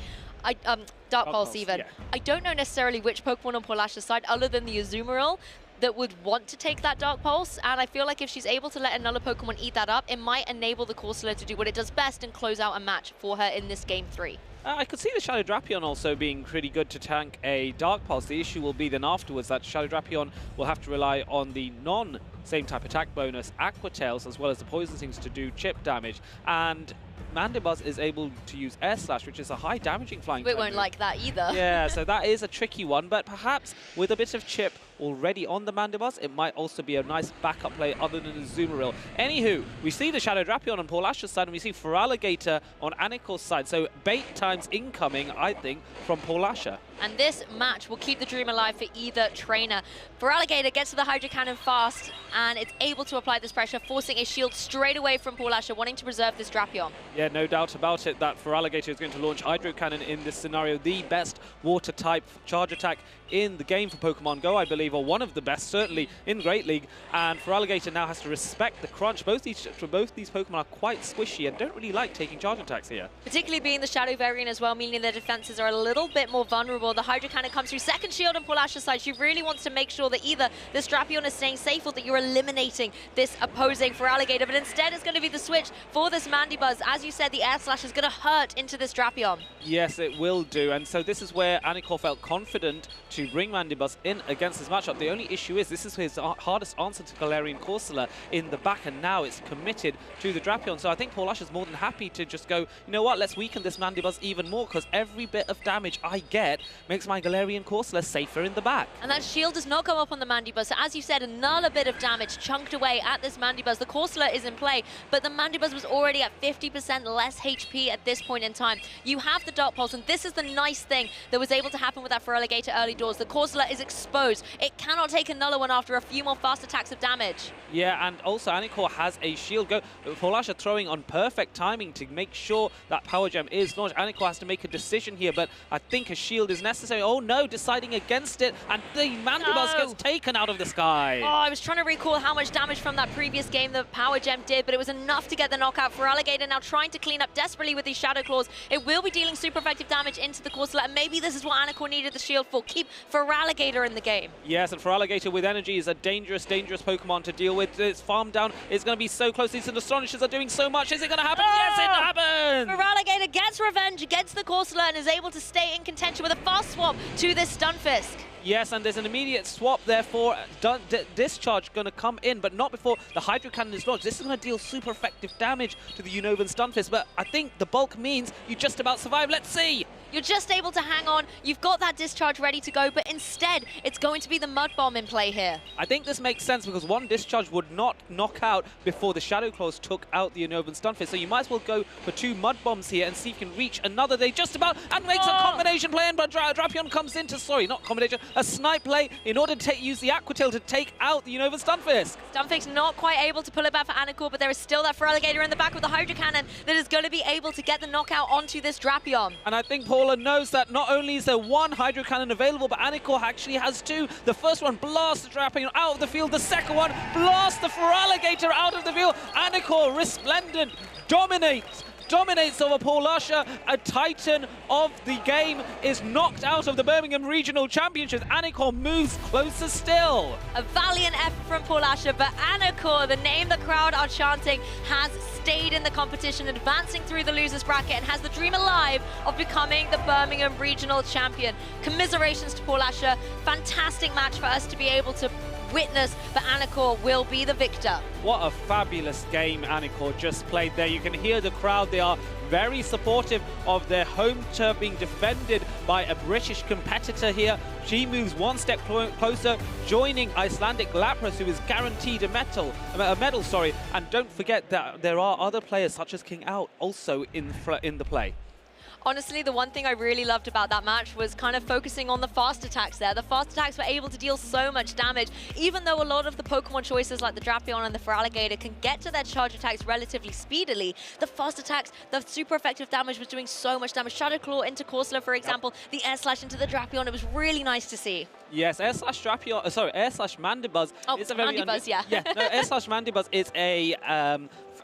Dark Pulse even. Yeah. I don't know necessarily which Pokemon on Paulasha's side, other than the Azumarill, that would want to take that Dark Pulse, and I feel like if she's able to let another Pokemon eat that up, it might enable the Corsola to do what it does best and close out a match for her in this Game 3. I could see the Shadow Drapion also being pretty good to tank a Dark Pulse. The issue will be then afterwards that Shadow Drapion will have to rely on the non-same type attack bonus Aqua Tails as well as the Poison Stings to do chip damage. And Mandibuzz is able to use Air Slash, which is a high damaging flying We won't like that either. Yeah, so that is a tricky one, but perhaps with a bit of chip already on the Mandibuzz, it might also be a nice backup play other than the Azumarill. Anywho, we see the Shadow Drapion on Paulasha's side, and we see Feraligatr on Anikor's side, so bait times incoming, I think, from Paulasha. And this match will keep the dream alive for either trainer. Feraligatr gets to the Hydro Cannon fast, and it's able to apply this pressure, forcing a shield straight away from Paulasha, wanting to preserve this Drapion. Yeah, no doubt about it that Feraligatr is going to launch Hydro Cannon in this scenario, the best water-type charge attack in the game for Pokemon Go, I believe, or one of the best, certainly, in Great League. And Feraligatr now has to respect the crunch. Both these Pokemon are quite squishy and don't really like taking charge attacks here. Particularly being the Shadow variant as well, meaning their defenses are a little bit more vulnerable. The Hydro Cannon comes through second shield on Paulasha's side. She really wants to make sure that either this Drapion is staying safe or that you're eliminating this opposing Feraligatr. But instead, it's going to be the switch for this Mandibuzz. As you said, the Air Slash is going to hurt into this Drapion. Yes, it will do. And so this is where Anikor felt confident to bring Mandibuzz in against this matchup. The only issue is this is his hardest answer to Galarian Corsola in the back, and now it's committed to the Drapion. So I think Paulasha's more than happy to just go, you know what, let's weaken this Mandibuzz even more, because every bit of damage I get makes my Galarian Corsola safer in the back. And that shield does not go up on the Mandibuzz. So as you said, another bit of damage chunked away at this Mandibuzz. The Corsola is in play, but the Mandibuzz was already at 50% less HP at this point in time. You have the Dark Pulse, and this is the nice thing that was able to happen with that Feraligatr early doors. The Corsola is exposed. It cannot take another one after a few more fast attacks of damage. Yeah, and also Anikor has a shield go. Paulasha throwing on perfect timing to make sure that Power Gem is launched. Anikor has to make a decision here, but I think a shield is necessary. Oh no, deciding against it, and the Mandibuzz gets taken out of the sky. Oh, I was trying to recall how much damage from that previous game the Power Gem did, but it was enough to get the knockout. Feraligatr now trying to clean up desperately with these Shadow Claws. It will be dealing super effective damage into the Corsola, and maybe this is what Anikor needed the shield for. Keep Feraligatr in the game. Yes, and Feraligatr with energy is a dangerous, dangerous Pokemon to deal with. Its farm down is going to be so close. These Astonishers are doing so much. Is it going to happen? Yes, it happens! Feraligatr gets revenge against the Corsola and is able to stay in contention with a fast swap to this Stunfisk. Yes, and there's an immediate swap, therefore Discharge going to come in, but not before the Hydro Cannon is launched. This is going to deal super effective damage to the Unovan Stunfisk, but I think the bulk means you just about survive. Let's see! You're just able to hang on. You've got that Discharge ready to go, but instead, it's going to be the Mud Bomb in play here. I think this makes sense because one Discharge would not knock out before the Shadow Claws took out the Unovan Stunfisk, so you might as well go for two Mud Bombs here and see if you can reach another. They just about, and makes a combination play, but Drapion comes into, sorry, not combination, a snipe play in order to use the Aqua Tail to take out the Unovan Stunfisk. Stunfisk's not quite able to pull it back for Anikor, but there is still that Feraligatr in the back with the Hydro Cannon that is going to be able to get the knockout onto this Drapion. And I think Paula knows that not only is there one Hydro Cannon available, but Anikor actually has two. The first one blasts the Drapion out of the field. The second one blasts the Feraligatr out of the field. Anikor, resplendent, dominates over Paulasha. A titan of the game is knocked out of the Birmingham Regional Championship. Anikor moves closer still. A valiant effort from Paulasha, but Anikor, the name the crowd are chanting, has stayed in the competition, advancing through the losers bracket, and has the dream alive of becoming the Birmingham Regional Champion. Commiserations to Paulasha. Fantastic match for us to be able to witness, but Anikor will be the victor. What a fabulous game Anikor just played there. You can hear the crowd. They are very supportive of their home turf being defended by a British competitor here. She moves one step closer, joining Icelandic Lapras, who is guaranteed a medal. And don't forget that there are other players such as King Out also in the play. Honestly, the one thing I really loved about that match was kind of focusing on the fast attacks there. The fast attacks were able to deal so much damage, even though a lot of the Pokemon choices like the Drapion and the Feraligatr can get to their charge attacks relatively speedily. The fast attacks, the super effective damage was doing so much damage. Shadow Claw into Corsola, for example, the Air Slash into the Drapion. It was really nice to see. Yes, air slash Mandibuzz is a very Mandibuzz, yeah. no, air slash Mandibuzz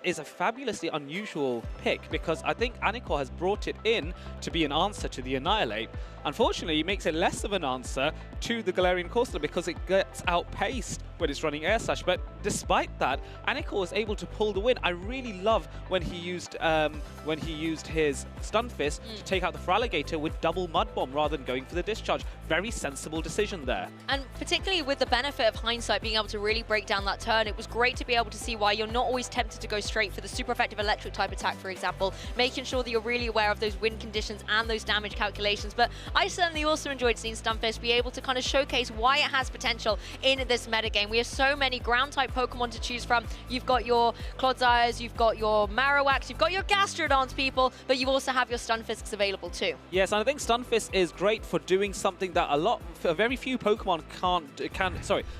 is a fabulously unusual pick because I think Anor has brought it in to be an answer to the Annihilate. Unfortunately, it makes it less of an answer to the Galarian Corsola because it gets outpaced when it's running Air Slash. But despite that, Anor was able to pull the win. I really love when he used his Stun Fist to take out the Feraligatr with double Mud Bomb rather than going for the discharge. Very sensible decision there. And particularly with the benefit of hindsight, being able to really break down that turn, it was great to be able to see why you're not always tempted to go straight for the super effective electric type attack, for example, making sure that you're really aware of those wind conditions and those damage calculations. But I certainly also enjoyed seeing Stunfisk be able to kind of showcase why it has potential in this metagame. We have so many ground type Pokemon to choose from. You've got your Clodsires, you've got your Marowaks, you've got your Gastrodons, people, but you also have your Stunfisks available too. Yes, and I think Stunfisk is great for doing something that very few Pokemon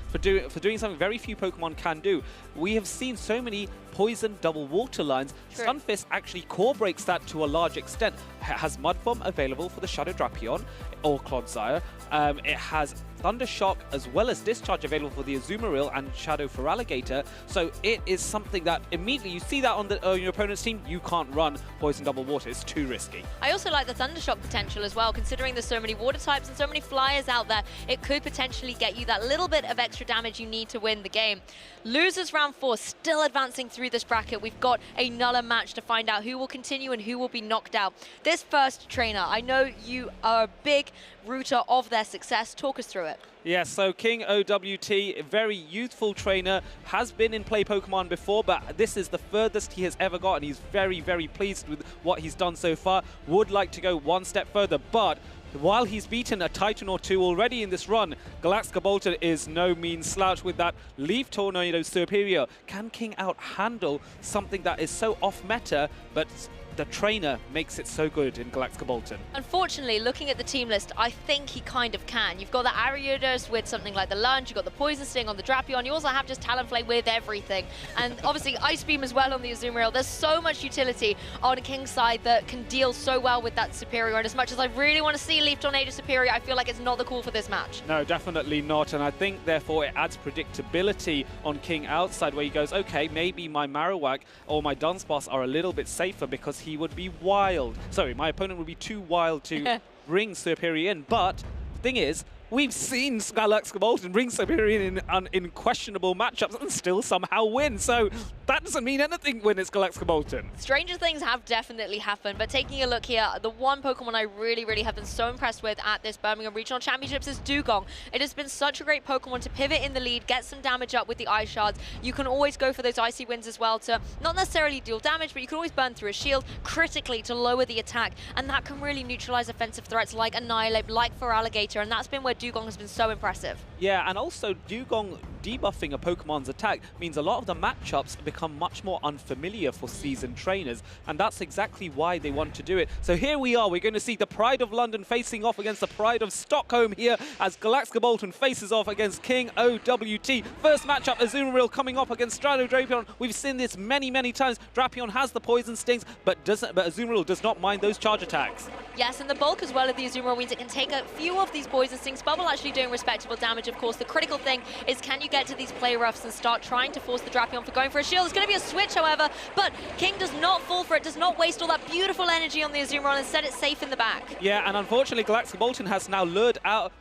for doing something very few Pokemon can do. We have seen so many poison double water lines. True. Stunfisk actually core breaks that to a large extent. It has Mud Bomb available for the Shadow Drapion or Clodsire. It has Thunder Shock as well as Discharge available for the Azumarill and Shadow Feraligatr. So it is something that immediately you see that on your opponent's team, you can't run Poison Double Water. It's too risky. I also like the Thunder Shock potential as well, considering there's so many water types and so many flyers out there. It could potentially get you that little bit of extra damage you need to win the game. Losers round 4 still advancing through this bracket. We've got another match to find out who will continue and who will be knocked out. This first trainer, I know you are a big rooter of their success. Talk us through it. Yes, so King OWT, a very youthful trainer, has been in Play Pokemon before, but this is the furthest he has ever got, and he's very, very pleased with what he's done so far. Would like to go one step further, but while he's beaten a Titan or two already in this run, Galax G-Kolton is no mean slouch with that Leaf Tornado Superior. Can King Out handle something that is so off-meta, but the trainer makes it so good in Galax G-Kolton? Unfortunately, looking at the team list, I think he kind of can. You've got the Ariados with something like the Lunge, you've got the Poison Sting on the Drapion, you also have just Talonflame with everything. And obviously Ice Beam as well on the Azumarill. There's so much utility on King's side that can deal so well with that Superior. And as much as I really want to see Leaf Tornado Superior, I feel like it's not the call for this match. No, definitely not. And I think, therefore, it adds predictability on King outside, where he goes, okay, maybe my Marowak or my Dunsparce are a little bit safer because he would be wild. Sorry, my opponent would be too wild to bring Superior in. But the thing is, we've seen Galax G-Kolton bring Superior in questionable matchups and still somehow win. So that doesn't mean anything when it's Galax G-Kolton. Stranger things have definitely happened, but taking a look here, the one Pokemon I really, really have been so impressed with at this Birmingham Regional Championships is Dugong. It has been such a great Pokemon to pivot in the lead, get some damage up with the Ice Shards. You can always go for those Icy Winds as well to not necessarily deal damage, but you can always burn through a shield critically to lower the attack, and that can really neutralize offensive threats like Annihilate, like Feraligatr, and that's been where Dugong has been so impressive. Yeah, and also Dugong debuffing a Pokemon's attack means a lot of the matchups become much more unfamiliar for seasoned trainers, and that's exactly why they want to do it. So here we are, we're going to see the Pride of London facing off against the Pride of Stockholm here as Galax G-Kolton faces off against King OWT. First matchup, Azumarill coming up against Shadow Drapion. We've seen this many, many times. Drapion has the Poison Stings, but Azumarill does not mind those charge attacks. Yes, and the bulk as well of the Azumarill means it can take a few of these Poison Stings. Bubble actually doing respectable damage, of course. The critical thing is, can you get to these play roughs and start trying to force the Drapion for going for a shield? It's going to be a switch, however, but King does not fall for it, does not waste all that beautiful energy on the Azumarill and set it safe in the back. Yeah, and unfortunately, Galax G-Kolton has now lured out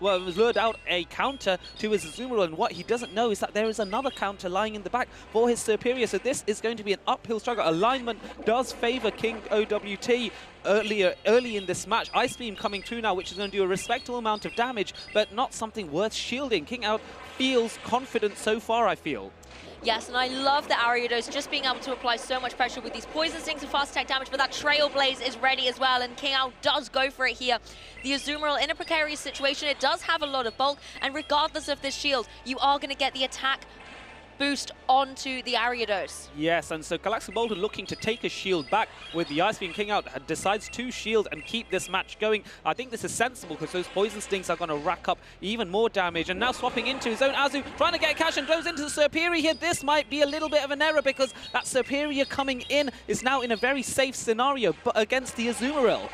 a counter to his Azumarill, and what he doesn't know is that there is another counter lying in the back for his Superior, so this is going to be an uphill struggle. Alignment does favor King OWT early in this match. Ice Beam coming through now, which is going to do a respectable amount of damage, but not something worth shielding. King Out feels confident so far, I feel. Yes, and I love the Ariados just being able to apply so much pressure with these Poison Stings and fast attack damage, but that Trailblaze is ready as well, and King Out does go for it here. The Azumarill in a precarious situation, it does have a lot of bulk, and regardless of this shield, you are going to get the attack boost onto the Ariados. Yes, and so Galax G-Kolton looking to take a shield back with the Ice Beam. King Out decides to shield and keep this match going. I think this is sensible because those Poison Stings are going to rack up even more damage. And now swapping into his own Azu, trying to get a catch and goes into the Superior here. This might be a little bit of an error because that Superior coming in is now in a very safe scenario but against the Azumarill.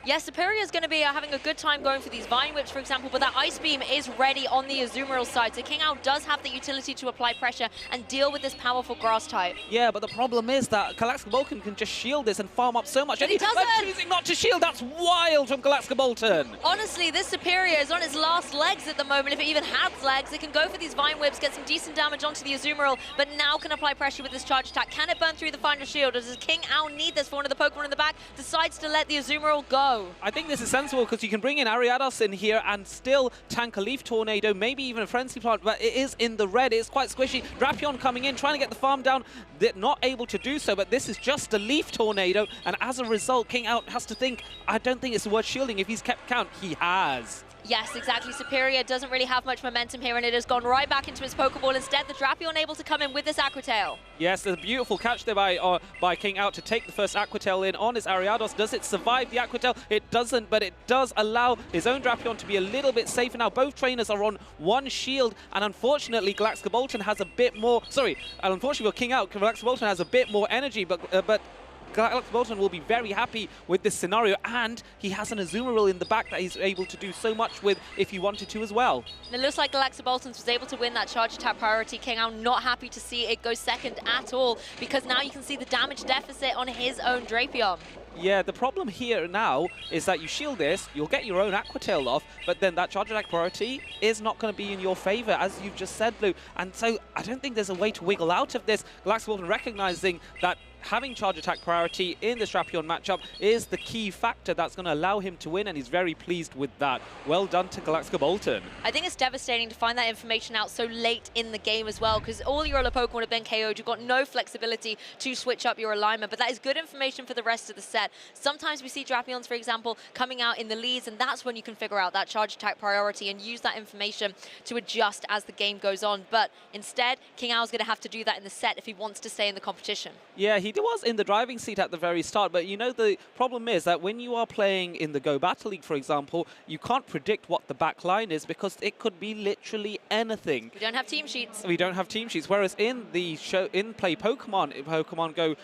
Yeah, Superior is going to be having a good time going for these Vine Whips, for example, but that Ice Beam is ready on the Azumarill side, so King Ao does have the utility to apply pressure and deal with this powerful Grass type. Yeah, but the problem is that Galax-Bolton can just shield this and farm up so much. But he doesn't! Choosing not to shield, that's wild from Galax-Bolton. Honestly, this Superior is on its last legs at the moment. If it even has legs, it can go for these Vine Whips, get some decent damage onto the Azumarill, but now can apply pressure with this charge attack. Can it burn through the final shield, or does King Ao need this for one of the Pokemon in the back? Decides to let the Azumarill go. I think this is sensible because you can bring in Ariados in here and still tank a Leaf Tornado, maybe even a Frenzy Plant, but it is in the red. It's quite squishy. Drapion coming in, trying to get the farm down. They're not able to do so, but this is just a Leaf Tornado, and as a result, King Ao has to think, I don't think it's worth shielding. If he's kept count, he has. Yes, exactly. Superior doesn't really have much momentum here, and it has gone right back into his Pokeball. Instead, the Drapion able to come in with this Aqua Tail. Yes, there's a beautiful catch there by King Ao to take the first Aqua Tail in on his Ariados. Does it survive the Aqua Tail? It doesn't, but it does allow his own Drapion to be a little bit safer now. Both trainers are on one shield, and unfortunately, Galax-Bolton has a bit more... Sorry, unfortunately for King Ao, Galax-Bolton has a bit more energy, but Galax-Bolton will be very happy with this scenario, and he has an Azumarill in the back that he's able to do so much with if he wanted to as well. And it looks like Galax-Bolton was able to win that charge attack priority. King Ao not happy to see it go second at all, because now you can see the damage deficit on his own Drapion. Yeah, the problem here now is that you shield this, you'll get your own Aqua Tail off, but then that charge attack priority is not going to be in your favor, as you've just said, Blue. And so I don't think there's a way to wiggle out of this. Galax-Bolton recognizing that having charge attack priority in this Drapion matchup is the key factor that's going to allow him to win, and he's very pleased with that. Well done to Galax-Bolton. I think it's devastating to find that information out so late in the game as well, because all your other Pokemon have been KO'd. You've got no flexibility to switch up your alignment, but that is good information for the rest of the set. Sometimes we see Drapions, for example, coming out in the leads, and that's when you can figure out that charge attack priority and use that information to adjust as the game goes on. But instead, King Ao's going to have to do that in the set if he wants to stay in the competition. Yeah, he was in the driving seat at the very start, but you know, the problem is that when you are playing in the Go Battle League, for example, you can't predict what the back line is because it could be literally anything. We don't have team sheets. We don't have team sheets, whereas in the Play Pokemon Go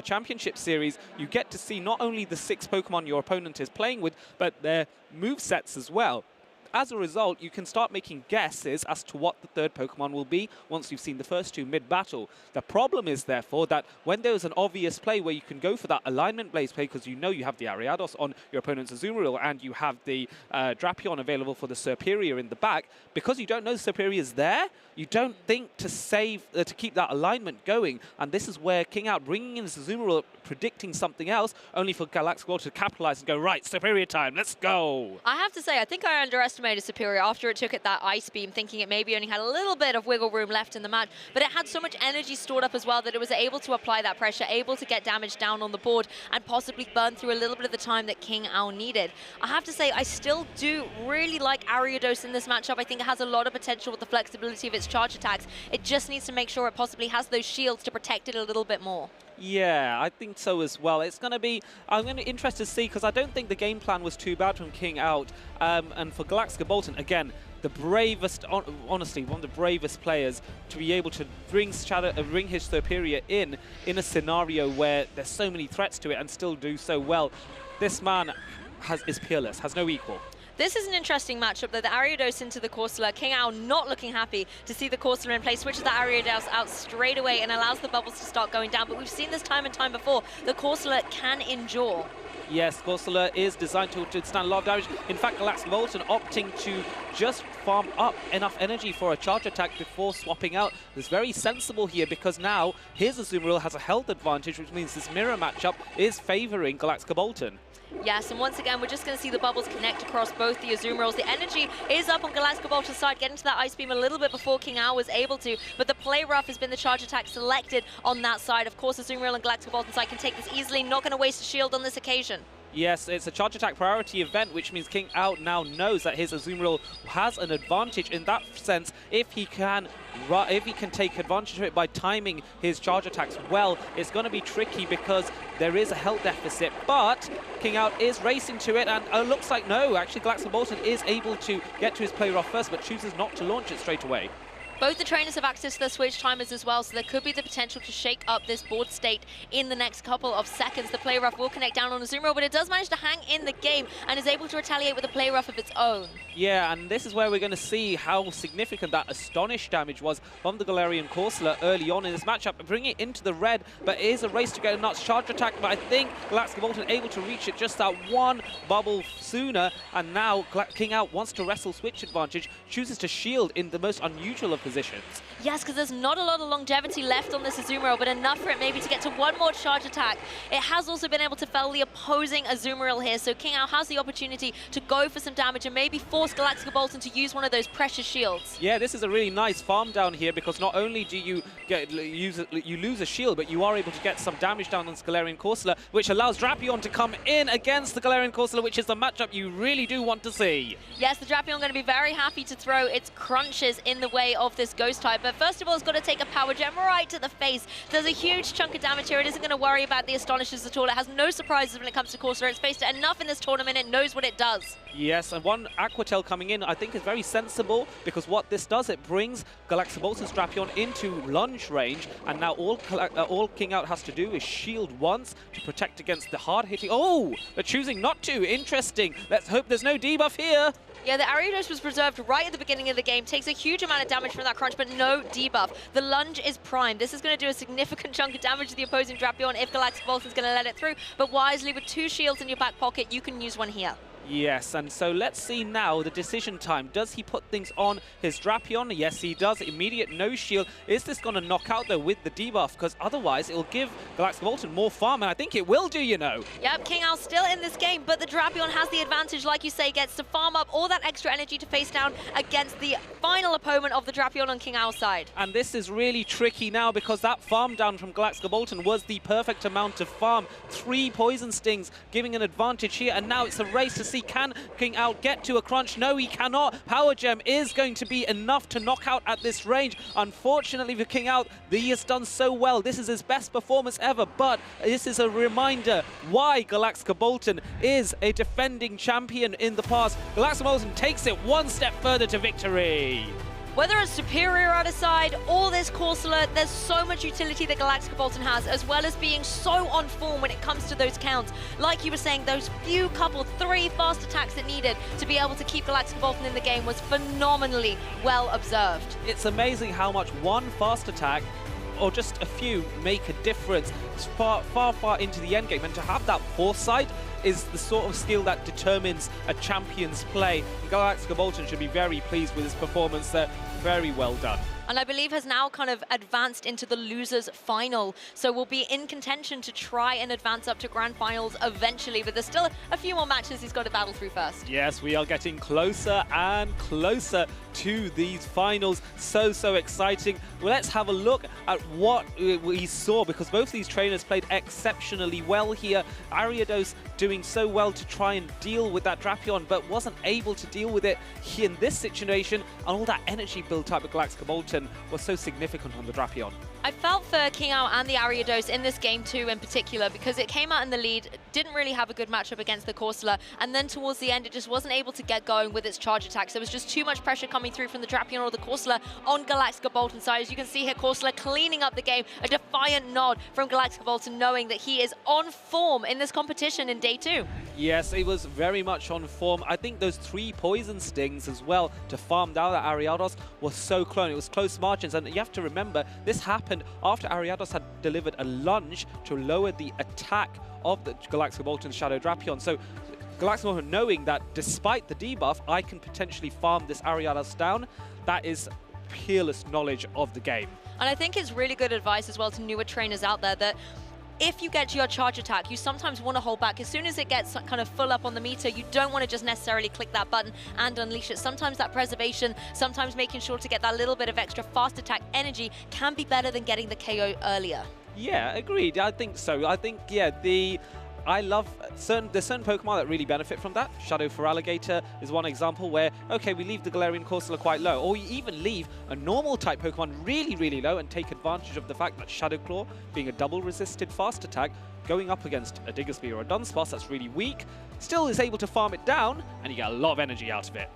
Championship Series, you get to see not only the 6 Pokemon your opponent is playing with, but their movesets as well. As a result, you can start making guesses as to what the third Pokemon will be once you've seen the first 2 mid-battle. The problem is, therefore, that when there's an obvious play where you can go for that alignment blaze play because you know you have the Ariados on your opponent's Azumarill and you have the Drapion available for the Superior in the back, because you don't know the Superior is there, you don't think to save to keep that alignment going. And this is where King Ao bringing in his Azumarill, predicting something else, only for Galax-Bolton to capitalize and go, right, Superior time, let's go. I have to say, I think I underestimated Superior after it took it that Ice Beam, thinking it maybe only had a little bit of wiggle room left in the match, but it had so much energy stored up as well that it was able to apply that pressure, able to get damage down on the board and possibly burn through a little bit of the time that King Ao needed. I have to say, I still do really like Ariados in this matchup. I think it has a lot of potential with the flexibility of its charge attacks. It just needs to make sure it possibly has those shields to protect it a little bit more. Yeah, I think so as well. It's going to be, I'm going to be interested to see, because I don't think the game plan was too bad from King Ao. And for Galax-Bolton, again, the bravest, honestly, one of the bravest players to be able to bring his Superior in a scenario where there's so many threats to it and still do so well. This man is peerless, has no equal. This is an interesting matchup, though. The Ariados into the Corsola. King Ao not looking happy to see the Corsola in play, switches the Ariados out straight away and allows the bubbles to start going down. But we've seen this time and time before. The Corsola can endure. Yes, Corsola is designed to withstand a lot of damage. In fact, Galax-Bolton opting to just farm up enough energy for a charge attack before swapping out is very sensible here, because now his Azumarill has a health advantage, which means this mirror matchup is favoring Galax-Bolton. Yes, and once again, we're just going to see the bubbles connect across both the Azumarills. The energy is up on Galax-Bolton's side, getting to that Ice Beam a little bit before King Ao was able to, but the play rough has been the charge attack selected on that side. Of course, Azumarill and Galax-Bolton's side can take this easily, not going to waste a shield on this occasion. Yes, it's a charge attack priority event, which means King Ao now knows that his Azumarill has an advantage in that sense. If he can take advantage of it by timing his charge attacks well, it's going to be tricky because there is a health deficit. But King Ao is racing to it, and looks like no, actually Galax-Bolton is able to get to his play rough first, but chooses not to launch it straight away. Both the trainers have access to their switch timers as well, so there could be the potential to shake up this board state in the next couple of seconds. The play rough will connect down on Azumarill, but it does manage to hang in the game and is able to retaliate with a play rough of its own. Yeah, and this is where we're going to see how significant that Astonish damage was from the Galarian Corsola early on in this matchup, bringing it into the red, but it is a race to get a nuts charge attack, but I think Galax G-Kolton able to reach it just that one bubble sooner, and now King Out wants to wrestle switch advantage, chooses to shield in the most unusual of positions. Yes, because there's not a lot of longevity left on this Azumarill, but enough for it maybe to get to one more charge attack. It has also been able to fell the opposing Azumarill here, so King Out has the opportunity to go for some damage and maybe force Galax G-Kolton to use one of those precious shields. Yeah, this is a really nice farm down here, because not only do you lose a shield, but you are able to get some damage down on this Galarian Corsola, which allows Drapion to come in against the Galarian Corsola, which is the matchup you really do want to see. Yes, the Drapion going to be very happy to throw its crunches in the way of this Ghost type, but first of all, it's got to take a Power Gem right to the face. There's a huge chunk of damage here. It isn't going to worry about the Astonishes at all. It has no surprises when it comes to Corsola. It's faced it enough in this tournament. It knows what it does. Yes, and one Aqua Tail coming in, I think, is very sensible, because what this does, it brings Galax G-Kolton's Drapion into lunge range, and now all King Out has to do is shield once to protect against the hard-hitting. Oh, they're choosing not to. Interesting. Let's hope there's no debuff here. Yeah, the Ariados was preserved right at the beginning of the game. Takes a huge amount of damage from that crunch, but no debuff. The lunge is primed. This is going to do a significant chunk of damage to the opposing Drapion if Galax G-Kolton's going to let it through. But wisely, with 2 shields in your back pocket, you can use one here. Yes, and so let's see now the decision time. Does he put things on his Drapion? Yes, he does. Immediate no shield. Is this going to knock out, though, with the debuff? Because otherwise, it'll give Galax G-Kolton more farm, and I think it will do, you know. Yep, King Owl still in this game, but the Drapion has the advantage, like you say, gets to farm up all that extra energy to face down against the final opponent of the Drapion on King Owl's side. And this is really tricky now, because that farm down from Galax G-Kolton was the perfect amount of farm. 3 Poison Stings giving an advantage here, and now it's a race to see, can King Owl get to a crunch? No, he cannot. Power Gem is going to be enough to knock out at this range. Unfortunately for King Owl, he has done so well. This is his best performance ever, but this is a reminder why Galax G-Kolton is a defending champion in the past. Galax G-Kolton takes it one step further to victory. Whether it's Superior out of side or this Corsola, there's so much utility that Galax G-Kolton has, as well as being so on form when it comes to those counts. Like you were saying, those few couple 3 fast attacks it needed to be able to keep Galax G-Kolton in the game was phenomenally well observed. It's amazing how much one fast attack or just a few make a difference. It's far into the end game, and to have that foresight is the sort of skill that determines a champion's play. Galax G-Kolton should be very pleased with his performance there. Very well done. And I believe has now kind of advanced into the losers final. So we'll be in contention to try and advance up to grand finals eventually, but there's still a few more matches he's got to battle through first. Yes, we are getting closer and closer to these finals. So exciting. Well, let's have a look at what we saw, because both these trainers played exceptionally well here. Ariados doing so well to try and deal with that Drapion, but wasn't able to deal with it here in this situation, and all that energy built up at Galax G-Kolton was so significant on the Drapion. I felt for King Owl and the Ariados in this game too in particular, because it came out in the lead, didn't really have a good matchup against the Corsola, and then towards the end it just wasn't able to get going with its charge attacks. There was just too much pressure coming through from the Drapion or the Corsola on Galax G-Kolton's side. As you can see here, Corsola cleaning up the game, a defiant nod from Galax G-Kolton, knowing that he is on form in this competition in day 2. Yes, it was very much on form. I think those 3 Poison Stings as well to farm down at Ariados was so close. It was close margins, and you have to remember this happened after Ariados had delivered a lunge to lower the attack of the Galax G-Kolton's Shadow Drapion. So Galax G-Kolton knowing that despite the debuff, I can potentially farm this Ariados down, that is peerless knowledge of the game. And I think it's really good advice as well to newer trainers out there that if you get to your charge attack, you sometimes want to hold back. As soon as it gets kind of full up on the meter, you don't want to just necessarily click that button and unleash it. Sometimes that preservation, sometimes making sure to get that little bit of extra fast attack energy can be better than getting the KO earlier. Yeah, agreed. I think so. I think, yeah, I love there's certain Pokemon that really benefit from that. Shadow Feraligatr is one example where, okay, we leave the Galarian Corsola quite low, or you even leave a normal type Pokemon really low and take advantage of the fact that Shadow Claw, being a double resisted fast attack, going up against a Diggersby or a Dunsparce that's really weak, still is able to farm it down, and you get a lot of energy out of it.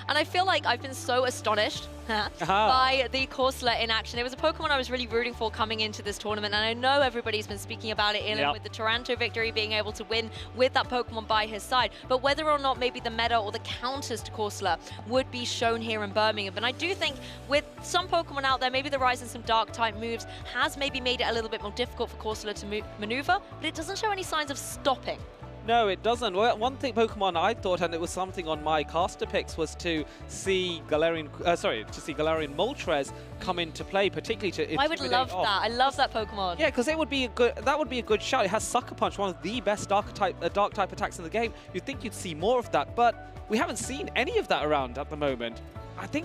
And I feel like I've been so astonished by the Corsola in action. It was a Pokemon I was really rooting for coming into this tournament, and I know everybody's been speaking about it, Ilan, with the Toronto victory, being able to win with that Pokemon by his side. But whether or not maybe the meta or the counters to Corsola would be shown here in Birmingham. And I do think with some Pokemon out there, maybe the rise in some Dark-type moves has maybe made it a little bit more difficult for Corsola to maneuver, but it doesn't show any signs of stopping. No, it doesn't. Well, one thing Pokemon I thought, and it was something on my caster picks, was to see Galarian Moltres come into play, particularly to. I would love that. I love that Pokemon. Yeah, because it would be a good. That would be a good shout. It has Sucker Punch, one of the best dark type attacks in the game. You'd think you'd see more of that, but we haven't seen any of that around at the moment.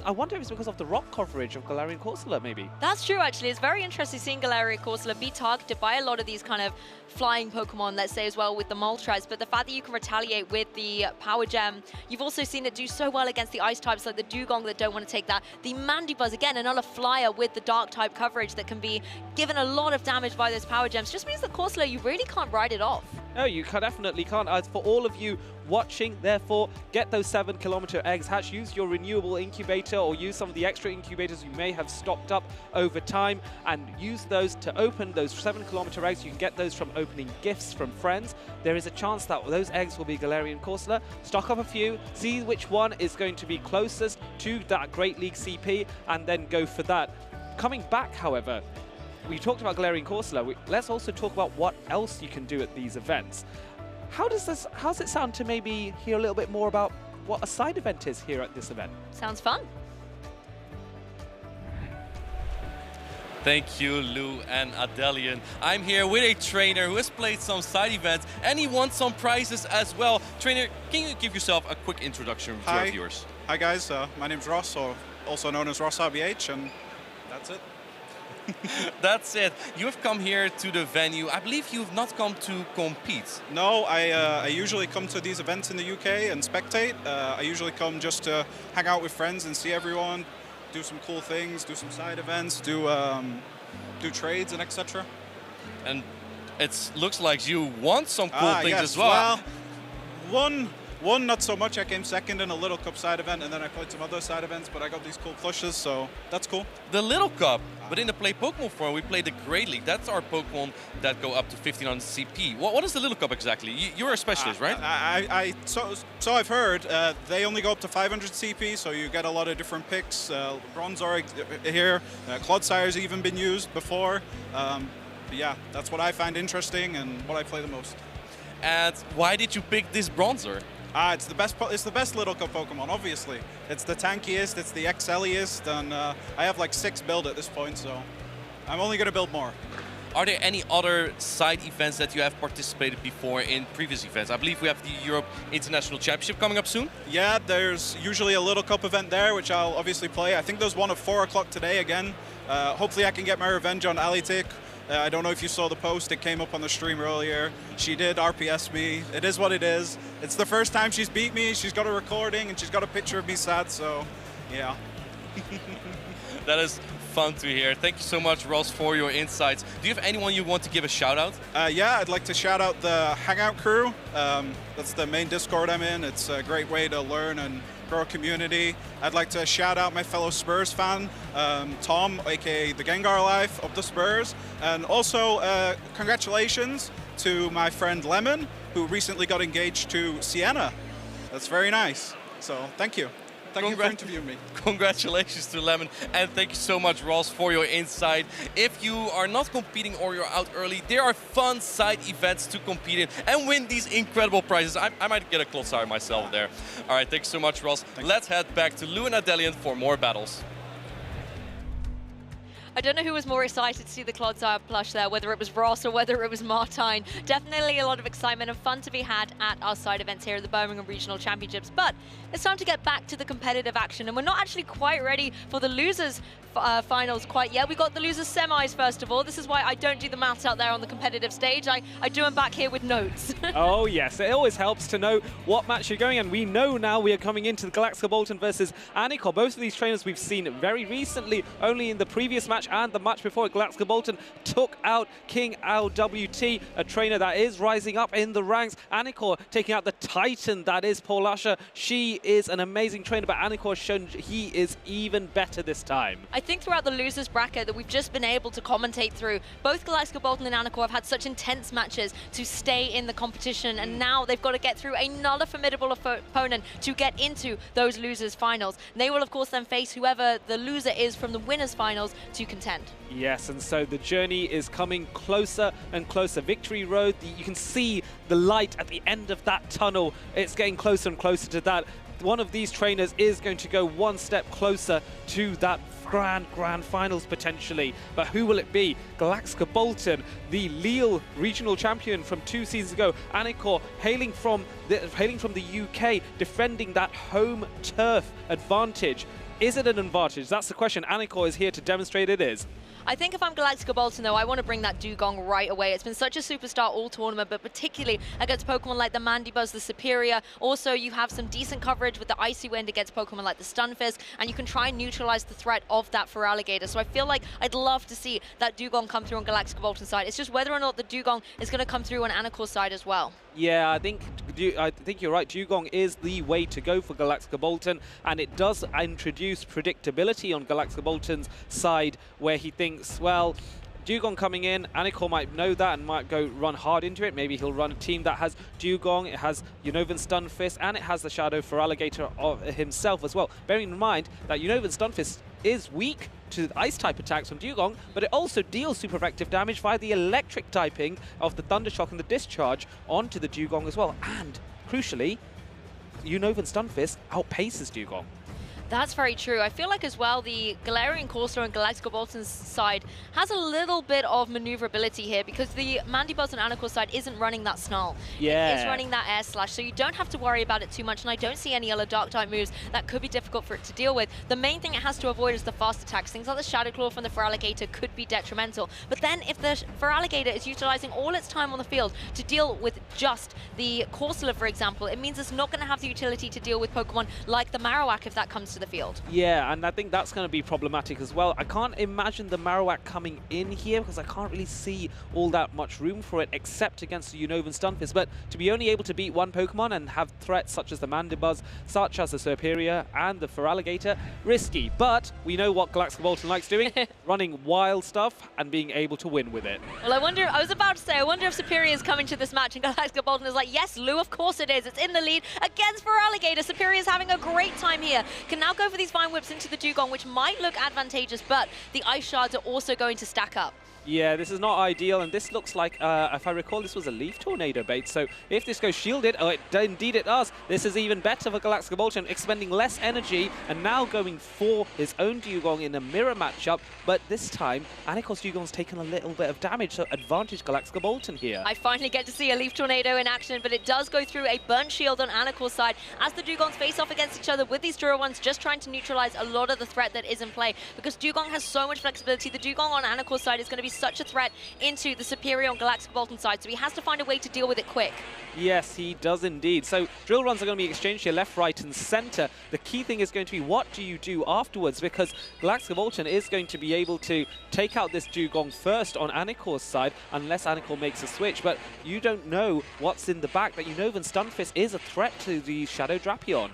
I wonder if it's because of the rock coverage of Galarian Corsola, maybe. That's true, actually. It's very interesting seeing Galarian Corsola be targeted by a lot of these kind of flying Pokemon, let's say, as well with the Moltres. But the fact that you can retaliate with the Power Gem, you've also seen it do so well against the Ice types, like the Dugong that don't want to take that. The Mandibuzz, again, another flyer with the Dark type coverage that can be given a lot of damage by those Power Gems. Just means that Corsola, you really can't ride it off. No, you definitely can't. As for all of you watching, therefore, get those 7-kilometer eggs hatch. Use your renewable incubator or use some of the extra incubators you may have stocked up over time and use those to open those 7-kilometer eggs. You can get those from opening gifts from friends. There is a chance that those eggs will be Galarian Corsola. Stock up a few, see which one is going to be closest to that Great League CP, and then go for that. Coming back, however, we talked about Galarian Corsola. Let's also talk about what else you can do at these events. How's it sound to maybe hear a little bit more about what a side event is here at this event? Sounds fun. Thank you, Lou and Adelian. I'm here with a trainer who has played some side events and he won some prizes as well. Trainer, can you give yourself a quick introduction to our viewers? Hi guys, my name's Ross, or also known as Ross RBH, and that's it. That's it. You have come here to the venue. I believe you've not come to compete. No, I usually come to these events in the UK and spectate. I usually come just to hang out with friends and see everyone, do some cool things, do some side events, do trades and etc. And it looks like you want some cool things as well. Well, one not so much. I came second in a Little Cup side event, and then I played some other side events, but I got these cool plushes, so that's cool. The Little Cup, but in the Play Pokemon form, we play the Great League. That's our Pokemon that go up to 1500 CP. What is the Little Cup exactly? You're a specialist, right? So I've heard they only go up to 500 CP, so you get a lot of different picks. Bronzor here, Clodsire's even been used before. But yeah, that's what I find interesting and what I play the most. And why did you pick this Bronzor? It's the best Little Cup Pokemon, obviously. It's the tankiest, it's the XLiest, and I have like 6 build at this point, so I'm only going to build more. Are there any other side events that you have participated before in previous events? I believe we have the Europe International Championship coming up soon. Yeah, there's usually a Little Cup event there, which I'll obviously play. I think there's one at 4 o'clock today again. Hopefully I can get my revenge on Alitik. I don't know if you saw the post, it came up on the stream earlier. She did RPS me. It is what it is. It's the first time she's beat me. She's got a recording and she's got a picture of me sad, so yeah. That is fun to hear. Thank you so much, Ross, for your insights. Do you have anyone you want to give a shout out? Yeah, I'd like to shout out the Hangout crew. That's the main Discord I'm in. It's a great way to learn and grow a community. I'd like to shout out my fellow Spurs fan, Tom, aka the Gengar Life of the Spurs. And also, congratulations to my friend Lemon, who recently got engaged to Sienna. That's very nice. So, thank you. Thank you for interviewing me. Congratulations to Lemon, and thank you so much, Ross, for your insight. If you are not competing or you're out early, there are fun side events to compete in and win these incredible prizes. I might get a Clodssire myself there. All right, thanks so much, Ross. Let's head back to Lou and Adelian for more battles. I don't know who was more excited to see the Clodssire plush there, whether it was Ross or whether it was Martine. Definitely a lot of excitement and fun to be had at our side events here at the Birmingham Regional Championships. But it's time to get back to the competitive action, and we're not actually quite ready for the losers finals quite yet. We got the losers semis first of all. This is why I don't do the maths out there on the competitive stage. I do them back here with notes. Oh yes, it always helps to know what match you're going, and we know now we are coming into the Galax G-Kolton versus Anor. Both of these trainers we've seen very recently, only in the previous match match and the match before it, Galax took out King LWT, a trainer that is rising up in the ranks. Anor taking out the Titan that is Paula. She is an amazing trainer, but Anor has shown he is even better this time. I think throughout the losers bracket that we've just been able to commentate through, both Galax and Anor have had such intense matches to stay in the competition, and now they've got to get through another formidable opponent to get into those losers finals. And they will of course then face whoever the loser is from the winners finals to contend. Yes, and so the journey is coming closer and closer. Victory Road, you can see the light at the end of that tunnel. It's getting closer and closer to that. One of these trainers is going to go one step closer to that grand finals potentially. But who will it be? Galax, the Lille regional champion from 2 seasons ago. Anor hailing from the UK, defending that home turf advantage. Is it an advantage? That's the question. Anor is here to demonstrate it is. I think if I'm Galax though, I want to bring that Dugong right away. It's been such a superstar all tournament, but particularly against Pokemon like the Mandibuzz, the Superior. Also, you have some decent coverage with the Icy Wind against Pokemon like the Stunfisk, and you can try and neutralize the threat of that Feraligatr. So I feel like I'd love to see that Dugong come through on Galax side. It's just whether or not the Dugong is going to come through on Anor's side as well. Yeah, I think you're right. Dugong is the way to go for Galax, and it does introduce predictability on Galax side, where he thinks, well, Dugong coming in, Anor might know that and might go run hard into it. Maybe he'll run a team that has Dugong, it has Unova Stunfisk, and it has the Shadow Feraligatr himself as well. Bearing in mind that Unova Stunfisk is weak to ice-type attacks from Dugong, but it also deals super effective damage via the electric typing of the Thundershock and the Discharge onto the Dugong as well. And, crucially, Unova Stunfisk outpaces Dugong. That's very true. I feel like as well the Galarian Corsair and Galax side has a little bit of maneuverability here because the Mandibuzz and Anor side isn't running that Snarl. Yeah. It is running that Air Slash, so you don't have to worry about it too much, and I don't see any other Dark-type moves that could be difficult for it to deal with. The main thing it has to avoid is the fast attacks. Things like the Shadow Claw from the Feraligatr could be detrimental. But then if the Feraligatr is utilizing all its time on the field to deal with just the Corsola, for example, it means it's not going to have the utility to deal with Pokemon like the Marowak if that comes to the field. Yeah, and I think that's going to be problematic as well. I can't imagine the Marowak coming in here because I can't really see all that much room for it except against the Unova Stunfisk. But to be only able to beat one Pokemon and have threats such as the Mandibuzz, such as the Superior and the Feraligatr, risky. But we know what Galax likes doing, running wild stuff and being able to win with it. Well, I was about to say, I wonder if Superior is coming to this match, and Galax is like, yes, Lou, of course it is. It's in the lead against Feraligatr. Superior is having a great time here. Can now go for these Vine Whips into the Dugong, which might look advantageous, but the Ice Shards are also going to stack up. Yeah, this is not ideal, and this looks like, if I recall, this was a Leaf Tornado bait. So if this goes shielded, indeed it does. This is even better for Galax, expending less energy and now going for his own Dugong in a mirror matchup. But this time, Anor's Dugong's taken a little bit of damage, so advantage Galax here. I finally get to see a Leaf Tornado in action, but it does go through a burnt shield on Anor's side as the Dugongs face off against each other with these Drill ones, just trying to neutralize a lot of the threat that is in play. Because Dugong has so much flexibility, the Dugong on Anor's side is going to be such a threat into the Superior on Galax side, so he has to find a way to deal with it quick. Yes, he does indeed. So drill runs are going to be exchanged here, left, right, and center. The key thing is going to be what do you do afterwards, because Galax is going to be able to take out this Dugong first on Anor's side, unless Anor makes a switch. But you don't know what's in the back, but Unova Stunfisk is a threat to the Shadow Drapion.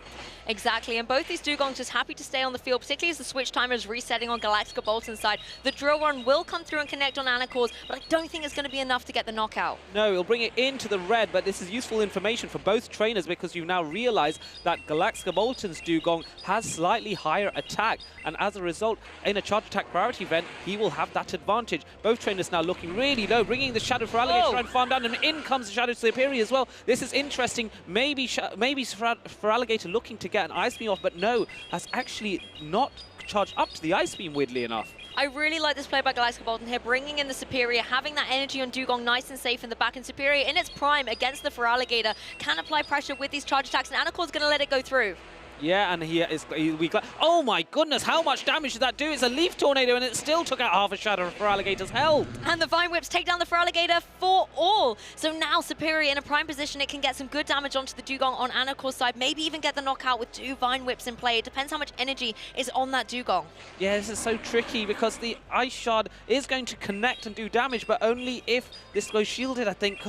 Exactly, and both these Dugongs just happy to stay on the field, particularly as the switch timer is resetting on Galax side. The drill run will come through and connect on Anor's, but I don't think it's going to be enough to get the knockout. No, it'll bring it into the red, but this is useful information for both trainers because you now realize that Galax Dugong has slightly higher attack, and as a result, in a charge attack priority event, he will have that advantage. Both trainers now looking really low, bringing the Shadow Feraligatr to try and farm down, and in comes the Shadow Superior as well. This is interesting. Maybe Feraligatr looking to get an Ice Beam off, but no, has actually not charged up to the Ice Beam, weirdly enough. I really like this play by Galax here, bringing in the Superior, having that energy on Dugong nice and safe in the back, and Superior in its prime against the Feraligatr can apply pressure with these charge attacks, and Anor's going to let it go through. Yeah, and oh my goodness, how much damage did that do? It's a Leaf Tornado, and it still took out half a shadow for Alligator's health. And the Vine Whips take down the Feraligatr for all. So now Superior in a prime position, it can get some good damage onto the Dugong on Anakor's side, maybe even get the knockout with 2 Vine Whips in play. It depends how much energy is on that Dugong. Yeah, this is so tricky because the Ice Shard is going to connect and do damage, but only if this goes shielded, I think.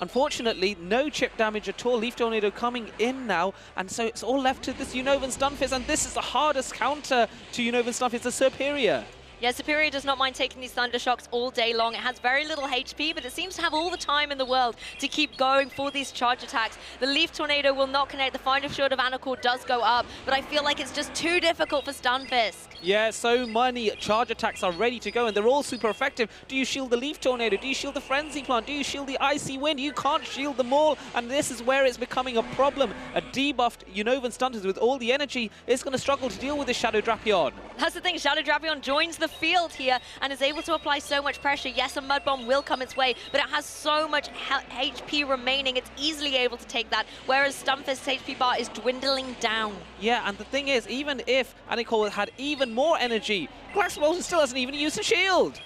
Unfortunately, no chip damage at all. Leaf Tornado coming in now, and so it's all left to this Unovan Stunfisk, and this is the hardest counter to Unovan Stunfisk, the Superior. Yeah, Superior does not mind taking these Thunder Shocks all day long. It has very little HP, but it seems to have all the time in the world to keep going for these charge attacks. The Leaf Tornado will not connect. The Final Shield of Anor does go up, but I feel like it's just too difficult for Stunfisk. Yeah, so many charge attacks are ready to go, and they're all super effective. Do you shield the Leaf Tornado? Do you shield the Frenzy Plant? Do you shield the Icy Wind? You can't shield them all, and this is where it's becoming a problem. A debuffed Unovan Stunfisk with all the energy is going to struggle to deal with this Shadow Drapion. That's the thing, Shadow Drapion joins the field here and is able to apply so much pressure. Yes, a Mud Bomb will come its way, but it has so much HP remaining, it's easily able to take that, whereas Stunfisk's HP bar is dwindling down. Yeah, and the thing is, even if Anor had even more energy, Galax still hasn't even used a shield.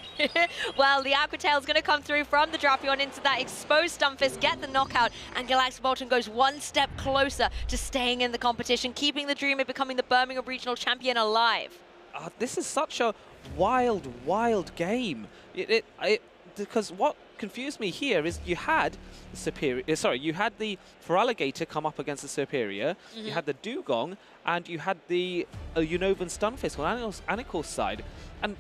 Well, the Aqua Tail is going to come through from the Drapion into that exposed Stunfisk, get the knockout, and Galax goes one step closer to staying in the competition, keeping the dream of becoming the Birmingham Regional Champion alive. This is such a wild, wild game. Because what confused me here is you had you had the Feraligatr come up against the Superior, you had the Dugong, and you had the Unovan Stunfisk on Anor's side, and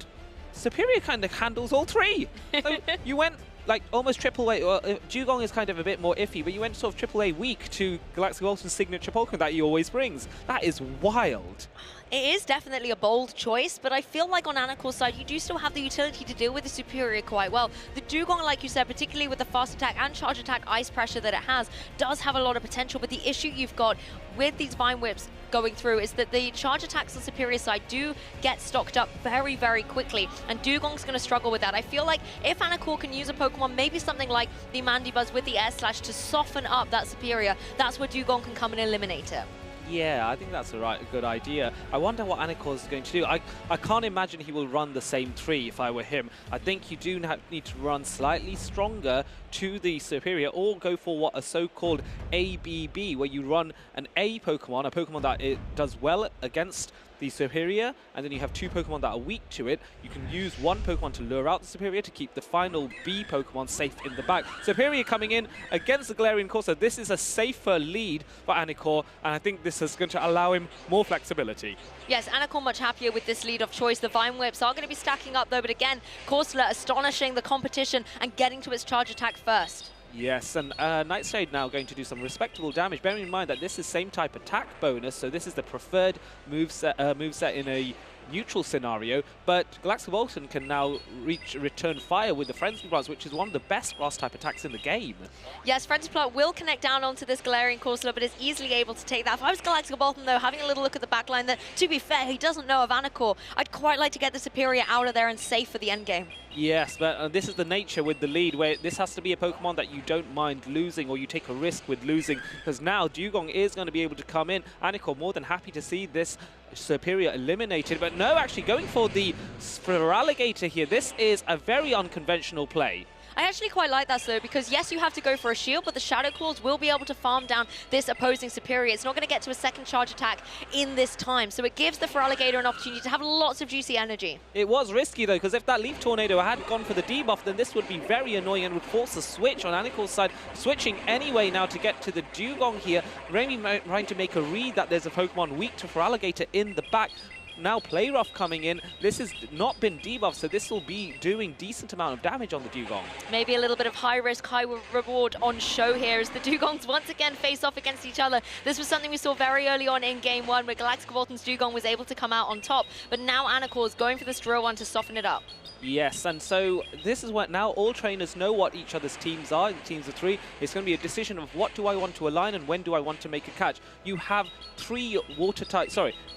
Superior kind of handles all three. So you went like almost AAA. Well, Dugong is kind of a bit more iffy, but you went sort of AAA weak to Galax signature Pokemon that he always brings. That is wild. It is definitely a bold choice, but I feel like on Anakor's side, you do still have the utility to deal with the Superior quite well. The Dugong, like you said, particularly with the fast attack and charge attack ice pressure that it has, does have a lot of potential, but the issue you've got with these Vine Whips going through is that the charge attacks on the Superior side do get stocked up very, very quickly, and Dugong's going to struggle with that. I feel like if Anor can use a Pokemon, maybe something like the Mandibuzz with the Air Slash to soften up that Superior, that's where Dugong can come and eliminate it. Yeah, I think that's a good idea. I wonder what Anor is going to do. I can't imagine he will run the same 3 if I were him. I think you do need to run slightly stronger to the Superior, or go for what a so-called ABB, where you run an A Pokemon, a Pokemon that it does well against the Superior, and then you have 2 Pokemon that are weak to it. You can use 1 Pokemon to lure out the Superior to keep the final B Pokemon safe in the back. Superior coming in against the Galarian Corsair. This is a safer lead for Anor, and I think this is going to allow him more flexibility. Yes, Anor much happier with this lead of choice. The Vine Whips are going to be stacking up though, but again, Corsair astonishing the competition and getting to its charge attack first. Yes, and Nightshade now going to do some respectable damage, bearing in mind that this is same type attack bonus, so this is the preferred moveset in a neutral scenario, but Galax can now return fire with the Frenzy Plant, which is one of the best grass type attacks in the game. Yes, Frenzy Plant will connect down onto this Galarian Corsair, but is easily able to take that. If I was Galax though, having a little look at the backline, that to be fair, he doesn't know of Anor. I'd quite like to get the Superior out of there and safe for the end game. Yes, but this is the nature with the lead, where this has to be a Pokemon that you don't mind losing, or you take a risk with losing, because now Dugong is going to be able to come in. Anor more than happy to see this Superior eliminated, but no, actually going for the Feraligatr here. This is a very unconventional play. I actually quite like that, though, because yes, you have to go for a shield, but the Shadow Claws will be able to farm down this opposing Superior. It's not going to get to a second charge attack in this time, so it gives the Feraligatr an opportunity to have lots of juicy energy. It was risky, though, because if that Leaf Tornado had gone for the debuff, then this would be very annoying and would force a switch on Anor's side. Switching anyway now to get to the Dugong here. Remy trying to make a read that there's a Pokemon weak to Feraligatr in the back. Now Play Rough coming in. This has not been debuffed, so this will be doing decent amount of damage on the Dugong. Maybe a little bit of high risk, high reward on show here as the Dugongs once again face off against each other. This was something we saw very early on in Game 1, where Galax Dugong was able to come out on top, but now Anor is going for this drill one to soften it up. Yes, and so this is what now all trainers know what each other's teams are, the teams of 3. It's going to be a decision of what do I want to align and when do I want to make a catch. You have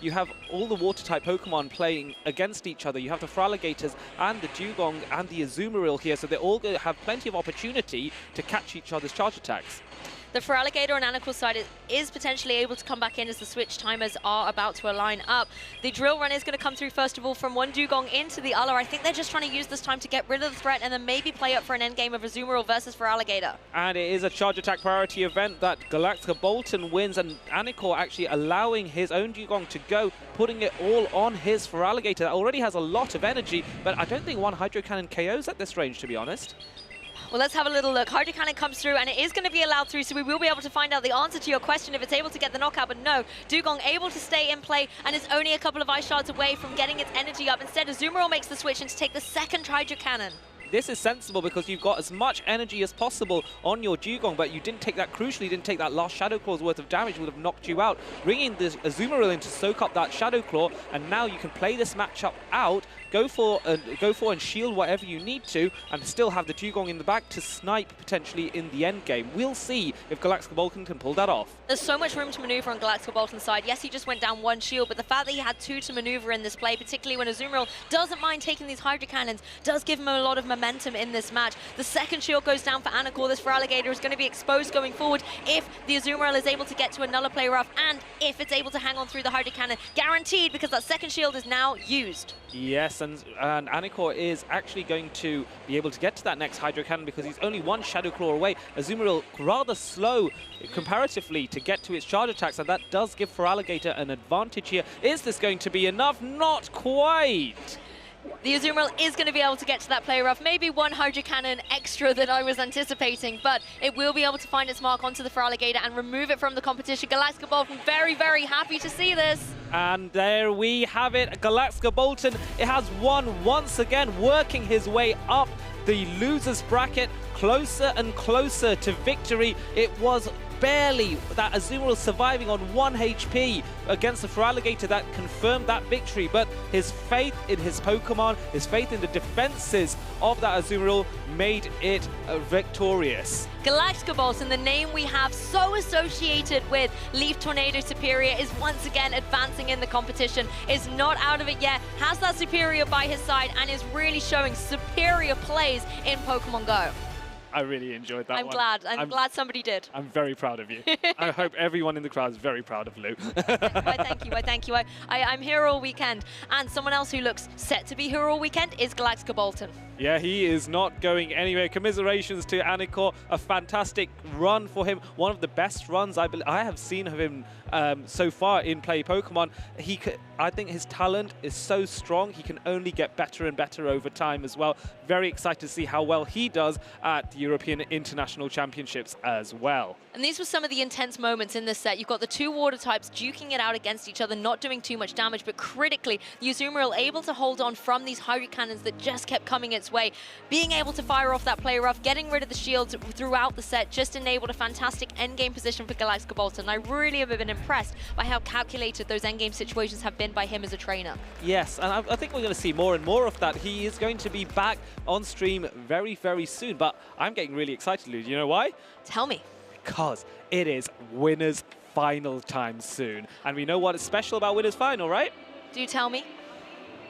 you have all the water type Pokemon playing against each other. You have the Feraligatrs and the Dugong and the Azumarill here, so they all have plenty of opportunity to catch each other's charge attacks. the Feraligatr and Anor side is potentially able to come back in as the switch timers are about to align up. The drill run is going to come through first of all from one Dugong into the Uller. I think they're just trying to use this time to get rid of the threat and then maybe play up for an endgame of Zzweilous versus Feraligatr. And it is a charge attack priority event that G-Kolton wins, and Anor actually allowing his own Dugong to go, putting it all on his Feraligatr that already has a lot of energy, but I don't think one Hydro Cannon KOs at this range, to be honest. Well, let's have a little look. Hydro Cannon comes through, and it is going to be allowed through, so we will be able to find out the answer to your question if it's able to get the knockout, but no. Dugong able to stay in play, and is only a couple of Ice Shards away from getting its energy up. Instead, Zzweilous makes the switch and to take the second Hydro Cannon. This is sensible because you've got as much energy as possible on your Dugong, but you didn't take that, crucially, didn't take that last Shadow Claw's worth of damage, would have knocked you out. Bringing the Zzweilous in to soak up that Shadow Claw, and now you can play this matchup out, go for and shield whatever you need to, and still have the Dugong in the back to snipe potentially in the end game. We'll see if G-Kolton can pull that off. There's so much room to maneuver on G-Kolton's side. Yes, he just went down one shield, but the fact that he had two to maneuver in this play, particularly when Zzweilous doesn't mind taking these Hydro Cannons, does give him a lot of momentum in this match. The second shield goes down for Anor. This Feraligatr is going to be exposed going forward if the Zzweilous is able to get to another play rough, and if it's able to hang on through the Hydro Cannon. Guaranteed, because that second shield is now used. Yes, and Anor is actually going to be able to get to that next Hydro Cannon because he's only one Shadow Claw away. Zzweilous rather slow comparatively to get to its charge attacks, and that does give Feraligatr an advantage here. Is this going to be enough? Not quite. The Zzweilous is going to be able to get to that play rough. Maybe one Hydro Cannon extra than I was anticipating, but it will be able to find its mark onto the Feraligatr and remove it from the competition. G-Kolton very, very happy to see this. And there we have it. G-Kolton, it has won once again, working his way up the losers bracket, closer and closer to victory. It was barely that Zzweilous surviving on 1 HP against the Feraligatr that confirmed that victory, but his faith in his Pokemon, his faith in the defenses of that Zzweilous made it victorious. G-Kolton, the name we have so associated with Leaf Tornado Superior, is once again advancing in the competition, is not out of it yet, has that Superior by his side, and is really showing superior plays in Pokemon Go. I really enjoyed that I'm one. glad. I'm glad somebody did. I'm very proud of you. I hope everyone in the crowd is very proud of Lou. Why, thank you. Why, thank you. I'm here all weekend. And someone else who looks set to be here all weekend is G-Kolton. Yeah, he is not going anywhere. Commiserations to Anor. A fantastic run for him. One of the best runs I have seen of him so far in Play Pokemon. I think his talent is so strong. He can only get better and better over time as well. Very excited to see how well he does at the European International Championships as well. And these were some of the intense moments in this set. You've got the two water types duking it out against each other, not doing too much damage, but critically, Zzweilous able to hold on from these Hydro Cannons that just kept coming its way. Being able to fire off that play rough, getting rid of the shields throughout the set, just enabled a fantastic endgame position for G-Kolton. I really have been impressed by how calculated those endgame situations have been by him as a trainer. Yes, and I think we're going to see more and more of that. He is going to be back on stream very, very soon, but I'm getting really excited, Lou. Do you know why? Tell me. Because it is Winners Final time soon. And we know what is special about Winners Final, right? Do tell me.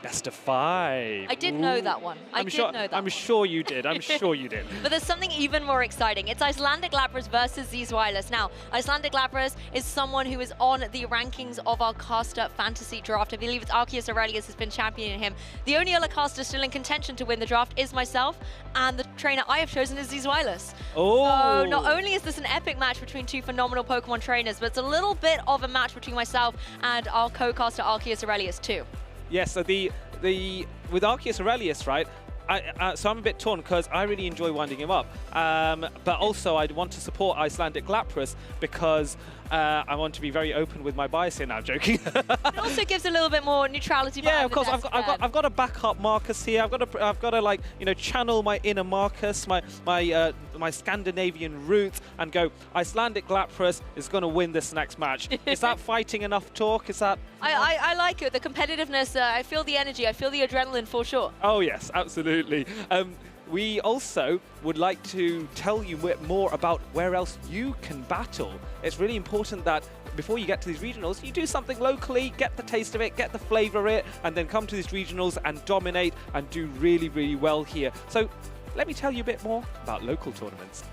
Best of 5. I did know that one. I'm sure you did. I'm sure you did. But there's something even more exciting. It's Icelandic Lapras versus Zzweilous. Now, Icelandic Lapras is someone who is on the rankings of our caster fantasy draft. I believe it's Arceus Aurelius has been championing him. The only other caster still in contention to win the draft is myself, and the trainer I have chosen is Zzweilous. Oh. So not only is this an epic match between two phenomenal Pokemon trainers, but it's a little bit of a match between myself and our co-caster Arceus Aurelius too. Yes, so with Arceus Aurelius, right? So I'm a bit torn because I really enjoy winding him up, but also I want to support Icelandic Lapras because I want to be very open with my bias here now. Joking. It also gives a little bit more neutrality. Yeah, of course. I've got to back up Marcus here. I've got to like channel my inner Marcus, my Scandinavian roots, and go. Icelandic Lapras is going to win this next match. Is that fighting enough talk? Is that? I like it. The competitiveness. I feel the energy. I feel the adrenaline for sure. Oh yes, absolutely. We also would like to tell you more about where else you can battle. It's really important that before you get to these regionals, you do something locally, get the taste of it, get the flavor of it, and then come to these regionals and dominate and do really, really well here. So let me tell you a bit more about local tournaments.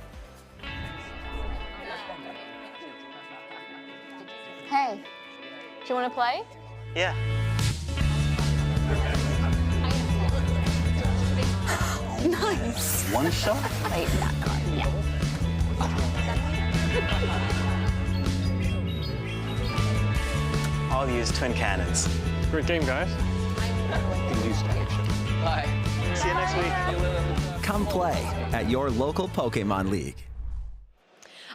Do you want to play? Yeah. Nice. One shot? Wait, that card, yeah. I'll use twin cannons. Great game, guys. Bye. See you next week. Come play at your local Pokémon League.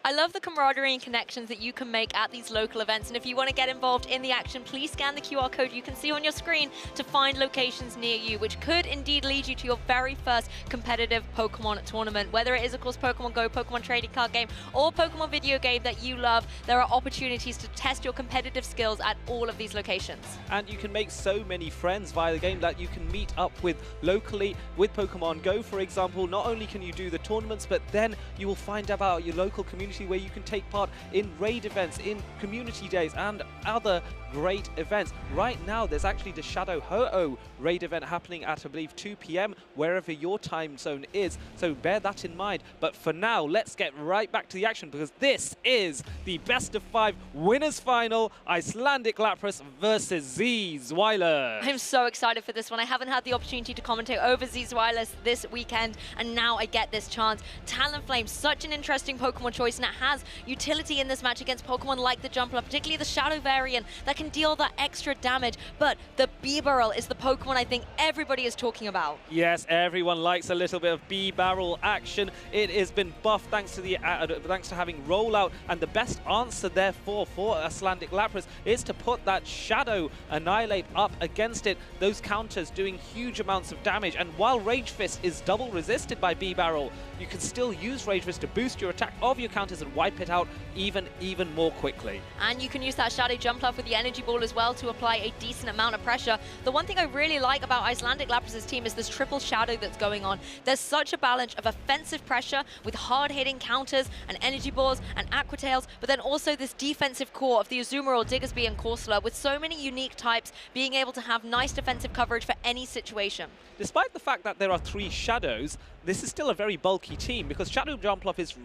I love the camaraderie and connections that you can make at these local events, and if you want to get involved in the action, please scan the QR code you can see on your screen to find locations near you, which could indeed lead you to your very first competitive Pokemon tournament. Whether it is, of course, Pokemon Go, Pokemon trading card game, or Pokemon video game that you love, there are opportunities to test your competitive skills at all of these locations. And you can make so many friends via the game that you can meet up with locally with Pokemon Go, for example. Not only can you do the tournaments, but then you will find about your local community where you can take part in raid events, in community days, and other great events. Right now, there's actually the Shadow Ho-Oh raid event happening at, I believe, 2 p.m. wherever your time zone is. So bear that in mind. But for now, let's get right back to the action, because this is the best of 5 winners final, Icelandic Lapras versus Zzweilous. I'm so excited for this one. I haven't had the opportunity to commentate over Zzweilous this weekend, and now I get this chance. Talonflame, such an interesting Pokemon choice, and it has utility in this match against Pokemon like the Jumpluff, particularly the Shadow variant that can deal that extra damage. But the B-Barrel is the Pokemon I think everybody is talking about. Yes, everyone likes a little bit of B-Barrel action. It has been buffed thanks to the thanks to having rollout, and the best answer therefore for Icelandic Lapras is to put that Shadow Annihilate up against it. Those counters doing huge amounts of damage, and while Rage Fist is double resisted by B-Barrel, you can still use Rage Fist to boost your attack of your counters and wipe it out even more quickly. And you can use that Shadow Jumpluff with the Energy Ball as well to apply a decent amount of pressure. The one thing I really like about Icelandic Lapras' team is this triple Shadow that's going on. There's such a balance of offensive pressure with hard-hitting counters and Energy Balls and Aqua Tails, but then also this defensive core of the Azumarill, Diggersby, and Corsola, with so many unique types being able to have nice defensive coverage for any situation. Despite the fact that there are 3 Shadows, this is still a very bulky team, because Shadow Jumpluff is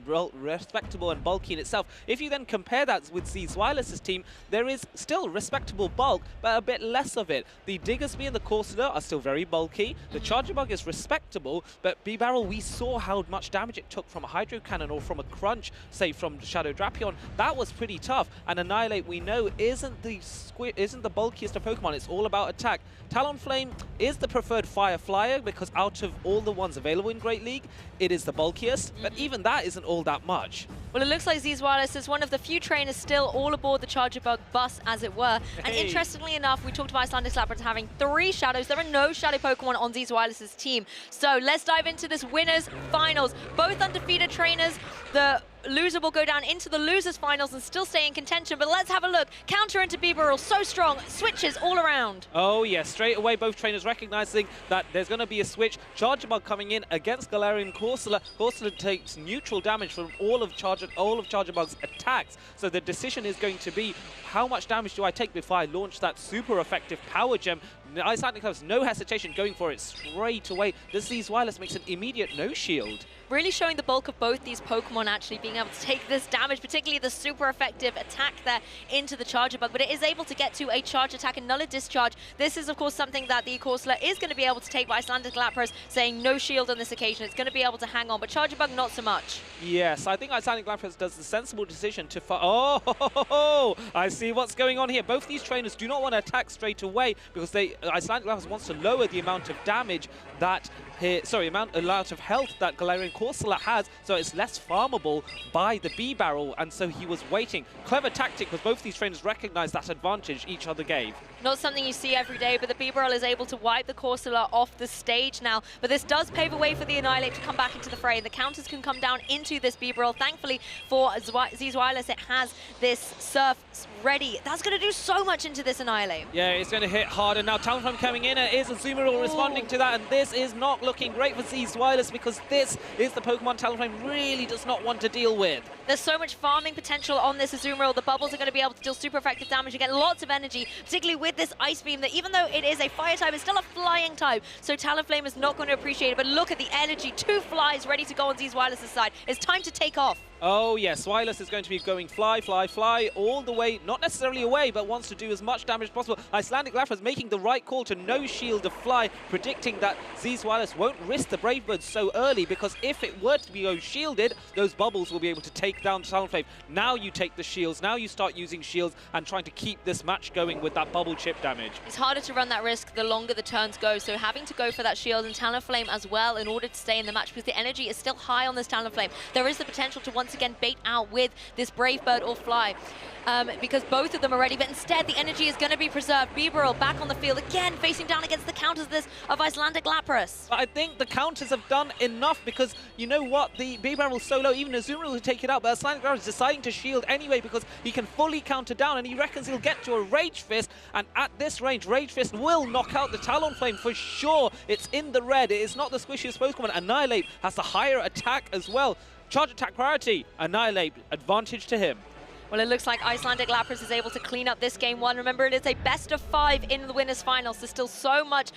respectable and bulky in itself. If you then compare that with Zzweilous' team, there is still respectable bulk, but a bit less of it. The Diggersby and the Corsola are still very bulky. The Charjabug is respectable, but B-Barrel, we saw how much damage it took from a Hydro Cannon or from a Crunch, say from Shadow Drapion. That was pretty tough, and Annihilate, we know, isn't the bulkiest of Pokemon. It's all about attack. Talonflame is the preferred Fire Flyer, because out of all the ones available in Great League, it is the bulkiest, but even that isn't all that much. Well, it looks like Zzweilous is one of the few trainers still all aboard the Charjabug bus, as it were. Hey. And interestingly enough, we talked about Icelandic Lapras having 3 Shadows. There are no Shadow Pokemon on Zzweilous' team. So let's dive into this winners finals. Both undefeated trainers. The loser will go down into the losers finals and still stay in contention, but let's have a look. Counter into B-Barrel, so strong, switches all around. Oh yes, straight away both trainers recognizing that there's going to be a switch. Charjabug coming in against Galarian Corsola. Corsola takes neutral damage from all of Charjabug's attacks, so the decision is going to be, how much damage do I take before I launch that super effective Power Gem? Icelandic has no hesitation going for it straight away. This Zzweilous makes an immediate no shield. Really showing the bulk of both these Pokemon actually being able to take this damage, particularly the super effective attack there into the Charjabug, but it is able to get to a charge attack and null discharge. This is, of course, something that the Corsola is going to be able to take, by Icelandic Lapras saying no shield on this occasion. It's going to be able to hang on, but Charjabug not so much. Yes, I think Icelandic Lapras does the sensible decision to Oh, I see what's going on here. Both these trainers do not want to attack straight away, because Icelandic Lapras wants to lower the amount of damage that amount of health that Galarian Corsola has, so it's less farmable by the B-Barrel, and so he was waiting. Clever tactic, because both these trainers recognize that advantage each other gave. Not something you see every day, but the B-Barrel is able to wipe the Corsola off the stage now. But this does pave a way for the Annihilate to come back into the fray. The counters can come down into this B-Barrel. Thankfully for Zzweilous, it has this Surf ready. That's going to do so much into this Annihilate. Yeah, it's going to hit harder now. Talonflame coming in, and is Azumarill responding to that, and this is not looking great for Zzweilous, because this is the Pokemon Talonflame really does not want to deal with. There's so much farming potential on this Azumarill. The bubbles are going to be able to deal super effective damage and get lots of energy, particularly with this Ice Beam that, even though it is a fire type, it's still a flying type, so Talonflame is not going to appreciate it. But look at the energy. 2 flies ready to go on Zzweilous' side. It's time to take off. Oh yes, Zzweilous is going to be going fly, fly, fly all the way, not necessarily away, but wants to do as much damage as possible. Icelandic Lapras making the right call to no shield to fly, predicting that Zzweilous won't risk the Brave Birds so early, because if it were to be shielded, those bubbles will be able to take down Talonflame. Now you take the shields, now you start using shields and trying to keep this match going with that bubble chip damage. It's harder to run that risk the longer the turns go, so having to go for that shield and Talonflame as well in order to stay in the match, because the energy is still high on this Talonflame. There is the potential to once again bait out with this Brave Bird or Fly, because both of them are ready, but instead the energy is going to be preserved. Bibarel back on the field again, facing down against the counters of Icelandic Lapras. But I think the counters have done enough, because you know what, the Bibarel is so low, even Azumarill will take it out, but Icelandic Lapras is deciding to shield anyway because he can fully counter down, and he reckons he'll get to a Rage Fist, and at this range, Rage Fist will knock out the Talonflame for sure. It's in the red, it is not the squishiest Pokemon. Annihilate has the higher attack as well. Charge attack priority, Annihilate, advantage to him. Well, it looks like Icelandic Lapras is able to clean up this game one. Remember, it is a best of 5 in the winners finals. There's still so much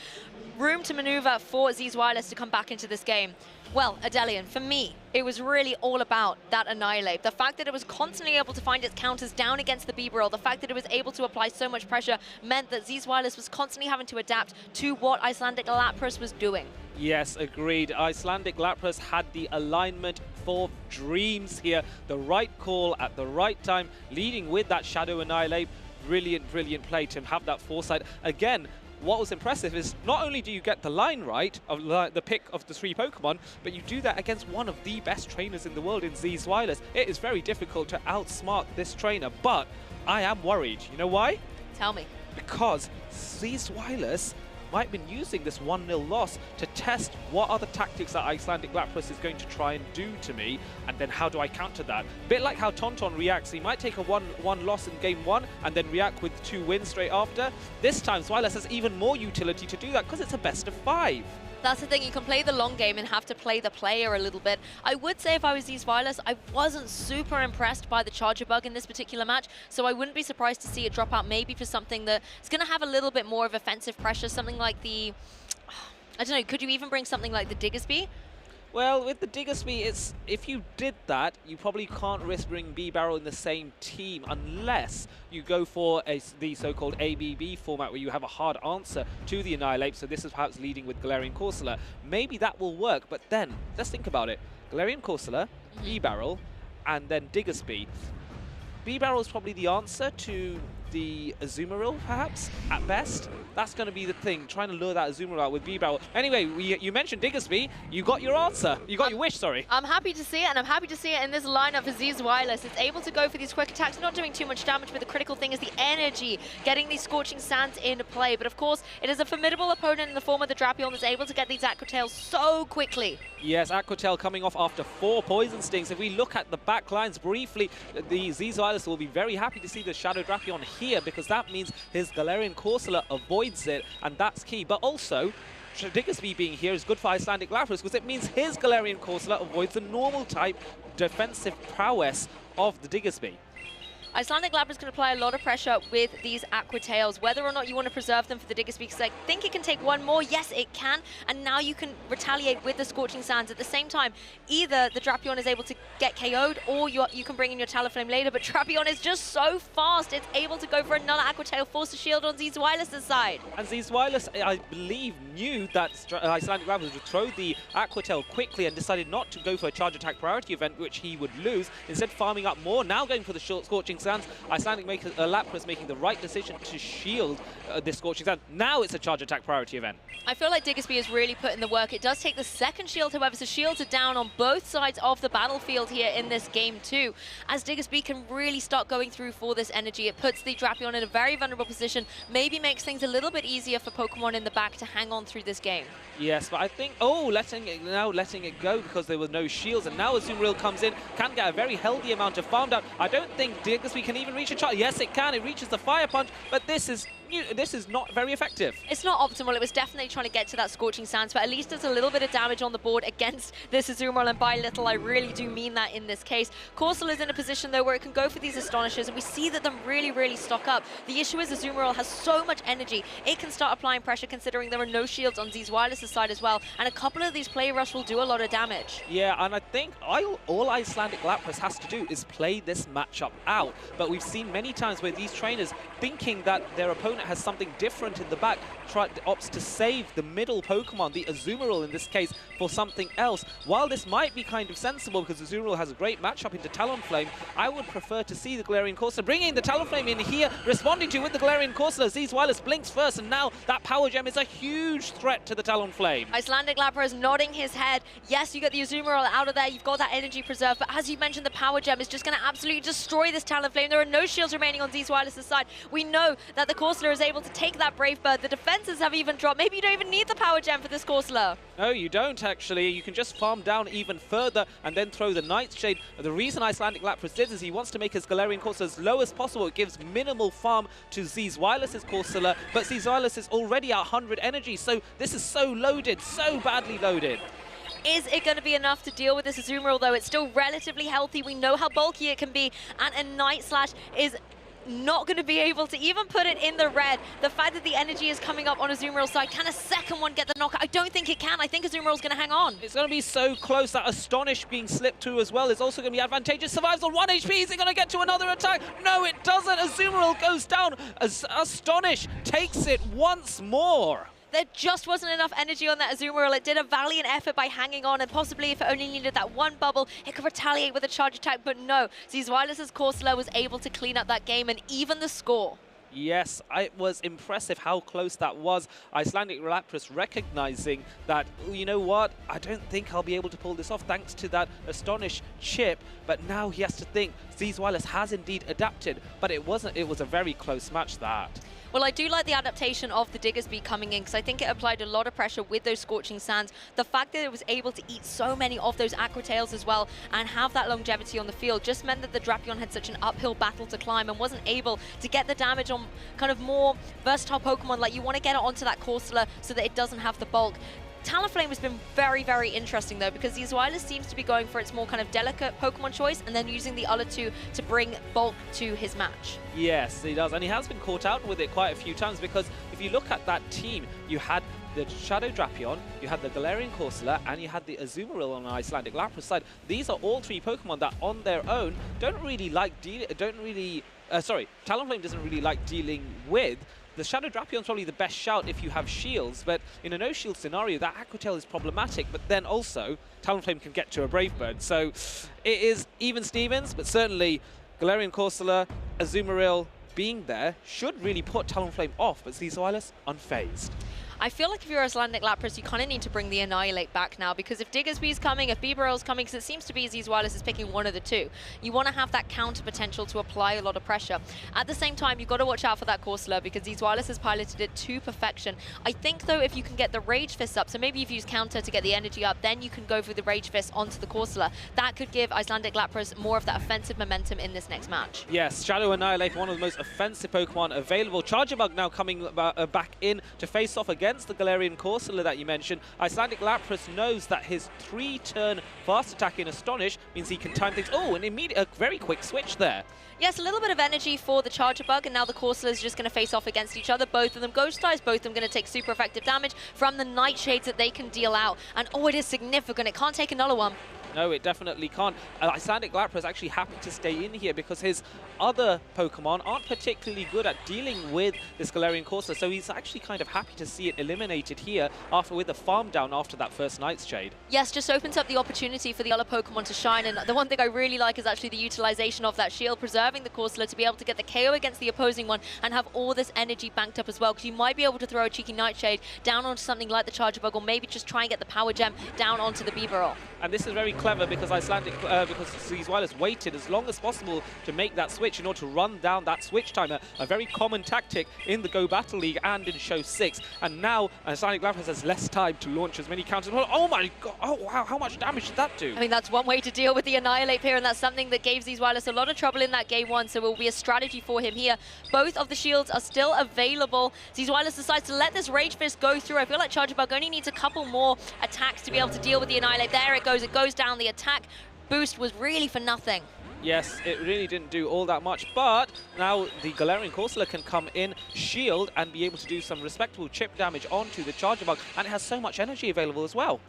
room to maneuver for Zzweilous to come back into this game. Well, Adelian, for me, it was really all about that Annihilate. The fact that it was constantly able to find its counters down against the Bibarel, the fact that it was able to apply so much pressure meant that Zzweilous was constantly having to adapt to what Icelandic Lapras was doing. Yes, agreed. Icelandic Lapras had the alignment for dreams here. The right call at the right time, leading with that Shadow Annihilate. Brilliant, brilliant play to have that foresight. Again, what was impressive is not only do you get the line right of the pick of the 3 Pokemon, but you do that against one of the best trainers in the world in Zzweilous. It is very difficult to outsmart this trainer, but I am worried. You know why? Tell me. Because Zzweilous might have been using this 1-0 loss to test what other tactics that Icelandic Lapras is going to try and do to me, and then how do I counter that? A bit like how Tonton reacts. He might take a 1 loss in game 1 and then react with 2 wins straight after. This time, Zzweilous has even more utility to do that because it's a best of 5. That's the thing, you can play the long game and have to play the player a little bit. I would say if I was Zzweilous, I wasn't super impressed by the Charger Bug in this particular match, so I wouldn't be surprised to see it drop out maybe for something that's going to have a little bit more of offensive pressure, something like the... I don't know, could you even bring something like the Diggersby? Well, with the Diggersby, it's if you did that, you probably can't risk bringing Bibarel in the same team unless you go for the so-called ABB format where you have a hard answer to the Annihilate. So this is perhaps leading with Galarian Corsola. Maybe that will work, but then let's think about it. Galarian Corsola, Bibarel, and then Diggersby. Bibarel is probably the answer to the Azumarill, perhaps, at best. That's going to be the thing, trying to lure that Azumarill out with Bibarel. Anyway, you mentioned Diggersby. You got your answer. You got your wish, sorry. I'm happy to see it, and I'm happy to see it in this lineup for Zzweilous. It's able to go for these quick attacks, not doing too much damage, but the critical thing is the energy, getting these Scorching Sands into play. But of course, it is a formidable opponent in the form of the Drapion that's able to get these Aqua Tails so quickly. Yes, Aqua Tail coming off after 4 Poison Stings. If we look at the back lines briefly, the Zzweilous will be very happy to see the Shadow Drapion here, because that means his Galarian Corsola avoids it, and that's key. But also, Diggersby being here is good for Icelandic Lapras, because it means his Galarian Corsola avoids the normal type defensive prowess of the Diggersby. Icelandic Lapras can apply a lot of pressure with these Aqua Tails, whether or not you want to preserve them for the Diggersby, because I think it can take 1 more. Yes, it can, and now you can retaliate with the Scorching Sands. At the same time, either the Drapion is able to get KO'd, or you can bring in your Talonflame later, but Drapion is just so fast, it's able to go for another Aqua Tail, force a shield on Zzweilous' side. And Zzweilous, I believe, knew that Icelandic Lapras would throw the Aqua Tail quickly and decided not to go for a charge attack priority event, which he would lose, instead farming up more, now going for the short Scorching Sands. Icelandic Lapras making the right decision to shield this Scorching Sand. Now it's a charge attack priority event. I feel like Diggersby has really put in the work. It does take the second shield, however, so shields are down on both sides of the battlefield here in this game too. As Diggersby can really start going through for this energy, it puts the Drapion in a very vulnerable position, maybe makes things a little bit easier for Pokemon in the back to hang on through this game. Yes, but I think, letting it go because there were no shields, and now Azumarill comes in, can get a very healthy amount of farm down. I don't think Diggersby can even reach a charge. Yes, it can. It reaches the Fire Punch, but this is this is not very effective. It's not optimal. It was definitely trying to get to that Scorching Sands, but at least there's a little bit of damage on the board against this Zzweilous, and by little, I really do mean that in this case. Corsola is in a position, though, where it can go for these Astonishers, and we see that them really stock up. The issue is Zzweilous has so much energy. It can start applying pressure, considering there are no shields on Zzweilous' side as well, and a couple of these play rush will do a lot of damage. Yeah, and I think all Icelandic Lapras has to do is play this matchup out. But we've seen many times where these trainers, thinking that their opponent has something different in the back, opts to save the middle Pokemon, the Azumarill in this case, for something else. While this might be kind of sensible because Azumarill has a great matchup into Talonflame, I would prefer to see the Galarian Corsola bringing the Talonflame in here, responding to with the Galarian Corsola. Zzweilous blinks first, and now that Power Gem is a huge threat to the Talonflame. Icelandic Lapras nodding his head. Yes, you get the Azumarill out of there, you've got that energy preserve, but as you mentioned, the Power Gem is just going to absolutely destroy this Talonflame. There are no shields remaining on Zzweilous' side. We know that the Corsola is able to take that Brave Bird. The defenses have even dropped. Maybe you don't even need the Power Gem for this Corsola. No, you don't actually. You can just farm down even further and then throw the Nightshade. The reason Icelandic Lapras did is he wants to make his Galarian Corsola as low as possible. It gives minimal farm to Zzweilous' Corsola, but Zzweilous is already at 100 energy, so this is so loaded, so badly loaded. Is it going to be enough to deal with this Azumarill, though? It's still relatively healthy. We know how bulky it can be, and a Night Slash is not going to be able to even put it in the red. The fact that the energy is coming up on Azumarill's side, can a second one get the knockout? I don't think it can. I think Azumarill's going to hang on. It's going to be so close. That Astonish being slipped to as well is also going to be advantageous. Survives on 1 HP. Is it going to get to another attack? No, it doesn't. Azumarill goes down. Astonish takes it once more. There just wasn't enough energy on that Azumarill. It did a valiant effort by hanging on, and possibly if it only needed that one bubble, it could retaliate with a charge attack, but no. Zzweilous' Corsola was able to clean up that game and even the score. Yes, it was impressive how close that was. Icelandic Lapras recognizing that, you know what, I don't think I'll be able to pull this off thanks to that Astonish chip, but now he has to think Zzweilous has indeed adapted, but it was a very close match, that. Well, I do like the adaptation of the Diggersby coming in, because I think it applied a lot of pressure with those Scorching Sands. The fact that it was able to eat so many of those Aqua Tails as well and have that longevity on the field just meant that the Drapion had such an uphill battle to climb and wasn't able to get the damage on kind of more versatile Pokemon. Like, you want to get it onto that Corsola so that it doesn't have the bulk. Talonflame has been very interesting, though, because Zzweilous seems to be going for its more kind of delicate Pokemon choice and then using the other two to bring bulk to his match. Yes, he does, and he has been caught out with it quite a few times, because if you look at that team, you had the Shadow Drapion, you had the Galarian Corsola, and you had the Azumarill on the Icelandic Lapras side. These are all three Pokemon that on their own don't really like Talonflame doesn't really like dealing with. The Shadow Drapion is probably the best shout if you have shields, but in a no-shield scenario, that Aqua Tail is problematic, but then also, Talonflame can get to a Brave Bird. So it is even Stevens, but certainly Galarian Corsola, Azumarill being there should really put Talonflame off, but Zzweilous unfazed. I feel like if you're Icelandic Lapras, you kind of need to bring the Annihilate back now, because if Diggersby's coming, if Bibarel's coming, because it seems to be Zzweilous is picking one of the two, you want to have that counter potential to apply a lot of pressure. At the same time, you've got to watch out for that Corsola, because Zzweilous has piloted it to perfection. I think, though, if you can get the Rage Fist up, so maybe you've used counter to get the energy up, then you can go for the Rage Fist onto the Corsola. That could give Icelandic Lapras more of that offensive momentum in this next match. Yes, Shadow Annihilate, one of the most offensive Pokemon available. Charger Bug now coming back in to face off against the Galarian Corsola that you mentioned. Icelandic Lapras knows that his 3-turn fast attack in Astonish means he can time things. Oh, a very quick switch there. Yes, a little bit of energy for the Charger Bug, and now the Corsola is just going to face off against each other. Both of them Ghost Types, both of them going to take super effective damage from the Nightshades that they can deal out. And oh, it is significant. It can't take another one. No, it definitely can't. Icelandic Lapras is actually happy to stay in here because his other Pokemon aren't particularly good at dealing with this Galarian Corsola, so he's actually kind of happy to see it eliminated here with a farm down after that first Nightshade. Yes, just opens up the opportunity for the other Pokemon to shine, and the one thing I really like is actually the utilization of that shield, preserving the Corsola to be able to get the KO against the opposing one and have all this energy banked up as well, because you might be able to throw a cheeky Nightshade down onto something like the Charger Bug, or maybe just try and get the Power Gem down onto the Bibarel. And this is very clever because because Zzweilous waited as long as possible to make that switch in order to run down that switch timer. A very common tactic in the Go Battle League and in Show 6. And now Icelandic Lapras has less time to launch as many counters. Oh my god! Oh wow! How much damage did that do? I mean, that's one way to deal with the Annihilate here, and that's something that gave Zzweilous a lot of trouble in that game 1, so it will be a strategy for him here. Both of the shields are still available. Zzweilous decides to let this Rage Fist go through. I feel like Charger Bug only needs a couple more attacks to be able to deal with the Annihilate. There it goes down. The attack boost was really for nothing. Yes, it really didn't do all that much, but now the Galarian Corsola can come in, shield, and be able to do some respectable chip damage onto the Charger Bug, and it has so much energy available as well.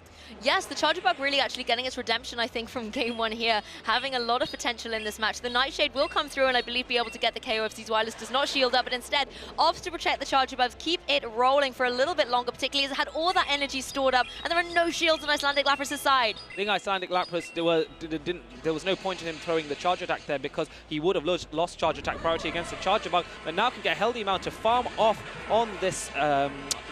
Yes, the Charger Bug really actually getting its redemption, I think, from game 1 here, having a lot of potential in this match. The Nightshade will come through and I believe be able to get the KO if Zzweilous does not shield up, but instead opts to protect the Charger Bugs, keep it rolling for a little bit longer, particularly as it had all that energy stored up, and there are no shields on Icelandic Lapras' side. I think Icelandic Lapras, there was no point in him throwing the charge attack there because he would have lost charge attack priority against the Charger Bug, but now can get a healthy amount to farm off on this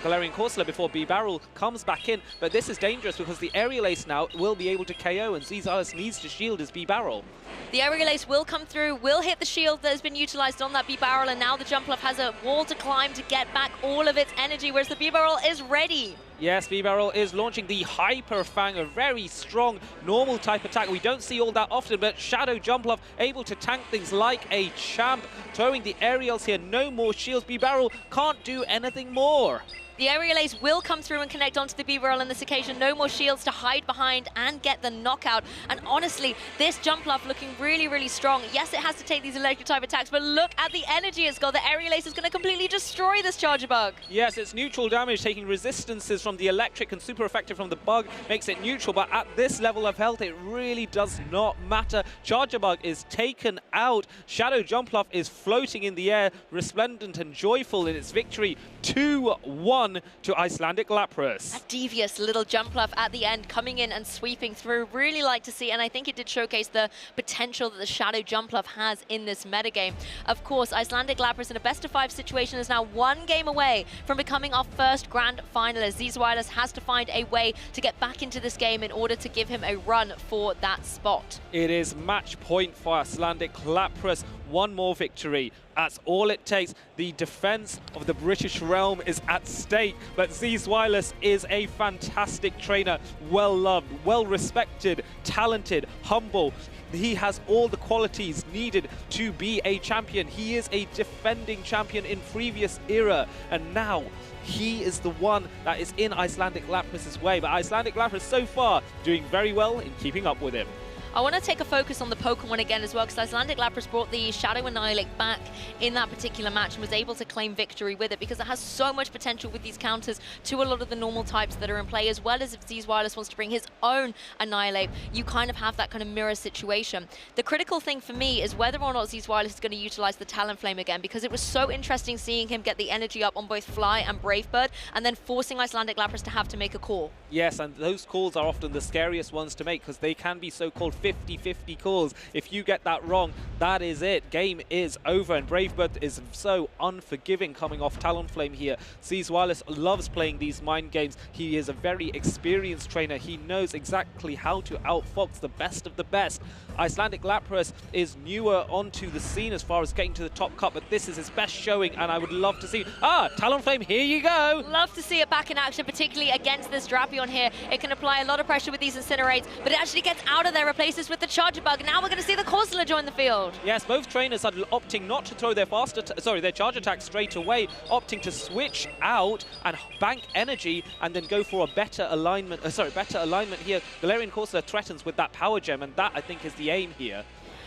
Galarian Corsola before B-Barrel comes back in. But this is dangerous because the Aerial Ace now will be able to KO, and Zzweilous needs to shield his B-Barrel. The Aerial Ace will come through, will hit the shield that has been utilized on that B-Barrel, and now the Jumpluff has a wall to climb to get back all of its energy, whereas the B-Barrel is ready. Yes, B-Barrel is launching the Hyper Fang, a very strong normal type attack. We don't see all that often, but Shadow Jumpluff able to tank things like a champ. Throwing the aerials here, no more shields. B-Barrel can't do anything more. The Aerial Ace will come through and connect onto the B-Barrel on this occasion. No more shields to hide behind and get the knockout. And honestly, this Jumpluff looking really, really strong. Yes, it has to take these electric type attacks, but look at the energy it's got. The Aerial Ace is going to completely destroy this Charger Bug. Yes, it's neutral damage, taking resistances from the electric and super effective from the bug, makes it neutral, but at this level of health, it really does not matter. Charger Bug is taken out. Shadow Jumpluff is floating in the air, resplendent and joyful in its victory. 2-1 to Icelandic Lapras. A devious little Jumpluff at the end coming in and sweeping through. Really like to see, and I think it did showcase the potential that the Shadow Jumpluff has in this metagame. Of course, Icelandic Lapras in a best-of-5 situation is now 1 game away from becoming our first grand finalist. Zzweilous has to find a way to get back into this game in order to give him a run for that spot. It is match point for Icelandic Lapras. 1 more victory. That's all it takes. The defense of the British realm is at stake, but Zzweilous is a fantastic trainer, well-loved, well-respected, talented, humble. He has all the qualities needed to be a champion. He is a defending champion in previous era, and now he is the one that is in Icelandic Lapras' way. But Icelandic Lapras so far doing very well in keeping up with him. I want to take a focus on the Pokemon again as well, because Icelandic Lapras brought the Shadow Annihilate back in that particular match and was able to claim victory with it, because it has so much potential with these counters to a lot of the normal types that are in play, as well as if Zzweilous wants to bring his own Annihilate, you kind of have that kind of mirror situation. The critical thing for me is whether or not Zzweilous is going to utilize the Talonflame again, because it was so interesting seeing him get the energy up on both Fly and Brave Bird, and then forcing Icelandic Lapras to have to make a call. Yes, and those calls are often the scariest ones to make, because they can be so-called 50-50 calls. If you get that wrong, that is it. Game is over, and Brave Bird is so unforgiving coming off Talonflame here. Zzweilous loves playing these mind games. He is a very experienced trainer. He knows exactly how to outfox the best of the best. Icelandic Lapras is newer onto the scene as far as getting to the top cut, but this is his best showing, and I would love to see... Talonflame, here you go! Love to see it back in action, particularly against this Drapion here. It can apply a lot of pressure with these Incinerates, but it actually gets out of there, replaces with the Charger Bug. Now we're going to see the Corsola join the field. Yes, both trainers are opting not to throw their their charge attack straight away, opting to switch out and bank energy and then go for a better alignment. Better alignment here. Galarian Corsola threatens with that power gem, and that I think is the aim here.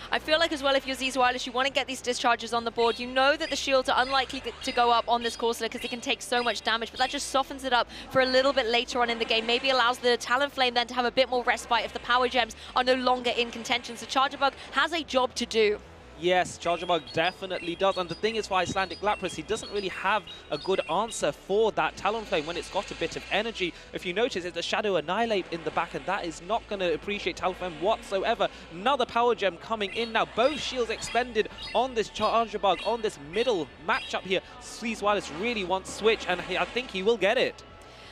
I feel like as well, if you're Zzweilous, you want to get these discharges on the board. You know that the shields are unlikely to go up on this Corsola because it can take so much damage, but that just softens it up for a little bit later on in the game. Maybe allows the Talonflame then to have a bit more respite if the power gems are no longer in contention. So Charger Bug has a job to do. Yes, Charger Bug definitely does. And the thing is, for Icelandic Lapras, he doesn't really have a good answer for that Talonflame when it's got a bit of energy. If you notice, it's a Shadow Annihilate in the back, and that is not going to appreciate Talonflame whatsoever. Another power gem coming in now. Both shields expended on this Charger Bug, on this middle matchup here. Zzweilous really wants switch, and I think he will get it.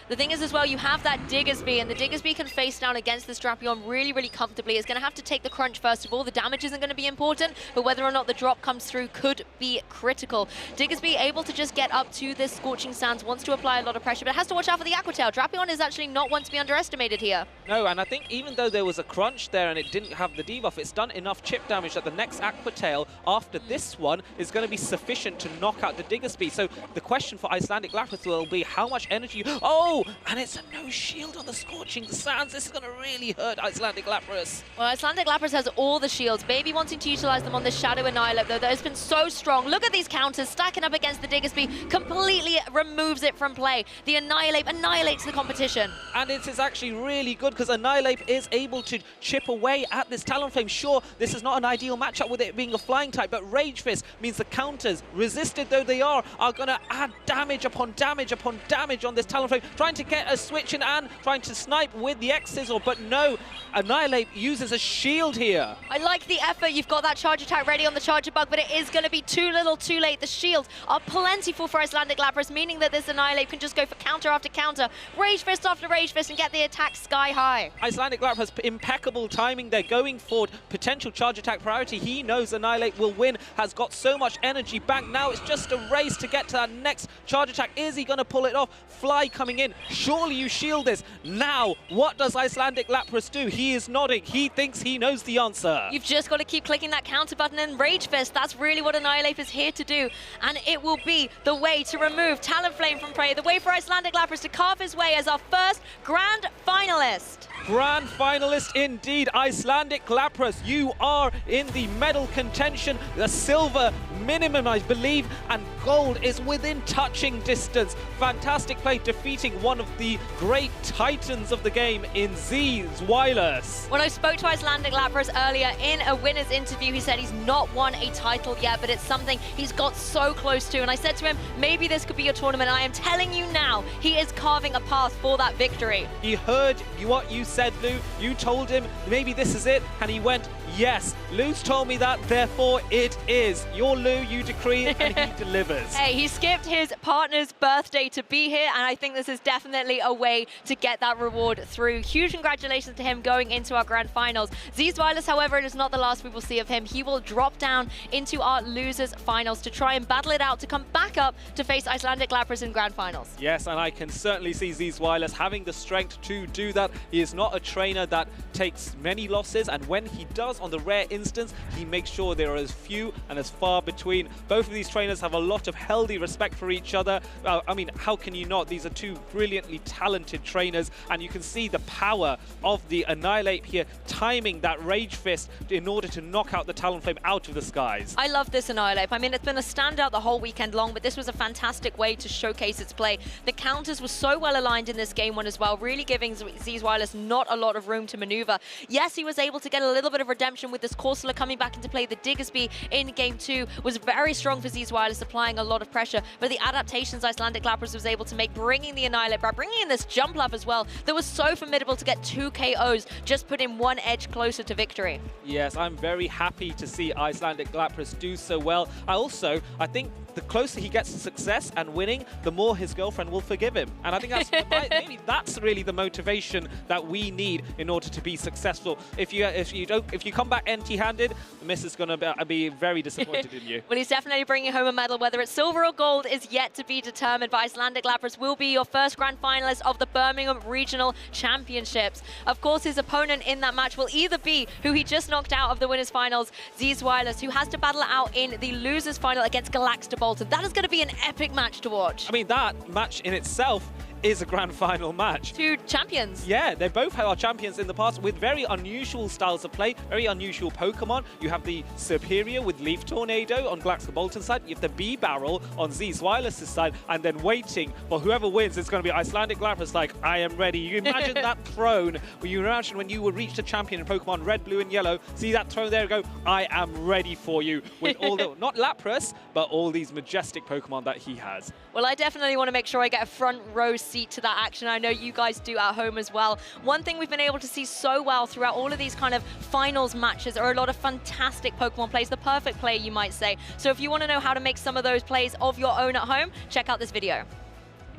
The thing is as well, you have that Diggersby, and the Diggersby can face down against this Drapion really, really comfortably. It's going to have to take the crunch first of all. The damage isn't going to be important, but whether or not the drop comes through could be critical. Diggersby able to just get up to this Scorching Sands, wants to apply a lot of pressure, but has to watch out for the Aqua Tail. Drapion is actually not one to be underestimated here. No, and I think even though there was a crunch there and it didn't have the debuff, it's done enough chip damage that the next Aqua Tail after this one is going to be sufficient to knock out the Diggersby. So the question for Icelandic Lapras will be how much energy... Oh, and it's a no shield on the Scorching Sands. This is going to really hurt Icelandic Lapras. Well, Icelandic Lapras has all the shields. Maybe wanting to utilize them on the Shadow Annihilate, though, that has been so strong. Look at these counters stacking up against the Diggersby. Completely removes it from play. The Annihilate annihilates the competition. And it is actually really good because Annihilate is able to chip away at this Talonflame. Sure, this is not an ideal matchup with it being a flying type, but Rage Fist means the counters, resisted though they are going to add damage upon damage upon damage on this Talonflame. Trying to get a switch in and trying to snipe with the X-Sizzle, but no, Annihilate uses a shield here. I like the effort. You've got that charge attack ready on the Charger Bug, but it is going to be too little too late. The shields are plentiful for Icelandic Lapras, meaning that this Annihilate can just go for counter after counter, Rage Fist after Rage Fist, and get the attack sky high. Icelandic Lapras has impeccable timing there, going for potential charge attack priority. He knows Annihilate will win, has got so much energy back. Now it's just a race to get to that next charge attack. Is he going to pull it off? Fly coming in. Surely you shield this. Now, what does Icelandic Lapras do? He is nodding. He thinks he knows the answer. You've just got to keep clicking that counter button and Rage Fist. That's really what Annihilate is here to do. And it will be the way to remove Talonflame from prey. The way for Icelandic Lapras to carve his way as our first Grand Finalist. Grand Finalist indeed. Icelandic Lapras, you are in the medal contention. The silver minimum, I believe, and gold is within touching distance. Fantastic play, defeating one of the great titans of the game in Zzweilous. When I spoke to Icelandic Lapras earlier in a winner's interview, he said he's not won a title yet, but it's something he's got so close to. And I said to him, maybe this could be your tournament. I am telling you now, he is carving a path for that victory. He heard what you said, Lou. You told him maybe this is it, and he went, yes, Lou's told me that, therefore it is. You're Lou, you decree it, and he delivers. Hey, he skipped his partner's birthday to be here, and I think this is definitely a way to get that reward through. Huge congratulations to him going into our grand finals. Zzweilous, however, it is not the last we will see of him. He will drop down into our losers finals to try and battle it out to come back up to face Icelandic Lapras in grand finals. Yes, and I can certainly see Zzweilous having the strength to do that. He is not a trainer that takes many losses, and when he does, on the rare instance, he makes sure there are as few and as far between. Both of these trainers have a lot of healthy respect for each other. I mean, how can you not? These are two brilliantly talented trainers, and you can see the power of the Annihilate here, timing that Rage Fist in order to knock out the Talonflame out of the skies. I love this Annihilate. I mean, it's been a standout the whole weekend long, but this was a fantastic way to showcase its play. The counters were so well aligned in this game one as well, really giving Zzweilous not a lot of room to maneuver. Yes, he was able to get a little bit of redemption with this Corsola coming back into play. The Diggersby in game 2 was very strong for Zzweilous, applying a lot of pressure, but the adaptations Icelandic Lapras was able to make, bringing the Annihilate back, bringing in this jump up as well, that was so formidable to get 2 KOs, just put him one edge closer to victory. Yes, I'm very happy to see Icelandic Lapras do so well. I think the closer he gets to success and winning, the more his girlfriend will forgive him. And I think that's maybe that's really the motivation that we need in order to be successful. If you come back empty-handed, the miss is going to be very disappointed in you. Well, he's definitely bringing home a medal. Whether it's silver or gold is yet to be determined, but Icelandic Lapras will be your first grand finalist of the Birmingham Regional Championships. Of course, his opponent in that match will either be who he just knocked out of the winners finals, Zzweilous, who has to battle it out in the losers final against Galax. That is going to be an epic match to watch. I mean, that match in itself is a grand final match. 2 champions. Yeah, they both are champions in the past with very unusual styles of play, very unusual Pokemon. You have the Superior with Leaf Tornado on Galax-Bolton's side. You have the B-Barrel on Zzweilous' side, and then waiting for whoever wins. It's going to be Icelandic Lapras like, I am ready. You imagine that throne, where you imagine when you would reach the champion in Pokemon Red, Blue, and Yellow, see that throne there and go, I am ready for you, with all the, not Lapras, but all these majestic Pokemon that he has. Well, I definitely want to make sure I get a front row seat to that action. I know you guys do at home as well. One thing we've been able to see so well throughout all of these kind of finals matches are a lot of fantastic Pokemon plays, the perfect play, you might say. So if you want to know how to make some of those plays of your own at home, check out this video.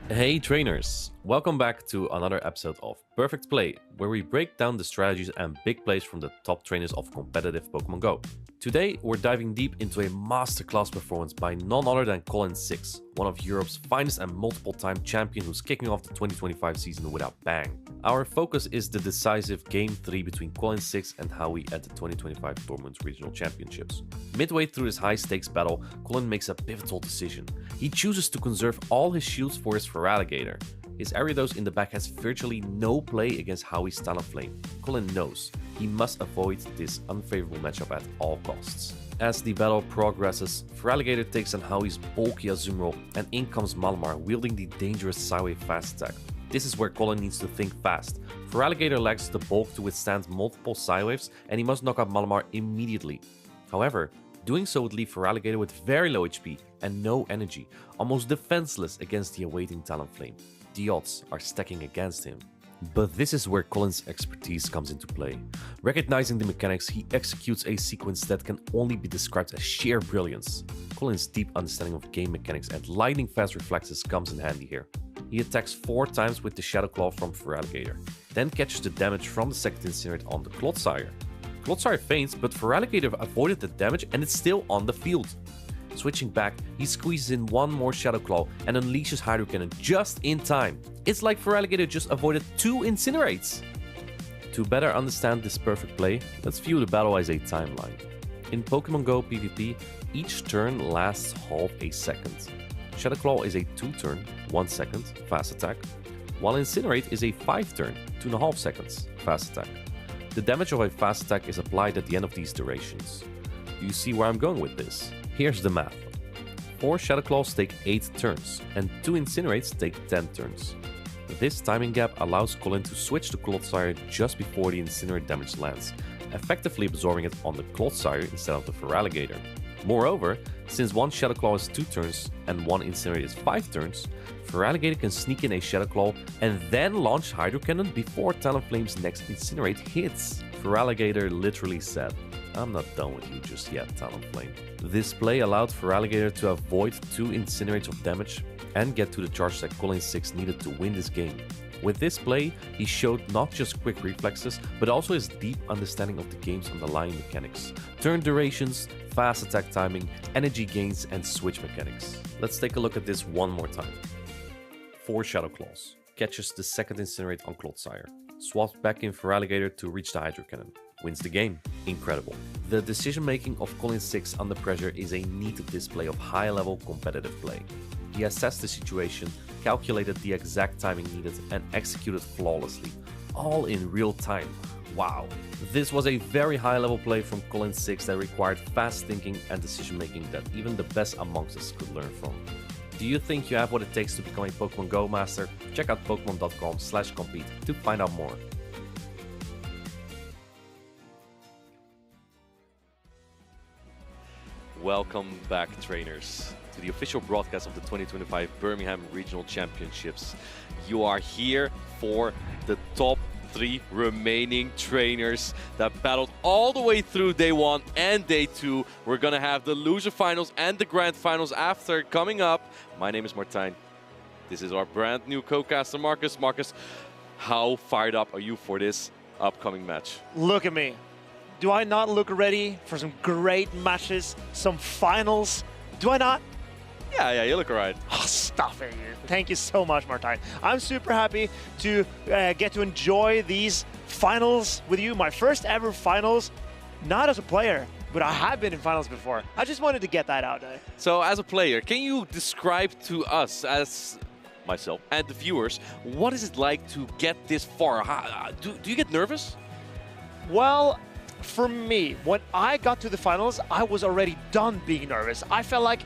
Hey trainers, welcome back to another episode of Perfect Play, where we break down the strategies and big plays from the top trainers of competitive Pokemon Go. Today, we're diving deep into a masterclass performance by none other than Colin6, one of Europe's finest and multiple-time champion who's kicking off the 2025 season with a bang. Our focus is the decisive Game 3 between Colin6 and Howie at the 2025 Tournament Regional Championships. Midway through this high-stakes battle, Colin makes a pivotal decision. He chooses to conserve all his shields for his Feraligatr. His Ariados in the back has virtually no play against Howie's Talonflame. Colin knows he must avoid this unfavorable matchup at all costs. As the battle progresses, Feraligatr takes on Howie's bulky Azumarill, and in comes Malamar wielding the dangerous Psywave fast attack. This is where Colin needs to think fast. Feraligatr lacks the bulk to withstand multiple Psywaves, and he must knock out Malamar immediately. However, doing so would leave Feraligatr with very low HP and no energy, almost defenseless against the awaiting Talonflame. The odds are stacking against him. But this is where Colin's expertise comes into play. Recognizing the mechanics, he executes a sequence that can only be described as sheer brilliance. Colin's deep understanding of game mechanics and lightning-fast reflexes comes in handy here. He attacks 4 times with the Shadow Claw from Feraligatr, then catches the damage from the second Incinerate on the Clodsire. Clodsire faints, but Feraligatr avoided the damage and it's still on the field. Switching back, he squeezes in one more Shadow Claw and unleashes Hydro Cannon just in time. It's like Feraligatr just avoided 2 Incinerates! To better understand this perfect play, let's view the battle as a timeline. In Pokemon Go PvP, each turn lasts half a second. Shadow Claw is a 2-turn, 1 second, fast attack, while Incinerate is a 5-turn, 2.5 seconds, fast attack. The damage of a fast attack is applied at the end of these durations. Do you see where I'm going with this? Here's the math. 4 Shadow Claws take 8 turns, and 2 Incinerates take 10 turns. This timing gap allows Colin to switch to Clodsire just before the Incinerate damage lands, effectively absorbing it on the Clodsire instead of the Feraligatr. Moreover, since 1 Shadow Claw is 2 turns and 1 Incinerate is 5 turns, Feraligatr can sneak in a Shadow Claw and then launch Hydro Cannon before Talonflame's next Incinerate hits. Feraligatr literally said, "I'm not done with you just yet, Talonflame." This play allowed Feraligatr to avoid 2 Incinerates of damage and get to the charge that Colin6 needed to win this game. With this play, he showed not just quick reflexes, but also his deep understanding of the game's underlying mechanics. Turn durations, fast attack timing, energy gains, and switch mechanics. Let's take a look at this one more time. 4 Shadow Claws. Catches the second Incinerate on Clodsire. Swaps back in Feraligatr to reach the Hydro Cannon. Wins the game. Incredible. The decision-making of Colin6 under pressure is a neat display of high-level competitive play. He assessed the situation, calculated the exact timing needed, and executed flawlessly, all in real time. Wow. This was a very high-level play from Colin6 that required fast thinking and decision-making that even the best amongst us could learn from. Do you think you have what it takes to become a Pokemon Go master? Check out Pokemon.com/compete to find out more. Welcome back, trainers, to the official broadcast of the 2025 Birmingham Regional Championships. You are here for the top 3 remaining trainers that battled all the way through day 1 and day 2. We're gonna have the loser finals and the grand finals after coming up. My name is Martijn. This is our brand new co-caster, Marcus. Marcus, how fired up are you for this upcoming match? Look at me. Do I not look ready for some great matches, some finals? Do I not? Yeah, you look alright. Oh, stop it. Thank you so much, Martijn. I'm super happy to get to enjoy these finals with you. My first ever finals, not as a player, but I have been in finals before. I just wanted to get that out there. So as a player, can you describe to us, as myself and the viewers, what is it like to get this far? Do you get nervous? Well, for me, when I got to the finals, I was already done being nervous. I felt like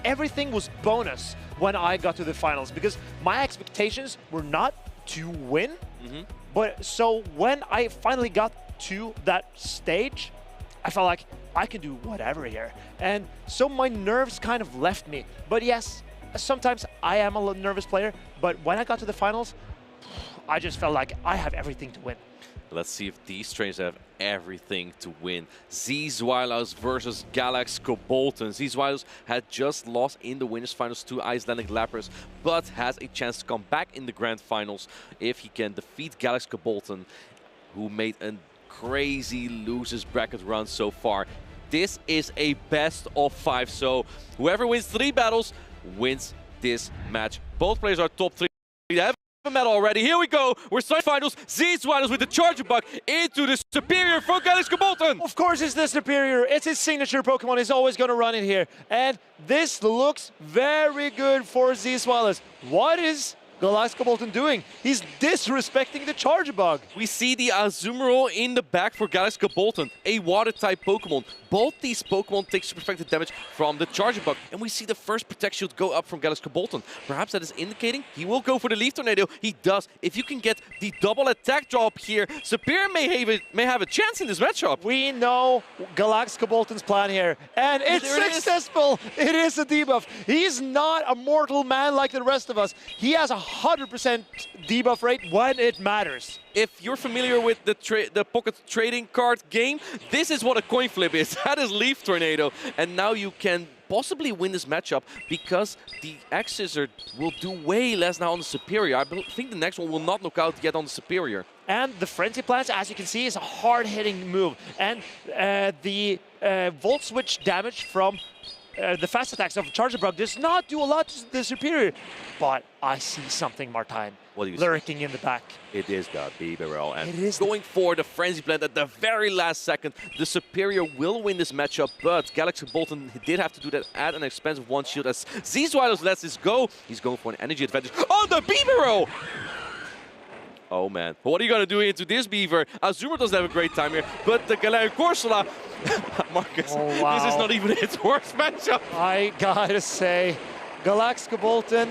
everything was bonus when I got to the finals because my expectations were not to win. But so when I finally got to that stage, I felt like I can do whatever here. And so my nerves kind of left me. But yes, sometimes I am a nervous player, but when I got to the finals, I just felt like I have everything to win. Let's see if these trainers have everything to win. Zzweilous versus Galax G-Kolton. Zzweilous had just lost in the winners finals to Icelandic Lappers, but has a chance to come back in the grand finals if he can defeat Galax G-Kolton, who made a crazy losers bracket run so far. This is a best of 5, so whoever wins 3 battles wins this match. Both players are top 3. They have a medal already. Here we go. We're starting finals. Zzweilous with the charger bug into the superior for Galax G-Kolton. Of course it's the superior. It's his signature Pokemon. He's always going to run in here. And this looks very good for Zzweilous. What is Galax G-Kolton doing? He's disrespecting the charger bug. We see the Azumarill in the back for Galax G-Kolton, a water-type Pokemon. Both these Pokemon take super effective damage from the charger bug, and we see the first Protect Shield go up from Galax G-Kolton. Perhaps that is indicating he will go for the Leaf Tornado. He does. If you can get the double attack drop here, Superior may have a chance in this matchup. We know Galax G-Kolton's plan here, and it's successful. It is a debuff. He's not a mortal man like the rest of us. He has a 100% debuff rate when it matters. If you're familiar with the Pocket Trading Card game, this is what a coin flip is. That is Leaf Tornado. And now you can possibly win this matchup because the X-Scissor will do way less now on the Superior. I think the next one will not knock out yet on the Superior. And the Frenzy Plants, as you can see, is a hard-hitting move. And the Volt Switch damage from the fast attacks of Charger Bug does not do a lot to the Superior. But I see something, Martijn, lurking in the back. It is the Bibarel, and going for the Frenzy Plant at the very last second. The Superior will win this matchup, but Galax G-Kolton did have to do that at an expense of 1 shield as Zzweilous lets this go. He's going for an energy advantage. Oh, the Bibarel! Oh man, what are you going to do into this Beaver? Azumarill doesn't have a great time here, but the Galarian Corsola, Marcus, this is not even its worst matchup. I gotta say, Galax G-Kolton,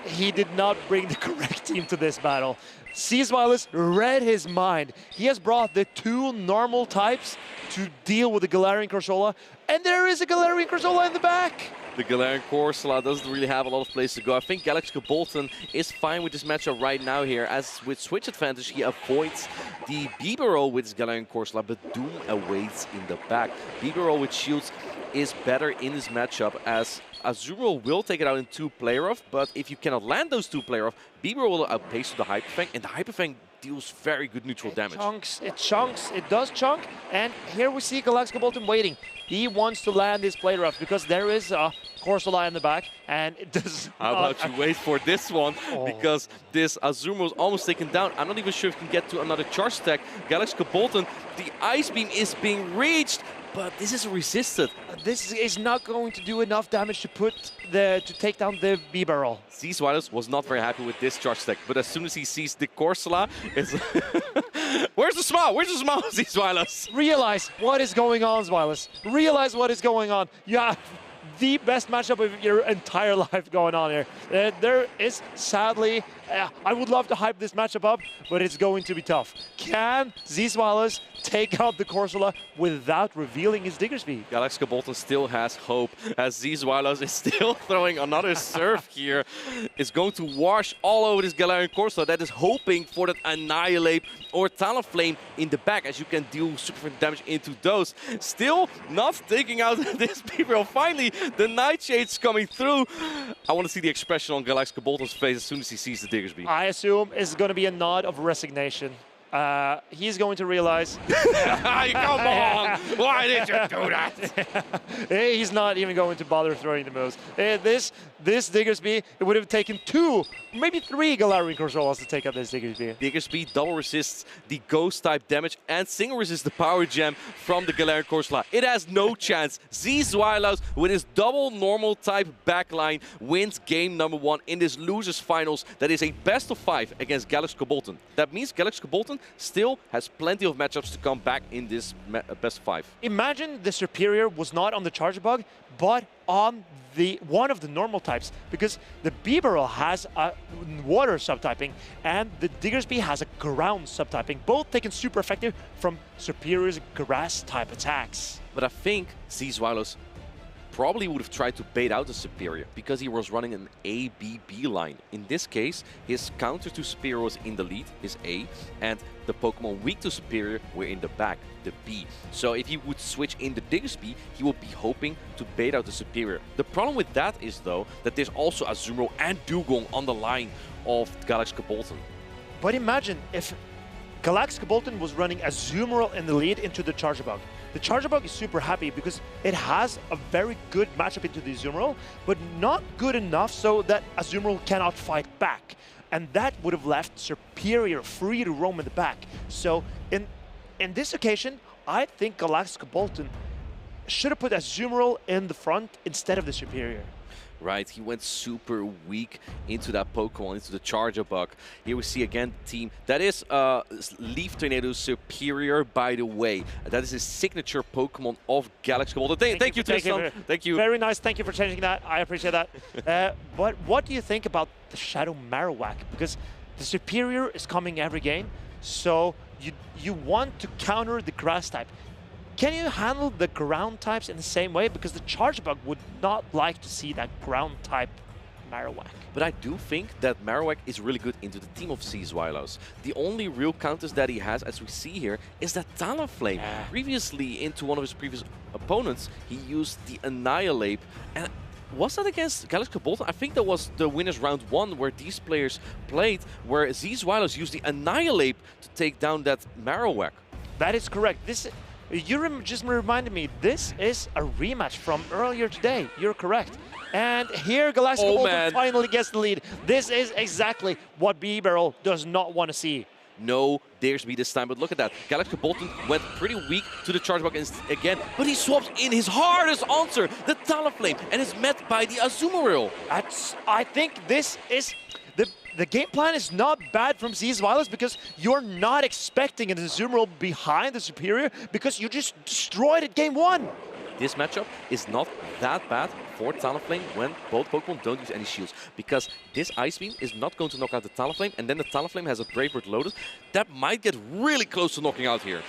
he did not bring the correct team to this battle. Zzweilous read his mind. He has brought the 2 normal types to deal with the Galarian Corsola, and there is a Galarian Corsola in the back. The Galarian Corsola doesn't really have a lot of place to go. I think Galax G-Kolton is fine with this matchup right now here, as with switch advantage he avoids the Bibarel with his Galarian Corsola, but Doom awaits in the back. Bibarel with shields is better in this matchup, as Azumarill will take it out in 2 player off, but if you cannot land those 2 player off, Bibarel will outpace to the Hyper Fang, and the Hyper Fang deals very good neutral damage. It does chunk, and here we see Galax G-Kolton waiting. He wants to land this player off because there is a Corsola in the back, and it does How about you wait for this one, because this Azumarill is almost taken down. I'm not even sure if he can get to another charge stack. Galax G-Kolton, the Ice Beam is being reached, but this is resisted. This is not going to do enough damage to take down the Bibarel. Zzweilous was not very happy with this charge stack, but as soon as he sees the Corsola, it's where's the smile? Where's the smile, Zzweilous? Realize what is going on, Zzweilous. Realize what is going on. You have the best matchup of your entire life going on here. There is, sadly, I would love to hype this matchup up, but it's going to be tough. Can Zzweilous take out the Corsola without revealing his Diggersby? Galax G-Kolton still has hope, as Zzweilous is still throwing another serve here. It's going to wash all over this Galarian Corsola that is hoping for that Annihilate or Talonflame in the back, as you can deal super damage into those. Still not taking out this Bibarel. Finally, the Nightshade's coming through. I want to see the expression on Galax G-Kolton's face as soon as he sees the Diggersby. I assume it's going to be a nod of resignation. He's going to realize... Come on! Why did you do that? He's not even going to bother throwing the moves. This Diggersby, it would have taken 2, maybe 3 Galarian Corsolas to take out this Diggersby. Diggersby double resists the Ghost-type damage and single resists the Power Gem from the Galarian Corsola. It has no chance. Zzweilous, with his double normal-type backline, wins game number 1 in this losers finals. That is a best of 5 against Galax G-Kolton. That means Galax G-Kolton still has plenty of matchups to come back in this best 5. Imagine the Superior was not on the Charger Bug, but on one of the normal types, because the Bibarel has a water subtyping and the Diggersby has a ground subtyping, both taken super effective from Superior's grass type attacks. But I think Zzweilous probably would have tried to bait out the Superior because he was running an A-B-B line. In this case, his counter to Superior was in the lead, his A, and the Pokemon weak to Superior were in the back, the B. So if he would switch in the Diggersby, he would be hoping to bait out the Superior. The problem with that is, though, that there's also Azumarill and Dugong on the line of Galax G-Kolton. But imagine if Galax G-Kolton was running Azumarill in the lead into the Charjabug. The Charjabug is super happy because it has a very good matchup into the Azumarill, but not good enough so that Azumarill cannot fight back. And that would have left Superior free to roam in the back. So in this occasion, I think Galax G-Kolton should have put Azumarill in the front instead of the Superior. Right, he went super weak into that Pokemon, into the Charjabug. Here we see again the team. That is Leaf Tornado Superior, by the way. That is his signature Pokemon of Galax G-Kolton. Thank you, Tristan. Thank you. Very nice. Thank you for changing that. I appreciate that. But what do you think about the Shadow Marowak? Because the Superior is coming every game, so you want to counter the Grass type. Can you handle the ground types in the same way? Because the Charjabug would not like to see that ground type Marowak. But I do think that Marowak is really good into the team of Zzweilous. The only real counters that he has, as we see here, is that Talonflame. Yeah. Previously, into one of his previous opponents, he used the Annihilate. And was that against Galax G-Kolton? I think that was the winners round 1 where these players played, where Zzweilous used the Annihilate to take down that Marowak. That is correct. You just reminded me, this is a rematch from earlier today. You're correct. And here Galax G-Kolton finally gets the lead. This is exactly what B-Barrel does not want to see. No Diggersby this time, but look at that. Galax G-Kolton went pretty weak to the Charjabug again, but he swaps in his hardest answer, the Talonflame, and is met by the Azumarill. I think this is... The game plan is not bad from Zzweilous because you're not expecting an Azumarill behind the Superior because you just destroyed it game 1. This matchup is not that bad for Talonflame when both Pokemon don't use any shields, because this Ice Beam is not going to knock out the Talonflame, and then the Talonflame has a Brave Bird loaded. That might get really close to knocking out here.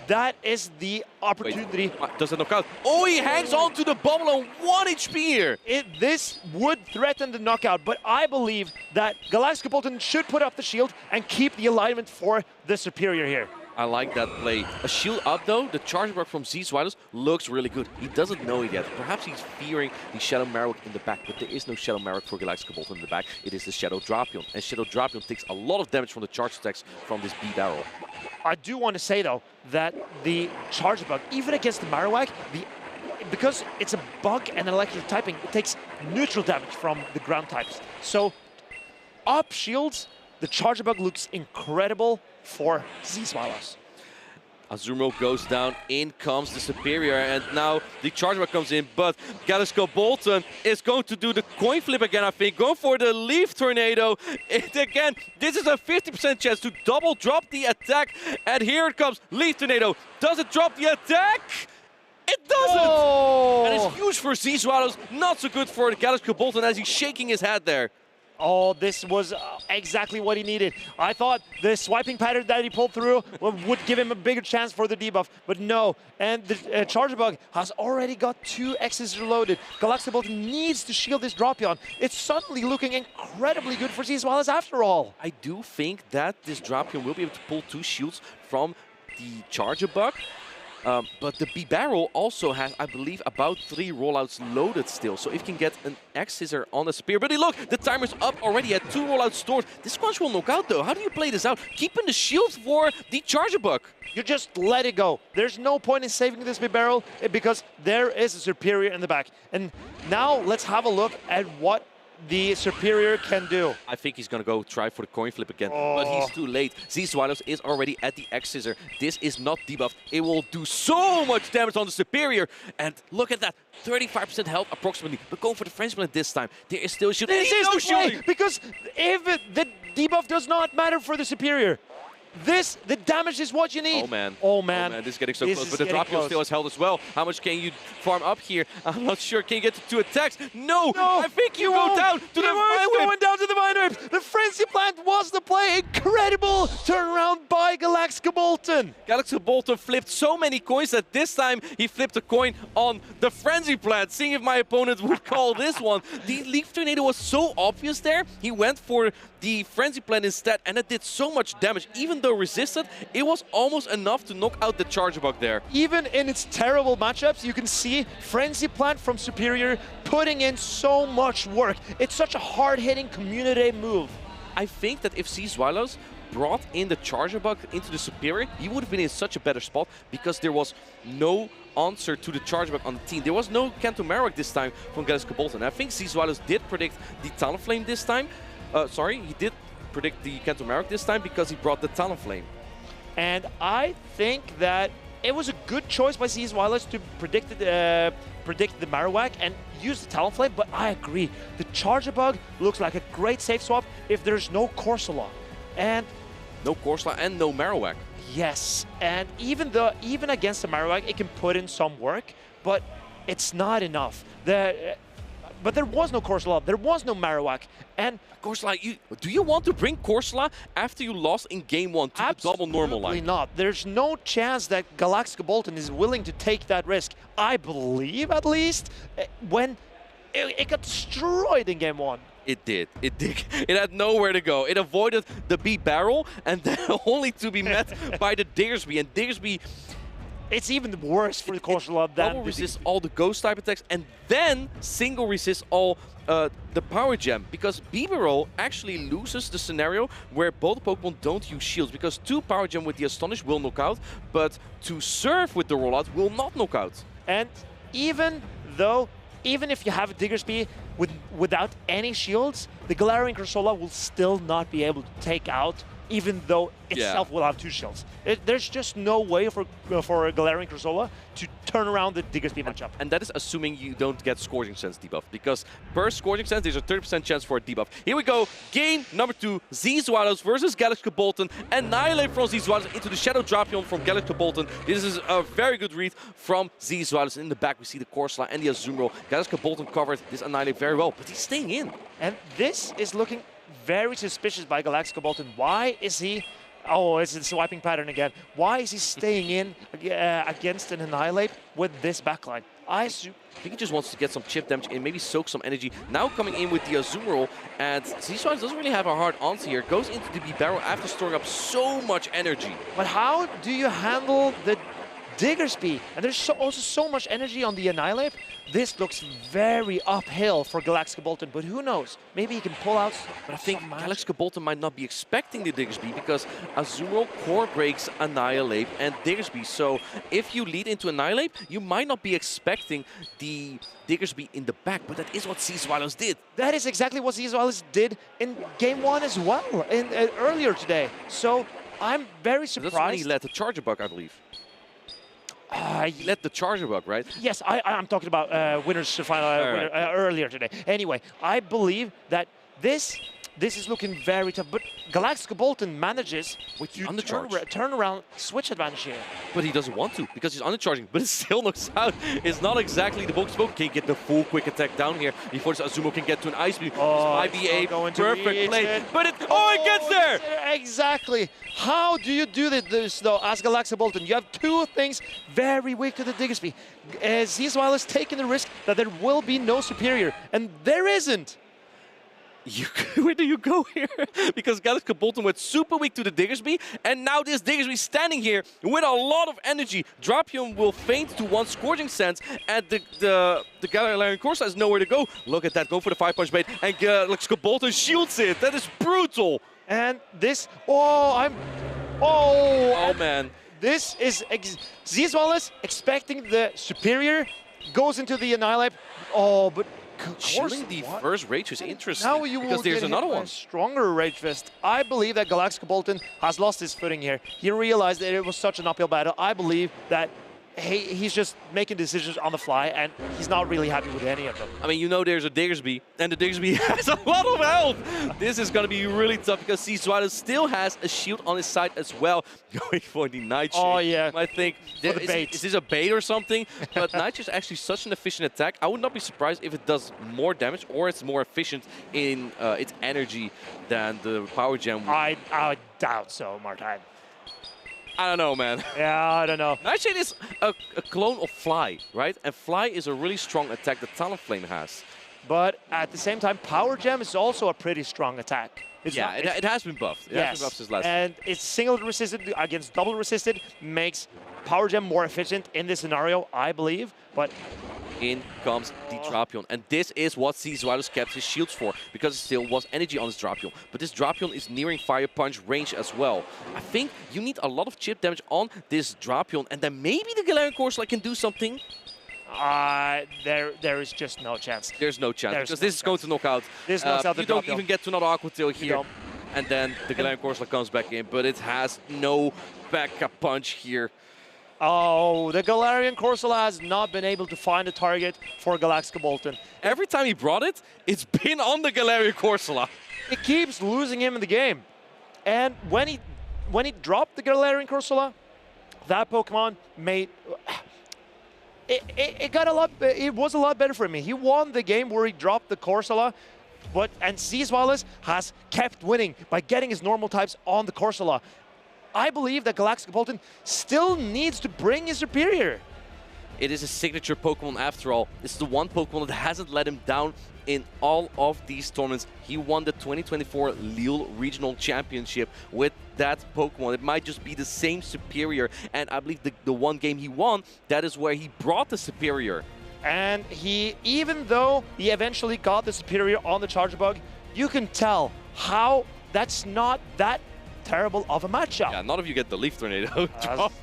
That is the opportunity. Wait, does it knock out? Oh, he hangs on to the bubble on 1 HP here. This would threaten the knockout, but I believe that Galax G-Kolton should put up the shield and keep the alignment for the Superior here. I like that play. A shield up though, the Charjabug from Zzweilous looks really good. He doesn't know it yet. Perhaps he's fearing the Shadow Marowak in the back, but there is no Shadow Marowak for Galax G-Kolton in the back. It is the Shadow Drapion, and Shadow Drapion takes a lot of damage from the charge attacks from this B-Barrel. I do want to say though that the Charjabug, even against the Marowak, because it's a bug and electric typing, it takes neutral damage from the ground types. So up shields, the Charjabug looks incredible for Zzweilous. Azumarill goes down, in comes the Superior, and now the Charjabug comes in, but Galax G-Kolton is going to do the coin flip again, I think, going for the Leaf Tornado. And again, this is a 50% chance to double drop the attack, and here it comes, Leaf Tornado. Does it drop the attack? It doesn't! Oh. And it's huge for Zzweilous, not so good for the Galax G-Kolton as he's shaking his head there. Oh, this was exactly what he needed. I thought the swiping pattern that he pulled through would give him a bigger chance for the debuff, but no. And the Charjabug has already got 2 X's reloaded. Galax G-Kolton needs to shield this Drapion. It's suddenly looking incredibly good for Zzweilous after all. I do think that this Drapion will be able to pull 2 shields from the Charjabug. But the B-Barrel also has, I believe, about 3 rollouts loaded still. So if you can get an X-Scissor on the Spear. But look, the timer's up already at 2 rollouts stored. This Crunch will knock out though. How do you play this out? Keeping the shield for the Charjabug. You just let it go. There's no point in saving this B-Barrel because there is a Superior in the back. And now let's have a look at what the Superior can do. I think he's going to go try for the coin flip again, but he's too late. Zzweilous is already at the X-Scissor. This is not debuffed. It will do so much damage on the Superior. And look at that, 35% health approximately. But going for the French Blade this time. There is still shielding. This is no shielding. Because if the debuff does not matter for the Superior. the damage is what you need. Oh man. Oh man. This is getting so close, but the drop kill still has held as well. How much can you farm up here? I'm not sure. Can you get to 2 attacks? No! I think you go down to the Vine Whip. Going down to the Vine Whip. The Frenzy Plant was the play. Incredible turnaround by Galax G-Kolton. Galax G-Kolton flipped so many coins that this time he flipped a coin on the Frenzy Plant, seeing if my opponent would call this one. The Leaf Tornado was so obvious there. He went for the Frenzy Plant instead, and it did so much damage. Even though resisted, it was almost enough to knock out the Charge Bug there. Even in its terrible matchups, you can see Frenzy Plant from Superior putting in so much work. It's such a hard-hitting community move. I think that if Zzweilous brought in the Charger Bug into the Superior, he would have been in such a better spot because there was no answer to the Charge Bug on the team. There was no Kanto Marowak this time from Galax G-Kolton. I think Zzweilous did predict the Talonflame this time. He did predict the Kanto Marowak this time because he brought the Talonflame. And I think that it was a good choice by Zzweilous to predict the Marowak and use the Talonflame, but I agree. The Charger Bug looks like a great safe swap if there's no Corsola. And no Corsola and no Marowak. Yes, and even against the Marowak, it can put in some work, but it's not enough. But there was no Corsola, there was no Marowak, and Corsola, do you want to bring Corsola after you lost in Game 1 to the double normal line? Absolutely not. There's no chance that Galax G-Kolton is willing to take that risk. I believe, at least, when it got destroyed in Game 1. It did. It did. It had nowhere to go. It avoided the B barrel and then only to be met by the Diggersby. And Diggersby, it's even worse for the Corsola than double resist all the ghost type attacks and then single resist all the power gem, because B-Barrel actually loses the scenario where both Pokemon don't use shields, because 2 power gem with the Astonish will knock out, but to serve with the rollout will not knock out. And even if you have a Diggersby without any shields, the Galarian Corsola will still not be able to take out, even though itself will have 2 shields. There's just no way for Galarian Corsola to turn around the Diggersby matchup. And that is assuming you don't get Scorching Sense debuff, because per Scorching Sense, there's a 30% chance for a debuff. Here we go, game number 2, Zzweilous versus Galax G-Kolton. Annihilate from Zzweilous into the Shadow Drapion from Galax G-Kolton. This is a very good read from Zzweilous. In the back, we see the Corsola and the Azumarill. Galax G-Kolton covered this Annihilate very well, but he's staying in. And this is looking very suspicious by Galax G-Kolton. Why is he... Oh, it's the swiping pattern again. Why is he staying in against an Annihilate with this backline? I think he just wants to get some chip damage and maybe soak some energy. Now coming in with the Azumarill, and Zzweilous doesn't really have a hard answer here. Goes into the B-Barrel after storing up so much energy. But how do you handle the Diggersby? And there's also so much energy on the Annihilate. This looks very uphill for Galax G-Kolton, but who knows? Maybe he can pull out. But I think Galax G-Kolton might not be expecting the Diggersby, because Azumarill core breaks Annihilate and Diggersby. So if you lead into Annihilate, you might not be expecting the Diggersby in the back, but that is what Zzweilous did. That is exactly what Zzweilous did in Game 1 as well, earlier today. So I'm very surprised. That's when he led the Charger Bug, I believe. He let the Charger Bug, right? Yes, I'm talking about winners final earlier today. Anyway, I believe that this is looking very tough, but Galax G-Kolton manages with turn around switch advantage here. But he doesn't want to, because he's undercharging, but it still knocks out. It's not exactly the bulk smoke. Can't get the full quick attack down here before Azumarill can get to an Ice Beam. This might be a perfect play, but it gets there! Exactly. How do you do this though, as Galax G-Kolton? You have 2 things very weak to the Diggersby. Zzweilous taking the risk that there will be no superior, and there isn't. Where do you go here? Because Galax G-Kolton went super weak to the Diggersby, and now this Diggersby standing here with a lot of energy. Drapion will feint to 1 Scorching Sense, and the Galarian Corsola has nowhere to go. Look at that, go for the 5-punch bait, and Galax G-Kolton shields it. That is brutal. And this, man. This is Zzweilous expecting the superior, goes into the Annihilate. Oh, but chilling the first Rage is interesting, now you because there's another one. Stronger Rage Fist. I believe that Galax G-Kolton has lost his footing here. He realized that it was such an uphill battle. I believe that he's just making decisions on the fly, and he's not really happy with any of them. I mean, you know there's a Diggersby, and the Diggersby has a lot of health. This is going to be really tough because Zzweilous still has a shield on his side as well. Going for the Nightshade. Oh, yeah. I think, is this a bait or something? But Nightshade is actually such an efficient attack. I would not be surprised if it does more damage or it's more efficient in its energy than the Power Gem. I doubt so, Martin. I don't know, man. Yeah, I don't know. Nightshade is a clone of Fly, right? And Fly is a really strong attack that Talonflame has. But at the same time, Power Gem is also a pretty strong attack. It has been buffed. It has been buffed since last. And it's single resisted against double resisted, makes Power Gem more efficient in this scenario, I believe. But in comes the Drapion. And this is what Zzweilous kept his shields for, because it still was energy on his Drapion. But this Drapion is nearing Fire Punch range as well. I think you need a lot of chip damage on this Drapion, and then maybe the Galarian Corsola can do something. There is just no chance. There's no chance, because this is going to knock out. This knocks out the You don't Drapion. even get to another Aqua Tail here. And then the Galarian Corsola comes back in, but it has no backup punch here. Oh, the Galarian Corsola has not been able to find a target for Galax G-Kolton. Every time he brought it, it's been on the Galarian Corsola. It keeps losing him in the game. And when he dropped the Galarian Corsola, that Pokemon made... It was a lot better for him. He won the game where he dropped the Corsola, and Zzweilous has kept winning by getting his normal types on the Corsola. I believe that Galax G-Kolton still needs to bring his superior. It is a signature Pokemon after all. It's the one Pokemon that hasn't let him down in all of these tournaments. He won the 2024 Lille Regional Championship with that Pokemon. It might just be the same superior, and I believe the one game he won, that is where he brought the superior. And even though he eventually got the superior on the Charge Bug, you can tell how that's not that terrible of a matchup. Yeah, none of you get the Leaf Tornado drop.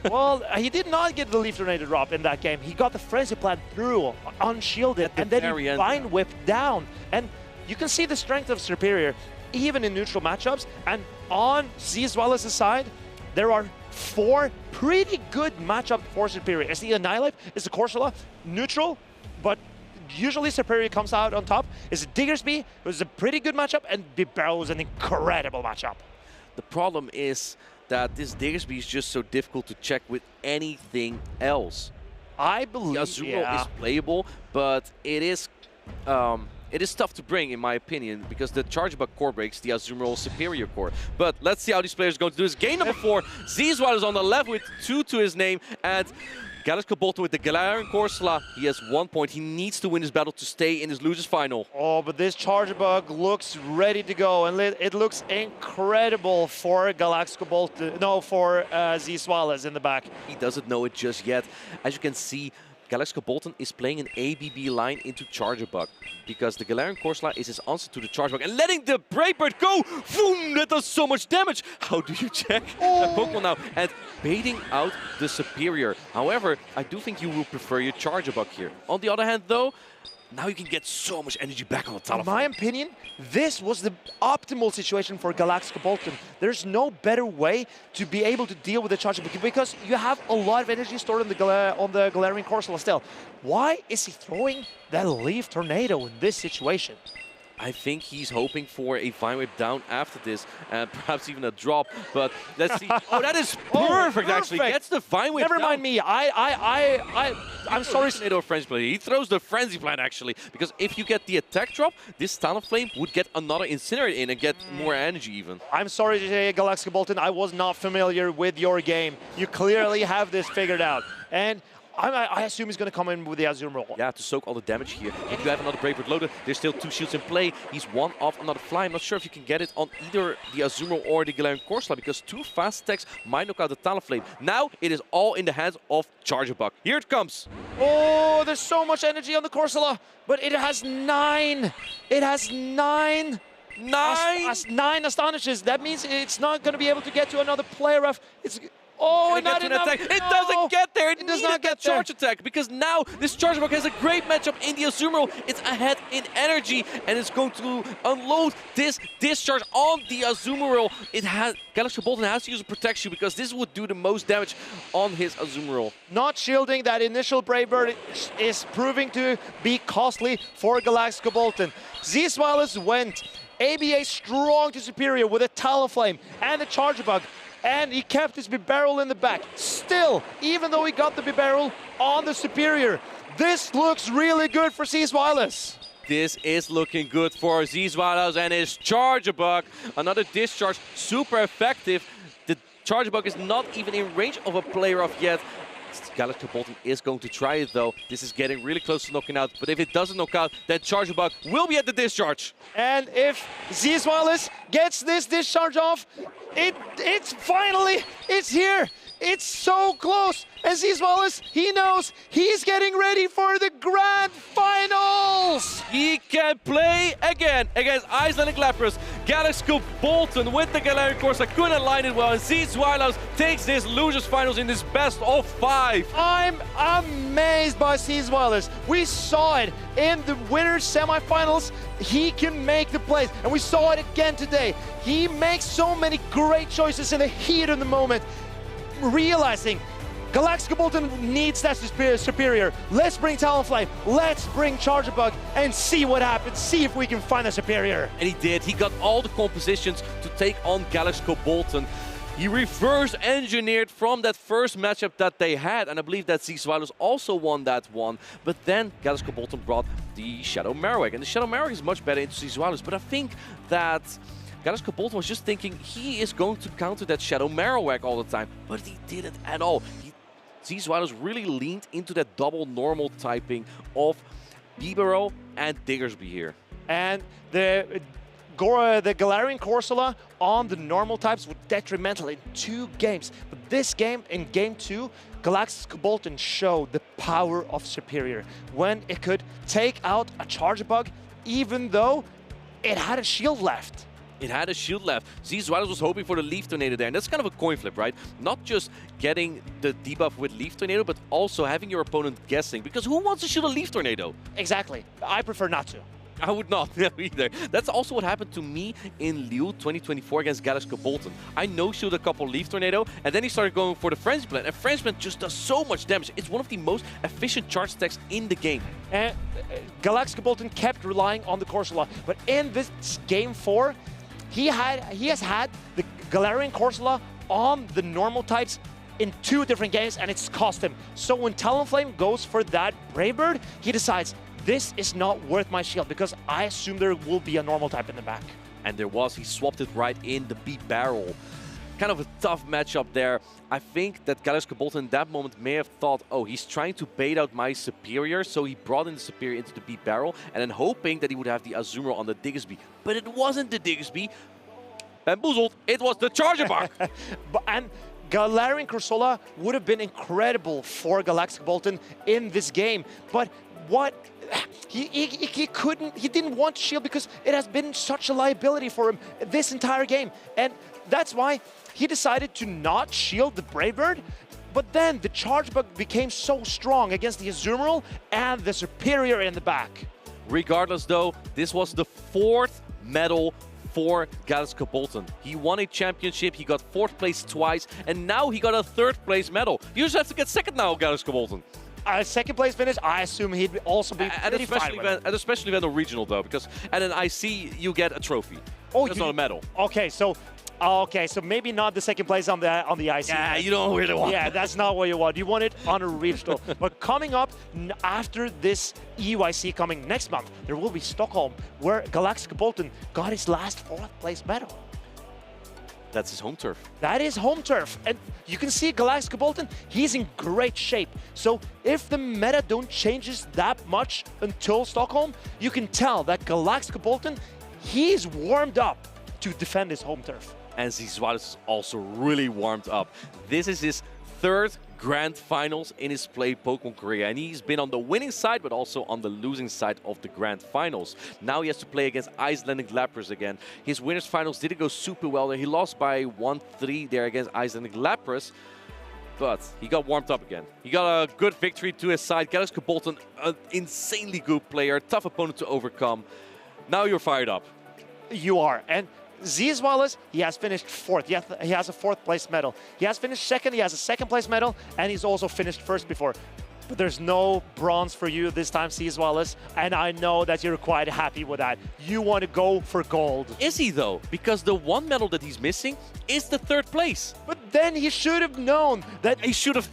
Well, he did not get the Leaf Tornado drop in that game. He got the Frenzy Plant through, unshielded, and then he Vine Whip down. And you can see the strength of Superior, even in neutral matchups. And on Zzweilous' side, there are 4 pretty good matchups for Superior. It's the Annihilape, it's the Corsola, neutral, but usually Superior comes out on top. It's Diggersby, it was a pretty good matchup, and Bibarel was an incredible matchup. The problem is that this Diggersby is just so difficult to check with anything else. I believe the Azumarill is playable, but it is tough to bring, in my opinion, because the Charge Bug core breaks the Azumarill Superior core. But let's see how these players are going to do this. Game number 4, Zzweilous on the left with 2 to his name, and Galax G-Kolton with the Galarian Corsola. He has 1 point. He needs to win this battle to stay in his losers final. Oh, but this Charge Bug looks ready to go, and it looks incredible for Galax G-Kolton. No, for Zzweilous in the back. He doesn't know it just yet. As you can see, Galax G-Kolton is playing an ABB line into Charge Bug, because the Galarian Corsola is his answer to the Charge Bug, and letting the Brave Bird go! Boom! That does so much damage! How do you check that Pokemon now? And baiting out the Superior. However, I do think you will prefer your Charge Bug here. On the other hand, though, now you can get so much energy back on the Talonflame. In my opinion, this was the optimal situation for Galax G-Kolton. There's no better way to be able to deal with the Charge Bug, because you have a lot of energy stored on the Galarian Corsola still. Why is he throwing that Leaf Tornado in this situation? I think he's hoping for a Vine Whip down after this, and perhaps even a drop, but let's see. Oh, that is perfect, actually. Gets the Vine Whip Never mind me. I'm sorry. Tornado Frenzy Plant. He throws the Frenzy Plant, actually, because if you get the attack drop, this Talonflame would get another Incinerate in and get more energy even. I'm sorry to say, Galax G-Kolton, I was not familiar with your game. You clearly have this figured out. And I assume he's going to come in with the Azumarill. Yeah, to soak all the damage here. If you have another Brave Bird loaded, there's still 2 shields in play. He's one off another Fly. I'm not sure if you can get it on either the Azumarill or the Galarian Corsola, because 2 fast attacks might knock out the Talonflame. Now it is all in the hands of Charge Bug. Here it comes. Oh, there's so much energy on the Corsola, but it has 9. It has 9. 9 Astonishes. That means it's not going to be able to get to another player. It's... Oh, and not enough. It doesn't get there. does not get charge attack, because now this Charge Bug has a great matchup in the Azumarill. It's ahead in energy, and it's going to unload this discharge on the Azumarill. Galax G-Kolton has to use a protection because this would do the most damage on his Azumarill. Not shielding that initial Brave Bird is proving to be costly for Galax G-Kolton. Zzweilous went ABA strong to Superior with a Talonflame and a Charge Bug, and he kept his Bibarel in the back. Still, even though he got the Bibarel on the Superior, this looks really good for Zzweilous. This is looking good for Zzweilous and his Charge Bug. Another discharge, super effective. The Charge Bug is not even in range of a player of yet. Galax G-Kolton is going to try it though. This is getting really close to knocking out, but if it doesn't knock out, then Charge Bug will be at the discharge. And if Zzweilous gets this discharge off, it's finally here. It's so close. And Zzweilous, he knows he's getting ready for the grand finals. He can play again against Icelandic Lapras. Galax G-Kolton with the Galarian Corsa couldn't line it well, and Zzweilous takes this losers finals in this best of 5. I'm amazed by Zzweilous. We saw it in the winners semifinals. He can make the plays, and we saw it again today. He makes so many great choices in the heat of the moment, realizing Galax G-Kolton needs that Superior. Let's bring Talonflame, let's bring Charge Bug, and see what happens. See if we can find a Superior. And he did. He got all the compositions to take on Galax G-Kolton. He reverse engineered from that first matchup that they had, and I believe that Zzweilous also won that one. But then Galax G-Kolton brought the Shadow Marowak, and the Shadow Marowak is much better into Zzweilous, but I think that Galax G-Kolton was just thinking he is going to counter that Shadow Marowak all the time, but he didn't at all. Zzweilous really leaned into that double normal typing of Bibarel and Diggersby here. And the Galarian Corsola on the normal types were detrimental in 2 games. But this game, in game 2, Galax G-Kolton showed the power of Superior when it could take out a Charge Bug even though it had a shield left. It had a shield left. Zzweilous was hoping for the Leaf Tornado there, and that's kind of a coin flip, right? Not just getting the debuff with Leaf Tornado, but also having your opponent guessing, because who wants to shield a Leaf Tornado? Exactly. I prefer not to. I would not either. That's also what happened to me in Liu 2024 against Galax G-Kolton. I no-shield a couple Leaf Tornado, and then he started going for the Frenzy Plant, and Frenzy Plant just does so much damage. It's one of the most efficient charge attacks in the game. And Galax G-Kolton kept relying on the Corsola, but in this game 4, he has had the Galarian Corsola on the normal types in 2 different games, and it's cost him. So when Talonflame goes for that Brave Bird, he decides, this is not worth my shield, because I assume there will be a normal type in the back. And there was. He swapped it right in the Bibarel. Kind of a tough matchup there. I think that Galax G-Kolton in that moment may have thought, oh, he's trying to bait out my Superior, so he brought in the Superior into the Bibarel, and then hoping that he would have the Azumarill on the Diggersby. But it wasn't the Diggersby. Bamboozled, it was the Charge Bug. And Galarian Corsola would have been incredible for Galax G-Kolton in this game, but what he didn't want to shield because it has been such a liability for him this entire game, and that's why he decided to not shield the Brave Bird. But then the Charge Bug became so strong against the Azumarill and the Superior in the back. Regardless though, this was the 4th medal for Galax G-Kolton. He won a championship, he got 4th place twice, and now he got a 3rd place medal. You just have to get 2nd now, Galax G-Kolton. 2nd place finish, I assume he'd also be at a special event or regional though, because at an IC you get a trophy. Oh, it's not a medal. Okay, so maybe not the 2nd place on the IC. Yeah, you don't really want. Yeah, that's not what you want. You want it on a regional. But coming up after this EUIC coming next month, there will be Stockholm, where Galax G-Kolton got his last 4th place medal. That's his home turf. That is home turf. And you can see Galax G-Kolton, he's in great shape. So if the meta don't changes that much until Stockholm, you can tell that Galax G-Kolton, he's warmed up to defend his home turf. And Zzweilous is also really warmed up. This is his 3rd Grand Finals in his play Pokemon career, and he's been on the winning side but also on the losing side of the Grand Finals. Now he has to play against Icelandic Lapras again. His winners finals didn't go super well there. He lost by 1-3 there against Icelandic Lapras. But he got warmed up again. He got a good victory to his side. Galax G-Kolton, an insanely good player, tough opponent to overcome. Now you're fired up. You are. And Zzweilous, he has finished 4th. He has a 4th place medal. He has finished 2nd, he has a 2nd place medal, and he's also finished 1st before. But there's no bronze for you this time, Zzweilous, and I know that you're quite happy with that. You want to go for gold. Is he though? Because the one medal that he's missing is the 3rd place. But then he should have known that he should have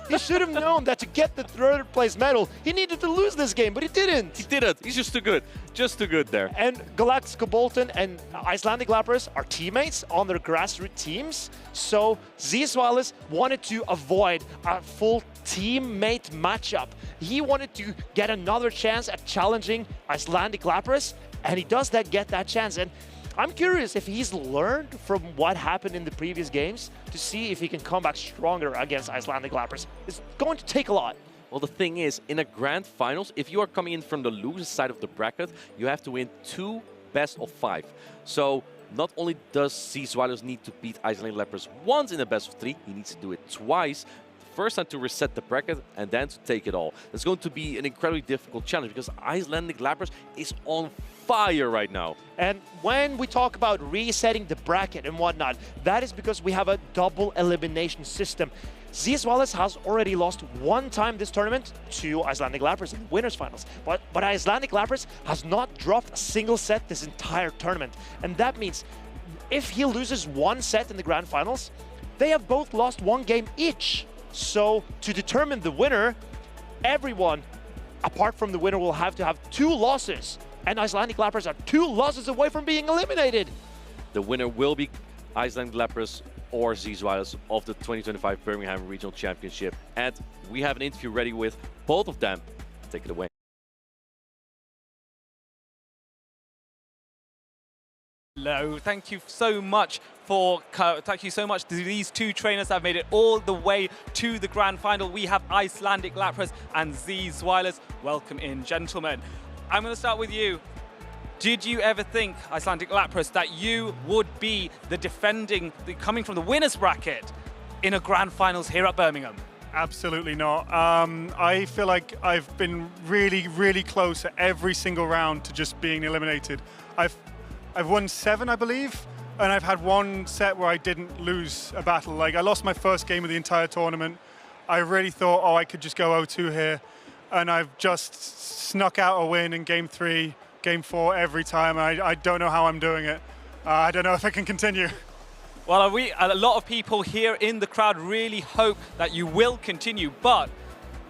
he should have known that to get the 3rd place medal, he needed to lose this game, but he didn't. He didn't. He's just too good. Just too good there. And Galax G-Kolton and Icelandic Lapras are teammates on their grassroots teams. So Zzweilous wanted to avoid a full teammate matchup. He wanted to get another chance at challenging Icelandic Lapras, and he does get that chance. And I'm curious if he's learned from what happened in the previous games to see if he can come back stronger against Icelandic Lapras. It's going to take a lot. Well, the thing is, in a grand finals, if you are coming in from the loser side of the bracket, you have to win 2 best of 5. So not only does Zzweilous need to beat Icelandic Lapras once in a best of 3, he needs to do it twice. The first time to reset the bracket and then to take it all. It's going to be an incredibly difficult challenge because Icelandic Lapras is on fire right now. And when we talk about resetting the bracket and whatnot, that is because we have a double elimination system. Zzweilous has already lost 1 time this tournament to Icelandic Lapras in the winners finals. But Icelandic Lapras has not dropped a single set this entire tournament. And that means if he loses 1 set in the grand finals, they have both lost 1 game each. So to determine the winner, everyone apart from the winner will have to have 2 losses. And Icelandic Lapras are 2 losses away from being eliminated. The winner will be Icelandic Lapras or Zzweilous of the 2025 Birmingham Regional Championship. And we have an interview ready with both of them. Take it away. Hello, thank you so much to these 2 trainers that have made it all the way to the grand final. We have Icelandic Lapras and Zzweilous. Welcome in, gentlemen. I'm going to start with you. Did you ever think, Icelandic Lapras, that you would be coming from the winners bracket in a grand finals here at Birmingham? Absolutely not. I feel like I've been really, really close at every single round to just being eliminated. I've won 7, I believe, and I've had 1 set where I didn't lose a battle. Like, I lost my first game of the entire tournament. I really thought, oh, I could just go 0-2 here, and I've just snuck out a win in game 3, game 4 every time. I don't know how I'm doing it. I don't know if I can continue. Well, a lot of people here in the crowd really hope that you will continue, but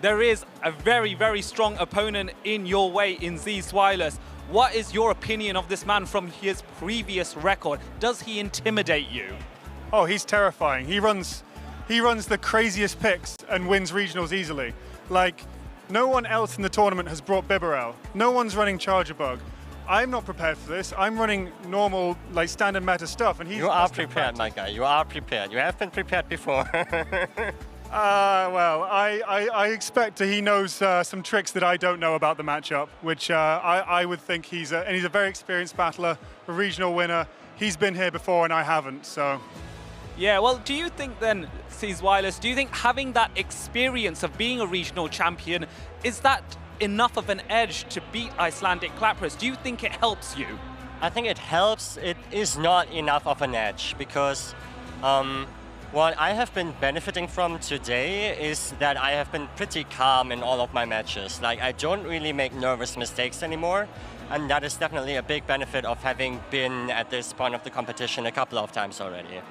there is a very, very strong opponent in your way in Zzweilous. What is your opinion of this man from his previous record? Does he intimidate you? Oh, he's terrifying. He runs the craziest picks and wins regionals easily. Like, no one else in the tournament has brought Bibarel. No one's running Charger Bug. I'm not prepared for this. I'm running normal, like, standard meta stuff, and he's... You are prepared, my guy. You are prepared. You have been prepared before. Well, I expect he knows some tricks that I don't know about the matchup, which I would think he's a very experienced battler, a regional winner. He's been here before and I haven't, so... Yeah, well, do you think then, Zzweilous, do you think having that experience of being a regional champion, is that enough of an edge to beat Icelandic Lapras? Do you think it helps you? I think it helps. It is not enough of an edge because what I have been benefiting from today is that I have been pretty calm in all of my matches. Like, I don't really make nervous mistakes anymore, and that is definitely a big benefit of having been at this point of the competition a couple of times already.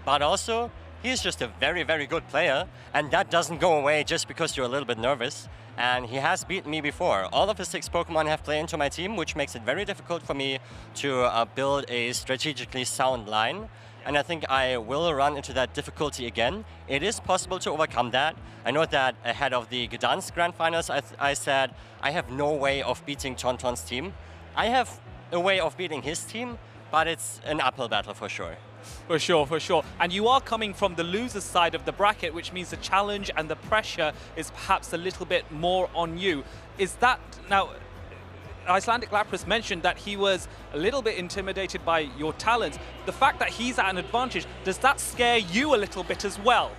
But also, he's just a very, very good player, and that doesn't go away just because you're a little bit nervous. And he has beaten me before. All of his 6 Pokemon have played into my team, which makes it very difficult for me to build a strategically sound line. And I think I will run into that difficulty again. It is possible to overcome that. I know that ahead of the Gdansk Grand Finals, I said, I have no way of beating Tonton's team. I have a way of beating his team, but it's an uphill battle for sure. For sure, for sure. And you are coming from the loser's side of the bracket, which means the challenge and the pressure is perhaps a little bit more on you. Is that now, Icelandic Lapras mentioned that he was a little bit intimidated by your talents. The fact that he's at an advantage, does that scare you a little bit as well?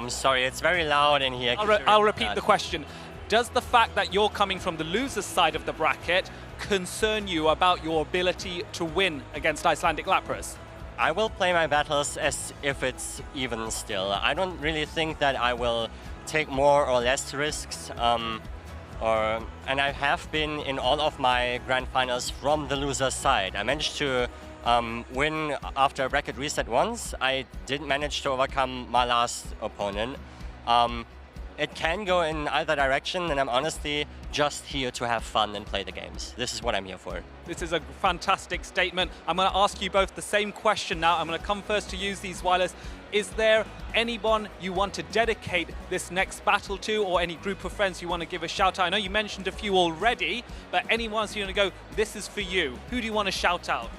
Sorry, it's very loud in here. I'll repeat the question. Does the fact that you're coming from the loser's side of the bracket concern you about your ability to win against Icelandic Lapras? I will play my battles as if it's even still. I don't really think that I will take more or less risks. And I have been in all of my grand finals from the loser's side. I managed to win after a bracket reset once. I didn't manage to overcome my last opponent. It can go in either direction, and I'm honestly just here to have fun and play the games. This is what I'm here for. This is a fantastic statement. I'm going to ask you both the same question now. I'm going to come first to you, Zzweilous. Is there anyone you want to dedicate this next battle to, or any group of friends you want to give a shout out? I know you mentioned a few already, but anyone so you want to go, this is for you. Who do you want to shout out?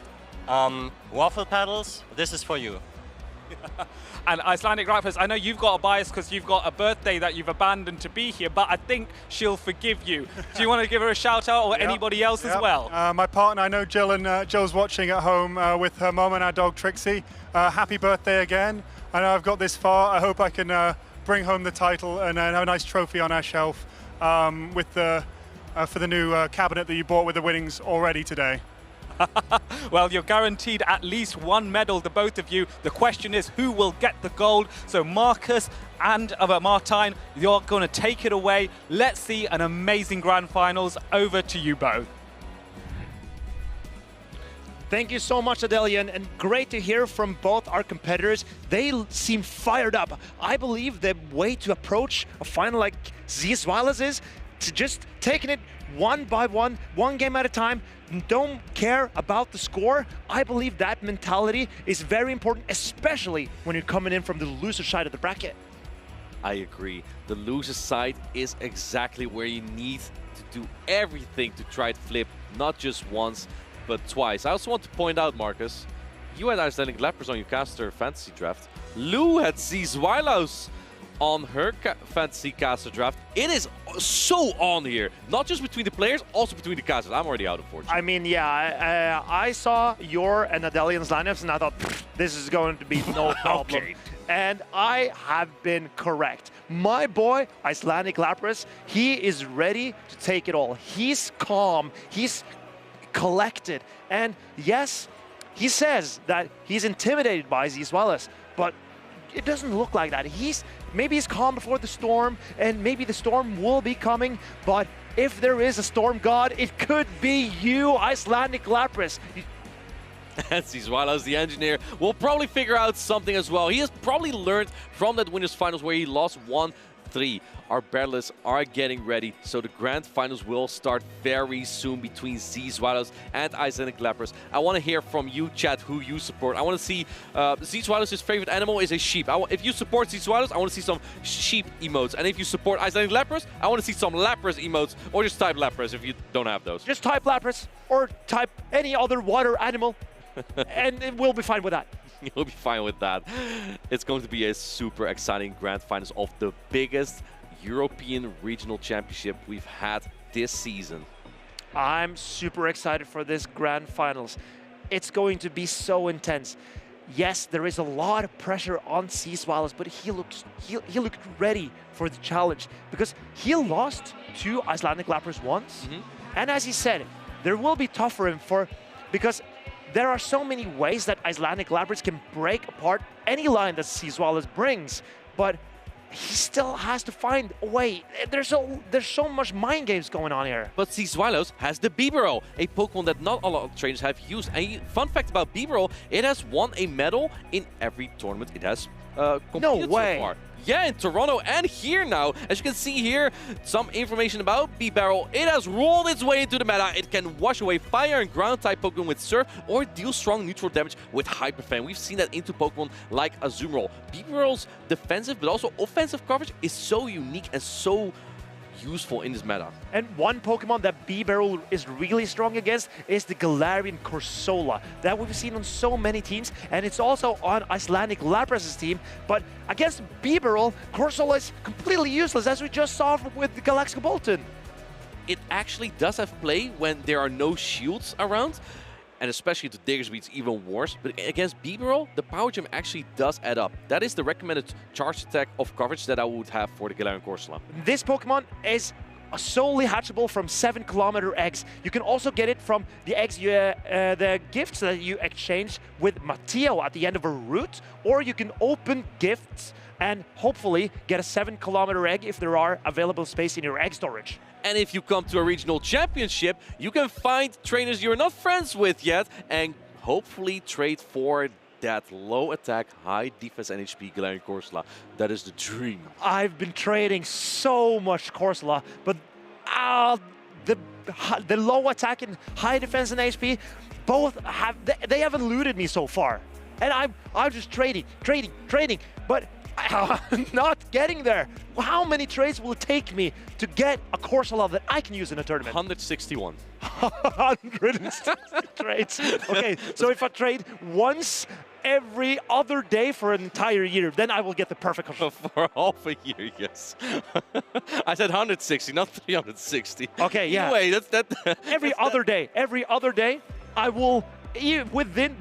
Waffle Paddles, this is for you. And Icelandic Lapras, I know you've got a bias because you've got a birthday that you've abandoned to be here, but I think she'll forgive you. Do you want to give her a shout out, or anybody else as well? My partner, I know Jill, and Jill's watching at home with her mum and our dog Trixie. Happy birthday again. I know I've got this far. I hope I can bring home the title and have a nice trophy on our shelf with the for the new cabinet that you bought with the winnings already today. Well, you're guaranteed at least one medal, the both of you. The question is, who will get the gold? So Marcus and Martijn, you're going to take it away. Let's see an amazing grand finals. Over to you both. Thank you so much, Adelian, and great to hear from both our competitors. They seem fired up. I believe the way to approach a final like Zzweilous is to just taking it one by one game at a time. Don't care about the score. I believe that mentality is very important, especially when you're coming in from the loser side of the bracket. I agree. The loser side is exactly where you need to do everything to try to flip, not just once, but twice. I also want to point out, Marcus, you had Icelandic Lapras on your caster fantasy draft. Lou had Zzweilous on her fantasy caster draft. It is so on here, not just between the players, also between the casters. I'm already out of fortune. I mean, yeah, I saw your and Adelian's lineups, and I thought, this is going to be no problem. Okay. And I have been correct. My boy, Icelandic Lapras, he is ready to take it all. He's calm, he's collected, and yes, he says that he's intimidated by Zzweilous, but it doesn't look like that. Maybe he's calm before the storm, and maybe the storm will be coming, but if there is a storm god, it could be you, Icelandic Lapras. And Zzweilous, the engineer, will probably figure out something as well. He has probably learned from that winners finals where he lost 1-3. Our battlers are getting ready, so the grand finals will start very soon between Zzweilous and Icelandic Lapras. I want to hear from you, chat, who you support. I want to see Zzweilous' favorite animal is a sheep. If you support Zzweilous, I want to see some sheep emotes. And if you support Icelandic Lapras, I want to see some Lapras emotes, or just type Lapras if you don't have those. Just type Lapras, or type any other water animal, and we'll be fine with that. You'll be fine with that. It's going to be a super exciting grand finals of the biggest European regional championship we've had this season. I'm super excited for this grand finals. It's going to be so intense. Yes, there is a lot of pressure on Zzweilous, but he looked ready for the challenge because he lost to Icelandic Lapras once. And as he said, there will be tough for him because there are so many ways that Icelandic Lapras can break apart any line that Zzweilous brings, but he still has to find a way. There's so much mind games going on here. But Zzweilous has the Bibarel, a Pokemon that not a lot of trainers have used. And fun fact about Bibarel, it has won a medal in every tournament it has competed so far. Yeah, in Toronto and here now. As you can see here, some information about Bibarel. It has rolled its way into the meta. It can wash away fire and ground type Pokemon with Surf or deal strong neutral damage with Hyper Fan. We've seen that into Pokemon like Azumarill. Bibarel's defensive but also offensive coverage is so unique and so useful in this meta. And one Pokemon that Bibarel is really strong against is the Galarian Corsola that we've seen on so many teams, and it's also on Icelandic Lapras' team. But against Bibarel, Corsola is completely useless, as we just saw with Galax G-Kolton. it actually does have play when there are no shields around. And especially to Diggersby, it's even worse. But against Bibarel, the power gem actually does add up. That is the recommended charge attack of coverage that I would have for the Galarian Corsola. This Pokemon is solely hatchable from 7-kilometer eggs. You can also get it from the eggs, the gifts that you exchange with Matteo at the end of a route, or you can open gifts and hopefully get a 7-kilometer egg if there are available space in your egg storage. And if you come to a regional championship, you can find trainers you're not friends with yet and hopefully trade for that low attack, high defense and HP Galarian Corsola. That is the dream. I've been trading so much Corsola, but the low attack and high defense and HP both have they have eluded me so far, and I'm just trading, but I'm not getting there. How many trades will it take me to get a Corsola that I can use in a tournament? 161. 160 trades. Okay, so if I trade once every other day for an entire year, then I will get the perfect Corsola. For half a year, yes. I said 160, not 360. Okay, yeah. Anyway, that's every other day, I will.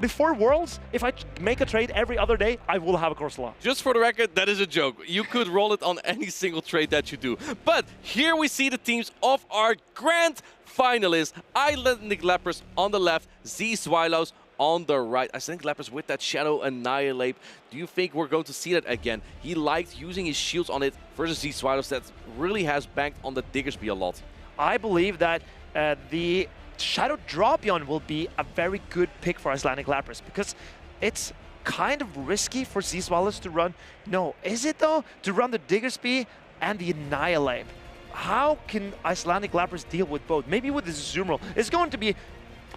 Before Worlds, if I make a trade every other day, I will have a Corsola. Just for the record, that is a joke. You could roll it on any single trade that you do. But here we see the teams of our grand finalists. Icelandic Lapras on the left, Zzweilous on the right. Icelandic Lapras with that Shadow Annihilate. Do you think we're going to see that again? He liked using his shields on it versus Zzweilous that really has banked on the Diggersby a lot. I believe that the Shadow Dropion will be a very good pick for Icelandic Lapras because it's kind of risky for Zzweilous to run. No, is it though? To run the Diggersby and the Annihilate. How can Icelandic Lapras deal with both? Maybe with the Azumarill. It's going to be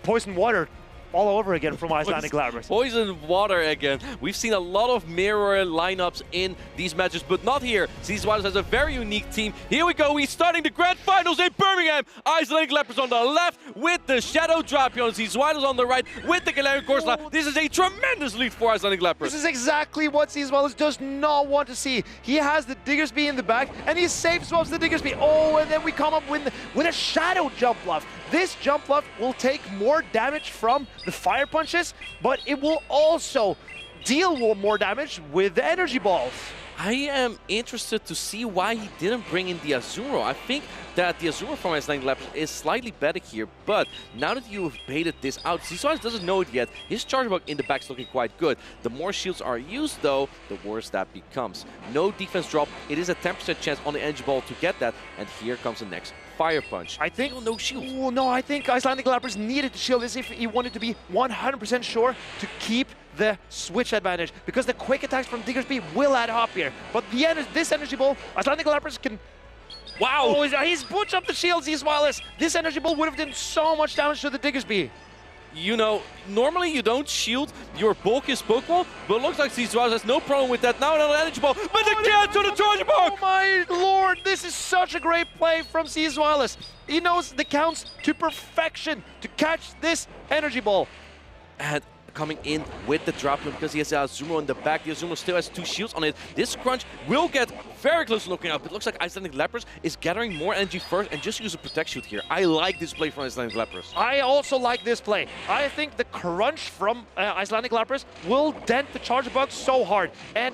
Poison Water all over again from Icelandic Lapras. Poison Water again. We've seen a lot of mirror lineups in these matches, but not here. Zzweilous has a very unique team. Here we go. We're starting the grand finals in Birmingham. Icelandic Lapras on the left with the Shadow Dropion. Zzweilous on the right with the Galarian Corsola. This is a tremendous lead for Icelandic Lapras. This is exactly what Zzweilous does not want to see. He has the Diggersby in the back, and he safe swaps the Diggersby. Oh, and then we come up with a Shadow Jump Bluff. This Jump Bluff will take more damage from the Fire Punches, but it will also deal more damage with the Energy Balls. I am interested to see why he didn't bring in the Azumarill. I think that the Azumarill from Icelandic Lapras is slightly better here, but now that you have baited this out, Zzweilous doesn't know it yet. His charge bug in the back is looking quite good. The more shields are used, though, the worse that becomes. No defense drop. It is a 10% chance on the Energy Ball to get that, and here comes the next Fire Punch. I think no shield. Oh, no, I think Icelandic Lapras needed to shield this if he wanted to be 100% sure to keep the switch advantage, because the quick attacks from Diggersby will add up here. But this Energy Ball, Icelandic Lapras can... Wow! Oh, he's pushed up the shields, Zzweilous. This Energy Ball would have done so much damage to the Diggersby. You know, normally you don't shield your bulkiest Pokemon, but it looks like Zzweilous has no problem with that. Now another Energy Ball, but again to the Charge Bug! Oh my lord, this is such a great play from Zzweilous. He knows the counts to perfection to catch this Energy Ball. And coming in with the Dropion because he has Azumarill in the back. The Azumarill still has 2 shields on it. This Crunch will get very close to knocking out, but it looks like Icelandic Lapras is gathering more energy first and just use a Protect Shield here. I like this play from Icelandic Lapras. I also like this play. I think the Crunch from Icelandic Lapras will dent the Charge Bug so hard. And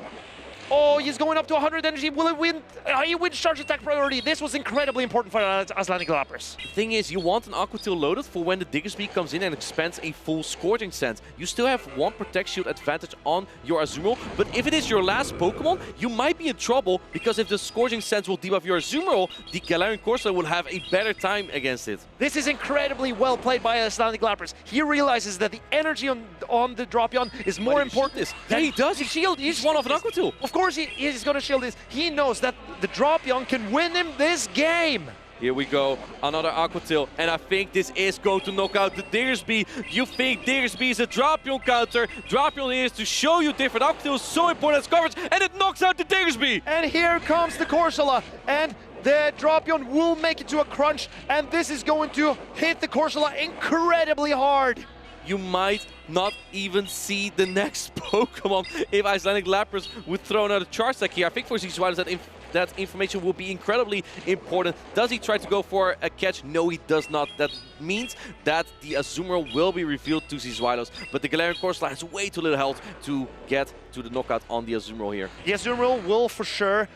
oh, he's going up to 100 energy. Will it win? He wins charge attack priority. This was incredibly important for Icelandic Lapras. The thing is, you want an Aqua Tail loaded for when the Diggersby comes in and expands a full Scorching Sense. You still have 1 Protect Shield advantage on your Azumarill, but if it is your last Pokemon, you might be in trouble, because if the Scorching Sense will debuff your Azumarill, the Galarian Corsola will have a better time against it. This is incredibly well played by Icelandic Lapras. He realizes that the energy on the Dropion is more important. Yeah, he does. He's one of an Aqua Tail. Of course he's going to shield this. He knows that the Dropion can win him this game. Here we go, another Aqua Tail, and I think this is going to knock out the Diggersby. You think Diggersby is a Dropion counter. Dropion is to show you different Aqua Tails, so important as coverage, and it knocks out the Diggersby. And here comes the Corsola, and the Dropion will make it to a crunch, and this is going to hit the Corsola incredibly hard. You might not even see the next Pokemon if Icelandic Lapras would throw another charge attack here. I think for Zzweilous that information will be incredibly important. Does he try to go for a catch? No, he does not. That means that the Azumarill will be revealed to Zzweilous, but the Galarian Corsola has way too little health to get to the knockout on the Azumarill here. The Azumarill will for sure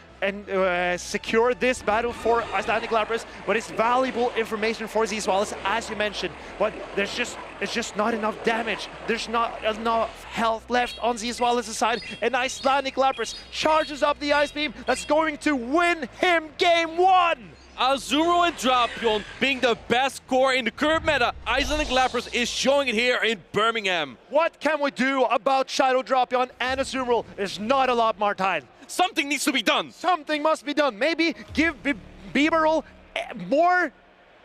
secure this battle for Icelandic Lapras, but it's valuable information for Zzweilous, as you mentioned. But there's just not enough damage. There's not enough health left on Zzweilous' side, and Icelandic Lapras charges up the Ice Beam that's going to win him Game 1! Azumarill and Drapion being the best core in the current meta. Icelandic Lapras is showing it here in Birmingham. What can we do about Shadow Drapion and Azumarill? There's not a lot more time. Something needs to be done. Something must be done. Maybe give Bibarel more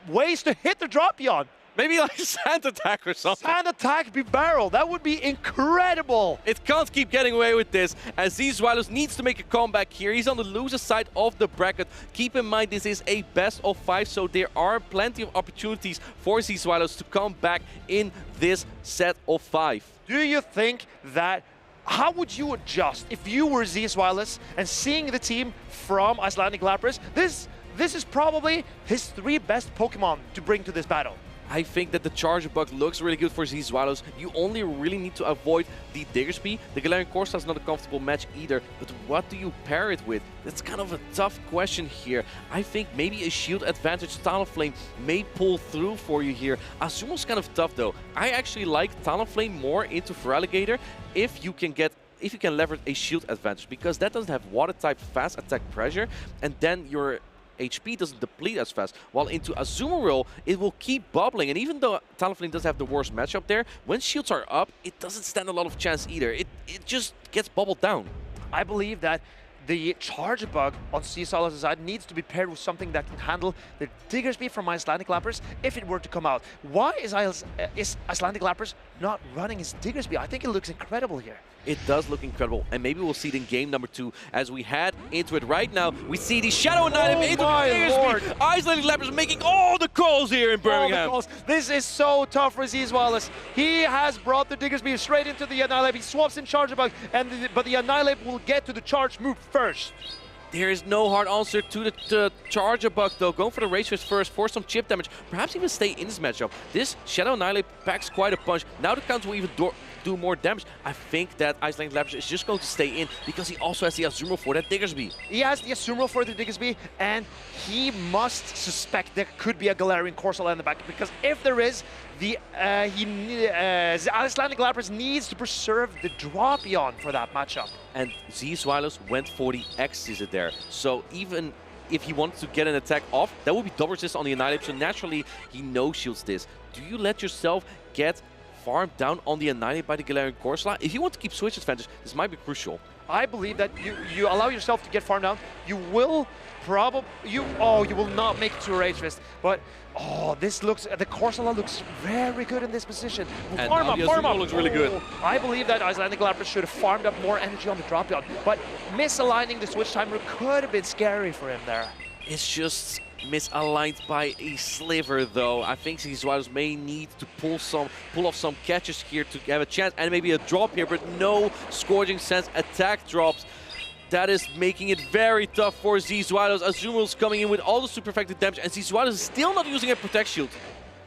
ways to hit the Drapion. Maybe like Sand Attack or something. Sand Attack Bibarel. That would be incredible. It can't keep getting away with this, as Zzweilous needs to make a comeback here. He's on the loser side of the bracket. Keep in mind, this is a best of 5, so there are plenty of opportunities for Zzweilous to come back in this set of 5. Do you think that... How would you adjust if you were Zzweilous and seeing the team from Icelandic Lapras? This is probably his 3 best Pokemon to bring to this battle. I think that the Charger Bug looks really good for Zzweilous. You only really need to avoid the Diggersby. The Galarian Corsola is not a comfortable match either, but what do you pair it with? That's kind of a tough question here. I think maybe a shield advantage Talonflame may pull through for you here. Azumarill's kind of tough though. I actually like Talonflame more into Feraligatr if you can leverage a shield advantage, because that doesn't have water type fast attack pressure, and then your HP doesn't deplete as fast, while into Azumarill it will keep bubbling. And even though Talonflame does have the worst matchup there, when shields are up, it doesn't stand a lot of chance either. It just gets bubbled down. I believe that the Charge Bug on Zzweilous' side needs to be paired with something that can handle the Diggersby from Icelandic Lapras if it were to come out. Why is Icelandic Lapras not running his Diggersby? I think it looks incredible here. It does look incredible, and maybe we'll see it in game number 2 as we head into it right now. We see the Shadow Knight into the Diggersby. Icelandic Lapras making all the calls here in Birmingham. This is so tough for Zzweilous. He has brought the Diggersby straight into the Annihilate. He swaps in Charge Bug, but the Annihilate will get to the charge move first. There is no hard answer to the Charger Bug though. Going for the Rage Fist first for some chip damage. Perhaps even stay in this matchup. This Shadow Annihilate packs quite a punch. Now the counter will even do more damage. I think that Icelandic Lapras is just going to stay in because he also has the Azumarill for that Diggersby. He has the Azumarill for the Diggersby, and he must suspect there could be a Galarian Corsola in the back, because if there is, the Icelandic Lapras needs to preserve the Drapion for that matchup. And Zzweilous went for the Exquisite there. So even if he wants to get an attack off, that would be double resist on the Annihilate, so naturally he no-shields this. Do you let yourself get farmed down on the Annihilate by the Galarian Corsola? If you want to keep switch advantage, this might be crucial. I believe that you allow yourself to get farmed down. You will probably you will not make it to a Rage Fist, but the Corsola looks very good in this position. And farm up. Looks really good. I believe that Icelandic Lapras should have farmed up more energy on the Drapion, but misaligning the switch timer could have been scary for him there. It's just misaligned by a sliver though. I think Zzweilous may need to pull off some catches here to have a chance, and maybe a drop here, but no Scourging Sense attack drops. That is making it very tough for Zzweilous. Azumarill's coming in with all the super effective damage, and Zzweilous is still not using a Protect Shield.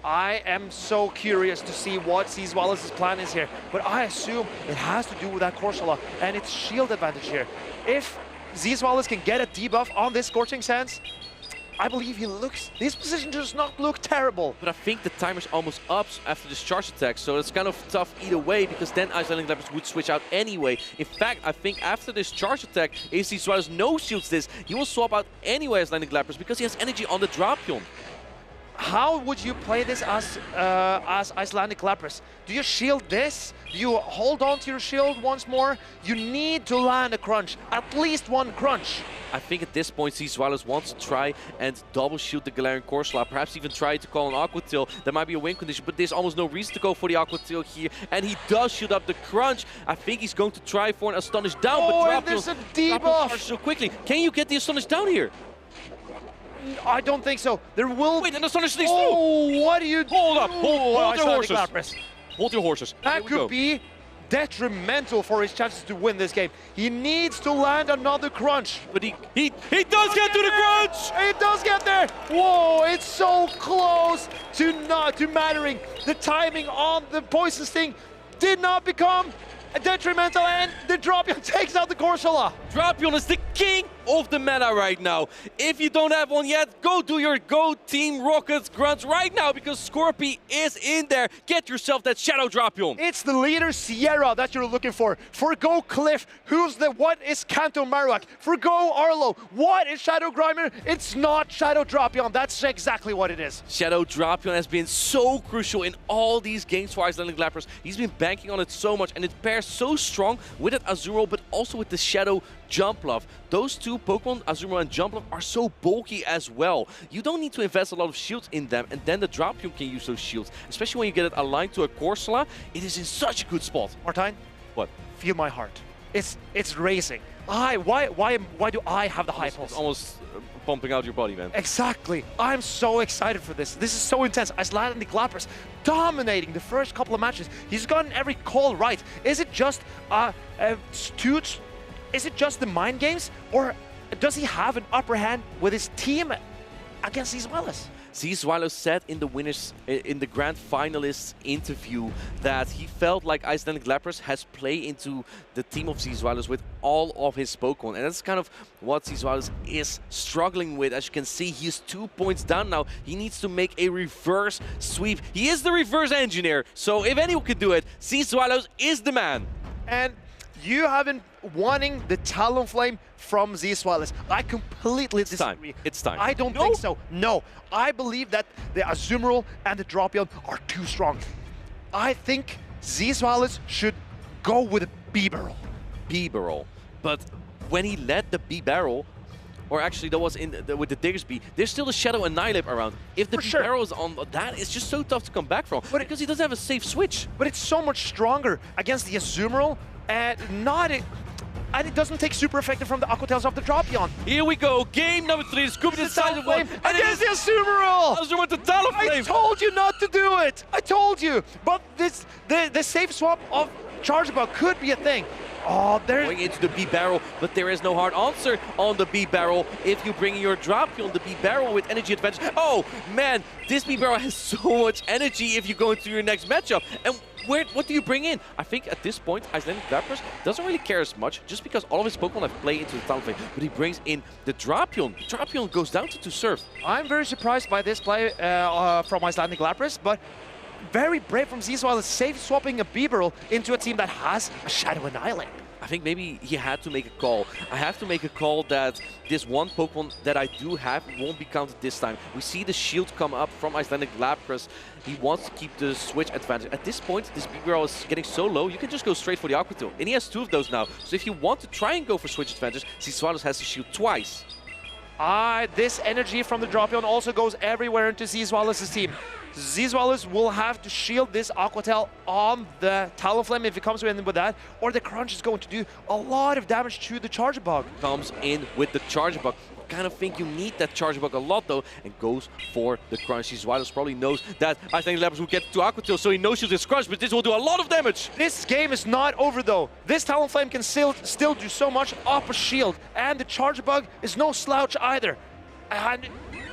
I am so curious to see what Zzweilous' plan is here, but I assume it has to do with that Corsola and its shield advantage here. If Zzweilous can get a debuff on this Scorching Sands, I believe his position does not look terrible. But I think the timer's almost up after this charge attack, so it's kind of tough either way, because then Icelandic Lapras would switch out anyway. In fact, I think after this charge attack, if Zzweilous no-shields this, he will swap out anyway Icelandic Lapras, because he has energy on the Drapion. How would you play this as Icelandic Lapras? Do you shield this? Do you hold on to your shield once more? You need to land a crunch, at least one crunch. I think at this point Zzweilous wants to try and double shield the Galarian Corsola, perhaps even try to call an Aqua Tail. There might be a win condition, but there's almost no reason to go for the Aqua Tail here, and he does shield up the crunch. I think he's going to try for an Astonish Down, but there's a debuff so quickly. Can you get the Astonish Down here? I don't think so. There will... Wait, and Astonish through! What do you do? Hold up, hold your horses. Lapras. Hold your horses. That could be detrimental for his chances to win this game. He needs to land another crunch. But he does get to the crunch! It does get there! Whoa, it's so close to mattering. The timing on the poison sting did not become detrimental, and the Drapion takes out the Corsola. Drapion is the king of the meta right now. If you don't have one yet, go do your Go Team Rockets grunts right now, because Scorpy is in there. Get yourself that Shadow Drapion. It's the leader Sierra that you're looking for. For Go Cliff, what is Kanto Marowak? For Go Arlo, what is Shadow Grimer? It's not Shadow Drapion, that's exactly what it is. Shadow Drapion has been so crucial in all these games for Icelandic Lapras. He's been banking on it so much, and it pairs so strong with that Azumarill, but also with the Shadow Jumpluff. Those two Pokemon, Azumarill and Jumpluff, are so bulky as well. You don't need to invest a lot of shields in them, and then the Drapion can use those shields. Especially when you get it aligned to a Corsola, it is in such a good spot. Martijn? What? Feel my heart. It's racing. Why do I have the high pulse? It's almost pumping out your body, man. Exactly. I'm so excited for this. This is so intense. Icelandic Lapras dominating the first couple of matches. He's gotten every call right. Is it just is it just the mind games, or does he have an upper hand with his team against Zzweilous? Zzweilous said in the grand finalists interview that he felt like Icelandic Lapras has played into the team of Zzweilous with all of his Pokemon, and that's kind of what Zzweilous is struggling with. As you can see, he is 2 points down now. He needs to make a reverse sweep. He is the reverse engineer, so if anyone could do it, Zzweilous is the man. And you have been wanting the Talonflame from Zzweilous. I completely disagree. It's time. I don't think so. No, I believe that the Azumarill and the Drapion are too strong. I think Zzweilous should go with a B-Barrel. B-Barrel. But when he led the B-Barrel, or actually that was with the Diggersby, there's still a Shadow Annihilate around. If the B-Barrel is on that, it's just so tough to come back from, because he doesn't have a safe switch. But it's so much stronger against the Azumarill, and it doesn't take super effective from the Aqua Tails of the Drapion. Here we go, game number 3, Scooby decided one. Against the Azumarill! Azumarill with the Talonflame! I told you not to do it! I told you! But the safe swap of Charge Bug could be a thing. Oh, there's going into the B-Barrel, but there is no hard answer on the B-Barrel. If you bring your Drapion, the B-Barrel with energy advantage. Oh, man, this B-Barrel has so much energy if you go into your next matchup. And what do you bring in? I think at this point, Icelandic Lapras doesn't really care as much, just because all of his Pokemon have played into the Talonflame. But he brings in the Drapion. Drapion goes down to 2 serves. I'm very surprised by this play from Icelandic Lapras, but very brave from Zzweilous, safe swapping a B-Barrel into a team that has a Shadow Annihilate. I think maybe he had to make a call. I have to make a call that this one Pokemon that I do have won't be counted this time. We see the shield come up from Icelandic Lapras. He wants to keep the switch advantage. At this point, this B-Barrel is getting so low, you can just go straight for the Aqua Tail. And he has 2 of those now. So if you want to try and go for switch advantage, Zzweilous has to shield twice. This energy from the Drapion also goes everywhere into Zzweilous' team. Zzweilous will have to shield this Aqua Tail on the Talonflame if he comes in with that, or the Crunch is going to do a lot of damage to the Charge Bug. Comes in with the Charge Bug. Kind of think you need that Charge Bug a lot though, and goes for the Crunch. Zzweilous probably knows that Icelandic Lapras will get to Aqua Tail, so he knows she's Crunch, but this will do a lot of damage. This game is not over though. This Talonflame can still do so much off a shield, and the Charge Bug is no slouch either. And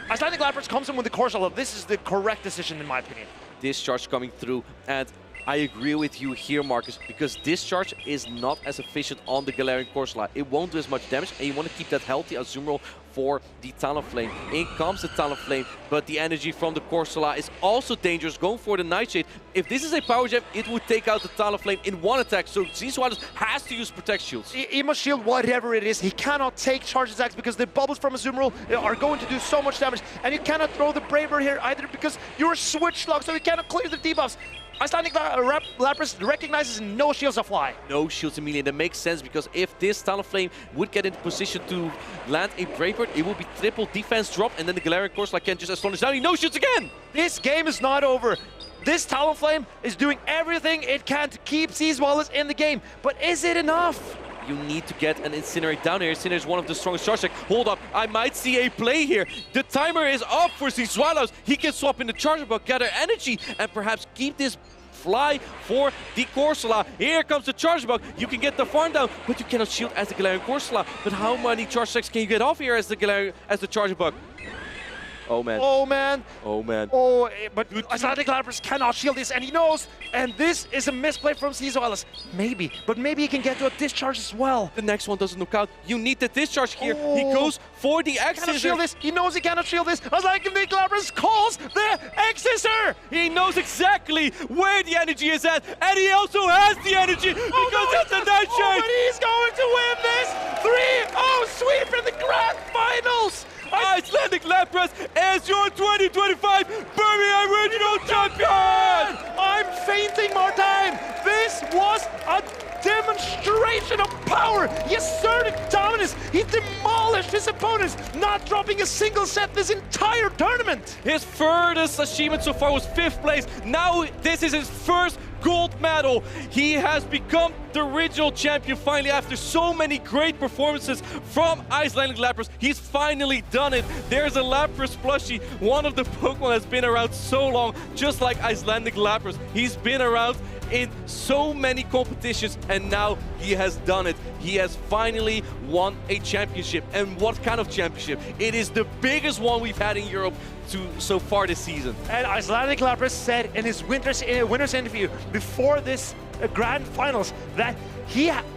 Icelandic Lapras comes in with the Corsola. This is the correct decision in my opinion. Discharge coming through, and I agree with you here, Marcus, because Discharge is not as efficient on the Galarian Corsola. It won't do as much damage, and you want to keep that healthy Azumarill for the Talonflame. In comes the Talonflame, but the energy from the Corsola is also dangerous, going for the Nightshade. If this is a Power Gem, it would take out the Talonflame in 1 attack, so Zzweilous has to use Protect Shields. He must shield whatever it is. He cannot take charge attacks because the bubbles from Azumarill are going to do so much damage, and you cannot throw the Brave Bird here either because you're switch locked, so you cannot clear the debuffs. Icelandic Lapras recognizes no shields apply. No shields immediately, and that makes sense because if this Talonflame would get into position to land a Brave Bird, it will be triple defense drop, and then the Galarian Corsola can just astonish down. He no shields again! This game is not over. This Talonflame is doing everything it can to keep Zzweilous in the game, but is it enough? You need to get an Incinerate down here. Incinerate is one of the strongest charge tech. Hold up, I might see a play here. The timer is up for Zzweilous. He can swap in the Charge Bug, gather energy, and perhaps keep this fly for the Corsola. Here comes the charge bug. You can get the farm down, but you cannot shield as the Galarian Corsola. But how many charge attacks can you get off here as the charge bug? Oh man. Oh man. Oh man. Oh, but Icelandic Lapras cannot shield this, and he knows. And this is a misplay from Zzweilous. Maybe, but maybe he can get to a discharge as well. The next one doesn't knock out. You need the discharge here. Oh. He goes for the X Cannot shield this. He knows he cannot shield this. Icelandic Lapras calls the X-Scissor. He knows exactly where the energy is at, and he also has the energy because it's a Nightshade. But he's going to win this 3-0 sweep in the grand finals. Icelandic Lapras is your 2025 Birmingham Regional Champion! I'm fainting, Martijn! This was a demonstration of power! He asserted dominance! He demolished his opponents, not dropping a single set this entire tournament! His furthest achievement so far was 5th place. Now this is his first gold medal. He has become the regional champion finally after so many great performances from Icelandic Lapras. He's finally done it. There's a Lapras plushie, one of the Pokemon that's been around so long, just like Icelandic Lapras. He's been around in so many competitions and now he has done it. He has finally won a championship. And what kind of championship? It is the biggest one we've had in Europe so far this season. And Icelandic Lapras said in his winner's interview before this grand finals that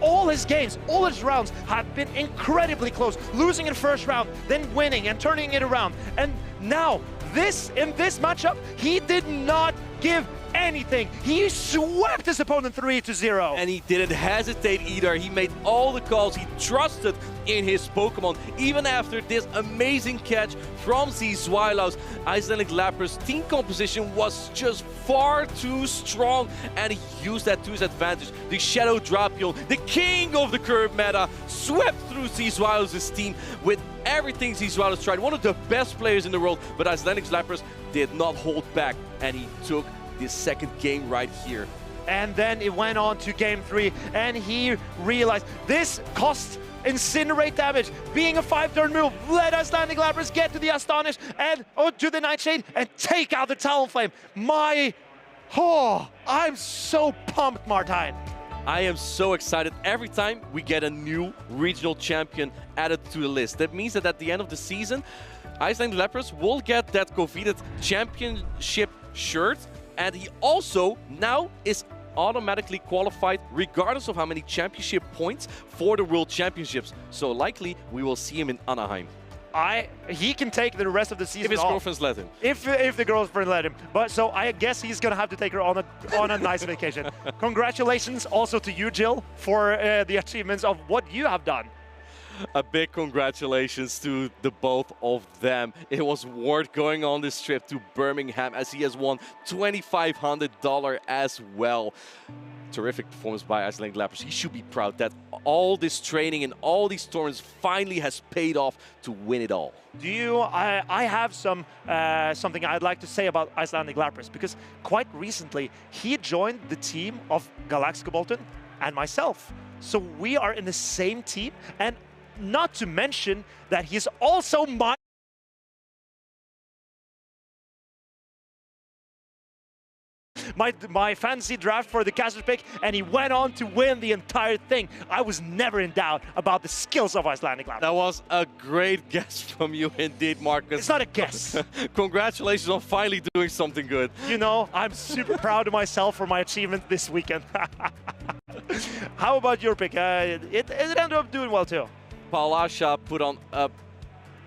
all his games, all his rounds have been incredibly close, losing in first round, then winning and turning it around. And now in this matchup, he did not give anything. He swept his opponent 3-0. And he didn't hesitate either. He made all the calls. He trusted in his Pokemon. Even after this amazing catch from Zzweilous, Icelandic Lapras' team composition was just far too strong, and he used that to his advantage. The Shadow Drapion, the king of the curve meta, swept through Zzweilous' team with everything Zzweilous tried. One of the best players in the world, but Icelandic Lapras did not hold back, and he took this second game right here. And then it went on to game 3, and he realized this costs Incinerate damage. Being a 5-turn move, let Icelandic Lapras get to the Astonish and to the Nightshade and take out the Talonflame. I'm so pumped, Martijn. I am so excited every time we get a new regional champion added to the list. That means that at the end of the season, Icelandic Lapras will get that coveted championship shirt, and he also now is automatically qualified regardless of how many championship points for the World Championships. So likely we will see him in Anaheim. He can take the rest of the season if his off. girlfriend's let him. If the girlfriend let him. But so I guess he's gonna have to take her on a nice vacation. Congratulations also to you, Jill, for the achievements of what you have done. A big congratulations to the both of them. It was worth going on this trip to Birmingham as he has won $2,500 as well. Terrific performance by Icelandic Lapras. He should be proud that all this training and all these tournaments finally has paid off to win it all. I have something I'd like to say about Icelandic Lapras, because quite recently he joined the team of Galax, G-Kolton and myself. So we are in the same team, and not to mention that he's also my fantasy draft for the caster pick, and he went on to win the entire thing. I was never in doubt about the skills of Icelandic Lapras. That was a great guess from you indeed, Marcus. It's not a guess. Congratulations on finally doing something good. You know, I'm super proud of myself for my achievement this weekend. How about your pick? It ended up doing well too. Paula put on an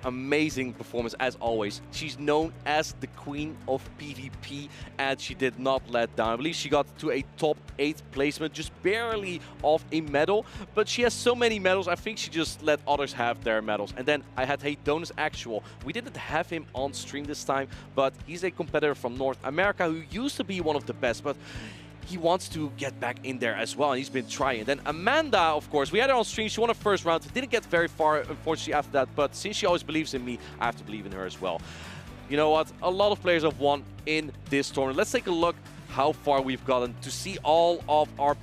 amazing performance as always. She's known as the queen of PvP, and she did not let down. I believe she got to a top 8 placement, just barely off a medal, but she has so many medals, I think she just let others have their medals. And then I had Donus Actual. We didn't have him on stream this time, but he's a competitor from North America who used to be one of the best, but he wants to get back in there as well, and he's been trying. Then Amanda, of course, we had her on stream. She won her first round. Didn't get very far, unfortunately, after that. But since she always believes in me, I have to believe in her as well. You know what? A lot of players have won in this tournament. Let's take a look how far we've gotten to see all of our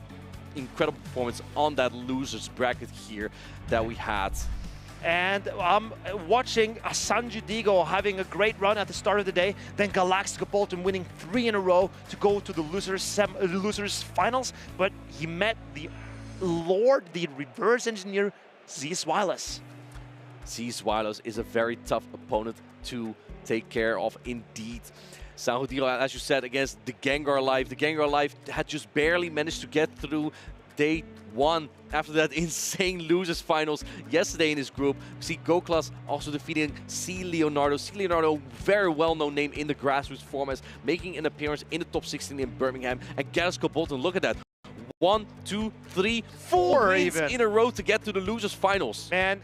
incredible performance on that losers bracket here that we had. And I'm watching Sanju Digo having a great run at the start of the day, then Galax G-Kolton winning 3 in a row to go to the losers finals, but he met the Lord, the reverse engineer, Zzweilous. Zzweilous is a very tough opponent to take care of indeed. Sanju Digo, as you said, against the Gengar Life. The Gengar Life had just barely managed to get through day 1 after that insane losers finals yesterday in his group. We see Goklas also defeating C. Leonardo. C. Leonardo, very well-known name in the grassroots format, making an appearance in the top 16 in Birmingham. And Galax G-Kolton, look at that. 1, 2, 3, 4 wins even in a row to get to the losers finals. Man,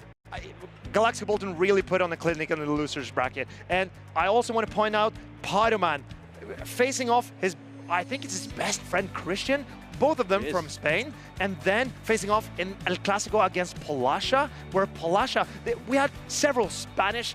Galax G-Kolton really put on the clinic in the losers bracket. And I also want to point out Pyroman facing off his, I think it's his best friend Christian, both of them from Spain, and then facing off in El Clasico against Paula, where Paula, we had several Spanish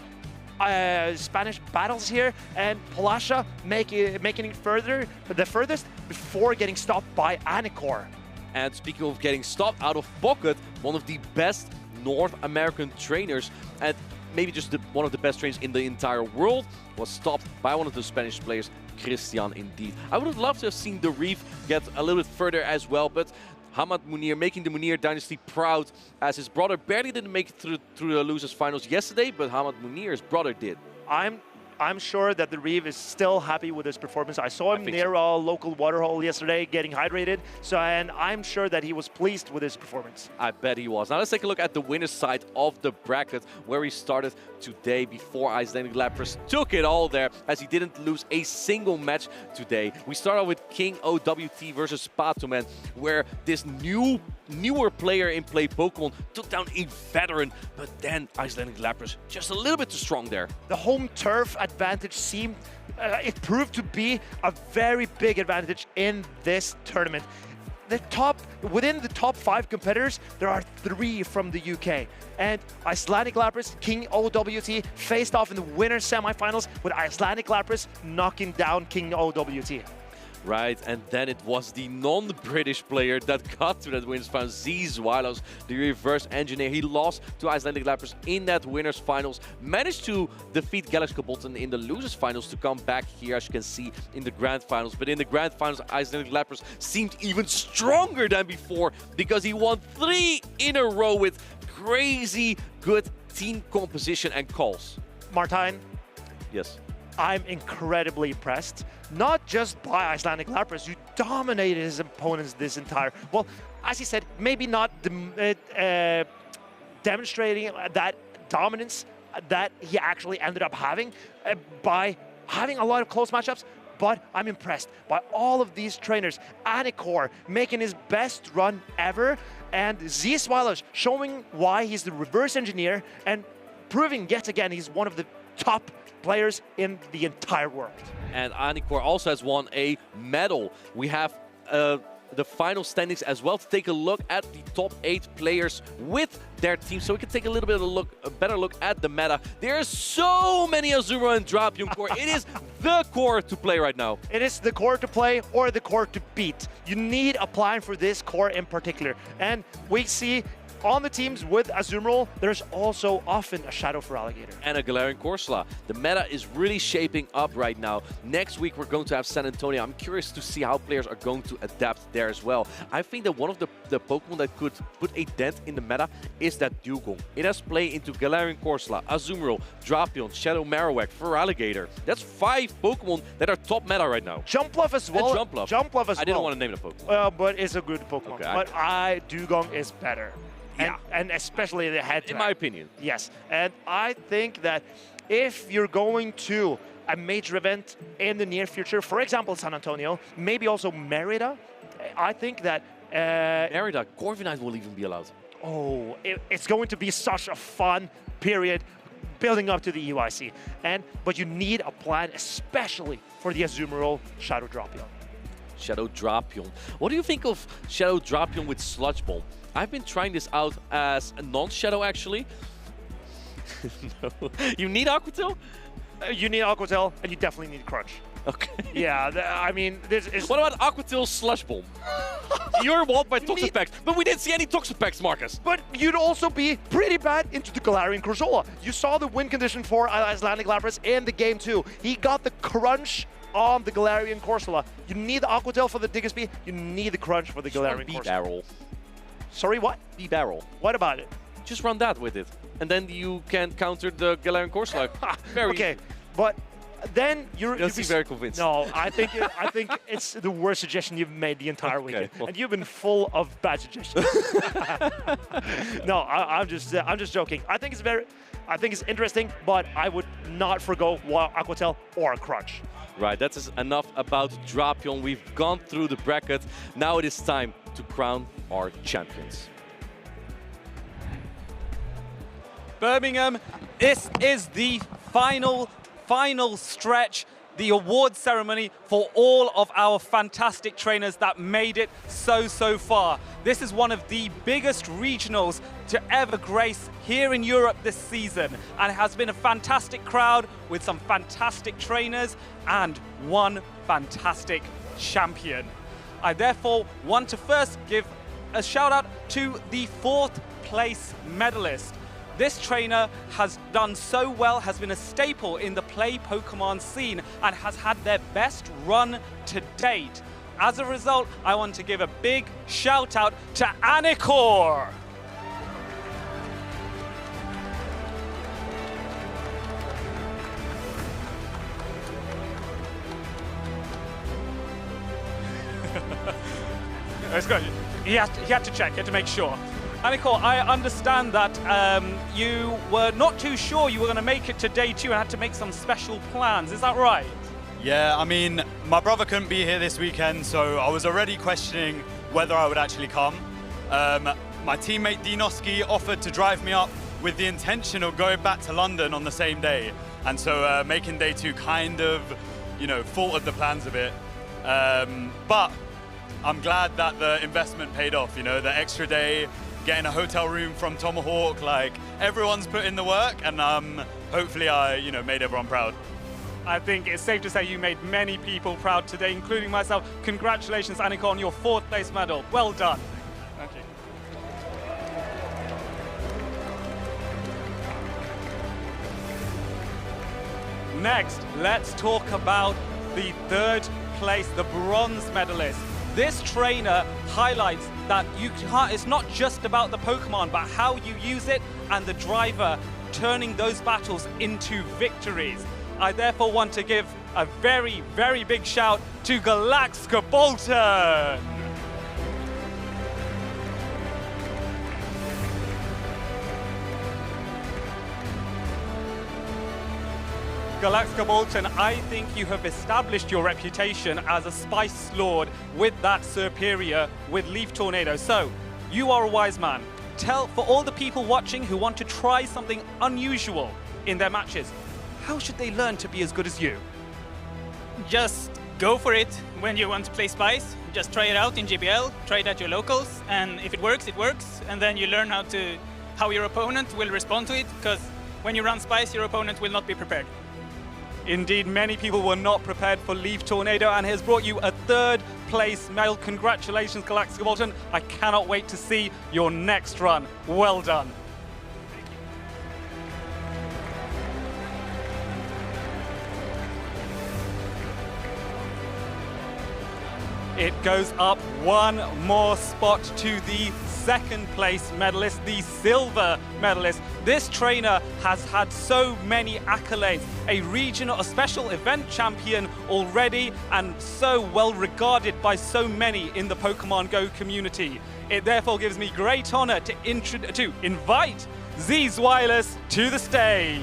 battles here, and Paula making it further, the furthest, before getting stopped by Anor. And speaking of getting stopped out of pocket, one of the best North American trainers, and maybe just one of the best trainers in the entire world, was stopped by one of the Spanish players, Christian, indeed. I would have loved to have seen the Reef get a little bit further as well, but Hamad Munir making the Munir dynasty proud, as his brother barely didn't make it through the losers finals yesterday, but Hamad Munir's brother did. I'm sure that the Reeve is still happy with his performance. I saw him near a local waterhole yesterday getting hydrated, and I'm sure that he was pleased with his performance. I bet he was. Now let's take a look at the winner's side of the bracket, where he started today before Icelandic Lapras took it all there, as he didn't lose a single match today. We start off with King OWT versus Spatoman, where this newer player in play Pokemon took down a veteran, but then Icelandic Lapras just a little bit too strong there. The home turf advantage seemed, it proved to be a very big advantage in this tournament. Within the top 5 competitors, there are 3 from the UK. And Icelandic Lapras, King OWT, faced off in the winner's semifinals, with Icelandic Lapras knocking down King OWT. Right, and then it was the non-British player that got to that winners finals, Zzweilous, the reverse engineer. He lost to Icelandic Lapras in that winners finals, managed to defeat Galax G-Kolton in the losers finals to come back here, as you can see, in the grand finals. But in the grand finals, Icelandic Lapras seemed even stronger than before, because he won 3 in a row with crazy good team composition and calls. Martijn? Yes. I'm incredibly impressed, not just by Icelandic Lapras, who dominated his opponents this entire... Well, as he said, maybe not demonstrating that dominance that he actually ended up having by having a lot of close matchups, but I'm impressed by all of these trainers. Anor making his best run ever, and Zzweilous showing why he's the reverse engineer and proving yet again he's one of the top players in the entire world. And Anor also has won a medal. We have the final standings as well to take a look at the top 8 players with their team, so we can take a little bit of a better look at the meta. There's so many Azumarill and Drapion core. It is the core to play right now. It is the core to play or the core to beat. You need a plan for this core in particular. And we see on the teams with Azumarill, there's also often a Shadow for Alligator. And a Galarian Corsola. The meta is really shaping up right now. Next week, we're going to have San Antonio. I'm curious to see how players are going to adapt there as well. I think that one of the Pokemon that could put a dent in the meta is that Dugong. It has play into Galarian Corsola, Azumarill, Drapion, Shadow Marowak, Feraligatr. That's 5 Pokemon that are top meta right now. Jumpluff as well. And Jumpluff. Jumpluff as well. I didn't want to name the Pokemon. But it's a good Pokemon. Okay, but Dugong is better. Yeah. And especially the head-to-head. In my opinion. Yes. And I think that if you're going to a major event in the near future, for example, San Antonio, maybe also Merida, I think that... Merida, Corviknight will even be allowed. Oh, it's going to be such a fun period building up to the EUIC. But you need a plan, especially for the Azumarill Shadow Drapion. Shadow Drapion. What do you think of Shadow Drapion with Sludge Bomb? I've been trying this out as a non-Shadow, actually. No. You need Aqua Tail? You need Aqua Tail, and you definitely need Crunch. Okay. Yeah, I mean, this is... What about Aquatil's Slush Bomb? You're walled by Toxapex, but we didn't see any Toxapex, Marcus. But you'd also be pretty bad into the Galarian Corsola. You saw the win condition for Icelandic Lapras in the game too. He got the crunch on the Galarian Corsola. You need the Aquatil for the Diggersby. You need the crunch for the Galarian Corsola. B-Barrel. Sorry, what? B-Barrel. What about it? Just run that with it. And then you can counter the Galarian Corsola. Very okay, but then you don't seem very convinced. No, I think it's the worst suggestion you've made the entire weekend, well. and you've been full of bad suggestions. No, I'm just joking. I think it's interesting, but I would not forgo Aquatel or Crunch. Right, that is enough about Drapion. We've gone through the bracket. Now it is time to crown our champions. Birmingham, this is the final stretch, the award ceremony for all of our fantastic trainers that made it so far. This is one of the biggest regionals to ever grace here in Europe this season, and it has been a fantastic crowd with some fantastic trainers and one fantastic champion. I therefore want to first give a shout out to the 4th place medalist. This trainer has done so well, has been a staple in the play Pokemon scene, and has had their best run to date. As a result, I want to give a big shout out to Anor. Let's go. He had to check, he had to make sure. Anor, I understand that you were not too sure you were going to make it to day 2 and had to make some special plans. Is that right? Yeah, I mean, my brother couldn't be here this weekend, so I was already questioning whether I would actually come. My teammate Dinoski offered to drive me up with the intention of going back to London on the same day. And so making day 2 kind of, faltered the plans a bit. But I'm glad that the investment paid off, the extra day, getting a hotel room from Tomahawk, like everyone's put in the work, and hopefully I, made everyone proud. I think it's safe to say you made many people proud today, including myself. Congratulations, Anor, on your 4th place medal. Well done. Thank you. Next, let's talk about the 3rd place, the bronze medalist. This trainer highlights that it's not just about the Pokemon, but how you use it and the driver turning those battles into victories. I therefore want to give a very, very big shout to Galax G-Kolton. Galax G-Kolton, I think you have established your reputation as a Spice Lord with that Superior with Leaf Tornado. So, you are a wise man. Tell, for all the people watching who want to try something unusual in their matches, how should they learn to be as good as you? Just go for it when you want to play Spice. Just try it out in GBL, try it at your locals, and if it works, it works. And then you learn how your opponent will respond to it, because when you run Spice, your opponent will not be prepared. Indeed, many people were not prepared for Leaf Tornado and has brought you a 3rd place medal. Congratulations, Galax G-Kolton. I cannot wait to see your next run. Well done. It goes up one more spot to the 2nd place medalist, the silver medalist. This trainer has had so many accolades, a special event champion already, and so well regarded by so many in the Pokemon Go community. It therefore gives me great honor to invite Zzweilous to the stage.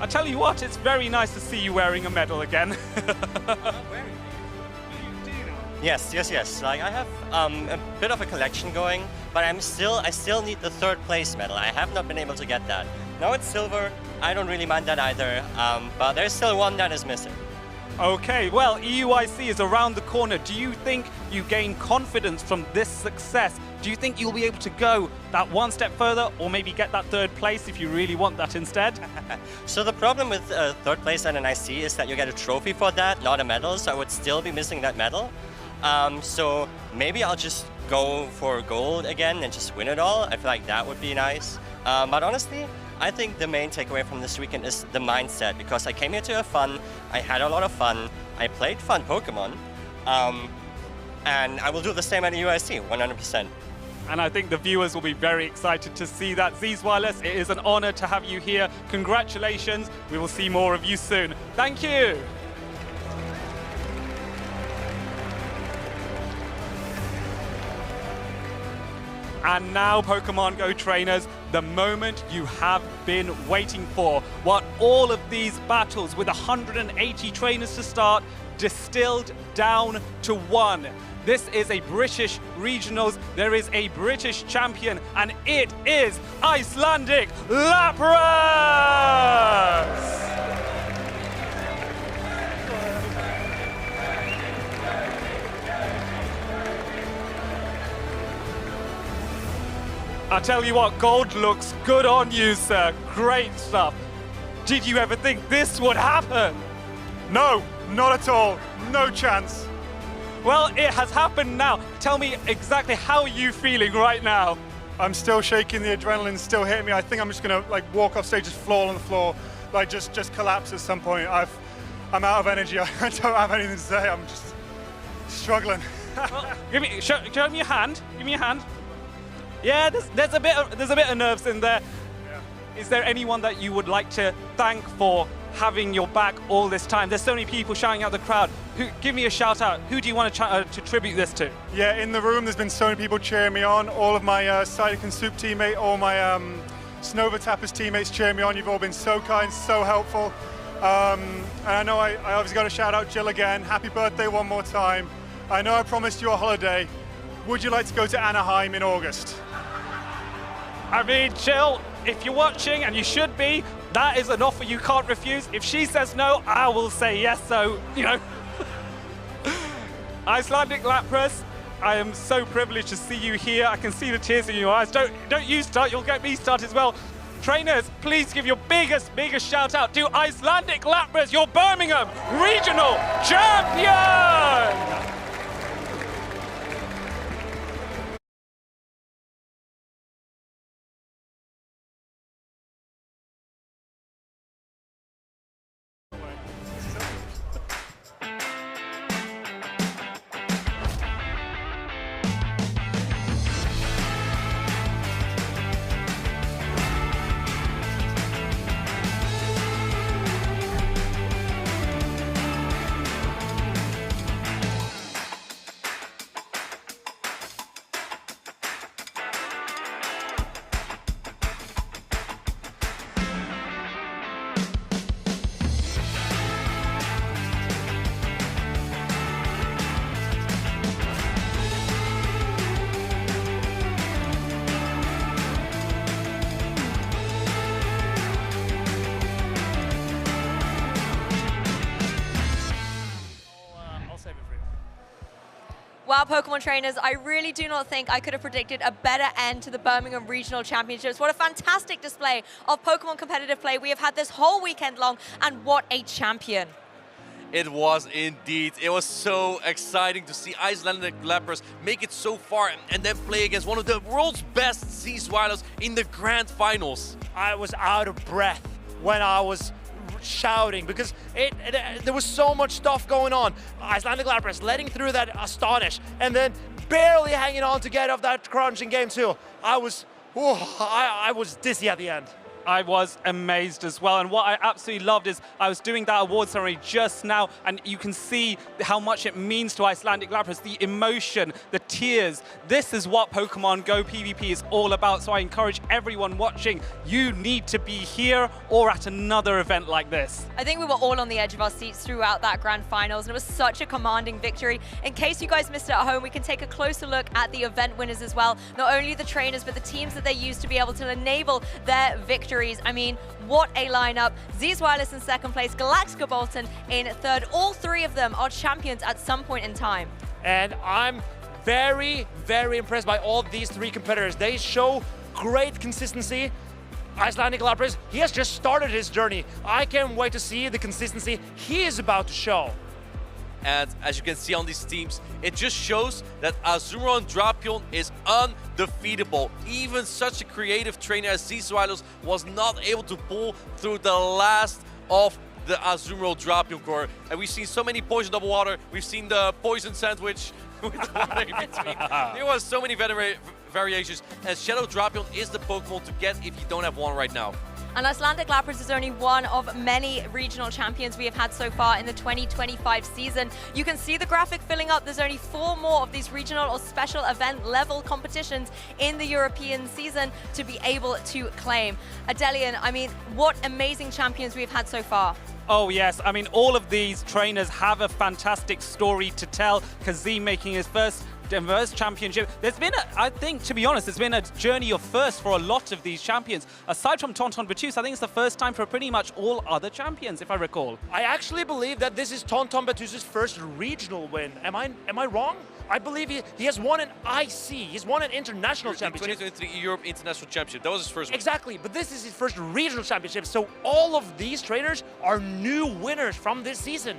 I tell you what, it's very nice to see you wearing a medal again. Yes. Like I have a bit of a collection going, but I still need the 3rd place medal. I have not been able to get that. Now it's silver. I don't really mind that either, but there's still one that is missing. Okay, well, EUIC is around the corner. Do you think you gain confidence from this success? Do you think you'll be able to go that one step further or maybe get that third place if you really want that instead? So the problem with third place at an IC is that you get a trophy for that, not a medal, so I would still be missing that medal. So maybe I'll just go for gold again and just win it all. I feel like that would be nice. But honestly, I think the main takeaway from this weekend is the mindset, because I came here to have fun, I had a lot of fun, I played fun Pokemon, and I will do the same at EUIC, 100%. And I think the viewers will be very excited to see that. Zzweilous, it is an honor to have you here. Congratulations. We will see more of you soon. Thank you. And now, Pokemon Go trainers, the moment you have been waiting for. What all of these battles with 180 trainers to start distilled down to one. This is a British regionals, there is a British champion, and it is Icelandic Lapras! I tell you what, gold looks good on you, sir. Great stuff. Did you ever think this would happen? No, not at all. No chance. Well, it has happened now. Tell me exactly how are you feeling right now? I'm still shaking, the adrenaline's still hitting me. I think I'm just gonna like walk off stage, just fall on the floor, like just collapse at some point. I'm out of energy. I don't have anything to say. I'm just struggling. Well, show me your hand. Give me your hand. Yeah, there's a bit of nerves in there. Yeah. Is there anyone that you would like to thank for having your back all this time? There's so many people shouting out the crowd. Give me a shout out. Who do you want to tribute this to? Yeah, in the room, there's been so many people cheering me on. All of my Psyduck and Soup teammate, all my Snova Tappers teammates cheering me on. You've all been so kind, so helpful. And I know I obviously got to shout out Jill again. Happy birthday one more time. I know I promised you a holiday. Would you like to go to Anaheim in August? I mean, Jill, if you're watching, and you should be, that is an offer you can't refuse. If she says no, I will say yes, so, you know. Icelandic Lapras, I am so privileged to see you here. I can see the tears in your eyes. Don't you start, you'll get me started as well. Trainers, please give your biggest shout out to Icelandic Lapras, your Birmingham Regional Champion! Wow, Pokemon trainers, I really do not think I could have predicted a better end to the Birmingham Regional Championships. What a fantastic display of Pokemon competitive play we have had this whole weekend long, and what a champion. It was indeed. It was so exciting to see Icelandic Lapras make it so far and then play against one of the world's best Zzweilous in the grand finals. I was out of breath when I was shouting because there was so much stuff going on. Icelandic Lapras letting through that Astonish and then barely hanging on to get off that crunch in game 2. I was dizzy at the end. I was amazed as well, and what I absolutely loved is I was doing that award ceremony just now, and you can see how much it means to Icelandic Lapras, the emotion, the tears. This is what Pokemon Go PvP is all about, so I encourage everyone watching, you need to be here or at another event like this. I think we were all on the edge of our seats throughout that grand finals, and it was such a commanding victory. In case you guys missed it at home, we can take a closer look at the event winners as well. Not only the trainers, but the teams that they used to be able to enable their victory. series. I mean, what a lineup. Zzweilous in second place, Galax G-Kolton in third. All three of them are champions at some point in time. And I'm very, very impressed by all these three competitors. They show great consistency. Icelandic Lapras, he has just started his journey. I can't wait to see the consistency he is about to show. And as you can see on these teams, it just shows that Azumarill and Drapion is undefeatable. Even such a creative trainer as Zzweilous was not able to pull through the last of the Azumarill Drapion core. And we've seen so many poison double water. We've seen the poison sandwich with water in between. There was so many variations. And Shadow Drapion is the Pokemon to get if you don't have one right now. And Icelandic Lapras is only one of many regional champions we have had so far in the 2025 season. You can see the graphic filling up. There's only 4 more of these regional or special event level competitions in the European season to be able to claim. Adelian, I mean, what amazing champions we've had so far. Oh yes, I mean, all of these trainers have a fantastic story to tell. Kazim making his first championship. There's been, I think, to be honest, it's been a journey of first for a lot of these champions. Aside from Tonton Batus, I think it's the first time for pretty much all other champions, if I recall. I actually believe that this is Tonton Batus' first regional win. Am I wrong? I believe he has won an IC. He's won an international championship. 2023 Europe International Championship. That was his first one. Exactly, but this is his first regional championship. So all of these trainers are new winners from this season.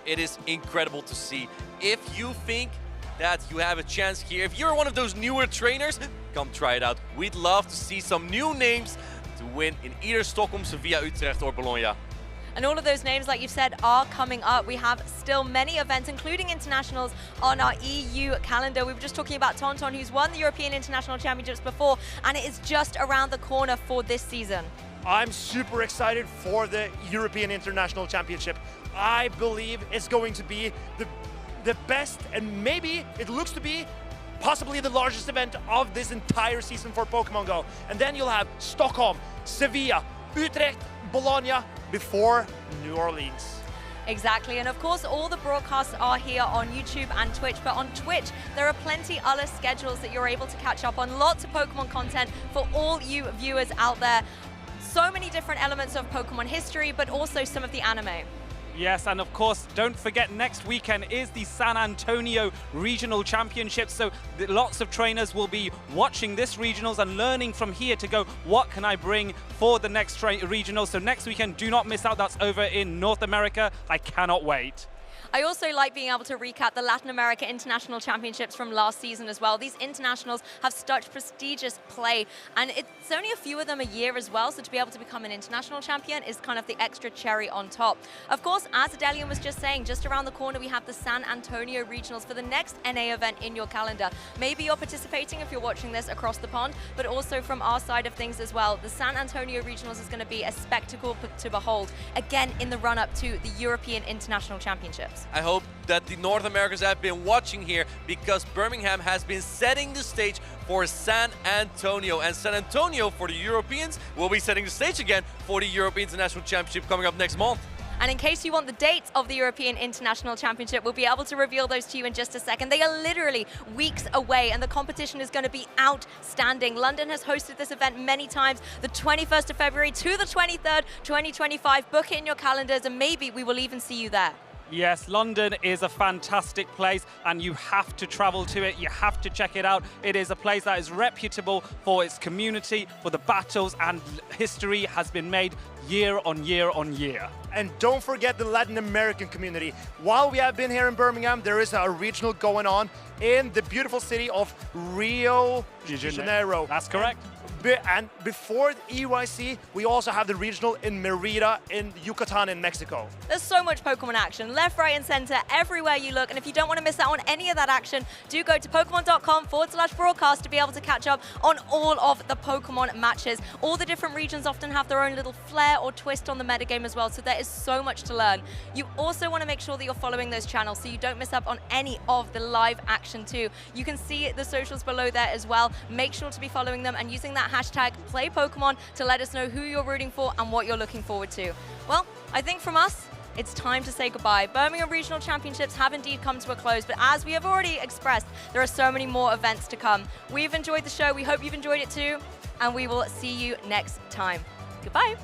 It is incredible to see. If you think that you have a chance here, if you're one of those newer trainers, come try it out. We'd love to see some new names to win in either Stockholm, Sevilla, Utrecht or Bologna. And all of those names, like you've said, are coming up. We have still many events, including internationals, on our EU calendar. We were just talking about Tonton, who's won the European International Championships before, and it is just around the corner for this season. I'm super excited for the European International Championship. I believe it's going to be the best, and maybe it looks to be possibly the largest event of this entire season for Pokemon Go. And then you'll have Stockholm, Sevilla, Utrecht, Bologna before New Orleans. Exactly, and of course all the broadcasts are here on YouTube and Twitch, but on Twitch there are plenty other schedules that you're able to catch up on. Lots of Pokemon content for all you viewers out there. So many different elements of Pokemon history, but also some of the anime. Yes, and of course, don't forget next weekend is the San Antonio Regional Championship, so lots of trainers will be watching this regionals and learning from here to go, what can I bring for the next regional? So next weekend, do not miss out. That's over in North America. I cannot wait. I also like being able to recap the Latin America International Championships from last season as well. These internationals have such prestigious play, and it's only a few of them a year as well, so to be able to become an international champion is kind of the extra cherry on top. Of course, as Adelian was just saying, just around the corner we have the San Antonio Regionals for the next NA event in your calendar. Maybe you're participating if you're watching this across the pond, but also from our side of things as well. The San Antonio Regionals is going to be a spectacle to behold, again in the run-up to the European International Championships. I hope that the North Americans have been watching here, because Birmingham has been setting the stage for San Antonio, and San Antonio for the Europeans will be setting the stage again for the European International Championship coming up next month. And in case you want the dates of the European International Championship, we'll be able to reveal those to you in just a second. They are literally weeks away, and the competition is going to be outstanding. London has hosted this event many times, the 21st of February to the 23rd, 2025. Book it in your calendars, and maybe we will even see you there. Yes, London is a fantastic place and you have to travel to it. You have to check it out. It is a place that is reputable for its community, for the battles, and history has been made year on year on year. And don't forget the Latin American community. While we have been here in Birmingham, there is a regional going on in the beautiful city of Rio de Janeiro. That's correct. And before the EUIC, we also have the regional in Merida in Yucatan in Mexico. There's so much Pokemon action, left, right, and center, everywhere you look. And if you don't want to miss out on any of that action, do go to Pokemon.com/broadcast to be able to catch up on all of the Pokemon matches. All the different regions often have their own little flair or twist on the metagame as well, so there is so much to learn. You also want to make sure that you're following those channels so you don't miss up on any of the live action too. You can see the socials below there as well. Make sure to be following them and using that hashtag #PlayPokemon to let us know who you're rooting for and what you're looking forward to. Well, I think from us, it's time to say goodbye. Birmingham Regional Championships have indeed come to a close, but as we have already expressed, there are so many more events to come. We've enjoyed the show. We hope you've enjoyed it too, and we will see you next time. Goodbye.